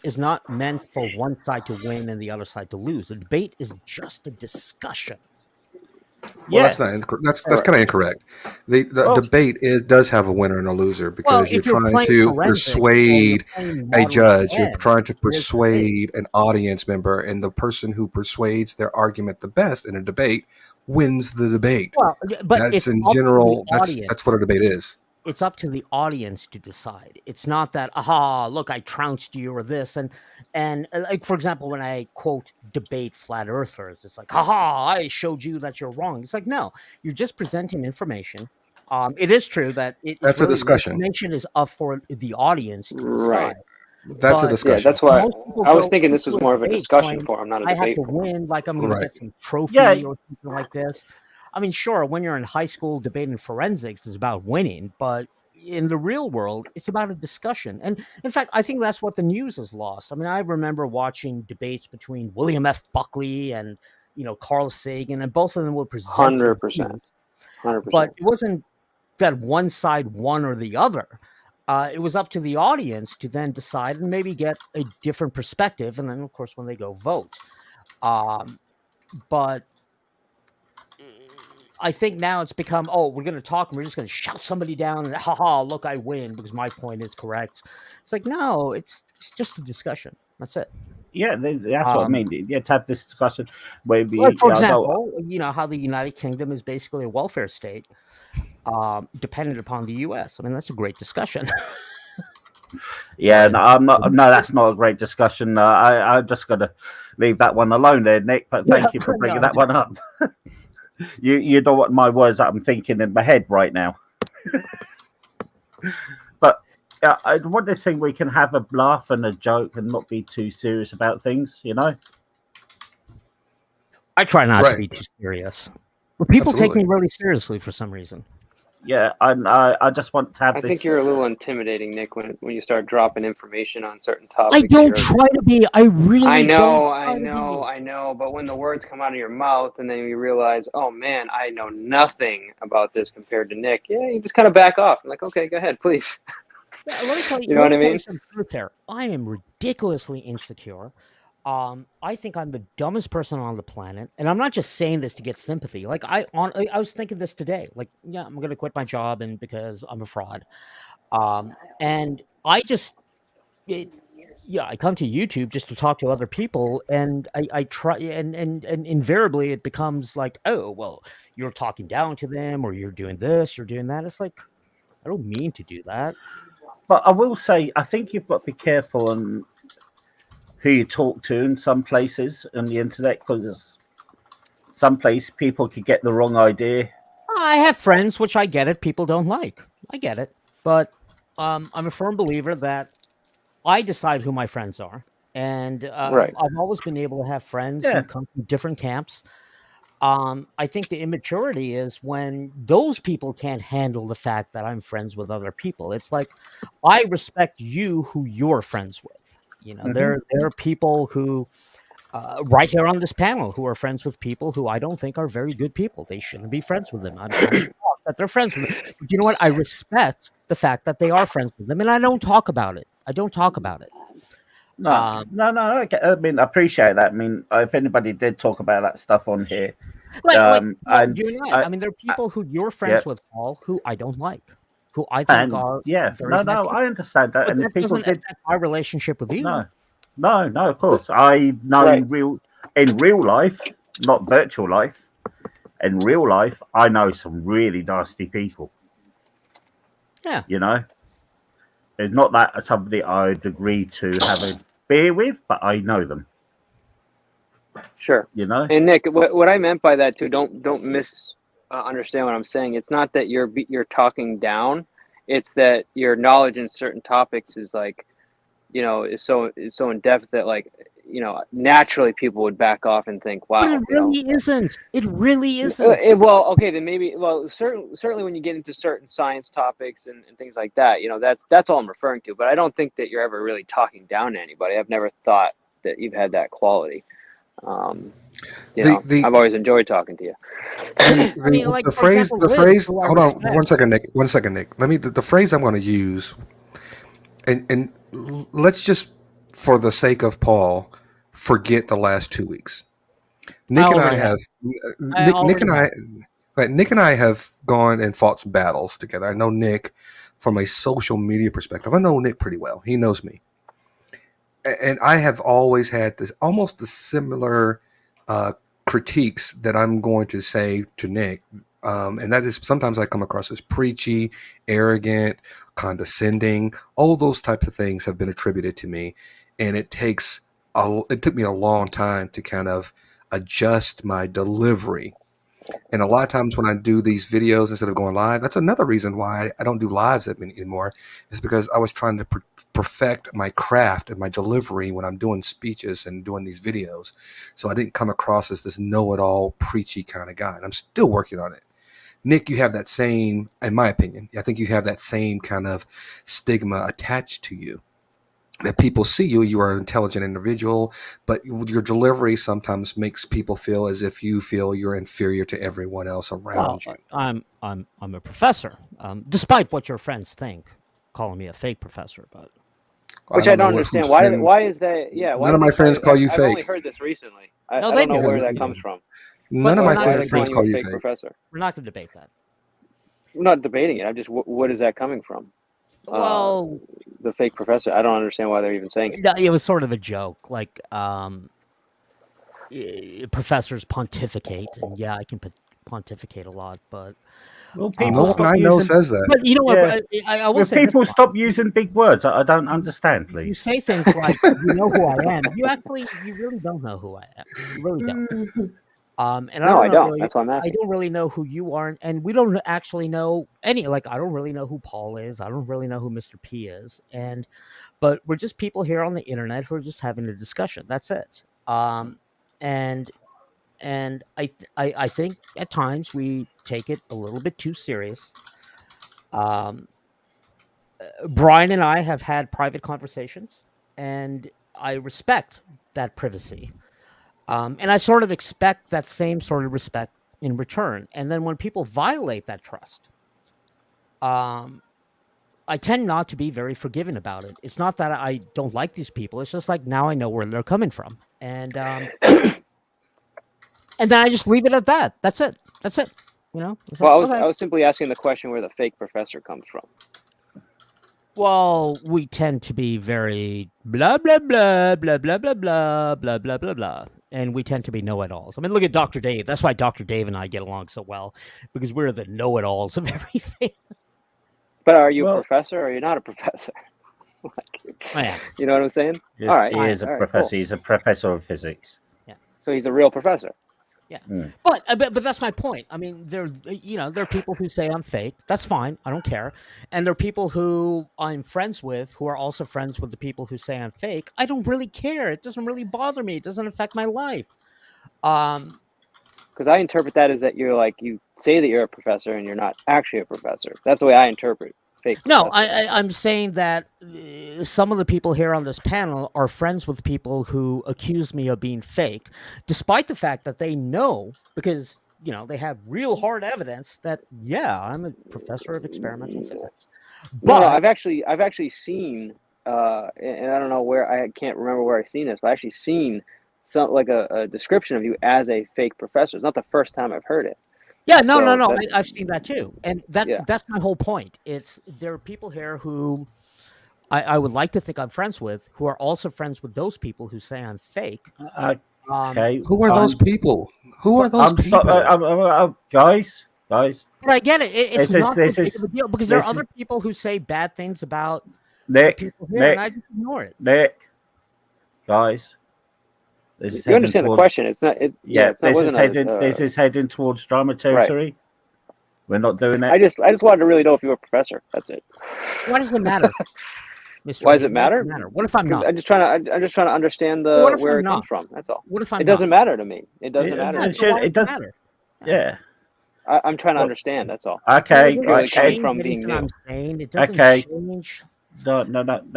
Speaker 4: is not meant for one side to win and the other side to lose. A debate is just a discussion.
Speaker 6: Well,
Speaker 1: yeah.
Speaker 6: that's
Speaker 7: Correct.
Speaker 6: kind of incorrect. The
Speaker 1: Well,
Speaker 6: debate does have a winner and a loser
Speaker 4: Well,
Speaker 6: because you're
Speaker 4: if you're
Speaker 6: trying
Speaker 4: playing
Speaker 6: to
Speaker 4: forensics and you're
Speaker 6: persuade
Speaker 4: playing
Speaker 6: a
Speaker 4: moderate
Speaker 6: judge, you're
Speaker 4: ed,
Speaker 6: trying to
Speaker 4: it is a debate.
Speaker 6: persuade an audience member, and the person who persuades their argument the best in a debate wins the debate.
Speaker 4: Well, but
Speaker 6: That's
Speaker 4: it's
Speaker 6: in
Speaker 4: up to the
Speaker 6: general. That's what
Speaker 4: audience.
Speaker 6: a debate is.
Speaker 4: It's up to the audience to decide. It's not that, aha, look, I trounced you or this. And like, for example, when I quote debate flat earthers, it's like, aha, I showed you that you're wrong. It's like, no, you're just presenting information. It is true that it is
Speaker 6: That's a
Speaker 4: really the
Speaker 6: discussion.
Speaker 4: information is up for the audience to
Speaker 7: Right.
Speaker 4: decide.
Speaker 6: That's a
Speaker 4: But
Speaker 7: Yeah,
Speaker 6: discussion.
Speaker 7: that's why
Speaker 4: most people
Speaker 7: I was
Speaker 4: go
Speaker 7: thinking this was
Speaker 4: into a
Speaker 7: more of a
Speaker 4: debate
Speaker 7: discussion
Speaker 4: going,
Speaker 7: forum, not a
Speaker 4: I have
Speaker 7: debate
Speaker 4: to
Speaker 7: forum.
Speaker 4: win, like I'm going to
Speaker 6: Right.
Speaker 4: get some
Speaker 1: yeah,
Speaker 4: trophy or something like this. I mean, sure, when you're in high school debating forensics, it's about winning, but in the real world, it's about a discussion. And in fact, I think that's what the news has lost. I mean, I remember watching debates between William F. Buckley and Carl Sagan, and both of them would present their
Speaker 7: 100%.
Speaker 4: views, but
Speaker 7: 100%.
Speaker 4: it wasn't that one side won or the other. It was up to the audience to then decide and maybe get a different perspective, and then of course when they go vote. But I think now it's become, oh, we're going to talk and we're just going to shout somebody down and haha, look, I win because my point is correct. It's like, no, it's just a discussion. That's it.
Speaker 1: yeah. That's what I
Speaker 4: Um,
Speaker 1: mean. You have to have this discussion where
Speaker 4: like,
Speaker 1: we,
Speaker 4: for
Speaker 1: go,
Speaker 4: example, how the United Kingdom is basically a welfare state, dependent upon the U.S. I mean, that's a great discussion.
Speaker 1: yeah.
Speaker 4: But
Speaker 1: No, I'm not. No, that's not a great discussion. I'm just gonna leave that one alone there, Nick. But thank you for bringing
Speaker 4: no,
Speaker 1: that one up. You know what my words that I'm thinking in my head right now. But I want this thing we can have a laugh and a joke and not be too serious about things. You know.
Speaker 4: I try not to
Speaker 6: Right.
Speaker 4: be too serious. But people take
Speaker 6: Absolutely.
Speaker 4: me really seriously for some reason.
Speaker 1: Yeah, I just want to have
Speaker 7: I
Speaker 1: this.
Speaker 7: think you're a little intimidating, Nick, when you start dropping information on certain
Speaker 4: I
Speaker 7: topics.
Speaker 4: don't try to be. I really
Speaker 7: I know,
Speaker 4: don't
Speaker 7: I
Speaker 4: try to
Speaker 7: know,
Speaker 4: be.
Speaker 7: I know. But when the words come out of your mouth and then you realize, oh man, I know nothing about this compared to Nick, yeah, you just kind of back off. I'm like, okay, go ahead, please.
Speaker 4: Yeah, let me tell you.
Speaker 7: You know
Speaker 4: Let
Speaker 7: what
Speaker 4: me
Speaker 7: I
Speaker 4: tell you
Speaker 7: mean?
Speaker 4: some truth here. I am ridiculously insecure. I think I'm the dumbest person on the planet, and I'm not just saying this to get sympathy. Like I was thinking this today. Like, yeah, I'm gonna quit my job, and because I'm a fraud. And I just it, yeah, I come to YouTube just to talk to other people, and I try, and invariably it becomes like, oh, well, you're talking down to them, or you're doing this, you're doing that. It's like, I don't mean to do that.
Speaker 1: But I will say, I think you've got to be careful on who you talk to in some places on the internet, because some place people could get the wrong idea.
Speaker 4: I have friends, which I get it. People don't like. I get it, but I'm a firm believer that I decide who my friends are, and
Speaker 7: Right.
Speaker 4: I've always been able to have friends who
Speaker 1: Yeah,
Speaker 4: come from different camps. I think the immaturity is when those people can't handle the fact that I'm friends with other people. It's like, I respect you who you're friends with.
Speaker 1: hmm
Speaker 4: There are people who right here on this panel who are friends with people who I don't think are very good people. They shouldn't be friends with them. I'm shocked that they're friends with them. But you know what? I respect the fact that they are friends with them, and I don't talk about it. I don't talk about it.
Speaker 1: no, no. I mean, I appreciate that. I mean, if anybody did talk about that stuff on here,
Speaker 4: Well,
Speaker 1: and
Speaker 4: you and I.
Speaker 1: I,
Speaker 4: I mean, there are
Speaker 1: I
Speaker 4: people who you're
Speaker 1: yeah,
Speaker 4: friends with, Paul, who I don't like, who I think
Speaker 1: and
Speaker 4: are
Speaker 1: yeah,
Speaker 4: very
Speaker 1: no,
Speaker 4: bad
Speaker 1: no,
Speaker 4: people.
Speaker 1: I understand that.
Speaker 4: But
Speaker 1: And
Speaker 4: that
Speaker 1: if people
Speaker 4: doesn't
Speaker 1: did,
Speaker 4: affect my relationship with you.
Speaker 1: no, no, no, of course, I know
Speaker 7: Right.
Speaker 1: in real life, not virtual life. In real life, I know some really nasty people.
Speaker 4: Yeah.
Speaker 1: You know, it's not that somebody I'd agree to have a beer with, but I know them.
Speaker 7: Sure.
Speaker 1: You know,
Speaker 7: And Nick, what I meant by that too, don't miss understand what I'm saying. It's not that you're talking down. It's that your knowledge in certain topics is like, is so in depth that like, naturally people would back off and think,
Speaker 4: But
Speaker 7: wow,
Speaker 4: it really isn't. It really isn't.
Speaker 7: well, okay, then maybe, well, certainly when you get into certain science topics and things like that, that's all I'm referring to. But I don't think that you're ever really talking down to anybody. I've never thought that you've had that quality. Um,
Speaker 6: The
Speaker 7: I've always enjoyed talking to you.
Speaker 4: I mean, like,
Speaker 6: the
Speaker 4: for example,
Speaker 6: the
Speaker 4: Liz,
Speaker 6: phrase.
Speaker 4: who I
Speaker 6: Hold on,
Speaker 4: respect.
Speaker 6: one second, Nick. Let me the phrase I'm going to use, and let's just, for the sake of Paul, forget the last 2 weeks.
Speaker 4: I
Speaker 6: Nick and I
Speaker 4: already have.
Speaker 6: have
Speaker 4: I
Speaker 6: Nick
Speaker 4: already
Speaker 6: and
Speaker 4: have.
Speaker 6: I right, Nick and I have gone and fought some battles together. I know Nick from a social media perspective. I know Nick pretty well. He knows me, and I have always had this almost the similar uh, critiques that I'm going to say to Nick, and that is sometimes I come across as preachy, arrogant, condescending. All those types of things have been attributed to me, and it took me a long time to kind of adjust my delivery. And a lot of times when I do these videos instead of going live, that's another reason why I don't do lives anymore, is because I was trying to perfect my craft and my delivery when I'm doing speeches and doing these videos. So I didn't come across as this know-it-all, preachy kind of guy. And I'm still working on it. Nick, you have that same, in my opinion, I think you have that same kind of stigma attached to you. That people see you are an intelligent individual, but your delivery sometimes makes people feel as if you feel you're inferior to everyone else
Speaker 4: Well,
Speaker 6: around you.
Speaker 4: I'm a professor, despite what your friends think, calling me a fake professor. But
Speaker 6: I
Speaker 7: Which I
Speaker 6: don't know
Speaker 7: don't understand.
Speaker 6: whose
Speaker 7: Why?
Speaker 6: friend.
Speaker 7: Why is that? Yeah. Why
Speaker 6: None
Speaker 7: do
Speaker 6: of my
Speaker 7: they call
Speaker 6: friends
Speaker 7: you?
Speaker 6: call you
Speaker 7: I've only
Speaker 6: fake.
Speaker 7: heard this recently.
Speaker 4: no,
Speaker 7: I
Speaker 4: they
Speaker 7: don't know
Speaker 4: do.
Speaker 7: where
Speaker 6: Yeah,
Speaker 7: that comes from.
Speaker 6: none of
Speaker 4: We're
Speaker 6: my
Speaker 4: not
Speaker 7: Why are
Speaker 4: going
Speaker 7: they
Speaker 4: to
Speaker 6: friends
Speaker 7: calling
Speaker 4: debate
Speaker 7: you
Speaker 6: call
Speaker 7: a
Speaker 6: you
Speaker 7: fake
Speaker 6: fake.
Speaker 7: professor?
Speaker 4: We're not going to debate that.
Speaker 7: I'm not debating it. I'm just, what is that coming from?
Speaker 4: Well,
Speaker 7: The fake professor. I don't understand why they're even saying it.
Speaker 4: it was sort of a joke, like professors pontificate, and yeah, I can pontificate a lot, but
Speaker 1: will
Speaker 6: No
Speaker 1: people
Speaker 6: one
Speaker 1: stop
Speaker 6: I know
Speaker 1: using?
Speaker 6: says that.
Speaker 4: but you know what?
Speaker 1: Yeah,
Speaker 4: I will
Speaker 1: will
Speaker 4: say this:
Speaker 1: people stop using big words? I don't understand,
Speaker 4: you
Speaker 1: please.
Speaker 4: say things like, "You know who I am." You really don't know who I am. You really don't. And
Speaker 7: No, I don't. That's why I'm
Speaker 4: I
Speaker 7: asking.
Speaker 4: don't really know who you are, and we don't actually know any. Like, I don't really know who Paul is. I don't really know who Mr. P is, but we're just people here on the internet who are just having a discussion. That's it. And I think at times we take it a little bit too serious. Um, Brian and I have had private conversations, and I respect that privacy. And I sort of expect that same sort of respect in return. And then when people violate that trust, um, I tend not to be very forgiving about it. It's not that I don't like these people. It's just like, now I know where they're coming from, and then I just leave it at that. That's it. That's it. It's
Speaker 7: Well,
Speaker 4: like,
Speaker 7: I
Speaker 4: okay.
Speaker 7: was simply asking the question where the fake professor comes from.
Speaker 4: Well, we tend to be very blah blah blah blah blah blah blah blah blah blah blah, and we tend to be know-it-alls. I mean, look at Dr. Dave. That's why Dr. Dave and I get along so well, because we're the know-it-alls of everything.
Speaker 7: But are you a
Speaker 1: Well,
Speaker 7: professor or are you not a professor?
Speaker 4: I am.
Speaker 7: You know what I'm saying?
Speaker 1: yes,
Speaker 7: All right.
Speaker 1: he is a
Speaker 7: all right,
Speaker 1: professor.
Speaker 7: cool.
Speaker 1: He's a professor of physics.
Speaker 7: So he's a real professor.
Speaker 4: But that's my point. I mean, there are people who say I'm fake. That's fine. I don't care. And there are people who I'm friends with who are also friends with the people who say I'm fake. I don't really care. It doesn't really bother me. It doesn't affect my life.
Speaker 7: Because I interpret that as that you're like, you say that you're a professor and you're not actually a professor. That's the way I interpret fake
Speaker 4: No,
Speaker 7: professor.
Speaker 4: I'm saying that some of the people here on this panel are friends with people who accuse me of being fake, despite the fact that they know, because they have real hard evidence that I'm a professor of experimental physics.
Speaker 7: No,
Speaker 4: But
Speaker 7: I've actually seen, and I don't know where, I can't remember where I've seen this, but I've actually seen some like a description of you as a fake professor. It's not the first time I've heard it.
Speaker 4: yeah, no,
Speaker 7: So
Speaker 4: I've seen that too, and
Speaker 7: yeah.
Speaker 4: that's my whole point. There are people here who I would like to think I'm friends with, who are also friends with those people who say I'm fake.
Speaker 1: Okay.
Speaker 6: Who are those people? Who are those people?
Speaker 1: Guys.
Speaker 4: But I get it. It's
Speaker 1: This is-
Speaker 4: not
Speaker 1: this
Speaker 4: that big
Speaker 1: is-
Speaker 4: of a deal because there are
Speaker 1: this is-
Speaker 4: other people who say bad things about the
Speaker 1: Nick,
Speaker 4: people here, and I
Speaker 1: Nick,
Speaker 4: just ignore it.
Speaker 1: Nick, guys. This is
Speaker 7: You
Speaker 1: heading
Speaker 7: understand the
Speaker 1: towards-
Speaker 7: question? It's not.
Speaker 1: Yeah,
Speaker 7: it's not,
Speaker 1: this is heading towards drama territory. We're not doing it.
Speaker 7: I just wanted to really know if you were a professor. That's it.
Speaker 4: Why does it matter, Mr.
Speaker 7: Why does
Speaker 4: Lee?
Speaker 7: it matter?
Speaker 4: What if I'm not?
Speaker 7: I'm just trying to understand
Speaker 4: What if
Speaker 7: where
Speaker 4: I'm
Speaker 7: it comes
Speaker 4: not?
Speaker 7: from. That's all.
Speaker 4: What if I'm
Speaker 7: It doesn't
Speaker 4: not?
Speaker 7: matter to me. It doesn't matter.
Speaker 4: Yeah,
Speaker 7: To
Speaker 4: so
Speaker 7: me.
Speaker 4: why
Speaker 1: it
Speaker 4: does
Speaker 1: does-
Speaker 4: matter?
Speaker 1: Yeah.
Speaker 7: I'm trying to
Speaker 1: Well,
Speaker 7: understand. That's all.
Speaker 1: Okay.
Speaker 4: It
Speaker 7: really
Speaker 4: doesn't
Speaker 1: Okay.
Speaker 7: change from
Speaker 4: anything
Speaker 7: being
Speaker 4: I'm
Speaker 7: new.
Speaker 4: saying. It doesn't
Speaker 1: Okay.
Speaker 4: change.
Speaker 1: No.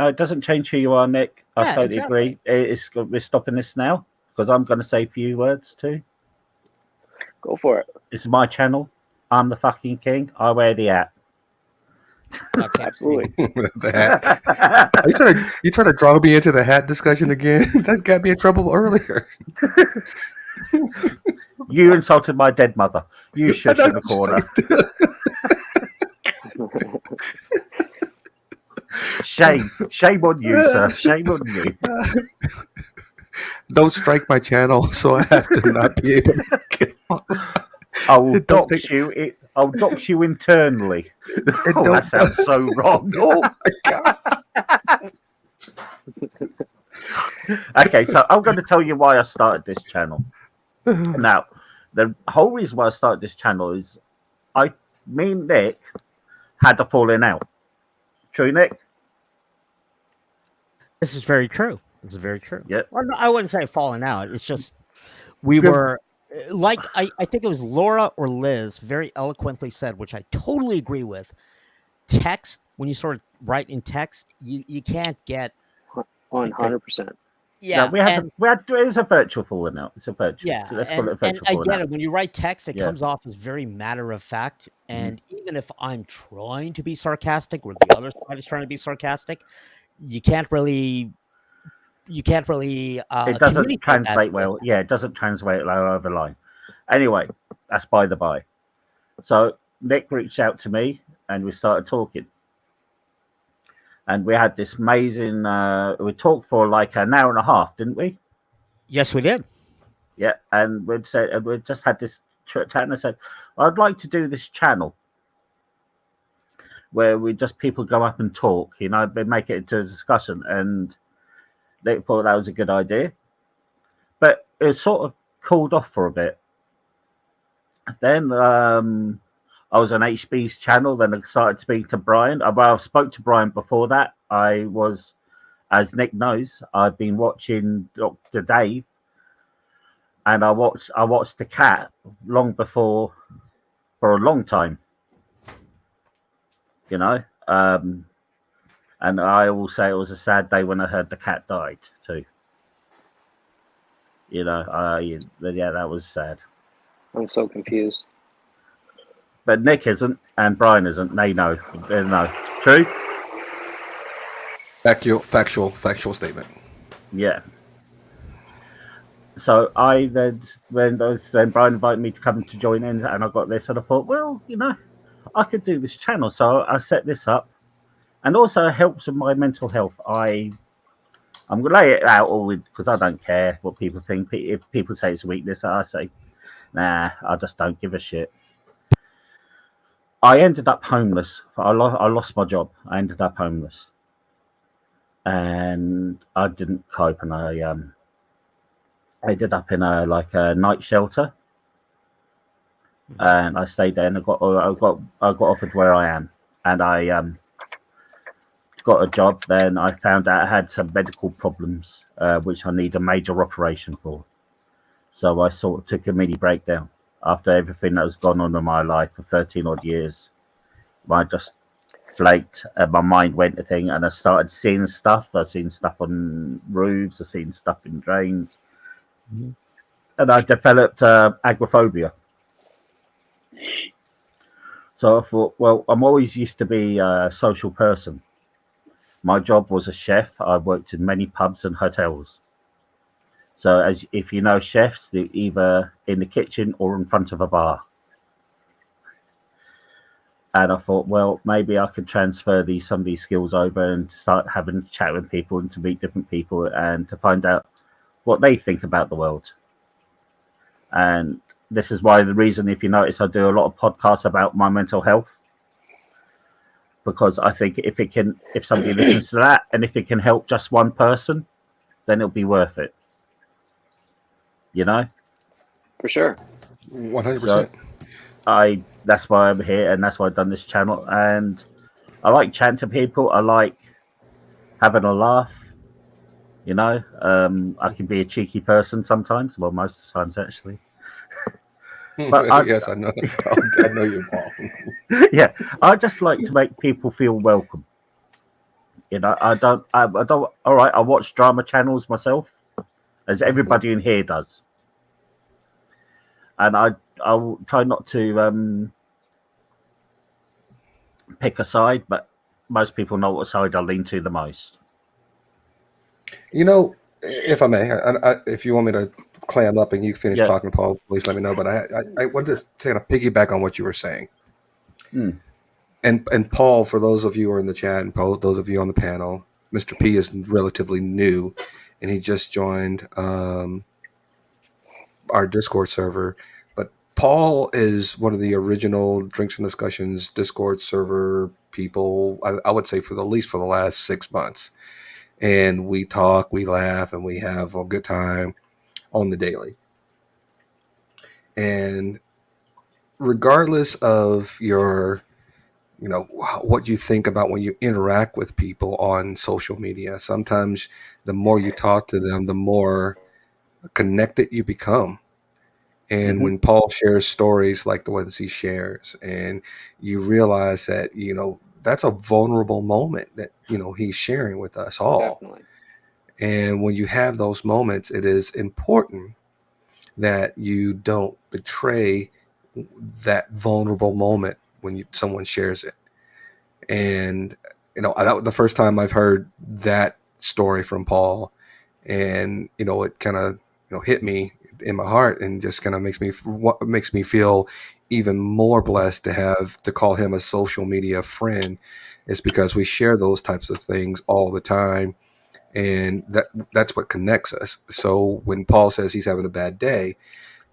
Speaker 1: It doesn't change who you are, Nick. I
Speaker 4: Yeah,
Speaker 1: totally
Speaker 4: exactly.
Speaker 1: agree. We're stopping this now because I'm going to say a few words too.
Speaker 7: Go for it.
Speaker 1: It's my channel. I'm the fucking king. I wear the hat.
Speaker 4: Okay.
Speaker 7: Absolutely.
Speaker 6: The hat. Are you trying to draw me into the hat discussion again? That got me in trouble earlier.
Speaker 1: You insulted my dead mother. You
Speaker 6: I
Speaker 1: shush
Speaker 6: know
Speaker 1: in the corner. Shame on you, sir. Shame on you.
Speaker 6: Don't strike my channel, so I have to not be able to get on.
Speaker 1: I will
Speaker 6: Don't
Speaker 1: dox you. I'll dox you internally. Oh,
Speaker 6: don't-
Speaker 1: that sounds so wrong.
Speaker 6: Oh my god!
Speaker 1: Okay, so I'm going to tell you why I started this channel. Now, the whole reason why I started this channel is me and Nick had a falling out. True, Nick?
Speaker 4: This is very true. This is very true.
Speaker 1: Yep.
Speaker 4: Or no, I wouldn't say falling out. It's just we
Speaker 1: Good.
Speaker 4: were like I think it was Laura or Liz very eloquently said, which I totally agree with. Text, when you sort of write in text, you can't get
Speaker 7: 100%.
Speaker 4: yeah.
Speaker 1: No, we had it was a virtual falling out. It's a virtual.
Speaker 4: Yeah,
Speaker 1: Let's call it a
Speaker 4: and
Speaker 1: virtual
Speaker 4: I
Speaker 1: falling
Speaker 4: get
Speaker 1: out.
Speaker 4: it. When you write text, it
Speaker 1: Yeah.
Speaker 4: comes off as very matter of fact. And even if I'm trying to be sarcastic, or the other side is trying to be sarcastic, you can't really.
Speaker 1: It doesn't
Speaker 4: communicate that
Speaker 1: translate well. Yeah, it doesn't translate well over line. Anyway, that's by the by. So Nick reached out to me and we started talking. And we had this amazing, we talked for like an hour and a half, didn't we?
Speaker 4: Yes, we did.
Speaker 1: Yeah. And we just had this chat and I said, I'd like to do this channel where people go up and talk, they make it into a discussion. And they thought that was a good idea. But it was sort of cooled off for a bit. Then I was on HB's channel. Then I started speaking to Brian. Well, I spoke to Brian before that. I was, as Nick knows, I've been watching Dr. Dave, and I watched the cat long before, for a long time. And I will say it was a sad day when I heard the cat died too. Yeah, that was sad.
Speaker 7: I'm so confused.
Speaker 1: But Nick isn't, and Brian isn't. They know. True?
Speaker 6: Factual statement.
Speaker 1: Yeah. So when Brian invited me to come to join in, and I got this, and I thought, well, I could do this channel. So I set this up, and also helps with my mental health. I'm gonna lay it out all because I don't care what people think. If people say it's a weakness, I say, nah, I just don't give a shit. I ended up homeless. I lost my job. I ended up homeless, and I didn't cope, and I ended up in a night shelter, and I stayed there, and I got offered where I am, and I got a job. Then I found out I had some medical problems, which I need a major operation for. So I sort of took a mini breakdown after everything that was gone on in my life for 13 odd years. I just flaked, and my mind went to thing, and I started seeing stuff. I've seen stuff on roofs, I've seen stuff in drains,
Speaker 4: Mhm.
Speaker 1: and I developed agoraphobia. So I thought, well, I'm always used to be a social person. My job was a chef. I worked in many pubs and hotels. So, as if you know chefs, they're either in the kitchen or in front of a bar. And I thought, well, maybe I could transfer some of these skills over and start having a chat with people and to meet different people and to find out what they think about the world. And this is why the reason, if you notice, I do a lot of podcasts about my mental health, because I think if somebody listens to that, and if it can help just one person, then it'll be worth it. You know.
Speaker 7: For sure.
Speaker 6: 100%.
Speaker 1: That's why I'm here, and that's why I've done this channel. And I like chatting to people. I like having a laugh. I can be a cheeky person sometimes. Well, most of the times actually. But
Speaker 6: Yes, I know. I know you're Paul.
Speaker 1: yeah, I just like to make people feel welcome. I don't. I don't. All right, I watch drama channels myself, as everybody in here does, and I will try not to pick a side, but most people know what side I lean to the most.
Speaker 6: If I may, if you want me to clam up and you finish
Speaker 1: Yeah.
Speaker 6: talking, Paul, please let me know. But I wanted to kind of piggyback on what you were saying.
Speaker 1: Mm.
Speaker 6: And Paul, for those of you who are in the chat and Paul, those of you on the panel, Mr. P is relatively new, and he just joined our Discord server. But Paul is one of the original Drinks and Discussions Discord server people, I would say, at least for the last 6 months. And we talk, we laugh, and we have a good time on the daily. And regardless of your, what you think about when you interact with people on social media, sometimes the more you talk to them, the more connected you become. And when Paul shares stories like the ones he shares, and you realize that, that's a vulnerable moment that, he's sharing with us all.
Speaker 7: Definitely.
Speaker 6: And when you have those moments, it is important that you don't betray that vulnerable moment when someone shares it. And, the first time I've heard that story from Paul, and, it kind of, hit me in my heart, and just kind of makes me feel even more blessed to call him a social media friend, is because we share those types of things all the time. And that's what connects us. So when Paul says he's having a bad day,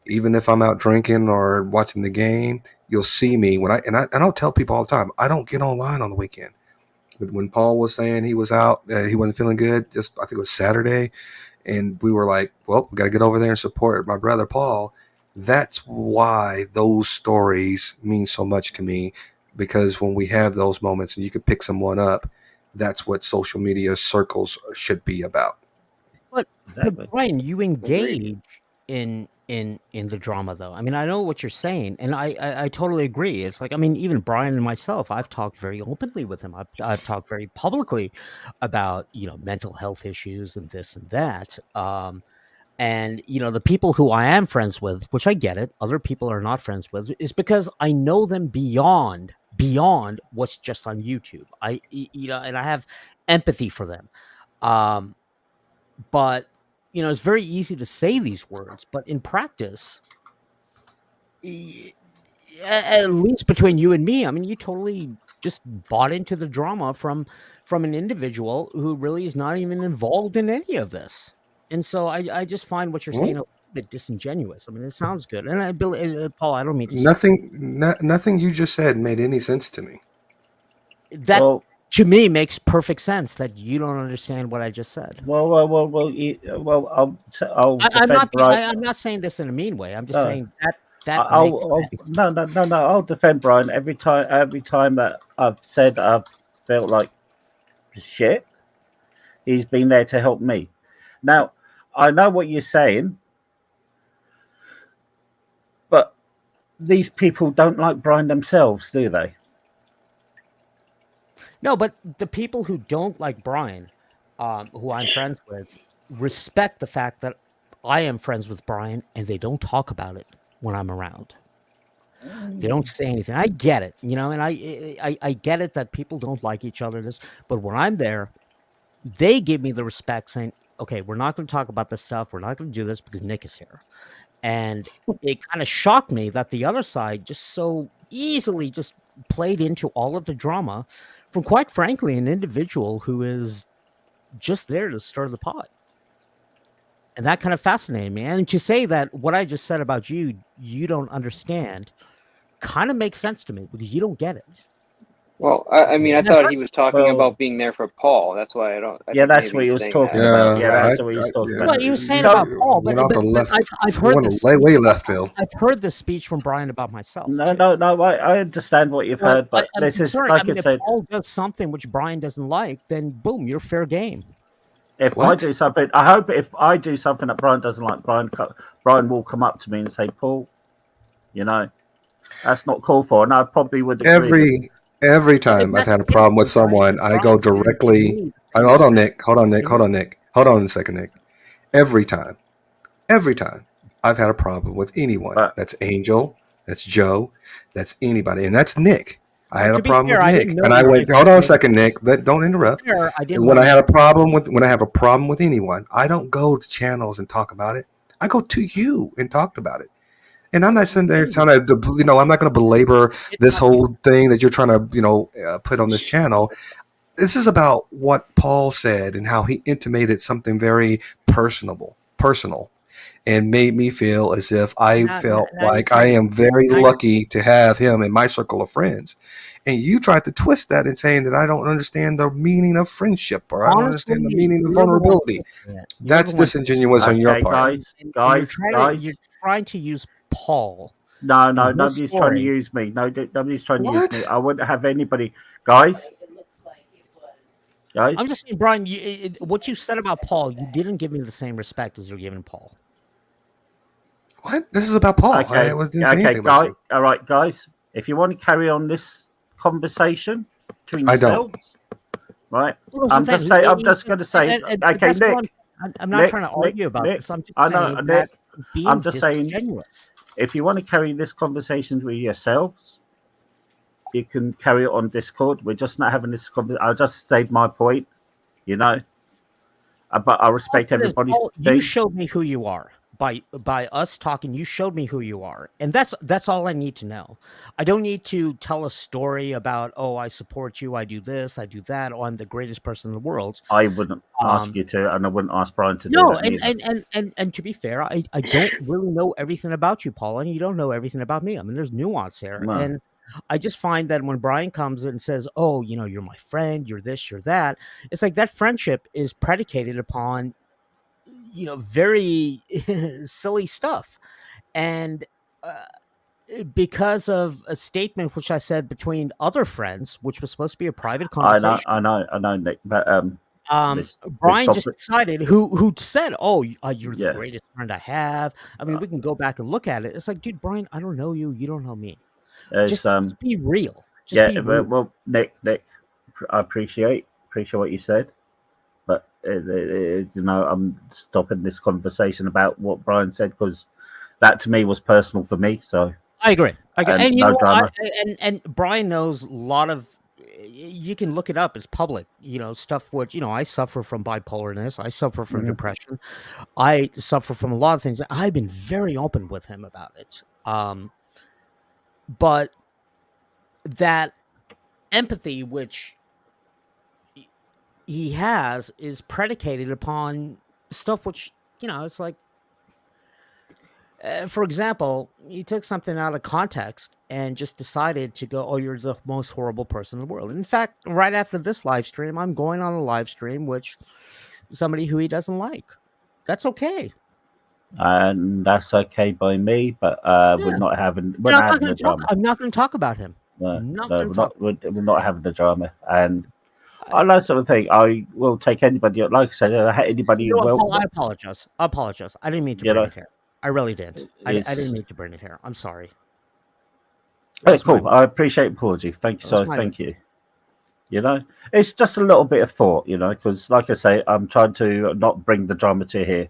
Speaker 6: even if I'm out drinking or watching the game, you'll see me I don't tell people all the time, I don't get online on the weekend. But when Paul was saying he was out, he wasn't feeling good, I think it was Saturday, and we were like, well, we got to get over there and support my brother Paul. That's why those stories mean so much to me, because when we have those moments and you can pick someone up, that's what social media circles should be about.
Speaker 4: But
Speaker 1: Exactly.
Speaker 4: Brian, you
Speaker 7: Agreed.
Speaker 4: engage in the drama, though. I mean, I know what you're saying, and I totally agree. It's like, I mean, even Brian and myself, I've talked very openly with him. I've talked very publicly about mental health issues and this and that. And the people who I am friends with, which I get it, other people are not friends with, is because I know them beyond what's just on YouTube. And I have empathy for them. Um, but it's very easy to say these words, but in practice, at least between you and me, I mean, you totally just bought into the drama from an individual who really is not even involved in any of this. And so I just find what you're saying a little bit disingenuous. I mean, it sounds good, and Paul, I don't mean to
Speaker 6: Nothing you just said made any sense to me.
Speaker 4: that
Speaker 1: Well,
Speaker 4: to me makes perfect sense that you don't understand what I just said.
Speaker 1: well. I'll
Speaker 4: I'm
Speaker 1: defend
Speaker 4: not
Speaker 1: Brian.
Speaker 4: I'm not saying this in a mean way. I'm just
Speaker 1: No,
Speaker 4: saying that makes sense.
Speaker 1: no. I'll defend Brian every time that I've said I've felt like shit. He's been there to help me. Now, I know what you're saying, but these people don't like Brian themselves, do they?
Speaker 4: No, but the people who don't like Brian, who I'm friends with, respect the fact that I am friends with Brian, and they don't talk about it when I'm around. They don't say anything. I get it, and I get it that people don't like each other. But when I'm there, they give me the respect, saying, "Okay, we're not going to talk about this stuff. We're not going to do this because Nick is here." And it kind of shocked me that the other side just so easily just played into all of the drama from, quite frankly, an individual who is just there to stir the pot. And that kind of fascinated me. And to say that what I just said about you, you don't understand, kind of makes sense to me because you don't get it.
Speaker 7: Well, I mean, I thought he was talking
Speaker 1: Well,
Speaker 7: about being there for Paul. That's why I don't. I
Speaker 1: Yeah,
Speaker 7: think
Speaker 1: that's
Speaker 7: maybe
Speaker 1: what he
Speaker 7: he's
Speaker 1: was
Speaker 7: saying
Speaker 1: talking
Speaker 7: that.
Speaker 1: about. Yeah,
Speaker 6: Yeah,
Speaker 1: that's what he was talking about.
Speaker 4: Well, he was saying
Speaker 1: So-
Speaker 4: about Paul, but,
Speaker 6: went off the left.
Speaker 4: I've heard
Speaker 6: went
Speaker 4: this
Speaker 6: way left field.
Speaker 4: I've heard this speech from Brian about myself.
Speaker 1: No,
Speaker 4: too.
Speaker 1: no. I understand what you've heard, but
Speaker 4: I'm
Speaker 1: this is
Speaker 4: concerned.
Speaker 1: like
Speaker 4: I mean,
Speaker 1: I
Speaker 4: if
Speaker 1: said.
Speaker 4: Paul does something which Brian doesn't like, then boom, you're fair game.
Speaker 1: If I
Speaker 6: What?
Speaker 1: do something, I hope if I do something that Brian doesn't like, Brian will come up to me and say, "Paul, that's not called for." And I probably would agree.
Speaker 6: Every
Speaker 4: If
Speaker 6: time I've
Speaker 4: that's
Speaker 6: had
Speaker 4: the
Speaker 6: a
Speaker 4: case,
Speaker 6: problem with
Speaker 4: then
Speaker 6: someone, I go
Speaker 4: Brian shouldn't give
Speaker 6: directly.
Speaker 4: me the same
Speaker 6: Hold on,
Speaker 4: respect.
Speaker 6: Nick. Hold on a second, Nick. Every time I've had a problem with anyone.
Speaker 1: But-
Speaker 6: That's Angel, that's Joe, that's anybody, and that's Nick. I had
Speaker 4: To
Speaker 6: a
Speaker 4: be
Speaker 6: problem
Speaker 4: fair,
Speaker 6: with
Speaker 4: I
Speaker 6: Nick,
Speaker 4: didn't know
Speaker 6: and I
Speaker 4: you
Speaker 6: went.
Speaker 4: were
Speaker 6: Hold on a
Speaker 4: Nick.
Speaker 6: second, Nick. Don't interrupt.
Speaker 4: Fair, I didn't
Speaker 6: When
Speaker 4: know
Speaker 6: I
Speaker 4: you-
Speaker 6: had a problem with anyone, I don't go to channels and talk about it. I go to you and talk about it. And I'm not sitting there trying to, I'm not going to belabor this whole thing that you're trying to, put on this channel. This is about what Paul said and how he intimated something very personal, and made me feel as if I
Speaker 4: Now-
Speaker 6: felt
Speaker 4: now
Speaker 6: like
Speaker 4: you're
Speaker 6: I
Speaker 4: trying-
Speaker 6: am very
Speaker 4: now-
Speaker 6: lucky to have him in my circle of friends. And you tried to twist that and saying that I don't understand the meaning of friendship or I don't understand the
Speaker 4: Honestly,
Speaker 6: meaning of
Speaker 4: you're the one
Speaker 6: vulnerability.
Speaker 4: twisting it. You're
Speaker 6: That's
Speaker 4: the one
Speaker 6: disingenuous on your
Speaker 1: Okay,
Speaker 6: part.
Speaker 1: guys,
Speaker 4: and
Speaker 1: guys.
Speaker 4: you're trying to use Paul.
Speaker 1: No,
Speaker 4: his
Speaker 1: nobody's trying to
Speaker 4: story.
Speaker 1: use me. No, nobody's trying to use
Speaker 6: What?
Speaker 1: me. I wouldn't have anybody, guys.
Speaker 4: I'm just saying, Brian, what you said about Paul, you didn't give me the same respect as you're giving Paul.
Speaker 6: What? This is about Paul.
Speaker 1: Okay,
Speaker 6: didn't say
Speaker 1: okay,
Speaker 6: anything about
Speaker 1: guys.
Speaker 6: you.
Speaker 1: All right, guys. If you want to carry on this conversation between
Speaker 6: I don't.
Speaker 1: yourselves, right?
Speaker 4: Well,
Speaker 1: I'm just saying. I'm just going to say. Okay,
Speaker 4: that's what
Speaker 1: Nick.
Speaker 4: I'm not
Speaker 1: Nick,
Speaker 4: trying to
Speaker 1: Nick,
Speaker 4: argue about
Speaker 1: Nick,
Speaker 4: this. I'm just
Speaker 1: I know,
Speaker 4: saying
Speaker 1: Nick,
Speaker 4: that being
Speaker 1: I'm just saying-
Speaker 4: disingenuous.
Speaker 1: If you want to carry this conversation with yourselves, you can carry it on Discord. We're just not having this conversation. I'll just say my point. But I respect everybody's
Speaker 4: Paul,
Speaker 1: thing.
Speaker 4: you showed me who you are by us talking. You showed me who you are, and that's all I need to know. I don't need to tell a story about, oh, I support you, I do this, I do that, oh, I'm the greatest person in the world.
Speaker 1: I wouldn't ask you to, and I wouldn't ask Brian to do
Speaker 4: No,
Speaker 1: that either.
Speaker 4: and to be fair, I don't really know everything about you, Paul, and you don't know everything about me. I mean, there's nuance here,
Speaker 1: No.
Speaker 4: and I just find that when Brian comes and says, "Oh, you're my friend, you're this, you're that," it's like that friendship is predicated upon, very silly stuff, and because of a statement which I said between other friends, which was supposed to be a private conversation.
Speaker 1: I know, Nick. But
Speaker 4: Brian
Speaker 1: this
Speaker 4: just
Speaker 1: topic-
Speaker 4: decided who said, "Oh, you're the
Speaker 1: Yeah.
Speaker 4: greatest friend I have." I mean, we can go back and look at it. It's like, dude, Brian, I don't know you. You don't know me.
Speaker 1: it's,
Speaker 4: Just be real. Just
Speaker 1: yeah.
Speaker 4: be real.
Speaker 1: Well, Nick, I appreciate what you said, but I'm stopping this conversation about what Brian said because that to me was personal for me. So
Speaker 4: I agree.
Speaker 1: and
Speaker 4: And you
Speaker 1: no
Speaker 4: know,
Speaker 1: drama.
Speaker 4: and Brian knows a lot of. You can look it up. It's public. Stuff which I suffer from bipolarness. I suffer from depression. I suffer from a lot of things. I've been very open with him about it. But that empathy, which he has, is predicated upon stuff which, it's like, for example, he took something out of context and just decided to go, "Oh, you're the most horrible person in the world." In fact, right after this live stream, I'm going on a live stream which somebody who he doesn't like. That's okay.
Speaker 1: And that's okay by me. But we're
Speaker 4: Yeah.
Speaker 1: not having
Speaker 4: I'm not
Speaker 1: the
Speaker 4: going to talk.
Speaker 1: drama.
Speaker 4: I'm not going to talk about him.
Speaker 1: No,
Speaker 4: Not
Speaker 1: no,
Speaker 4: going to talk.
Speaker 1: we're not having the drama. And
Speaker 4: I,
Speaker 1: I that sort of thing. I will take anybody. Like I said, anybody.
Speaker 4: you know what,
Speaker 1: Well,
Speaker 4: Paul, I apologize. I apologize. I didn't mean to
Speaker 1: you
Speaker 4: bring
Speaker 1: know,
Speaker 4: it here. I really didn't. I didn't
Speaker 1: it's
Speaker 4: mean to bring it here. I'm sorry.
Speaker 1: it's
Speaker 4: That's my
Speaker 1: cool. I appreciate apology. Thank you.
Speaker 4: that's
Speaker 1: So
Speaker 4: my
Speaker 1: thank you. You know, it's just a little bit of thought. Because like I say, I'm trying to not bring the drama to here,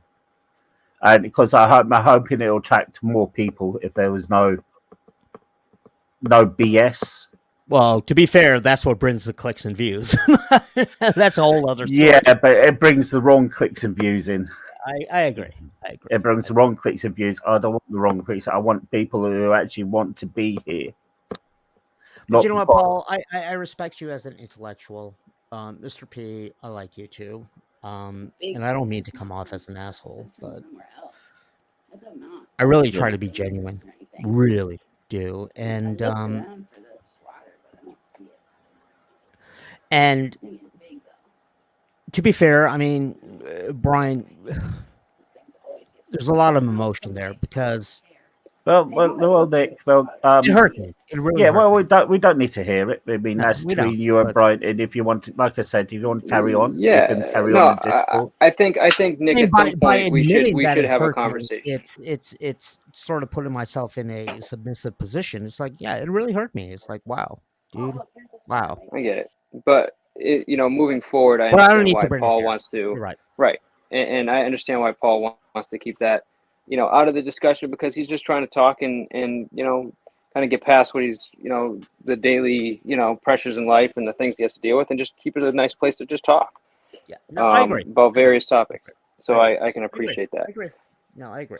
Speaker 1: and because I'm hoping it'll attract more people if there was no BS.
Speaker 4: Well, to be fair, that's what brings the clicks and views. That's a whole other story.
Speaker 1: Yeah, but it brings the wrong clicks and views in.
Speaker 4: I agree. I agree.
Speaker 1: It brings the wrong clicks and views. I don't want the wrong clicks. I want people who actually want to be here.
Speaker 4: But you know what, Paul? I respect you as an intellectual. Mr. P, I like you too. And I don't mean to come off as an asshole, but I really try to be genuine. Really do. And to be fair, I mean, Brian, there's a lot of emotion there because
Speaker 1: Well, Nick. Well,
Speaker 4: it hurt me. It really
Speaker 1: yeah.
Speaker 4: hurt
Speaker 1: Well,
Speaker 4: me.
Speaker 1: we don't need to hear it. I mean,
Speaker 4: No,
Speaker 1: that's
Speaker 4: we
Speaker 1: between
Speaker 4: don't.
Speaker 1: you and
Speaker 4: But
Speaker 1: Brian. And if you want to, like I said, if you want to carry on, you
Speaker 7: Yeah,
Speaker 1: can carry
Speaker 7: no,
Speaker 1: on in Discord.
Speaker 7: I think Nick,
Speaker 4: I mean,
Speaker 7: at some
Speaker 4: by
Speaker 7: point
Speaker 4: admitting
Speaker 7: we
Speaker 4: that
Speaker 7: should
Speaker 4: it
Speaker 7: have a
Speaker 4: hurt me,
Speaker 7: conversation.
Speaker 4: it's sort of putting myself in a submissive position. It's like, yeah, it really hurt me. It's like, wow, dude, wow.
Speaker 7: I get it, but moving forward, I
Speaker 4: But I don't
Speaker 7: understand
Speaker 4: need
Speaker 7: why
Speaker 4: to bring it
Speaker 7: Paul
Speaker 4: here.
Speaker 7: wants to.
Speaker 4: You're right.
Speaker 7: Right, and I understand why Paul wants to keep that, out of the discussion because he's just trying to talk and kind of get past what he's the daily pressures in life and the things he has to deal with and just keep it a nice place to just talk.
Speaker 4: Yeah, no, I agree.
Speaker 7: About various topics. So
Speaker 4: I
Speaker 7: I can appreciate that.
Speaker 4: I agree. No, I agree.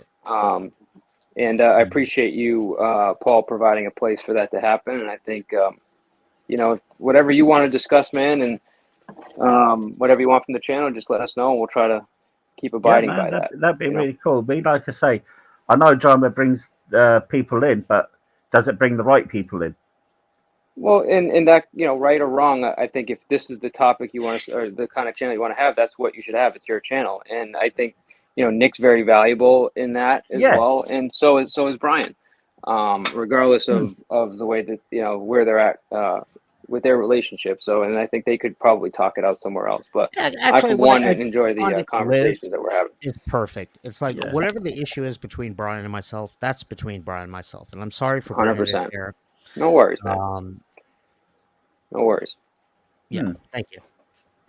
Speaker 7: And I appreciate you, Paul, providing a place for that to happen. And I think, whatever you want to discuss, man, and whatever you want from the channel, just let us know, and we'll try to keep abiding by that.
Speaker 1: That'd be really cool. But like I say, I know drama brings people in, but does it bring the right people in?
Speaker 7: Well, and that, right or wrong, I think if this is the topic you want to, or the kind of channel you want to have, that's what you should have. It's your channel. And I think, Nick's very valuable in that as well. And so is Brian, regardless of the way that, where they're at with their relationship. So, and I think they could probably talk it out somewhere else. But
Speaker 4: Actually,
Speaker 7: I, for one, enjoy the conversations that we're having.
Speaker 4: It's perfect. It's like whatever the issue is between Brian and myself, that's between Brian and myself. And I'm sorry for bringing
Speaker 7: 100%.
Speaker 4: it here.
Speaker 7: No worries, man. No worries.
Speaker 4: Yeah, thank you.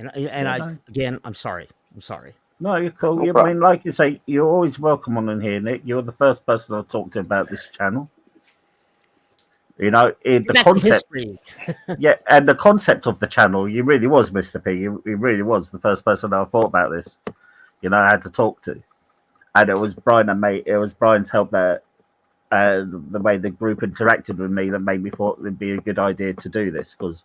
Speaker 4: And I'm sorry. I'm sorry.
Speaker 1: No, you're cool.
Speaker 7: No
Speaker 1: I mean, like you say, you're always welcome on in here, Nick. You're the first person I've talked to about this channel. In the concept, and the concept of the channel, you really was, Mr. P. You really was the first person I thought about this. I had to talk to, and it was Brian and mate. It was Brian's help that, the way the group interacted with me that made me thought it'd be a good idea to do this because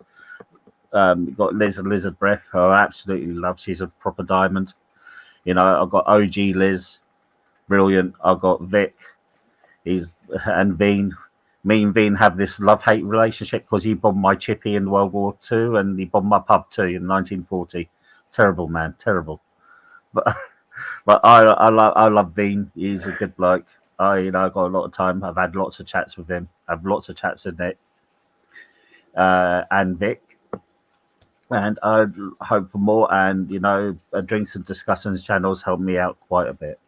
Speaker 1: you've got Liz and Lizard Breath, who I absolutely love. She's a proper diamond. I've got OG Liz, brilliant. I've got Vic, and Veen. Me and Veen have this love-hate relationship because he bombed my chippy in World War II and he bombed my pub too in 1940. Terrible, man, terrible. But I love Veen. He's a good bloke. I got a lot of time. I've had lots of chats with him. I have lots of chats with Nick and Vic. And I hope for more. And drinks and discussions channels help me out quite a bit.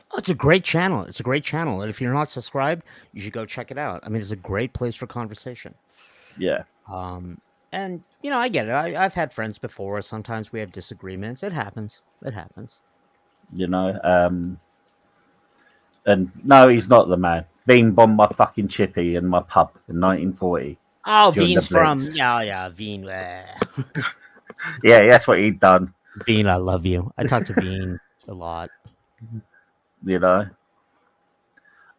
Speaker 4: Oh, it's a great channel. It's a great channel. And if you're not subscribed, you should go check it out. I mean, it's a great place for conversation.
Speaker 1: Yeah.
Speaker 4: And I get it. I've had friends before. Sometimes we have disagreements. It happens. It happens.
Speaker 1: And no, he's not the man. Veen bombed my fucking chippy in my pub in 1940.
Speaker 4: Oh, Veen's from Veen.
Speaker 1: Yeah, that's what he'd done.
Speaker 4: Veen, I love you. I talk to Veen a lot.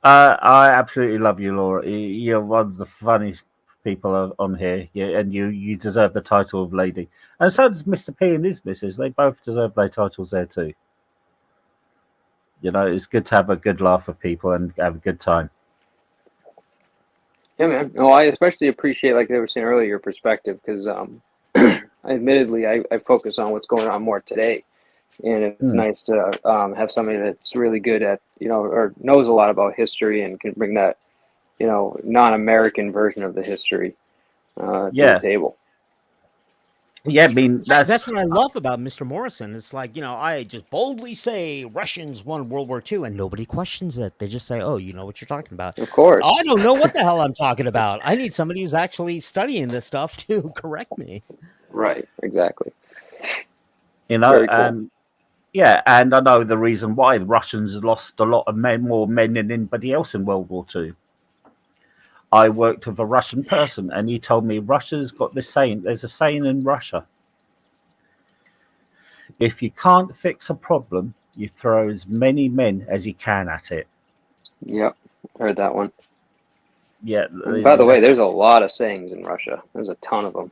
Speaker 1: I absolutely love you, Laura. You're one of the funniest people on here, yeah, and you deserve the title of lady, and so does Mr. P and his missus. They both deserve their titles there too. You know, it's good to have a good laugh with people and have a good time.
Speaker 7: Yeah, man. Well, I especially appreciate, like they were saying earlier, your perspective because, admittedly, I focus on what's going on more today, and it's nice to have somebody that's really good at, or knows a lot about history and can bring that, non-American version of the history to the table.
Speaker 1: Yeah, I mean
Speaker 4: that's what I love about Mr. Morrison. It's like, I just boldly say Russians won World War II and nobody questions it. They just say, "Oh, you know what you're talking about."
Speaker 7: Of course.
Speaker 4: I don't know what the hell I'm talking about. I need somebody who's actually studying this stuff to correct me.
Speaker 7: Right, exactly.
Speaker 1: You know,
Speaker 7: Very cool.
Speaker 1: and yeah, and I know the reason why the Russians lost a lot of more men than anybody else in World War II. I worked with a Russian person, and he told me Russia's got this saying. There's a saying in Russia: if you can't fix a problem, you throw as many men as you can at it.
Speaker 7: Yep, heard that one.
Speaker 1: Yeah.
Speaker 7: And by the way, there's a lot of sayings in Russia. There's a ton of them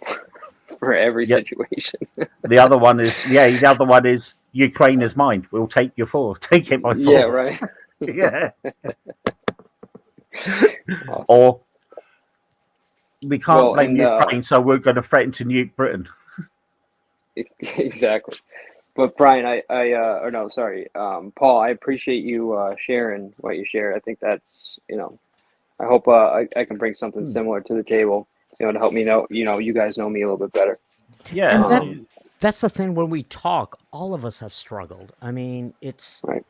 Speaker 7: for every situation.
Speaker 1: The other one is Ukraine is mine. We'll take you for. Take it by force.
Speaker 7: Yeah, right.
Speaker 1: Yeah.
Speaker 7: Awesome.
Speaker 1: Or we can't blame Ukraine, so we're going to threaten to nuke Britain.
Speaker 7: Exactly. But Brian, Paul, I appreciate you sharing what you shared. I think that's, I hope I can bring something similar to the table, to help me know, you guys know me a little bit better.
Speaker 1: Yeah.
Speaker 4: And that's the thing. When we talk, all of us have struggled. I mean, it's
Speaker 7: right.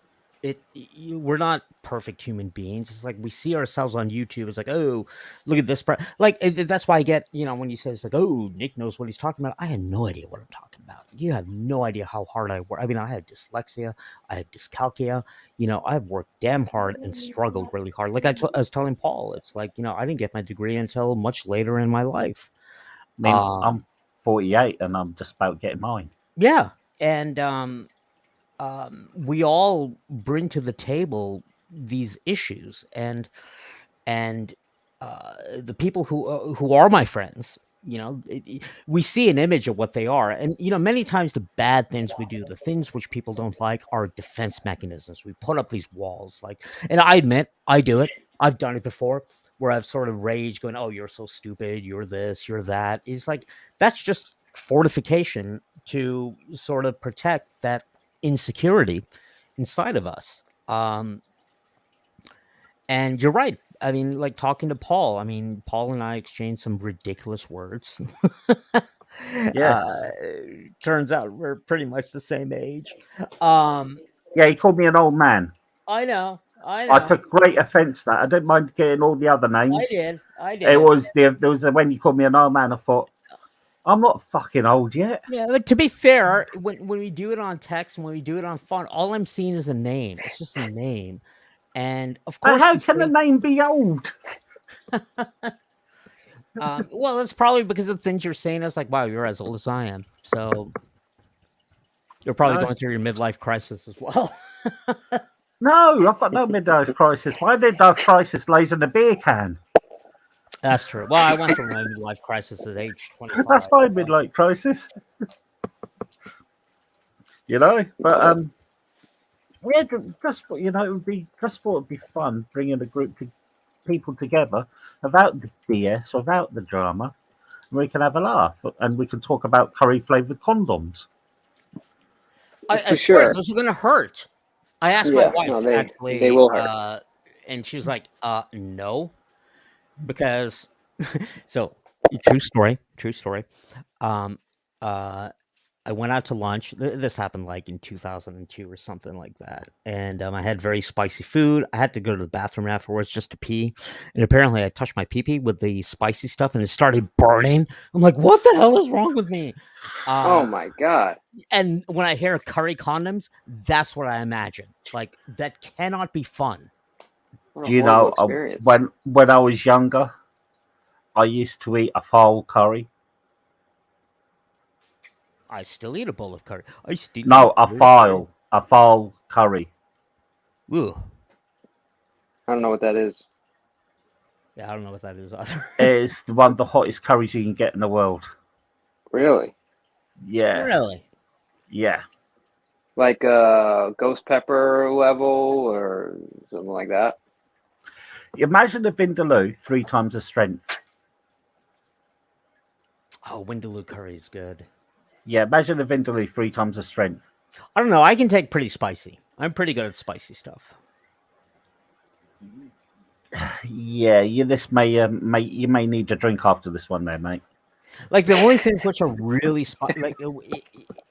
Speaker 4: We're not perfect human beings. It's like we see ourselves on YouTube. It's like, oh, look at this. That's why I get, when you say it's like, oh, Nick knows what he's talking about. I had no idea what I'm talking about. You have no idea how hard I work. I mean, I had dyslexia. I had dyscalculia. I've worked damn hard and struggled really hard. Like I was telling Paul, it's like, I didn't get my degree until much later in my life.
Speaker 1: I mean, I'm 48 and I'm just about getting mine.
Speaker 4: Yeah. And, we all bring to the table these issues, and the people who are my friends, we see an image of what they are, and many times the bad things we do, the things which people don't like, are defense mechanisms. We put up these walls, and I admit I do it. I've done it before, where I've sort of raged, going, "Oh, you're so stupid. You're this. You're that." It's like that's just fortification to sort of protect that insecurity inside of us. And you're right. I mean, like talking to Paul. I mean, Paul and I exchanged some ridiculous words.
Speaker 1: Yeah.
Speaker 4: Turns out we're pretty much the same age.
Speaker 1: Yeah, he called me an old man.
Speaker 4: I know.
Speaker 1: I took great offence to that. I didn't mind getting all the other names.
Speaker 4: I did.
Speaker 1: It was when you called me an old man. I thought, I'm not fucking old yet.
Speaker 4: Yeah, but to be fair, when we do it on text and when we do it on phone, all I'm seeing is a name. It's just a name. And of course,
Speaker 1: how can a name be old?
Speaker 4: Well, it's probably because of the things you're saying. It's like, wow, you're as old as I am. So you're probably going through your midlife crisis as well.
Speaker 1: No, I've got no midlife crisis. My midlife crisis lays in the beer can.
Speaker 4: That's true. Well, I went through my midlife crisis at age 25.
Speaker 1: That's my midlife crisis. But yeah, just it would be fun bringing a group of people together without the BS, without the drama. And we can have a laugh and we can talk about curry flavored condoms.
Speaker 4: I swear, those are going to hurt. I asked my wife actually,
Speaker 7: they will hurt.
Speaker 4: And she was like, "No," because so true story. I went out to lunch. This happened like in 2002 or something like that. And I had very spicy food. I had to go to the bathroom afterwards just to pee. And apparently I touched my pee-pee with the spicy stuff and it started burning. I'm like, what the hell is wrong with me?
Speaker 7: Oh my God.
Speaker 4: And when I hear curry condoms, that's what I imagine. Like, that cannot be fun.
Speaker 1: Do you know, when I was younger, I used to eat a fowl curry.
Speaker 4: I still eat a bowl of curry.
Speaker 1: A fowl curry.
Speaker 4: Ooh.
Speaker 7: I don't know what that is.
Speaker 4: Yeah, I don't know what that is either.
Speaker 1: It's one of the hottest curries you can get in the world.
Speaker 7: Really?
Speaker 1: Yeah,
Speaker 4: Really?
Speaker 1: yeah.
Speaker 7: Like ghost pepper level or something like that?
Speaker 1: Imagine the vindaloo 3 times the strength.
Speaker 4: Oh, Windaloo curry is good.
Speaker 1: Yeah, imagine the vindaloo 3 times the strength.
Speaker 4: I don't know. I can take pretty spicy. I'm pretty good at spicy stuff.
Speaker 1: Yeah, you may need a drink after this one, there, mate.
Speaker 4: Like the only things which are really like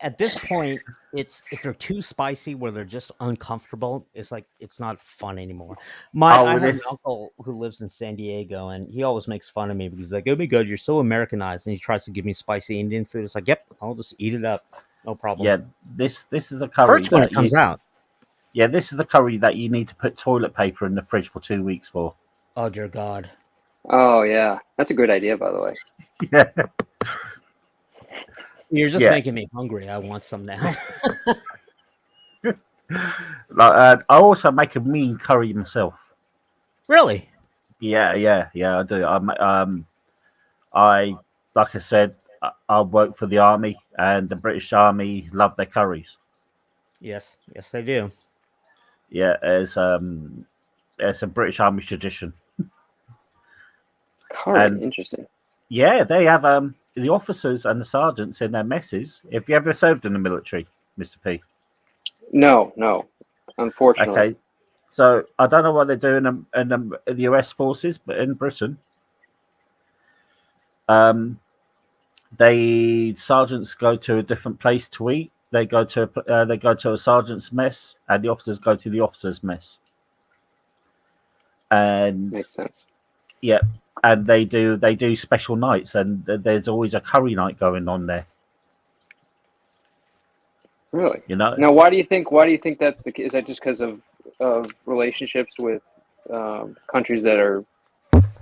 Speaker 4: at this point, it's if they're too spicy where they're just uncomfortable. It's like it's not fun anymore.
Speaker 1: Oh,
Speaker 4: I have an
Speaker 1: this.
Speaker 4: uncle who lives in San Diego, and he always makes fun of me because he's like, "Oh my god, you're so Americanized," and he tries to give me spicy Indian food. It's like, "Yep, I'll just eat it up, no problem."
Speaker 1: Yeah, this is a curry
Speaker 4: Hurts when it
Speaker 1: that you.
Speaker 4: comes out.
Speaker 1: Yeah, this is the curry that you need to put toilet paper in the fridge for 2 weeks for.
Speaker 4: Oh dear God.
Speaker 7: Oh yeah, that's a good idea, by the way.
Speaker 1: Yeah,
Speaker 4: You're just
Speaker 1: yeah.
Speaker 4: making me hungry. I want some now.
Speaker 1: I also make a mean curry myself.
Speaker 4: Really?
Speaker 1: Yeah, I do. I like I said, I work for the army, and the British Army love their curries.
Speaker 4: Yes, yes, I do.
Speaker 1: Yeah, it's a British Army tradition,
Speaker 7: Curry,
Speaker 1: and
Speaker 7: interesting.
Speaker 1: yeah, they have the officers and the sergeants in their messes. If you ever served in the military, Mister P.
Speaker 7: No, unfortunately.
Speaker 1: Okay, so I don't know what they do in the US forces, but in Britain, um, they sergeants go to a different place to eat. They go to a sergeant's mess, and the officers go to the officers' mess. And
Speaker 7: Makes sense.
Speaker 1: yeah, and they do special nights, and there's always a curry night going on there.
Speaker 7: Really?
Speaker 1: You know,
Speaker 7: Now, why do you think that's the case? Is that just because of relationships with countries that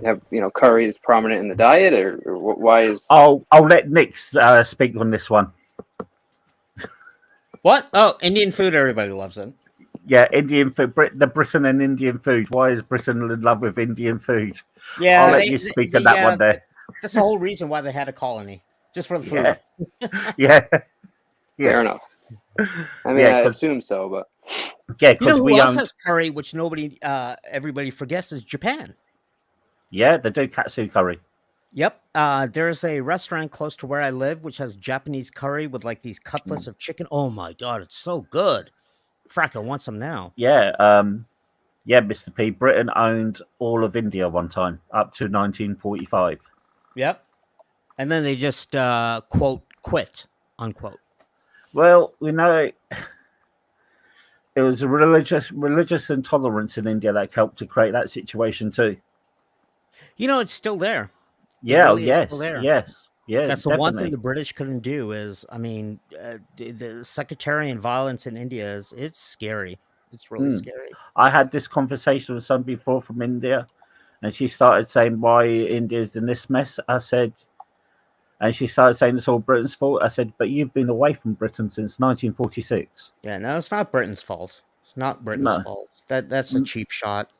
Speaker 7: have curry is prominent in the diet, or why is?
Speaker 1: I'll let Nick speak on this one.
Speaker 4: What? Oh, Indian food. Everybody loves it.
Speaker 1: Yeah, Indian food, the Britain and Indian food. Why is Britain in love with Indian food?
Speaker 4: Yeah,
Speaker 1: I'll let you speak on that one there.
Speaker 4: That's the whole reason why they had a colony, just for the
Speaker 1: Yeah,
Speaker 4: food.
Speaker 1: yeah,
Speaker 7: Fair
Speaker 1: yeah,
Speaker 7: enough. I mean,
Speaker 1: yeah,
Speaker 7: I assume so, but
Speaker 1: yeah,
Speaker 4: You know
Speaker 1: because
Speaker 4: who else has curry, which everybody forgets, is Japan.
Speaker 1: yeah, they do katsu curry.
Speaker 4: Yep. There's a restaurant close to where I live which has Japanese curry with like these cutlets of chicken. Oh my god, it's so good. Frack, I want some now.
Speaker 1: Yeah, yeah, Mr. P. Britain owned all of India one time, up to 1945.
Speaker 4: Yep. And then they just quit, unquote.
Speaker 1: Well, it was a religious intolerance in India that helped to create that situation too.
Speaker 4: It's still there. It
Speaker 1: Yeah,
Speaker 4: really is still there.
Speaker 1: yes, yeah,
Speaker 4: That's the one thing
Speaker 1: definitely.
Speaker 4: the British couldn't do is, I mean, the sectarian violence in India it's scary. It's really
Speaker 1: Mm.
Speaker 4: scary.
Speaker 1: I had this conversation with somebody before from India, and she started saying why India's in this mess. I said, and she started saying it's all Britain's fault. I said, but you've been away from Britain since 1946.
Speaker 4: Yeah, no, it's not Britain's fault. It's not Britain's
Speaker 1: No,
Speaker 4: fault. That's a cheap shot.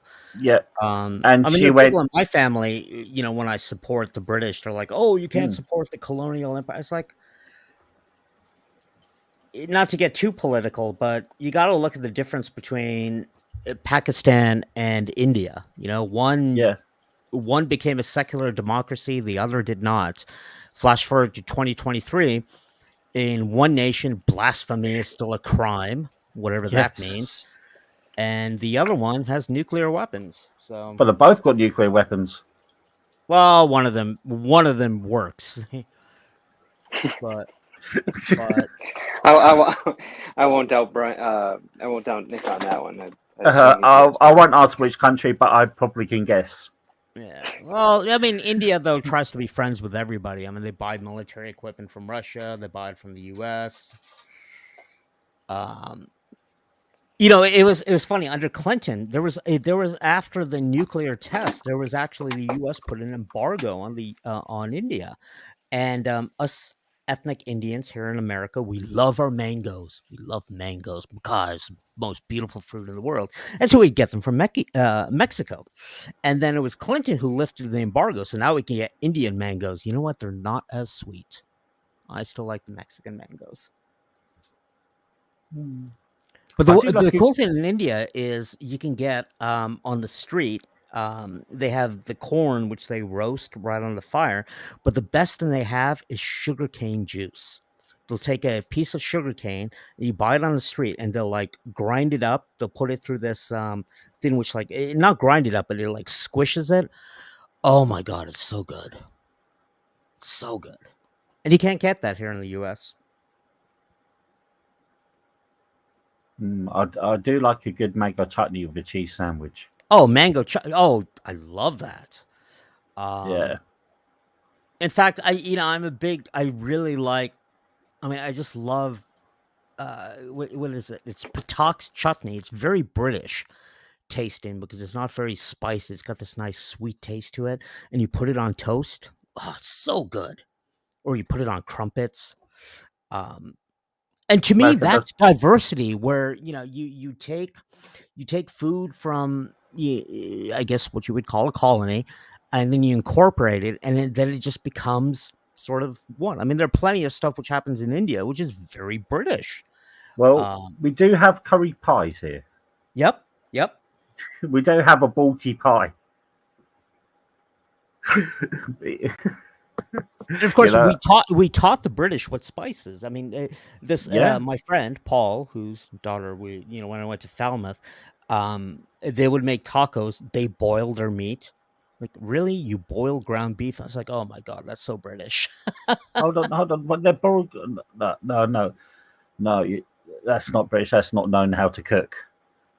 Speaker 1: yeah,
Speaker 4: I
Speaker 1: and
Speaker 4: mean,
Speaker 1: she
Speaker 4: there are people
Speaker 1: went,
Speaker 4: in my family, when I support the British, they're like, "Oh, you can't
Speaker 1: mm,
Speaker 4: support the colonial empire." It's like, not to get too political, but you got to look at the difference between Pakistan and India.
Speaker 1: yeah,
Speaker 4: One became a secular democracy, the other did not. Flash forward to 2023, in one nation, blasphemy is still a crime, whatever that means,
Speaker 1: yes,
Speaker 4: and the other one has nuclear weapons. So,
Speaker 1: but they both got nuclear weapons.
Speaker 4: well, one of them works, but but
Speaker 7: I won't doubt Brian. I won't doubt Nick on that one. I don't think
Speaker 1: I won't ask which country, but I probably can guess.
Speaker 4: yeah. Well, I mean, India though tries to be friends with everybody. I mean, they buy military equipment from Russia, they buy it from the U.S. Um, it was funny under Clinton. There was after the nuclear test, there was actually the U.S. put an embargo on on India, and us ethnic Indians here in America, we love our mangoes. We love mangoes because most beautiful fruit in the world, and so we get them from Mexico. And then it was Clinton who lifted the embargo, so now we can get Indian mangoes. You know what? They're not as sweet. I still like the Mexican mangoes.
Speaker 1: Hmm.
Speaker 4: But
Speaker 1: I do
Speaker 4: the
Speaker 1: like it.
Speaker 4: cool thing in India is you can get on the street. They have the corn, which they roast right on the fire. But the best thing they have is sugarcane juice. They'll take a piece of sugarcane, you buy it on the street, and they'll like grind it up. They'll put it through this thing, which like not grind it up, but it like squishes it. Oh my god, it's so good, so good. And you can't get that here in the U.S.
Speaker 1: I do like a good mango chutney with a cheese sandwich.
Speaker 4: Oh, oh, I love that.
Speaker 1: Yeah.
Speaker 4: In fact, I'm a big. I really like. I mean, I just love. What is it? It's Patak's chutney. It's very British tasting because it's not very spicy. It's got this nice sweet taste to it, and you put it on toast. Oh, it's so good. Or you put it on crumpets. Um, and to me,
Speaker 1: America does.
Speaker 4: that's diversity. Where you take food from I guess what you would call a colony, and then you incorporate it, and then it just becomes sort of one. I mean, there are plenty of stuff which happens in India, which is very British.
Speaker 1: Well,
Speaker 4: Um,
Speaker 1: we do have curry pies here.
Speaker 4: yep, yep.
Speaker 1: We don't have a balti pie.
Speaker 4: And of course,
Speaker 1: know,
Speaker 4: we taught the British what spices. I mean, this
Speaker 1: yeah.
Speaker 4: my friend Paul, whose daughter when I went to Falmouth, they would make tacos. They boiled their meat. Like, really, you boil ground beef? I was like, oh my god, that's so British.
Speaker 1: Hold on. But they're boiled. No. That's not British. That's not known how to cook.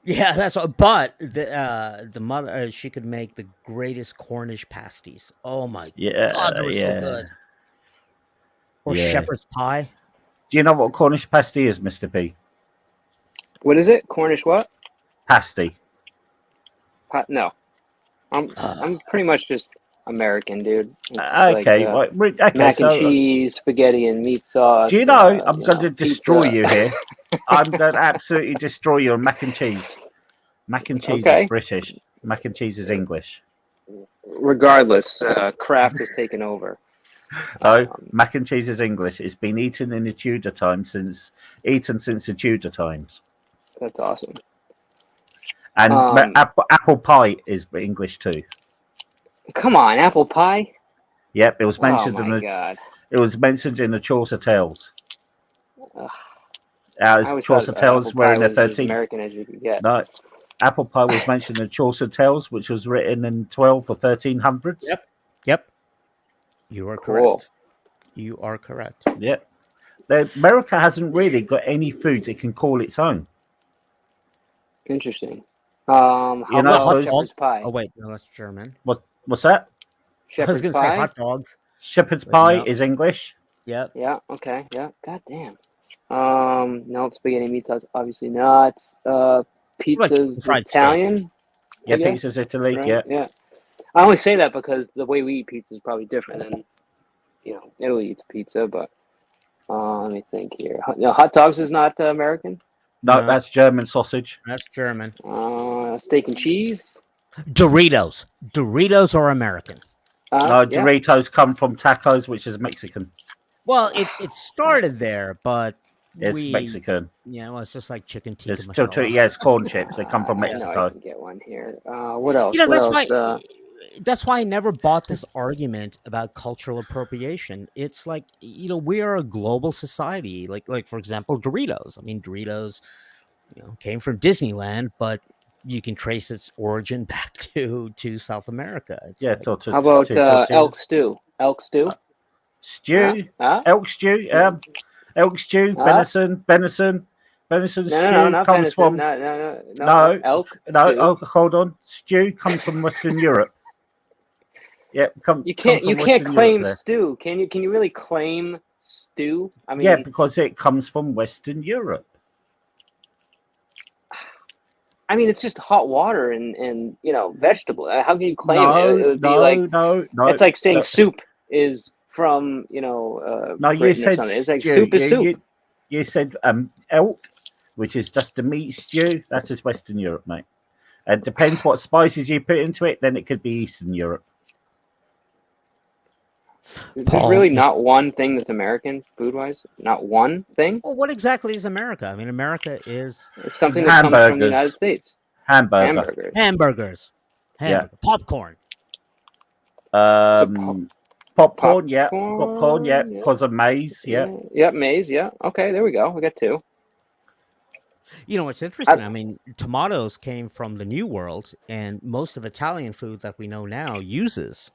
Speaker 4: Yeah, that's what. But the mother, she could make the greatest Cornish pasties. Oh my god,
Speaker 1: Yeah,
Speaker 4: they were so
Speaker 1: yeah,
Speaker 4: good. Or
Speaker 1: yeah.
Speaker 4: shepherd's pie.
Speaker 1: Do you know what Cornish pasty is, Mister P?
Speaker 7: What is it? Cornish what?
Speaker 1: Pasty.
Speaker 7: No, I'm
Speaker 4: Uh,
Speaker 7: I'm pretty much just American, dude. It's like
Speaker 1: Okay, right. Okay,
Speaker 7: mac and
Speaker 1: so
Speaker 7: cheese, spaghetti and meat
Speaker 1: do
Speaker 7: sauce.
Speaker 1: you know I'm going to destroy
Speaker 7: Pizza.
Speaker 1: you here? I'm going to absolutely destroy you on mac and cheese. Mac and cheese is
Speaker 7: Okay.
Speaker 1: British. Mac and cheese is English.
Speaker 7: Regardless, craft has taken over.
Speaker 1: No, mac and cheese is English. It's been eaten in the Tudor times since the Tudor times.
Speaker 7: That's awesome.
Speaker 1: And apple pie is English too.
Speaker 7: Come on, apple pie.
Speaker 1: Yep, it was
Speaker 7: Oh
Speaker 1: mentioned
Speaker 7: my god.
Speaker 1: it was mentioned in the Chaucer Tales.
Speaker 7: Ugh. I always
Speaker 1: Chaucer
Speaker 7: thought
Speaker 1: Tales
Speaker 7: apple
Speaker 1: were
Speaker 7: pie
Speaker 1: in the
Speaker 7: was as
Speaker 1: 13th.
Speaker 7: American as you could get.
Speaker 1: No, apple pie was mentioned in Chaucer Tales, which was written in 12 or 1300s.
Speaker 4: Yep. You are
Speaker 7: Cool.
Speaker 4: correct. You are correct.
Speaker 1: Yep. America hasn't really got any foods it can call its own.
Speaker 7: Interesting. How
Speaker 1: You know,
Speaker 7: about
Speaker 1: those-
Speaker 7: shepherd's pie?
Speaker 4: Oh wait, no, that's German.
Speaker 1: What's that?
Speaker 4: I was
Speaker 7: Shepherd's
Speaker 4: going to say
Speaker 7: pie.
Speaker 4: hot dogs.
Speaker 1: Shepherd's
Speaker 4: But
Speaker 1: pie
Speaker 4: no.
Speaker 1: is English.
Speaker 4: Yep.
Speaker 7: Yeah. Okay. Yeah. God damn. No, spaghetti and meat sauce. Obviously not. Pizza's
Speaker 4: fried steak.
Speaker 7: Italian.
Speaker 1: Yeah,
Speaker 7: I guess,
Speaker 1: pizza's Italy.
Speaker 7: right?
Speaker 1: Yeah.
Speaker 7: Yeah. I only say that because the way we eat pizza is probably different than Italy eats pizza. But let me think here. Hot dogs is not American.
Speaker 1: No,
Speaker 4: No.
Speaker 1: that's German sausage.
Speaker 4: That's German.
Speaker 7: Steak and cheese.
Speaker 4: Doritos. Doritos are American.
Speaker 1: No,
Speaker 7: Yeah.
Speaker 1: Doritos come from tacos, which is Mexican.
Speaker 4: Well, it started there, but
Speaker 1: It's Mexican.
Speaker 4: Yeah, well, it's just like chicken tikka
Speaker 1: It's still
Speaker 4: masala.
Speaker 1: it's corn chips. They come from
Speaker 7: I know I
Speaker 1: Mexico.
Speaker 7: can get one here. What else?
Speaker 4: You know,
Speaker 7: What else?
Speaker 4: that's why I never bought this argument about cultural appropriation. It's like, we are a global society. Like for example, Doritos. I mean, Doritos, came from Disneyland, but you can trace its origin back to South America. It's
Speaker 1: Yeah.
Speaker 4: like,
Speaker 7: How about elk stew? Elk stew?
Speaker 1: stew?
Speaker 7: Huh?
Speaker 1: Elk stew? Elk stew? Venison?
Speaker 7: No,
Speaker 1: stew
Speaker 7: not
Speaker 1: comes
Speaker 7: venison.
Speaker 1: from
Speaker 7: No. Elk.
Speaker 1: no.
Speaker 7: stew.
Speaker 1: Oh, hold on. Stew comes from Western Europe. Yeah,
Speaker 7: You can't claim stew. Can you? Can you really claim stew? I mean,
Speaker 1: Yeah, because it comes from Western Europe.
Speaker 7: it's just hot water and vegetable. How can you claim
Speaker 1: No,
Speaker 7: it? It would be
Speaker 1: no,
Speaker 7: like
Speaker 1: no.
Speaker 7: it's like saying
Speaker 1: no.
Speaker 7: soup is from
Speaker 1: No, you
Speaker 7: Britain or
Speaker 1: said
Speaker 7: something. It's like
Speaker 1: stew.
Speaker 7: soup is soup.
Speaker 1: You said elk, which is just a meat stew. That's just Western Europe, mate. It depends what spices you put into it. Then it could be Eastern Europe.
Speaker 7: There's
Speaker 4: Paul,
Speaker 7: really not one thing that's American food-wise. Not one thing.
Speaker 4: Well, what exactly is America? I mean, America is
Speaker 7: It's something that comes from the
Speaker 1: Hamburgers.
Speaker 7: United States.
Speaker 1: Hamburger.
Speaker 7: Hamburgers.
Speaker 4: hamburger, popcorn.
Speaker 1: Popcorn, yeah. Popcorn, yeah.
Speaker 7: yeah.
Speaker 1: Because of maize, yeah.
Speaker 7: Yep, maize, yeah. Okay, there we go. We got two.
Speaker 4: You know, it's interesting. I mean, tomatoes came from the New World, and most of Italian food that we know now uses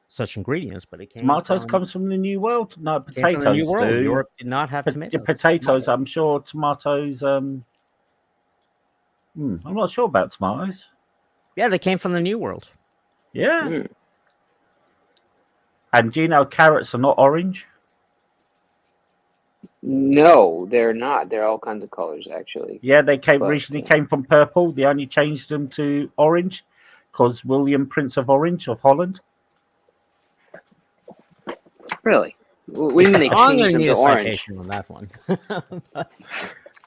Speaker 4: such ingredients. But it came
Speaker 1: Tomatoes
Speaker 4: from,
Speaker 1: comes from the New World. No,
Speaker 4: came from the New
Speaker 1: potatoes
Speaker 4: World.
Speaker 1: do.
Speaker 4: Europe did not have tomatoes.
Speaker 1: Potatoes, I'm sure. Tomatoes. I'm not sure about tomatoes.
Speaker 4: Yeah, they came from the New World.
Speaker 1: Yeah.
Speaker 7: Mm.
Speaker 1: And do you know carrots are not orange?
Speaker 7: No, they're not. They're all kinds of colors, actually.
Speaker 1: Yeah, they
Speaker 7: But,
Speaker 1: originally came from purple. They only changed them to orange because William, Prince of Orange of Holland.
Speaker 7: Really? What do you mean they
Speaker 4: I'm going
Speaker 7: changed
Speaker 4: to
Speaker 7: them
Speaker 4: need
Speaker 7: to
Speaker 4: a
Speaker 7: orange?
Speaker 4: citation on that one.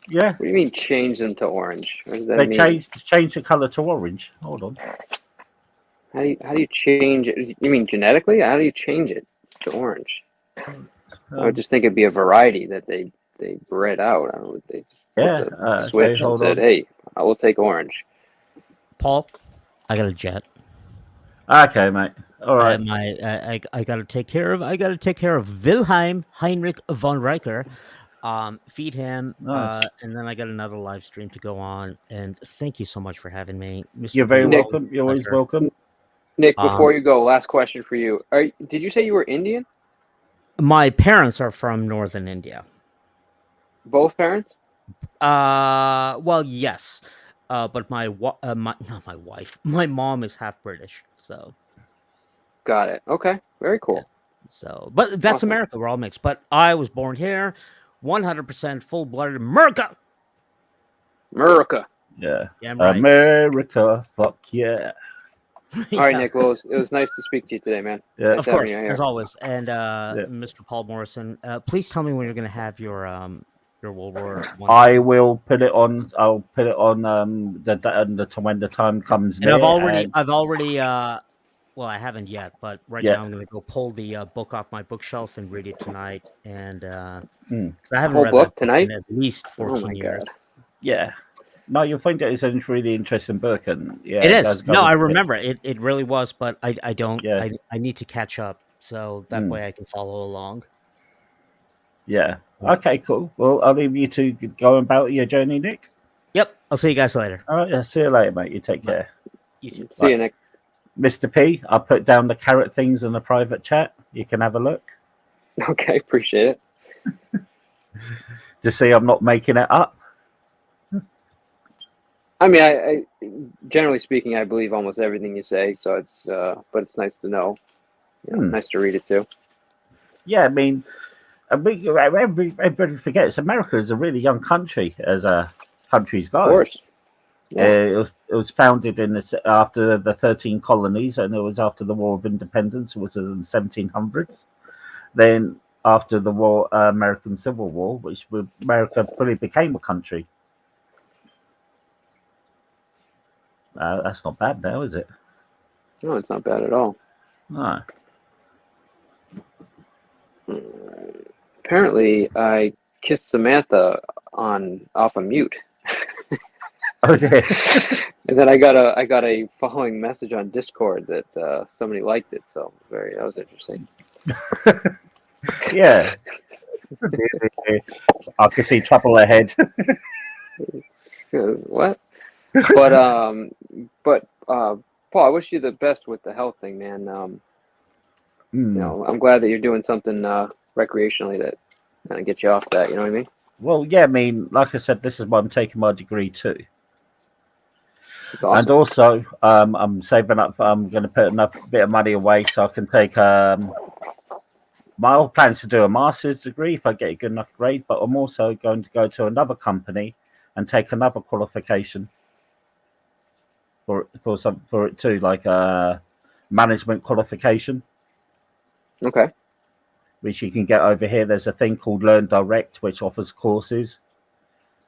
Speaker 1: Yeah,
Speaker 7: What do you mean change them to orange? What does that
Speaker 1: they
Speaker 7: mean?
Speaker 1: changed the color to orange. Hold on.
Speaker 7: How do you change it? You mean genetically? How do you change it to orange? I would just think it'd be a variety that they bred out. I don't know. They just
Speaker 1: Yeah,
Speaker 7: put the switch
Speaker 1: okay,
Speaker 7: and
Speaker 1: hold
Speaker 7: said,
Speaker 1: on.
Speaker 7: "Hey, I will take orange."
Speaker 4: Paul, I got a jet.
Speaker 1: Okay, mate. All right.
Speaker 4: I got to take care of Wilhelm Heinrich von Riker. Feed him,
Speaker 1: Nice.
Speaker 4: and then I got another live stream to go on. And thank you so much for having me, Mr.
Speaker 1: You're very
Speaker 4: Paul.
Speaker 1: welcome. You're always
Speaker 4: Pleasure.
Speaker 1: welcome.
Speaker 7: Nick, before you go, last question for you. Did you say you were Indian?
Speaker 4: My parents are from northern India.
Speaker 7: Both parents?
Speaker 4: Well, yes, but not my wife. My mom is half British, so
Speaker 7: Got it. Okay, very cool.
Speaker 4: so. But that's
Speaker 7: Awesome.
Speaker 4: America. We're all mixed. But I was born here, 100% full-blooded America.
Speaker 7: America.
Speaker 1: Yeah.
Speaker 4: Yeah, I'm right.
Speaker 1: America. Fuck yeah.
Speaker 7: All right,
Speaker 4: Yeah.
Speaker 7: Nick. Well, it was nice to speak to you today, man.
Speaker 1: Yeah.
Speaker 7: Nice
Speaker 4: Of course,
Speaker 7: having you
Speaker 4: as
Speaker 7: here.
Speaker 4: always. And Mr. Paul Morrison, please tell me when you're going to have your World War I.
Speaker 1: I will put it on. I'll put it on when the time comes.
Speaker 4: And
Speaker 1: near,
Speaker 4: I've already. Well, I haven't yet, but right
Speaker 1: Yeah.
Speaker 4: now I'm going to go pull the book off my bookshelf and read it tonight. And 'cause I
Speaker 7: The
Speaker 4: haven't
Speaker 7: whole
Speaker 4: read
Speaker 7: book
Speaker 4: that book
Speaker 7: tonight?
Speaker 4: in at least
Speaker 7: Oh
Speaker 4: 14
Speaker 7: my
Speaker 4: years.
Speaker 7: god.
Speaker 1: Yeah. No, you'll find it is a really interesting book, and yeah,
Speaker 4: It
Speaker 1: does
Speaker 4: is.
Speaker 1: go
Speaker 4: No, I
Speaker 1: into it.
Speaker 4: remember it. It really was, but I don't.
Speaker 1: Yeah.
Speaker 4: I need to catch up, so that way I can follow along.
Speaker 1: Yeah.
Speaker 4: Yeah.
Speaker 1: Okay. Cool. Well, I'll leave you to go about your journey, Nick.
Speaker 4: Yep. I'll see you guys later.
Speaker 1: All right. Yeah, see you later, mate. You take
Speaker 4: Bye.
Speaker 1: care.
Speaker 4: You too.
Speaker 7: See you, Nick.
Speaker 1: Mr. P, I'll put down the carrot things in the private chat. You can have a look.
Speaker 7: Okay, appreciate it.
Speaker 1: Just see I'm not making it up.
Speaker 7: I mean, I generally speaking, I believe almost everything you say. So it's, but it's nice to know. Nice to read it too.
Speaker 1: Yeah, I mean, everybody forgets America is a really young country as a country's go.
Speaker 7: Of course. Yeah.
Speaker 1: It was founded after the 13 colonies, and it was after the War of Independence, which was in the 1700s. Then after the American Civil War, which America fully became a country. That's not bad now, is it?
Speaker 7: No, it's not bad at all.
Speaker 1: No.
Speaker 7: Apparently, I kissed Samantha off a mute.
Speaker 1: Okay.
Speaker 7: And then I got a following message on Discord that somebody liked it. So that was interesting.
Speaker 1: Yeah. I can see trouble ahead.
Speaker 7: What? But Paul, I wish you the best with the health thing, man. You know, I'm glad that you're doing something recreationally that kind of gets you off that. You know what I mean?
Speaker 1: Well, yeah. I mean, like I said, this is why I'm taking my degree too.
Speaker 7: It's awesome.
Speaker 1: And also, I'm saving up. I'm going to put enough bit of money away so I can take. My old plan is to do a master's degree if I get a good enough grade, but I'm also going to go to another company and take another qualification for it too, like a management qualification.
Speaker 7: Okay.
Speaker 1: which you can get over here. There's a thing called Learn Direct, which offers courses,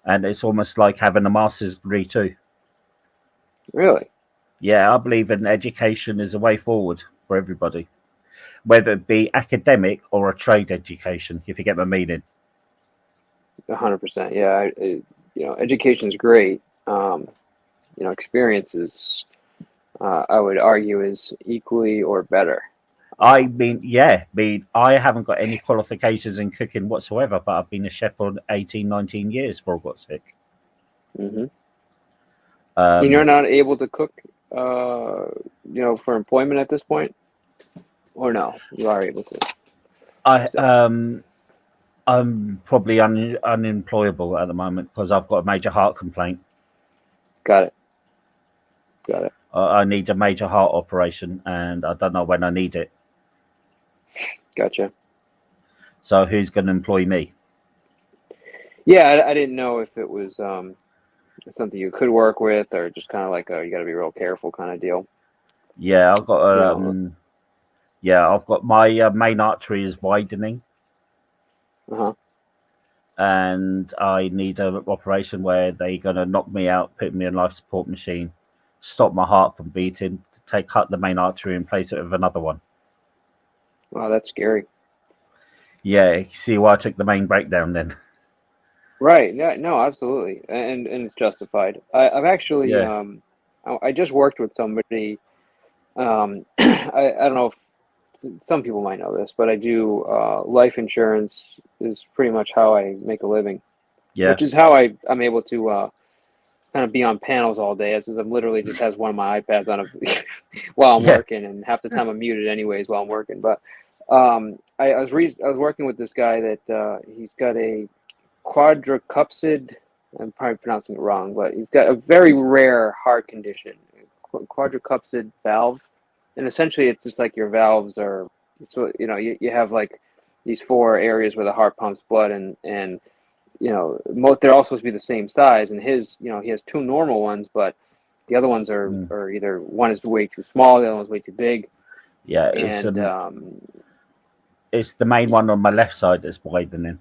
Speaker 1: and it's almost like having a master's degree too.
Speaker 7: Really?
Speaker 1: Yeah, I believe in education is a way forward for everybody, whether it be academic or a trade education, if you get my meaning.
Speaker 7: 100%. Yeah, education's great. Experience is, I would argue, is equally or better.
Speaker 1: I mean, I haven't got any qualifications in cooking whatsoever, but I've been a chef for 18, 19 years before I got sick.
Speaker 7: Hmm. And you're not able to cook, for employment at this point, or no? You are able to.
Speaker 1: I'm probably unemployable at the moment because I've got a major heart complaint.
Speaker 7: Got it. Got it.
Speaker 1: I need a major heart operation, and I don't know when I need it.
Speaker 7: Gotcha.
Speaker 1: So who's going to employ me?
Speaker 7: Yeah, I didn't know if it was something you could work with, or just kind of like you got to be real careful kind of deal.
Speaker 1: Yeah, I've got
Speaker 7: Yeah.
Speaker 1: I've got my main artery is widening,
Speaker 7: Uh-huh.
Speaker 1: and I need an operation where they're going to knock me out, put me in life support machine, stop my heart from beating, cut the main artery and replace it with another one.
Speaker 7: Wow, that's scary.
Speaker 1: Yeah, you see why I took the main breakdown then.
Speaker 7: Right. Yeah. No, absolutely, and it's justified. I've actually
Speaker 1: Yeah.
Speaker 7: I just worked with somebody. I don't know if some people might know this, but I do life insurance is pretty much how I make a living,
Speaker 1: Yeah.
Speaker 7: which is how I'm able to kind of be on panels all day, as I'm literally just has one of my iPads on while I'm
Speaker 1: Yeah.
Speaker 7: working, and half the time I'm muted anyways while I'm working. But I was working with this guy that he's got a quadricupsid. I'm probably pronouncing it wrong, but he's got a very rare heart condition, quadricupsid valve, and essentially it's just like your valves are. So you have like these four areas where the heart pumps blood, and they're all supposed to be the same size, and his he has two normal ones, but the other ones are either one is way too small, the other one's way too big.
Speaker 1: Yeah,
Speaker 7: And
Speaker 1: it's the main one on my left side that's widening.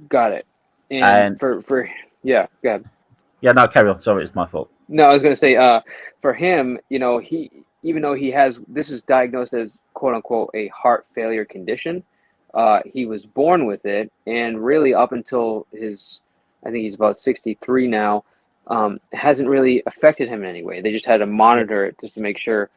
Speaker 7: got it. And for yeah, go ahead.
Speaker 1: Yeah, no, carry on. Sorry, it's my fault.
Speaker 7: No, I was going to say, for him, he, even though this is diagnosed as quote unquote a heart failure condition, he was born with it, and really up until I think he's about 63 now, hasn't really affected him in any way. They just had to monitor it just to make sure.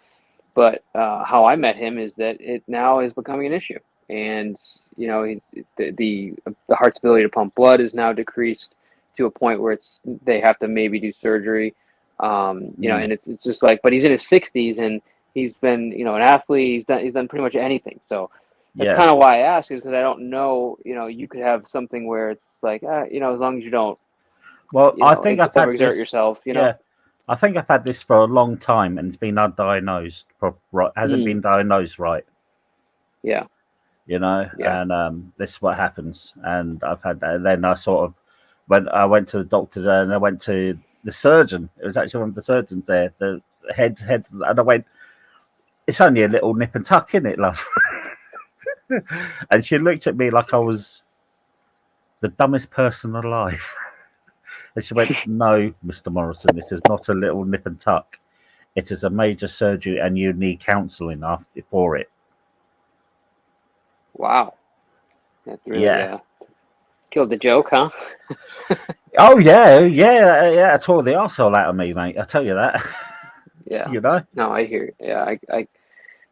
Speaker 7: But how I met him is that it now is becoming an issue, and he's the heart's ability to pump blood is now decreased to a point where they have to maybe do surgery. And it's just like, but he's in his 60s, and he's been an athlete. He's done pretty much anything. So that's kind of why I ask, is because I don't know. You could have something where it's like as long as you don't.
Speaker 1: Well, I think I've had
Speaker 7: overexert yourself.
Speaker 1: Yeah, I think I've had this for a long time, and it's been undiagnosed. Hasn't been diagnosed right.
Speaker 7: Yeah.
Speaker 1: And this is what happens. And I've had that. And then I went to the doctors, and I went to the surgeon. It was actually one of the surgeons there, the head, and I went, "It's only a little nip and tuck, isn't it, love?" And she looked at me like I was the dumbest person alive. And she went, "No, Mr. Morrison, it is not a little nip and tuck. It is a major surgery, and you need counselling for it."
Speaker 7: Wow. That's really killed the joke, huh?
Speaker 1: Oh yeah. I tore the arsehole out of me, mate. I tell you that.
Speaker 7: Yeah.
Speaker 1: No,
Speaker 7: I hear. Yeah, I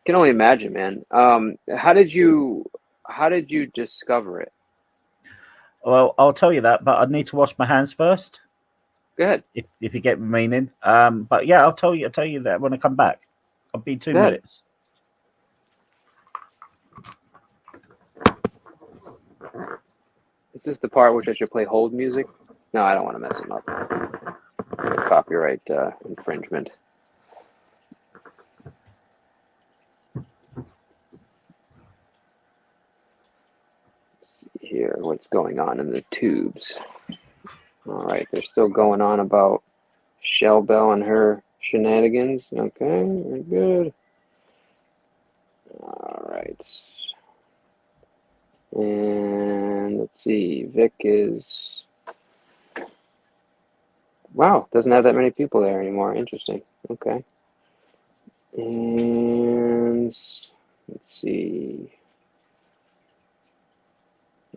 Speaker 7: can only imagine, man. How did you discover it?
Speaker 1: Well, I'll tell you that, but I need to wash my hands first.
Speaker 7: Go ahead.
Speaker 1: If you get my meaning. But yeah, I'll tell you that when I come back. I'll be 2 minutes.
Speaker 7: Is this the part which I should play hold music? No, I don't want to mess them up. Copyright infringement. Let's see here what's going on in the tubes. All right, they're still going on about Shell Bell and her shenanigans. Okay, very good. All right. And let's see, Vic is, wow, doesn't have that many people there anymore. Interesting. Okay. And let's see.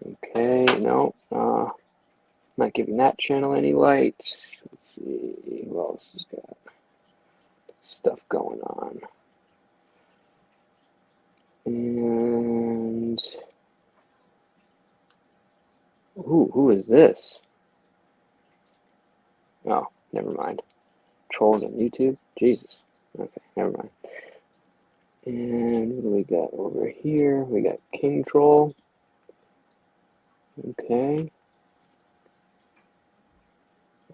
Speaker 7: Okay, no, not giving that channel any light. Let's see, who else has got stuff going on? And who is this? Oh, never mind. Trolls on YouTube? Jesus. Okay, never mind. And what do we got over here? We got King Troll. Okay.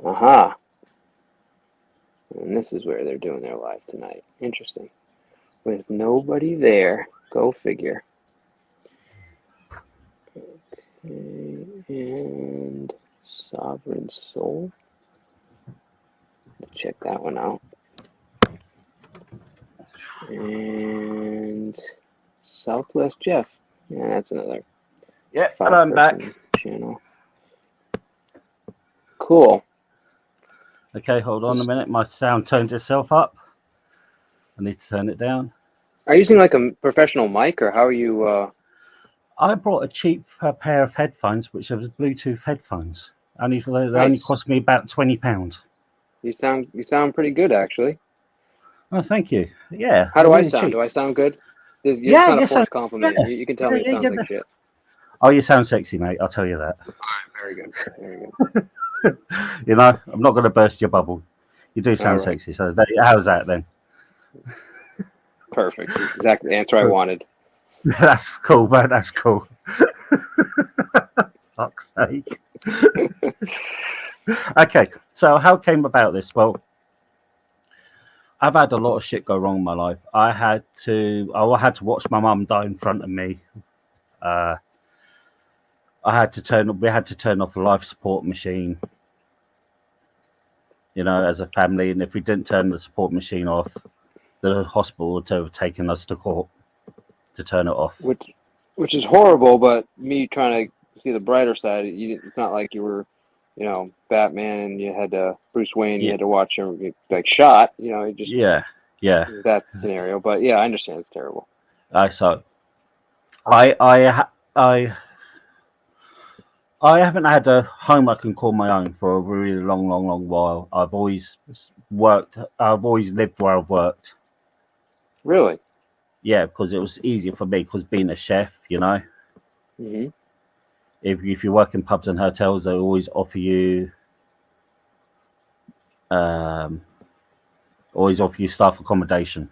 Speaker 7: Aha. And this is where they're doing their live tonight. Interesting. With nobody there. Go figure. Okay, and Sovereign Soul. Check that one out. And Southwest Jeff. Yeah, that's another
Speaker 1: Yeah, and I'm back.
Speaker 7: channel. Cool.
Speaker 1: Okay, hold on a minute. My sound turned itself up. I need to turn it down.
Speaker 7: Are you using like a professional mic, or how are you?
Speaker 1: I brought a cheap pair of headphones, which are Bluetooth headphones. They only
Speaker 7: Nice.
Speaker 1: cost me about £20.
Speaker 7: You sound pretty good, actually.
Speaker 1: Oh, thank you. Yeah.
Speaker 7: How do
Speaker 1: really
Speaker 7: I sound?
Speaker 1: cheap.
Speaker 7: Do I sound good? It's
Speaker 1: Yeah,
Speaker 7: not
Speaker 1: you
Speaker 7: a forced
Speaker 1: sound-
Speaker 7: compliment.
Speaker 1: yeah.
Speaker 7: You can tell me it sounds like shit.
Speaker 1: Oh, you sound sexy, mate. I'll tell you that.
Speaker 7: All right, very good. Very good.
Speaker 1: You know, I'm not going to burst your bubble. You do sound
Speaker 7: All right.
Speaker 1: sexy. So how's that then?
Speaker 7: Perfect. Exactly the answer I wanted.
Speaker 1: That's cool, man. That's cool. Fuck's sake. Okay, so how came about this? Well, I've had a lot of shit go wrong in my life. I had to watch my mum die in front of me. We had to turn off a life support machine, you know, as a family. And if we didn't turn the support machine off, the hospital would have taken us to court to turn it off.
Speaker 7: Which is horrible, but me trying to see the brighter side, it's not like you were, you know, Batman and you had Bruce Wayne, you had to watch him get like shot, you know, it just
Speaker 1: yeah.
Speaker 7: That scenario. But yeah, I understand it's terrible.
Speaker 1: So I haven't had a home I can call my own for a really long while. I've always worked. I've always lived where I've worked.
Speaker 7: Really?
Speaker 1: Yeah, because it was easier for me. Because being a chef, you know,
Speaker 7: Mm-hmm.
Speaker 1: if you work in pubs and hotels, they always offer you, staff accommodation.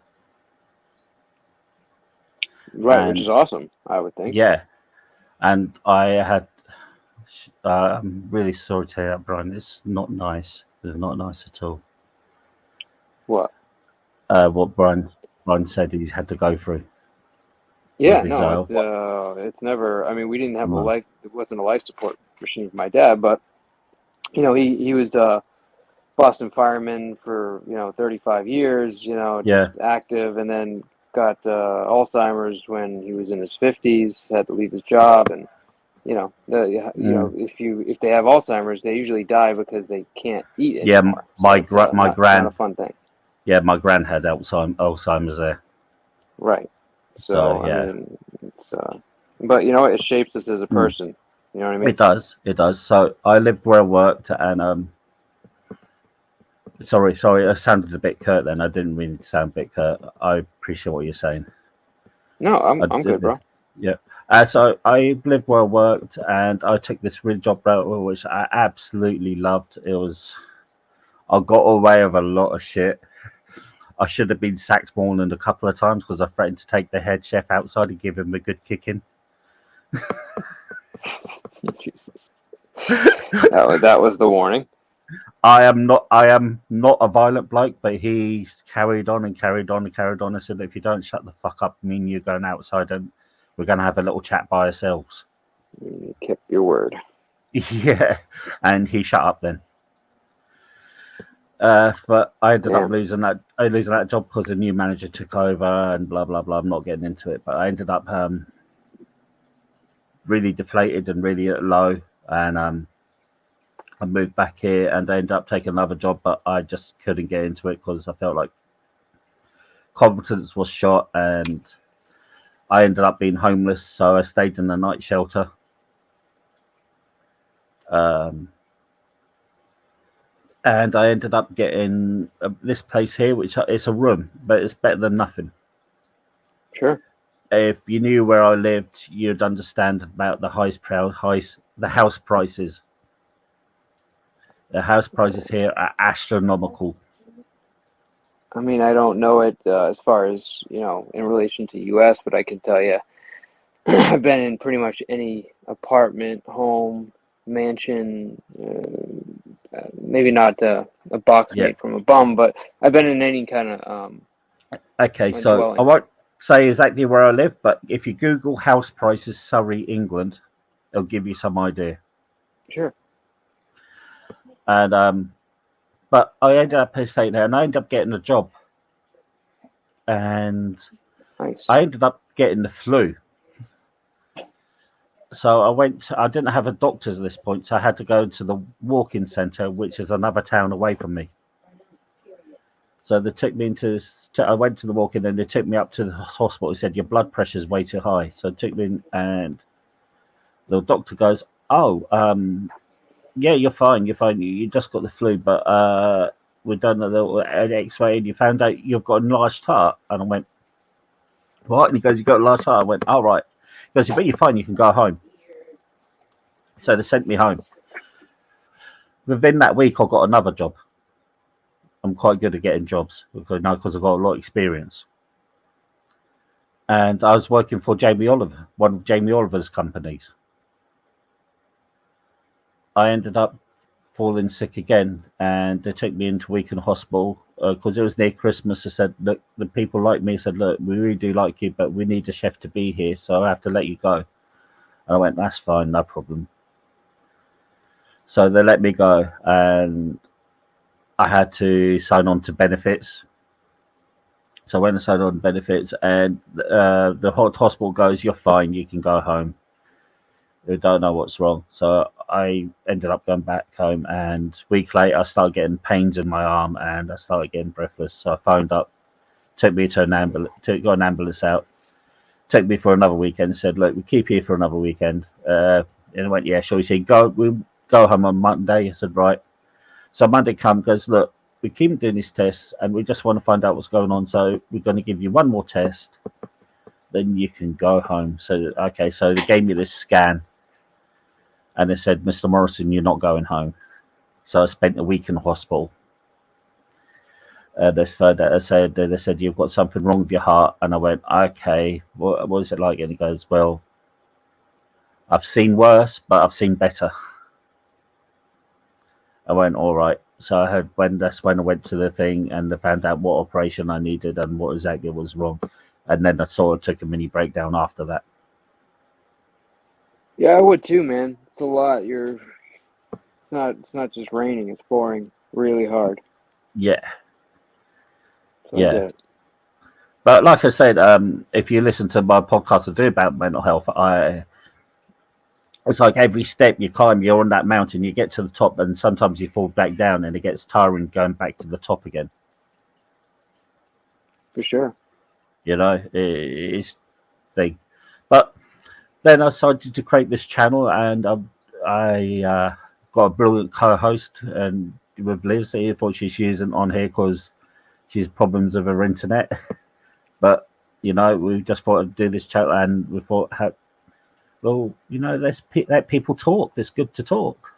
Speaker 7: Right, which is awesome, I would think.
Speaker 1: Yeah, and I had. I'm really sorry to hear that, Brian. It's not nice. It's not nice at all.
Speaker 7: What?
Speaker 1: What Brian said he had to go through.
Speaker 7: Yeah, no, it's never. I mean, we didn't have a life. It wasn't a life support machine for my dad, but you know, he was a Boston fireman for 35 years. You know, just active, and then got Alzheimer's when he was in his 50s. Had to leave his job, and you know, if they have Alzheimer's, they usually die because they can't eat anymore.
Speaker 1: My gran.
Speaker 7: Not a fun thing.
Speaker 1: Yeah, my gran had Alzheimer's there.
Speaker 7: Right. So
Speaker 1: yeah.
Speaker 7: I mean, it's but you know, it shapes us as a person. You know what I mean?
Speaker 1: It does. So I lived where I worked, and sorry, I sounded a bit curt then. I didn't really sound a bit curt. I appreciate what you're saying.
Speaker 7: No, I'm good, bro.
Speaker 1: Yeah. So I lived where I worked, and I took this real job route, which I absolutely loved. I got away with a lot of shit. I should have been sacked more than a couple of times because I threatened to take the head chef outside and give him a good kicking.
Speaker 7: Jesus. That was the warning.
Speaker 1: I am not a violent bloke, but he carried on. I said, if you don't shut the fuck up, me and you going outside and we're going to have a little chat by ourselves.
Speaker 7: You kept your word.
Speaker 1: Yeah, and he shut up then. But I ended up losing that job because a new manager took over and blah blah blah. I'm not getting into it, but I ended up really deflated and really low. And I moved back here and I ended up taking another job, but I just couldn't get into it because I felt like confidence was shot, and I ended up being homeless. So I stayed in a night shelter. And I ended up getting this place here, which is a room, but it's better than nothing.
Speaker 7: Sure.
Speaker 1: If you knew where I lived, you'd understand about the house prices. The house prices here are astronomical.
Speaker 7: I mean, I don't know it as far as, in relation to US, but I can tell you I've been in pretty much any apartment, home, mansion, maybe not a box
Speaker 1: Yeah.
Speaker 7: made from a bum, but I've been in any kind of
Speaker 1: Okay,
Speaker 7: a
Speaker 1: so
Speaker 7: dwelling.
Speaker 1: I won't say exactly where I live, but if you Google house prices Surrey, England, it'll give you some idea.
Speaker 7: Sure.
Speaker 1: And but I ended up staying there, and I ended up getting a job, and
Speaker 7: Nice.
Speaker 1: I ended up getting the flu. So I didn't have a doctor's at this point, so I had to go to the walk-in centre, which is another town away from me. So they took me I went to the walk-in, and they took me up to the hospital. He said, your blood pressure is way too high. So they took me in, and the doctor goes, oh, yeah, you're fine. You just got the flu, but we've done a little X-ray, and you found out you've got an enlarged heart. And I went, what? And he goes, you got a enlarged heart? I went, all right. He goes, but you're fine. You can go home. So they sent me home. Within that week, I got another job. I'm quite good at getting jobs because I've got a lot of experience. And I was working for Jamie Oliver, one of Jamie Oliver's companies. I ended up falling sick again, and they took me into a week in hospital because it was near Christmas. They said, look, the people like me said, look, we really do like you, but we need a chef to be here, so I have to let you go. And I went, that's fine, no problem. So they let me go, and I had to sign on to benefits. So when I signed on to benefits, and the hospital goes, you're fine, you can go home. We don't know what's wrong. So I ended up going back home, and a week later I started getting pains in my arm, and I started getting breathless. So I phoned up, took me to an ambulance, got an ambulance out, took me for another weekend, said, look, we keep you for another weekend. And I went, yeah, sure. He said, we'll go home on Monday. I said, right. So Monday goes, look, we keep doing this test, and we just want to find out what's going on. So we're going to give you one more test, then you can go home. So, okay, so they gave me this scan, and they said, Mr. Morrison, you're not going home. So I spent a week in the hospital. They said, you've got something wrong with your heart. And I went, okay, what is it like? And he goes, well, I've seen worse, but I've seen better. I went, all right. So that's when I went to the thing, and they found out what operation I needed and what exactly was wrong. And then I sort of took a mini breakdown after that.
Speaker 7: Yeah, I would too, man. It's a lot. It's not just raining, it's pouring really hard.
Speaker 1: Yeah.
Speaker 7: So yeah.
Speaker 1: But like I said, if you listen to my podcast I do about mental health, it's like every step you climb, you're on that mountain, you get to the top, and sometimes you fall back down, and it gets tiring going back to the top again.
Speaker 7: For sure.
Speaker 1: You know, it's thing. But then I decided to create this channel, and I got a brilliant co-host, and with Liz. Unfortunately, she isn't on here because she's problems with her internet. But we just thought I'd do this channel, and we thought, let's let people talk. It's good to talk.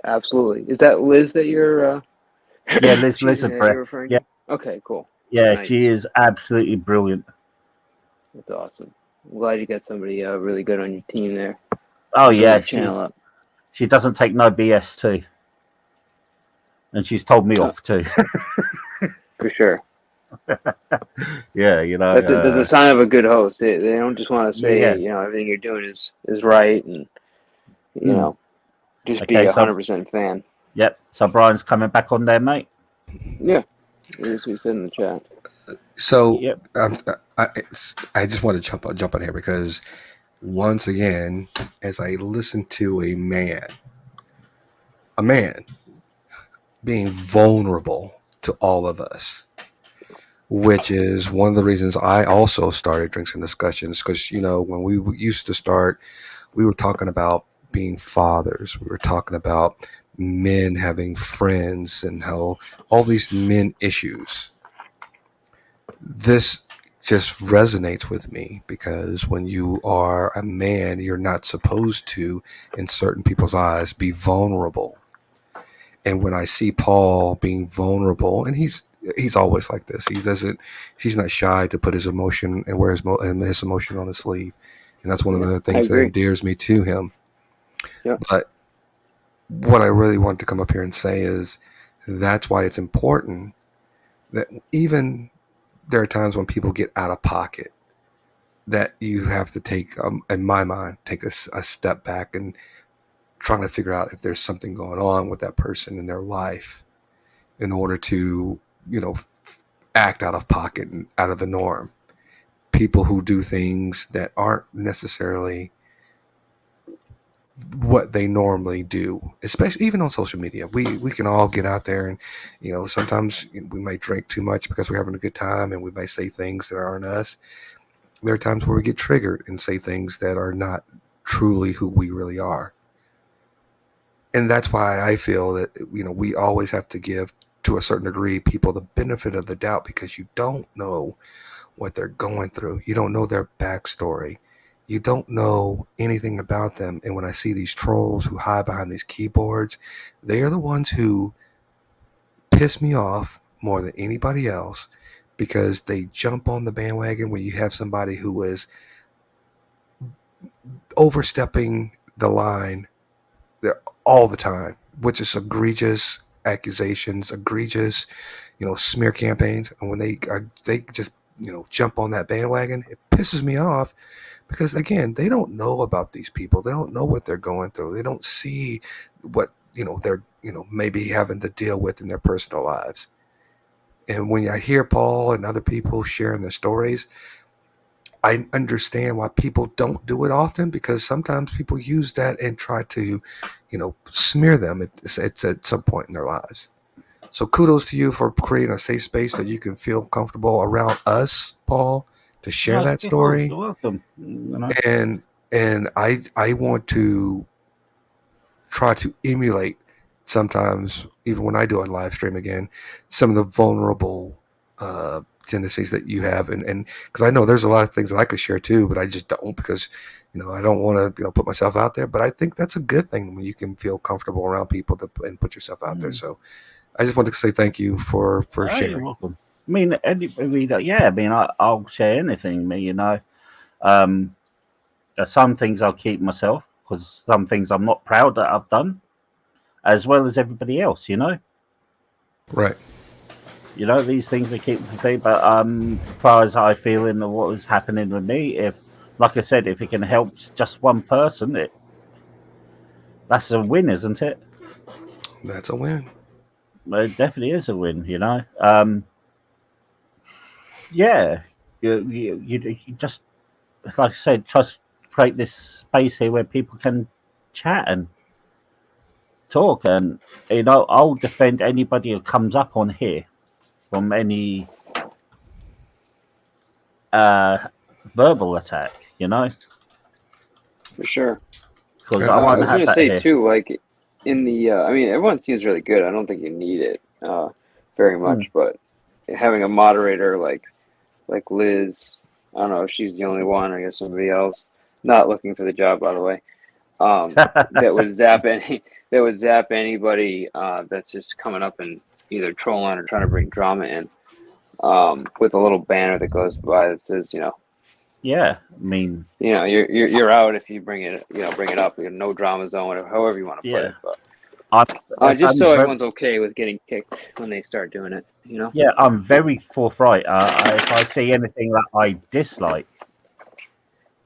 Speaker 7: Absolutely. Is that Liz that you're?
Speaker 1: Yeah, Liz
Speaker 7: you're referring
Speaker 1: yeah.
Speaker 7: to? Okay, cool.
Speaker 1: Yeah,
Speaker 7: Nice.
Speaker 1: She is absolutely brilliant.
Speaker 7: That's awesome. I'm glad you got somebody really good on your team there.
Speaker 1: Oh yeah,
Speaker 7: channel up.
Speaker 1: She doesn't take no BS too, and she's told me off too.
Speaker 7: For sure.
Speaker 1: Yeah,
Speaker 7: that's a sign of a good host. They don't just want to say everything you're doing is right, and just be 100% fan.
Speaker 1: Yep. So Brian's coming back on there, mate.
Speaker 7: Yeah, as we said in the chat.
Speaker 6: So
Speaker 1: yep.
Speaker 6: I just want to jump on here because once again as I listen to a man being vulnerable to all of us, which is one of the reasons I also started Drinks and Discussions. Because, when we used to start, we were talking about being fathers. We were talking about men having friends and how all these men issues. This just resonates with me because when you are a man, you're not supposed to, in certain people's eyes, be vulnerable. And when I see Paul being vulnerable, and he's always like this. He's not shy to put his emotion and wear his emotion on his sleeve. And that's one of the
Speaker 7: I
Speaker 6: things that
Speaker 7: agree.
Speaker 6: endears me to him.
Speaker 7: Yep.
Speaker 6: But what I really want to come up here and say is that's why it's important that even there are times when people get out of pocket that you have to take, in my mind, take a step back and trying to figure out if there's something going on with that person in their life in order to, act out of pocket and out of the norm. People who do things that aren't necessarily what they normally do, especially even on social media. We can all get out there and, sometimes we might drink too much because we're having a good time and we might say things that aren't us. There are times where we get triggered and say things that are not truly who we really are. And that's why I feel that, we always have to give, to a certain degree, people the benefit of the doubt because you don't know what they're going through. You don't know their backstory. You don't know anything about them. And when I see these trolls who hide behind these keyboards, they are the ones who piss me off more than anybody else because they jump on the bandwagon when you have somebody who is overstepping the line all the time, which is egregious accusations, egregious, smear campaigns. And when they just, jump on that bandwagon, it pisses me off because, again, they don't know about these people. They don't know what they're going through. They don't see what, they're, maybe having to deal with in their personal lives. And when I hear Paul and other people sharing their stories, I understand why people don't do it often because sometimes people use that and try to, smear them at some point in their lives. So kudos to you for creating a safe space that you can feel comfortable around us, Paul, to share that story.
Speaker 1: You're welcome.
Speaker 6: And I want to try to emulate sometimes, even when I do a live stream again, some of the vulnerable tendencies that you have, and because I know there's a lot of things that I could share too, but I just don't because I don't want to put myself out there. But I think that's a good thing when you can feel comfortable around people and put yourself out there. So I just wanted to say thank you for sharing.
Speaker 1: You're welcome. I mean, I'll share anything. There's some things I'll keep myself because some things I'm not proud that I've done, as well as everybody else.
Speaker 6: Right.
Speaker 1: These things I keep for me. But as far as I feel in what was happening with me, if, like I said, if it can help just one person, that's a win, isn't it?
Speaker 6: That's a win.
Speaker 1: It definitely is a win. Yeah, you just, like I said, just create this space here where people can chat and talk, and I'll defend anybody who comes up on here from any verbal attack.
Speaker 7: For sure.
Speaker 1: Because
Speaker 7: I
Speaker 1: I want to
Speaker 7: was
Speaker 1: have
Speaker 7: going to
Speaker 1: that
Speaker 7: say
Speaker 1: here.
Speaker 7: too, like in the, I mean, everyone seems really good. I don't think you need it very much, but having a moderator like Liz, I don't know if she's the only one. I guess somebody else, not looking for the job, by the way, that would zap anybody that's just coming up and either trolling or trying to bring drama in, with a little banner that goes by that says,
Speaker 1: Yeah, I mean,
Speaker 7: you're out if you bring it up. No drama zone, or however you want to put it. But just so everyone's okay with getting kicked when they start doing it,
Speaker 1: Yeah, I'm very forthright. If I see anything that I dislike,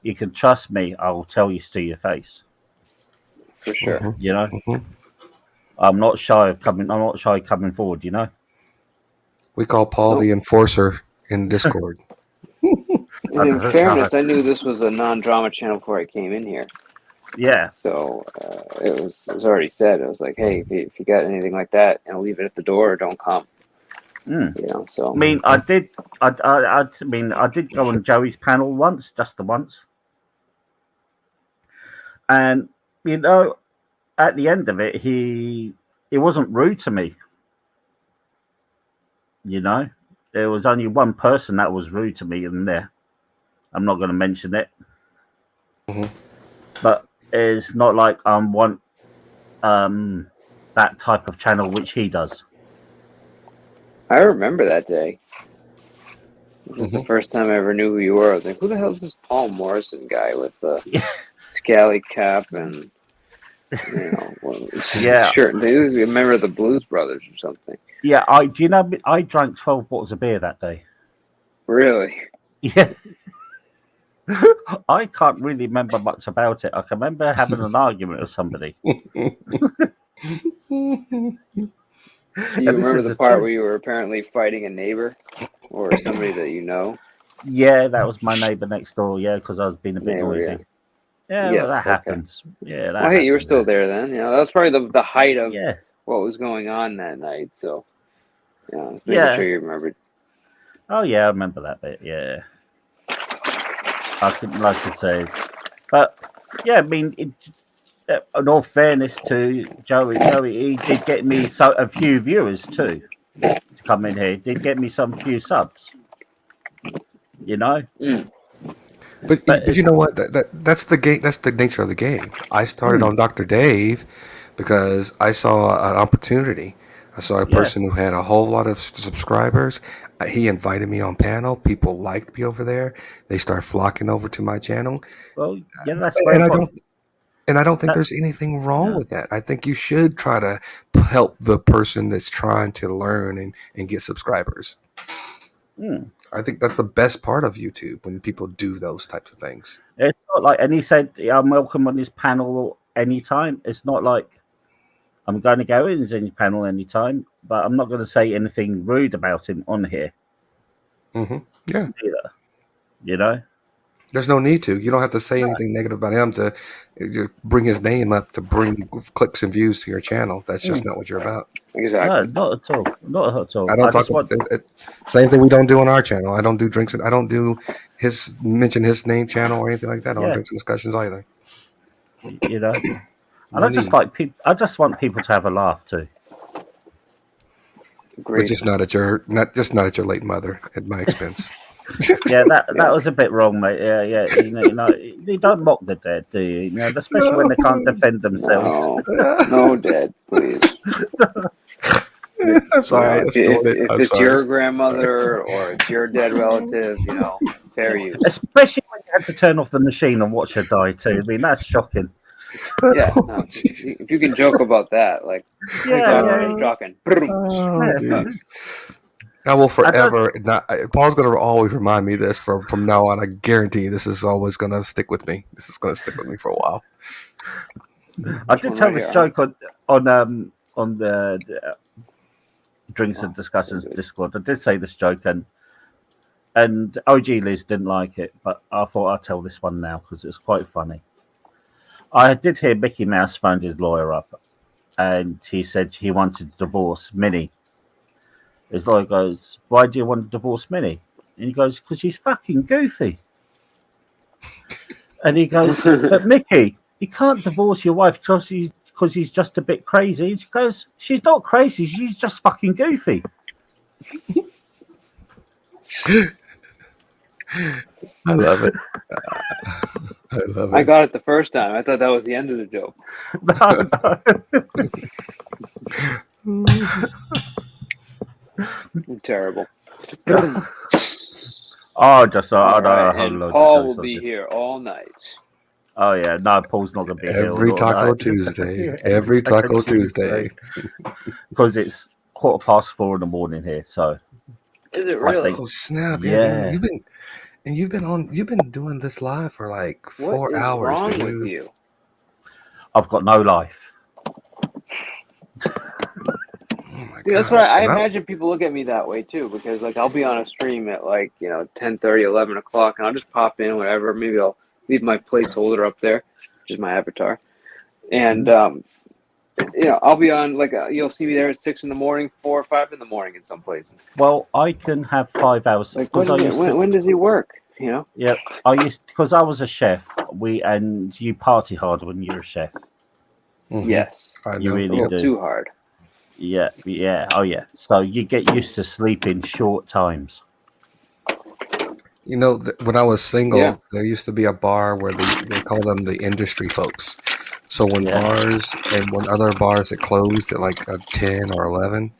Speaker 1: you can trust me. I will tell you to your face.
Speaker 7: For sure.
Speaker 6: Mm-hmm.
Speaker 1: I'm not shy coming forward.
Speaker 6: We call Paul the enforcer in Discord.
Speaker 7: And in fairness, I knew this was a non-drama channel before I came in here.
Speaker 1: Yeah.
Speaker 7: So it was already said. It was like, hey, if you got anything like that, leave it at the door or don't come.
Speaker 1: Mm.
Speaker 7: You know. So
Speaker 1: I mean, I did go on Joey's panel once, just the once, and you know, at the end of it, he wasn't rude to me. You know, there was only one person that was rude to me in there. I'm not going to mention it, but it's not like I want that type of channel which he does.
Speaker 7: I remember that day. It was the first time I ever knew who you were. I was like, who the hell is this Paul Morrison guy with the scally cap and shirt? He was a member of the Blues Brothers or something.
Speaker 1: Yeah, I drank 12 bottles of beer that day.
Speaker 7: Really?
Speaker 1: Yeah. I can't really remember much about it. I can remember having an argument with somebody.
Speaker 7: Do you remember the part where you were apparently fighting a neighbor or somebody that you know?
Speaker 1: Yeah, that was my neighbor next door. Yeah, because I was being a bit noisy. Yeah,
Speaker 7: yes,
Speaker 1: well, that happens. Yeah, that.
Speaker 7: Well, hey, you were still there then. That was probably the height of
Speaker 1: Yeah.
Speaker 7: what was going on that night. So, I was making sure you remembered.
Speaker 1: Oh yeah, I remember that bit. Yeah, I could say, but yeah, I mean, in all fairness to Joey, he did get me a few viewers too to come in here. He did get me some few subs. You know.
Speaker 6: But you know what? That's the game. That's the nature of the game. I started on Dr. Dave because I saw an opportunity. I saw a person who had a whole lot of subscribers. He invited me on panel. People liked me over there. They start flocking over to my channel.
Speaker 1: Well, yeah, that's
Speaker 6: and I don't think there's anything wrong with that. I think you should try to help the person that's trying to learn and get subscribers. I think that's the best part of YouTube when people do those types of things.
Speaker 1: It's not like, and he said, I'm welcome on his panel anytime. It's not like I'm going to go in his panel anytime, but I'm not going to say anything rude about him on here.
Speaker 6: Yeah.
Speaker 1: Either. You know?
Speaker 6: There's no need to. You don't have to say anything negative about him to bring his name up to bring clicks and views to your channel. That's just not what you're about.
Speaker 7: Exactly.
Speaker 1: No, not at all. Not at all.
Speaker 6: I don't talk about same thing we don't do on our channel. I don't do drinks. I don't do mention his name channel or anything like that on drinks and discussions either.
Speaker 1: You know, and I just like people. I just want people to have a laugh too.
Speaker 6: But just not at your late mother at my expense.
Speaker 1: Yeah, that was a bit wrong, mate. Yeah. You don't mock the dead, do you? You know, especially when they can't defend themselves.
Speaker 7: No, dead, please.
Speaker 6: I'm sorry.
Speaker 7: If it's your grandmother or it's your dead relative, fair use.
Speaker 1: Especially when you had to turn off the machine and watch her die too. I mean, that's shocking.
Speaker 7: Yeah, if you can joke about that, like, shocking.
Speaker 6: I will forever. Paul's going to always remind me this from now on. I guarantee this is always going to stick with me. This is going to stick with me for a while.
Speaker 1: I did tell this joke on the Drinks and Discussions Discord. I did say this joke, and OG Liz didn't like it, but I thought I'd tell this one now because it's quite funny. I did hear Mickey Mouse phoned his lawyer up, and he said he wanted to divorce Minnie. His lawyer goes, "Why do you want to divorce Minnie?" And he goes, "Because she's fucking goofy." And he goes, "But Mickey, you can't divorce your wife because she's just a bit crazy." And she goes, "She's not crazy, she's just fucking goofy."
Speaker 6: I love it. I love it.
Speaker 7: I got it the first time. I thought that was the end of the joke. Terrible.
Speaker 1: Oh, just I know.
Speaker 7: And Paul will be here all night.
Speaker 1: Oh yeah, no, Paul's not gonna be here
Speaker 6: every Taco Tuesday. Every Taco Tuesday.
Speaker 1: Because it's 4:15 in the morning here. So
Speaker 7: is it really?
Speaker 6: Oh snap!
Speaker 1: Yeah.
Speaker 6: You've been doing this live for like 4 hours.
Speaker 7: What's wrong with you?
Speaker 1: I've got no life.
Speaker 6: Oh my
Speaker 7: Yeah, that's
Speaker 6: God.
Speaker 7: what I
Speaker 6: And
Speaker 7: imagine people look at me that way too, because like I'll be on a stream at like 10:30, 11 o'clock, and I'll just pop in whatever. Maybe I'll leave my placeholder up there, which is my avatar, and I'll be on like you'll see me there at 6 in the morning, 4 or 5 in the morning in some places.
Speaker 1: Well, I can have 5 hours
Speaker 7: Like
Speaker 1: because I used to.
Speaker 7: when does he work?
Speaker 1: Yeah, I used because I was a chef. And you party hard when you're a chef.
Speaker 7: Yes,
Speaker 6: I
Speaker 1: You
Speaker 6: know.
Speaker 1: really
Speaker 7: a little
Speaker 1: do.
Speaker 7: too hard.
Speaker 1: Yeah, yeah, oh yeah. So you get used to sleeping short times.
Speaker 6: You know, when I was single,
Speaker 7: Yeah.
Speaker 6: there used to be a bar where they call them the industry folks. So when
Speaker 1: Yeah.
Speaker 6: when other bars that closed at like 10 or 11,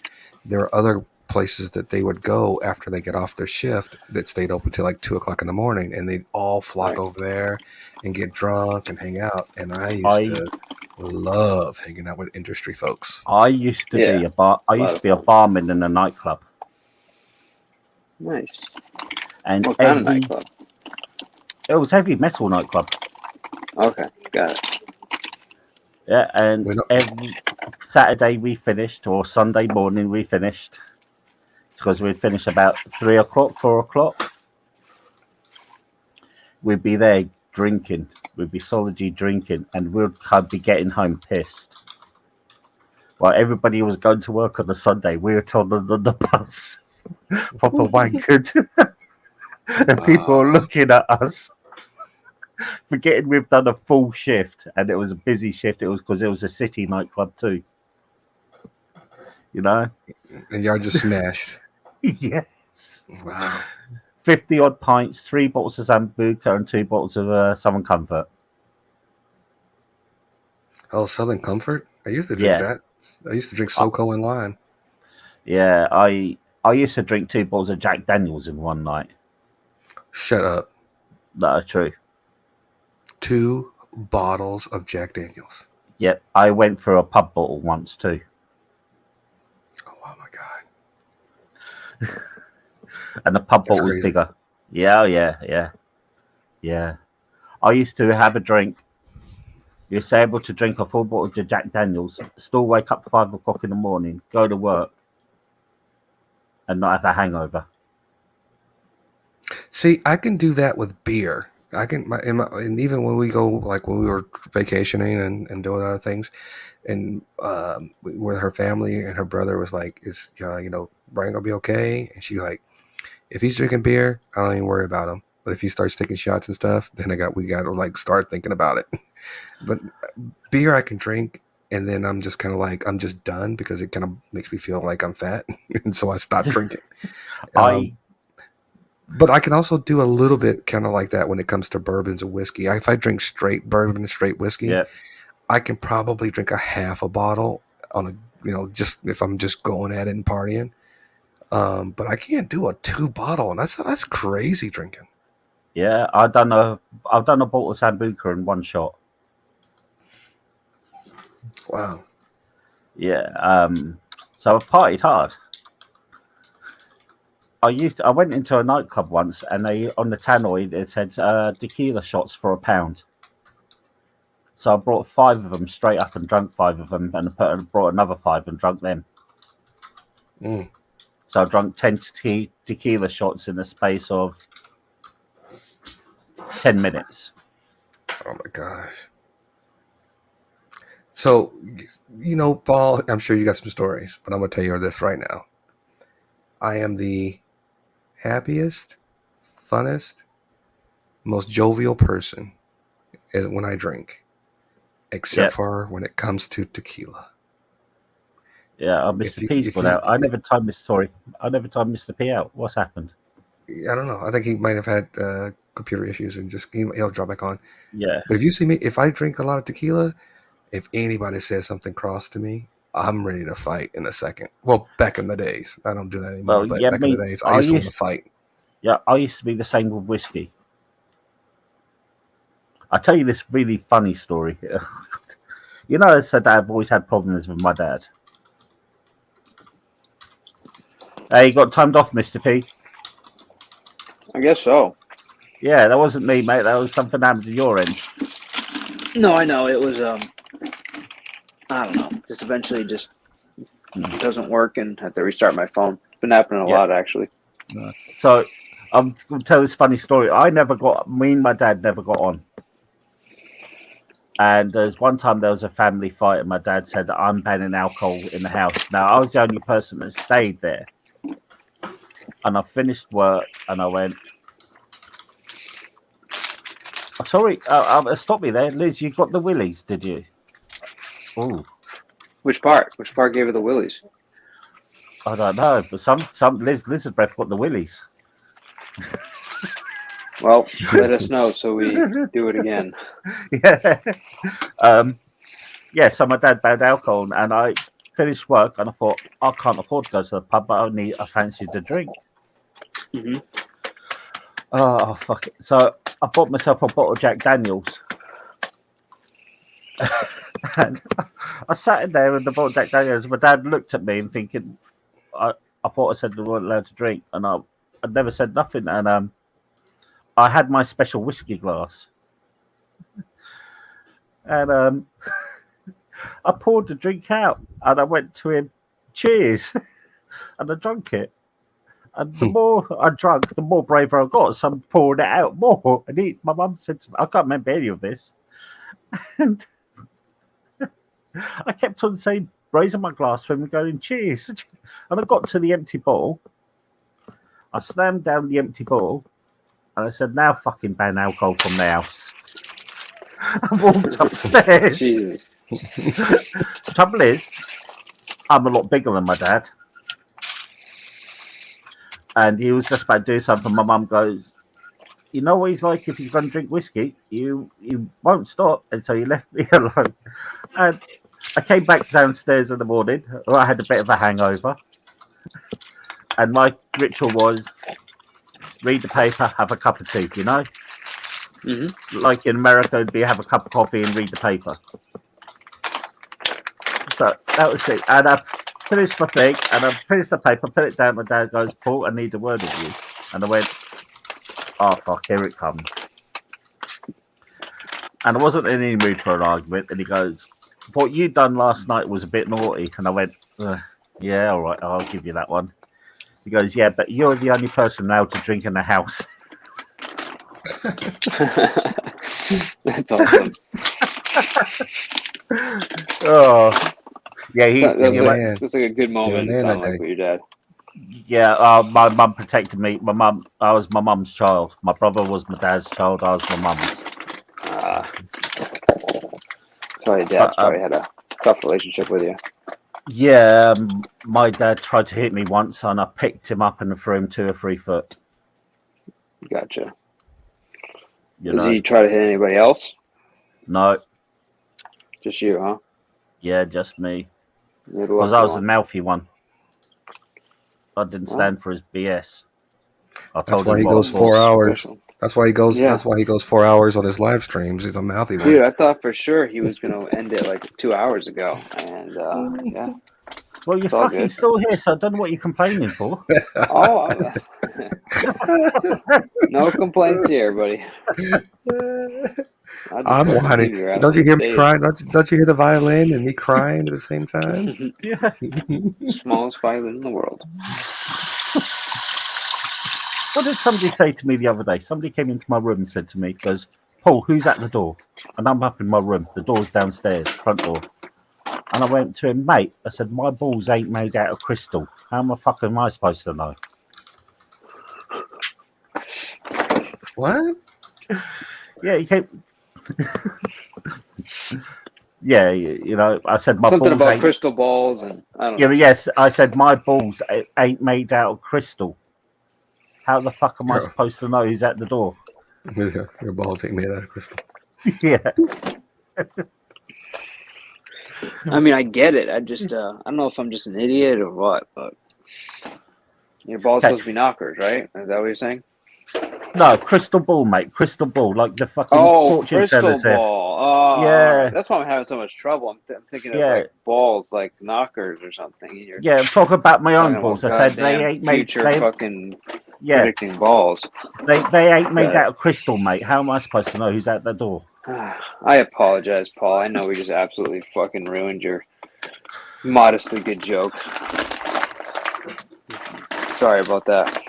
Speaker 6: there were other places that they would go after they get off their shift that stayed open till like 2 o'clock in the morning, and they'd all flock
Speaker 7: Nice.
Speaker 6: over there and get drunk and hang out. And I used
Speaker 1: I
Speaker 6: to love hanging out with industry folks.
Speaker 1: I used to
Speaker 7: Yeah,
Speaker 1: be a bar. I
Speaker 7: lot
Speaker 1: used to
Speaker 7: of
Speaker 1: be a
Speaker 7: fun.
Speaker 1: barman in a nightclub,
Speaker 7: Nice.
Speaker 1: and
Speaker 7: What kind of nightclub?
Speaker 1: it was heavy metal nightclub.
Speaker 7: Okay, got it.
Speaker 1: Yeah, and
Speaker 6: We don't-
Speaker 1: every Saturday we finished, or Sunday morning we finished. It's because we'd finish about 3 o'clock, 4 o'clock. We'd be there drinking. We'd be solidly drinking, and we'd be getting home pissed. While everybody was going to work on the Sunday, we were told on the bus, proper wankered, and people were looking at us, forgetting we've done a full shift, and it was a busy shift. It was because it was a city nightclub too. You know?
Speaker 6: And y'all just smashed.
Speaker 1: Yes.
Speaker 6: Wow.
Speaker 1: 50 odd pints, 3 bottles of Sambuca, and 2 bottles of Southern Comfort.
Speaker 6: Oh, Southern Comfort? I used to drink
Speaker 1: Yeah.
Speaker 6: that. I used to drink SoCo and lime.
Speaker 1: Yeah, I used to drink 2 bottles of Jack Daniels in one night.
Speaker 6: Shut up.
Speaker 1: That is true.
Speaker 6: 2 bottles of Jack Daniels.
Speaker 1: Yep, I went for a pub bottle once too.
Speaker 6: Oh my God.
Speaker 1: And the pub
Speaker 6: That's
Speaker 1: bottle was
Speaker 6: crazy.
Speaker 1: bigger. Yeah. I used to have a drink. You used to be able to drink a full bottle of Jack Daniels, still wake up at 5 o'clock in the morning, go to work, and not have a hangover.
Speaker 6: See, I can do that with beer. I can, and even when we go, like when we were vacationing and doing other things, and with her family and her brother was like, "Is Brian gonna be okay?" And she like, "If he's drinking beer, I don't even worry about him. But if he starts taking shots and stuff, then we got to like start thinking about it." But beer I can drink, and then I'm just kind of like I'm just done because it kind of makes me feel like I'm fat, and so I stop drinking. But I can also do a little bit kind of like that when it comes to bourbons and whiskey. If I drink straight bourbon and straight whiskey,
Speaker 1: Yeah.
Speaker 6: I can probably drink a half a bottle on a, just if I'm just going at it and partying. But I can't do a 2-bottle, and that's crazy drinking.
Speaker 1: Yeah, I've done a bottle of Sambuca in one shot.
Speaker 6: Wow.
Speaker 1: Yeah. So I've partied hard. I went into a nightclub once, and they on the tannoy it said tequila shots for £1. So I brought 5 of them straight up and drank 5 of them, and brought another 5 and drank them.
Speaker 6: Mm.
Speaker 1: So I drank 10 tequila shots in the space of 10 minutes.
Speaker 6: Oh my gosh. So, Paul, I'm sure you got some stories, but I'm going to tell you this right now. I am the happiest, funnest, most jovial person when I drink, except for when it comes to tequila.
Speaker 1: Yeah, Mr. P's put out. I never timed Mr. P out. What's happened?
Speaker 6: I don't know. I think he might have had computer issues and just he'll drop back on.
Speaker 1: Yeah.
Speaker 6: But if you see me, if I drink a lot of tequila, if anybody says something cross to me, I'm ready to fight in a second. Well, back in the days, I don't do that anymore. But back in the days, I used to want to fight.
Speaker 1: Yeah, I used to be the same with whiskey. I'll tell you this really funny story. I said I've always had problems with my dad. Hey, you got timed off, Mr. P?
Speaker 7: I guess so.
Speaker 1: Yeah, that wasn't me, mate. That was something happened to your end.
Speaker 7: No, I know. It was I don't know. Just eventually just It doesn't work, and I have to restart my phone. It's been happening a lot, actually.
Speaker 1: So I'm going to tell this funny story. Me and my dad never got on. And there's one time there was a family fight, and my dad said that I'm banning alcohol in the house. Now, I was the only person that stayed there. And I finished work, and I went, oh, sorry, stop me there. Liz, you got the willies, did you? Oh.
Speaker 7: Which part? Which part gave her the willies?
Speaker 1: I don't know, but some lizard breath got the willies.
Speaker 7: Well, let us know so we do it again.
Speaker 1: Yeah. So my dad banned alcohol, and I finished work, and I thought, I can't afford to go to the pub, but I fancied a drink.
Speaker 7: Mm-hmm.
Speaker 1: Oh, fuck it. So I bought myself a bottle of Jack Daniels. And I sat in there with the bottle of Jack Daniels. My dad looked at me and thinking, I thought I said we weren't allowed to drink, and I never said nothing. And I had my special whiskey glass, and I poured the drink out, and I went to him, cheers, and I drank it. And the more I drank, the more braver I got. So I'm pouring it out more. And my mum said to me, I can't remember any of this. And I kept on saying, raising my glass when we're going, cheers. And I got to the empty bottle. I slammed down the empty bottle. And I said, now fucking ban alcohol from the house. I walked upstairs.
Speaker 7: Jesus.
Speaker 1: The trouble is, I'm a lot bigger than my dad. And he was just about to do something. My mum goes, you know what he's like if you're going to drink whiskey? You won't stop. And so he left me alone. And I came back downstairs in the morning. I had a bit of a hangover. And my ritual was read the paper, have a cup of tea, you know?
Speaker 7: Mm-hmm.
Speaker 1: Like in America, it'd be have a cup of coffee and read the paper. So that was it. And I finished my thing, and I finished the paper, put it down. My dad goes, Paul, I need a word with you. And I went, oh, fuck, here it comes. And I wasn't in any mood for an argument. And he goes, what you done last night was a bit naughty. And I went, yeah, all right, I'll give you that one. He goes, yeah, but you're the only person now to drink in the house.
Speaker 7: That's awesome.
Speaker 1: Oh, yeah,
Speaker 7: that's like a good moment. It sounded like with your dad.
Speaker 1: Yeah, my mum protected me. I was my mum's child. My brother was my dad's child. I was my mum's.
Speaker 7: So your dad probably had a tough relationship with you.
Speaker 1: Yeah, my dad tried to hit me once, and I picked him up and threw him 2 or 3 foot.
Speaker 7: Gotcha. Does he try to hit anybody else?
Speaker 1: No.
Speaker 7: Just you, huh?
Speaker 1: Yeah, just me. Because I was the mouthy one. I didn't stand for his BS.
Speaker 6: That's why he goes 4 hours. That's why he goes. Yeah. That's why he goes 4 hours on his live streams. He's a mouthy one.
Speaker 7: Dude, I thought for sure he was gonna end it like 2 hours ago, and yeah.
Speaker 1: Well, you're fucking still here, so I don't know what you're complaining for.
Speaker 7: Oh, no complaints here, buddy.
Speaker 6: I'm whining. Don't you hear me crying? Don't you hear the violin and me crying at the same time?
Speaker 1: Yeah.
Speaker 7: Smallest violin in the world.
Speaker 1: What did somebody say to me the other day? Somebody came into my room and said to me, goes, Paul, who's at the door? And I'm up in my room. The door's downstairs, front door. And I went to him, mate, I said, my balls ain't made out of crystal. How the fuck am I supposed to know?
Speaker 6: What?
Speaker 1: Yeah, he came... Yeah, you know, I said my
Speaker 7: something
Speaker 1: balls
Speaker 7: about
Speaker 1: ain't...
Speaker 7: crystal balls and I don't know.
Speaker 1: Yeah, but yes, I said my balls ain't made out of crystal. How the fuck am I supposed to know who's at the door?
Speaker 6: Your balls ain't made out of crystal.
Speaker 1: Yeah.
Speaker 7: I mean, I get it. I just, I don't know if I'm just an idiot or what, but your balls supposed to be knockers, right? Is that what you're saying?
Speaker 1: No, crystal ball, mate. Crystal ball, like the fucking fortune
Speaker 7: crystal
Speaker 1: tellers here.
Speaker 7: ball. Oh,
Speaker 1: yeah.
Speaker 7: That's why I'm having so much trouble. I'm thinking of like balls, like knockers or something.
Speaker 1: Yeah, I'm talking about my own balls. I said they ain't made.
Speaker 7: Fucking predicting balls.
Speaker 1: They ain't made out of crystal, mate. How am I supposed to know who's at the door?
Speaker 7: I apologize, Paul. I know we just absolutely fucking ruined your Modestly good joke. Sorry about that.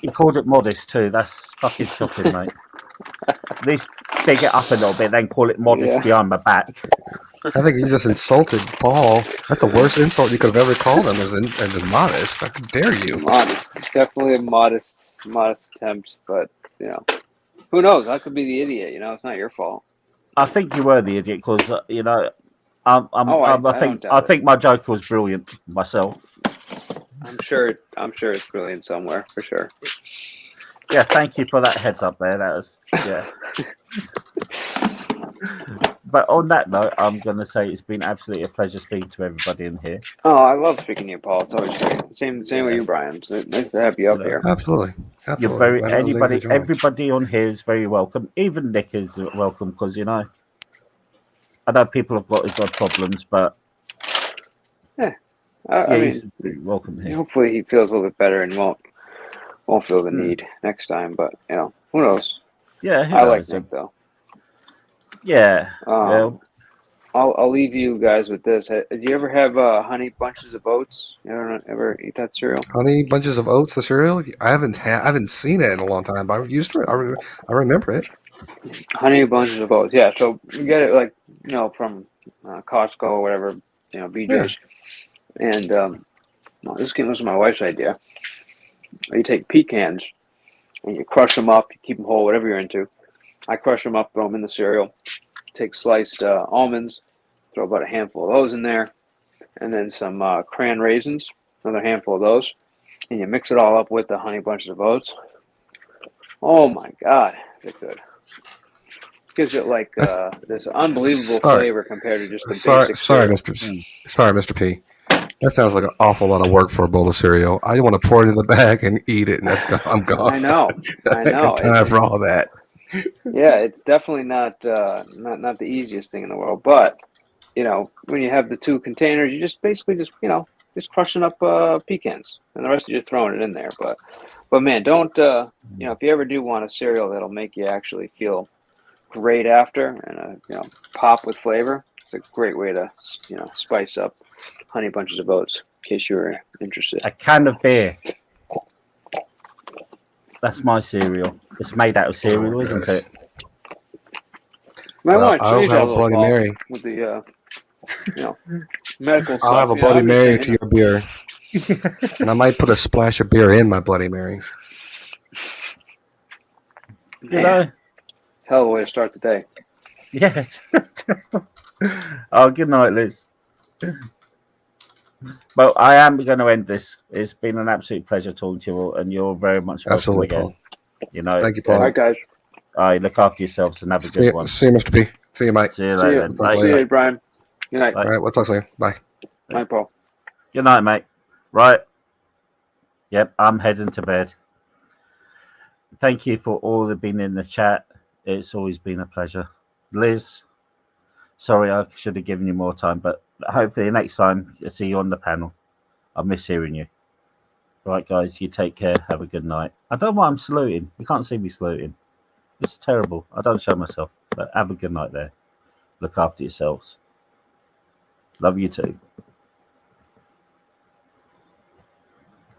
Speaker 1: You called it modest too. That's fucking shocking, mate. At least big it up a little bit, then call it modest
Speaker 7: Yeah.
Speaker 1: behind my back.
Speaker 6: I think you just insulted Paul. That's the worst insult you could have ever called him. As modest. How dare you?
Speaker 7: Modest. Definitely a modest attempt, but you know, who knows? I could be the idiot. You know, it's not your fault.
Speaker 1: I think you were the idiot because you know. I
Speaker 7: don't doubt
Speaker 1: think my joke was brilliant myself.
Speaker 7: I'm sure it's brilliant somewhere for sure.
Speaker 1: Yeah, thank you for that heads up there. That was But on that note, I'm going to say it's been absolutely a pleasure speaking to everybody in here.
Speaker 7: Oh, I love speaking to you, Paul. It's always great. Same with you, Brian. It's nice to have you up here.
Speaker 6: Absolutely.
Speaker 1: You're very everybody on here is very welcome. Even Nick is welcome because you know I know people have got problems, but
Speaker 7: I
Speaker 1: he's
Speaker 7: mean,
Speaker 1: welcome here.
Speaker 7: hopefully he feels a little bit better and won't feel the need next time. But you know, who knows?
Speaker 1: Yeah,
Speaker 7: I like Nick though.
Speaker 1: Yeah.
Speaker 7: I'll leave you guys with this. Do you ever have honey bunches of oats? You ever eat that cereal?
Speaker 6: Honey bunches of oats, the cereal. I haven't seen it in a long time, but I've used it. I remember it.
Speaker 7: Honey bunches of oats. Yeah. So you get it like from Costco or whatever. BJ's. Yeah. And this was my wife's idea. You take pecans and you crush them up. You keep them whole, whatever you're into. I crush them up, throw them in the cereal. Take sliced almonds, throw about a handful of those in there, and then some cran raisins, another handful of those, and you mix it all up with the honey bunches of oats. Oh my God, is it good? Gives it like this unbelievable flavor compared to just the basic cereal.
Speaker 6: Sorry, Mr. P. That sounds like an awful lot of work for a bowl of cereal. I want to pour it in the bag and eat it, and I'm gone.
Speaker 7: I know.
Speaker 6: I got time for all that.
Speaker 7: Yeah, it's definitely not the easiest thing in the world, but when you have the two containers, you just basically just crushing up pecans, and the rest of you throwing it in there. But man, don't if you ever do want a cereal that'll make you actually feel great after and pop with flavor, it's a great way to spice up honey bunches of oats. In case you were interested,
Speaker 1: a can of beer. That's my cereal. It's made out of cereal, isn't it?
Speaker 7: Might want to change that a little
Speaker 6: Bloody Mary
Speaker 7: with the medical stuff.
Speaker 6: I'll have a Bloody Mary to your beer, and I might put a splash of beer in my Bloody Mary.
Speaker 7: Hell of a way to start the day.
Speaker 1: Yeah. Oh, good night, Liz. But I am going to end this. It's been an absolute pleasure talking to you all, and you're very much welcome again.
Speaker 6: Paul. Thank you, Paul.
Speaker 7: All right, guys.
Speaker 1: All right, look after yourselves and have a good one.
Speaker 6: See you, Mr. P. See you, Mike.
Speaker 1: See you later.
Speaker 7: See you, Brian. Good night.
Speaker 6: All right, we'll talk later. Bye.
Speaker 7: Bye, Paul.
Speaker 1: Good night, mate. Right. Yep, I'm heading to bed. Thank you for all that been in the chat. It's always been a pleasure. Liz, sorry I should have given you more time, but hopefully next time I'll see you on the panel. I miss hearing you. Right, guys, you take care. Have a good night. I don't know why I'm saluting. You can't see me saluting. It's terrible. I don't show myself. But have a good night there. Look after yourselves. Love you too.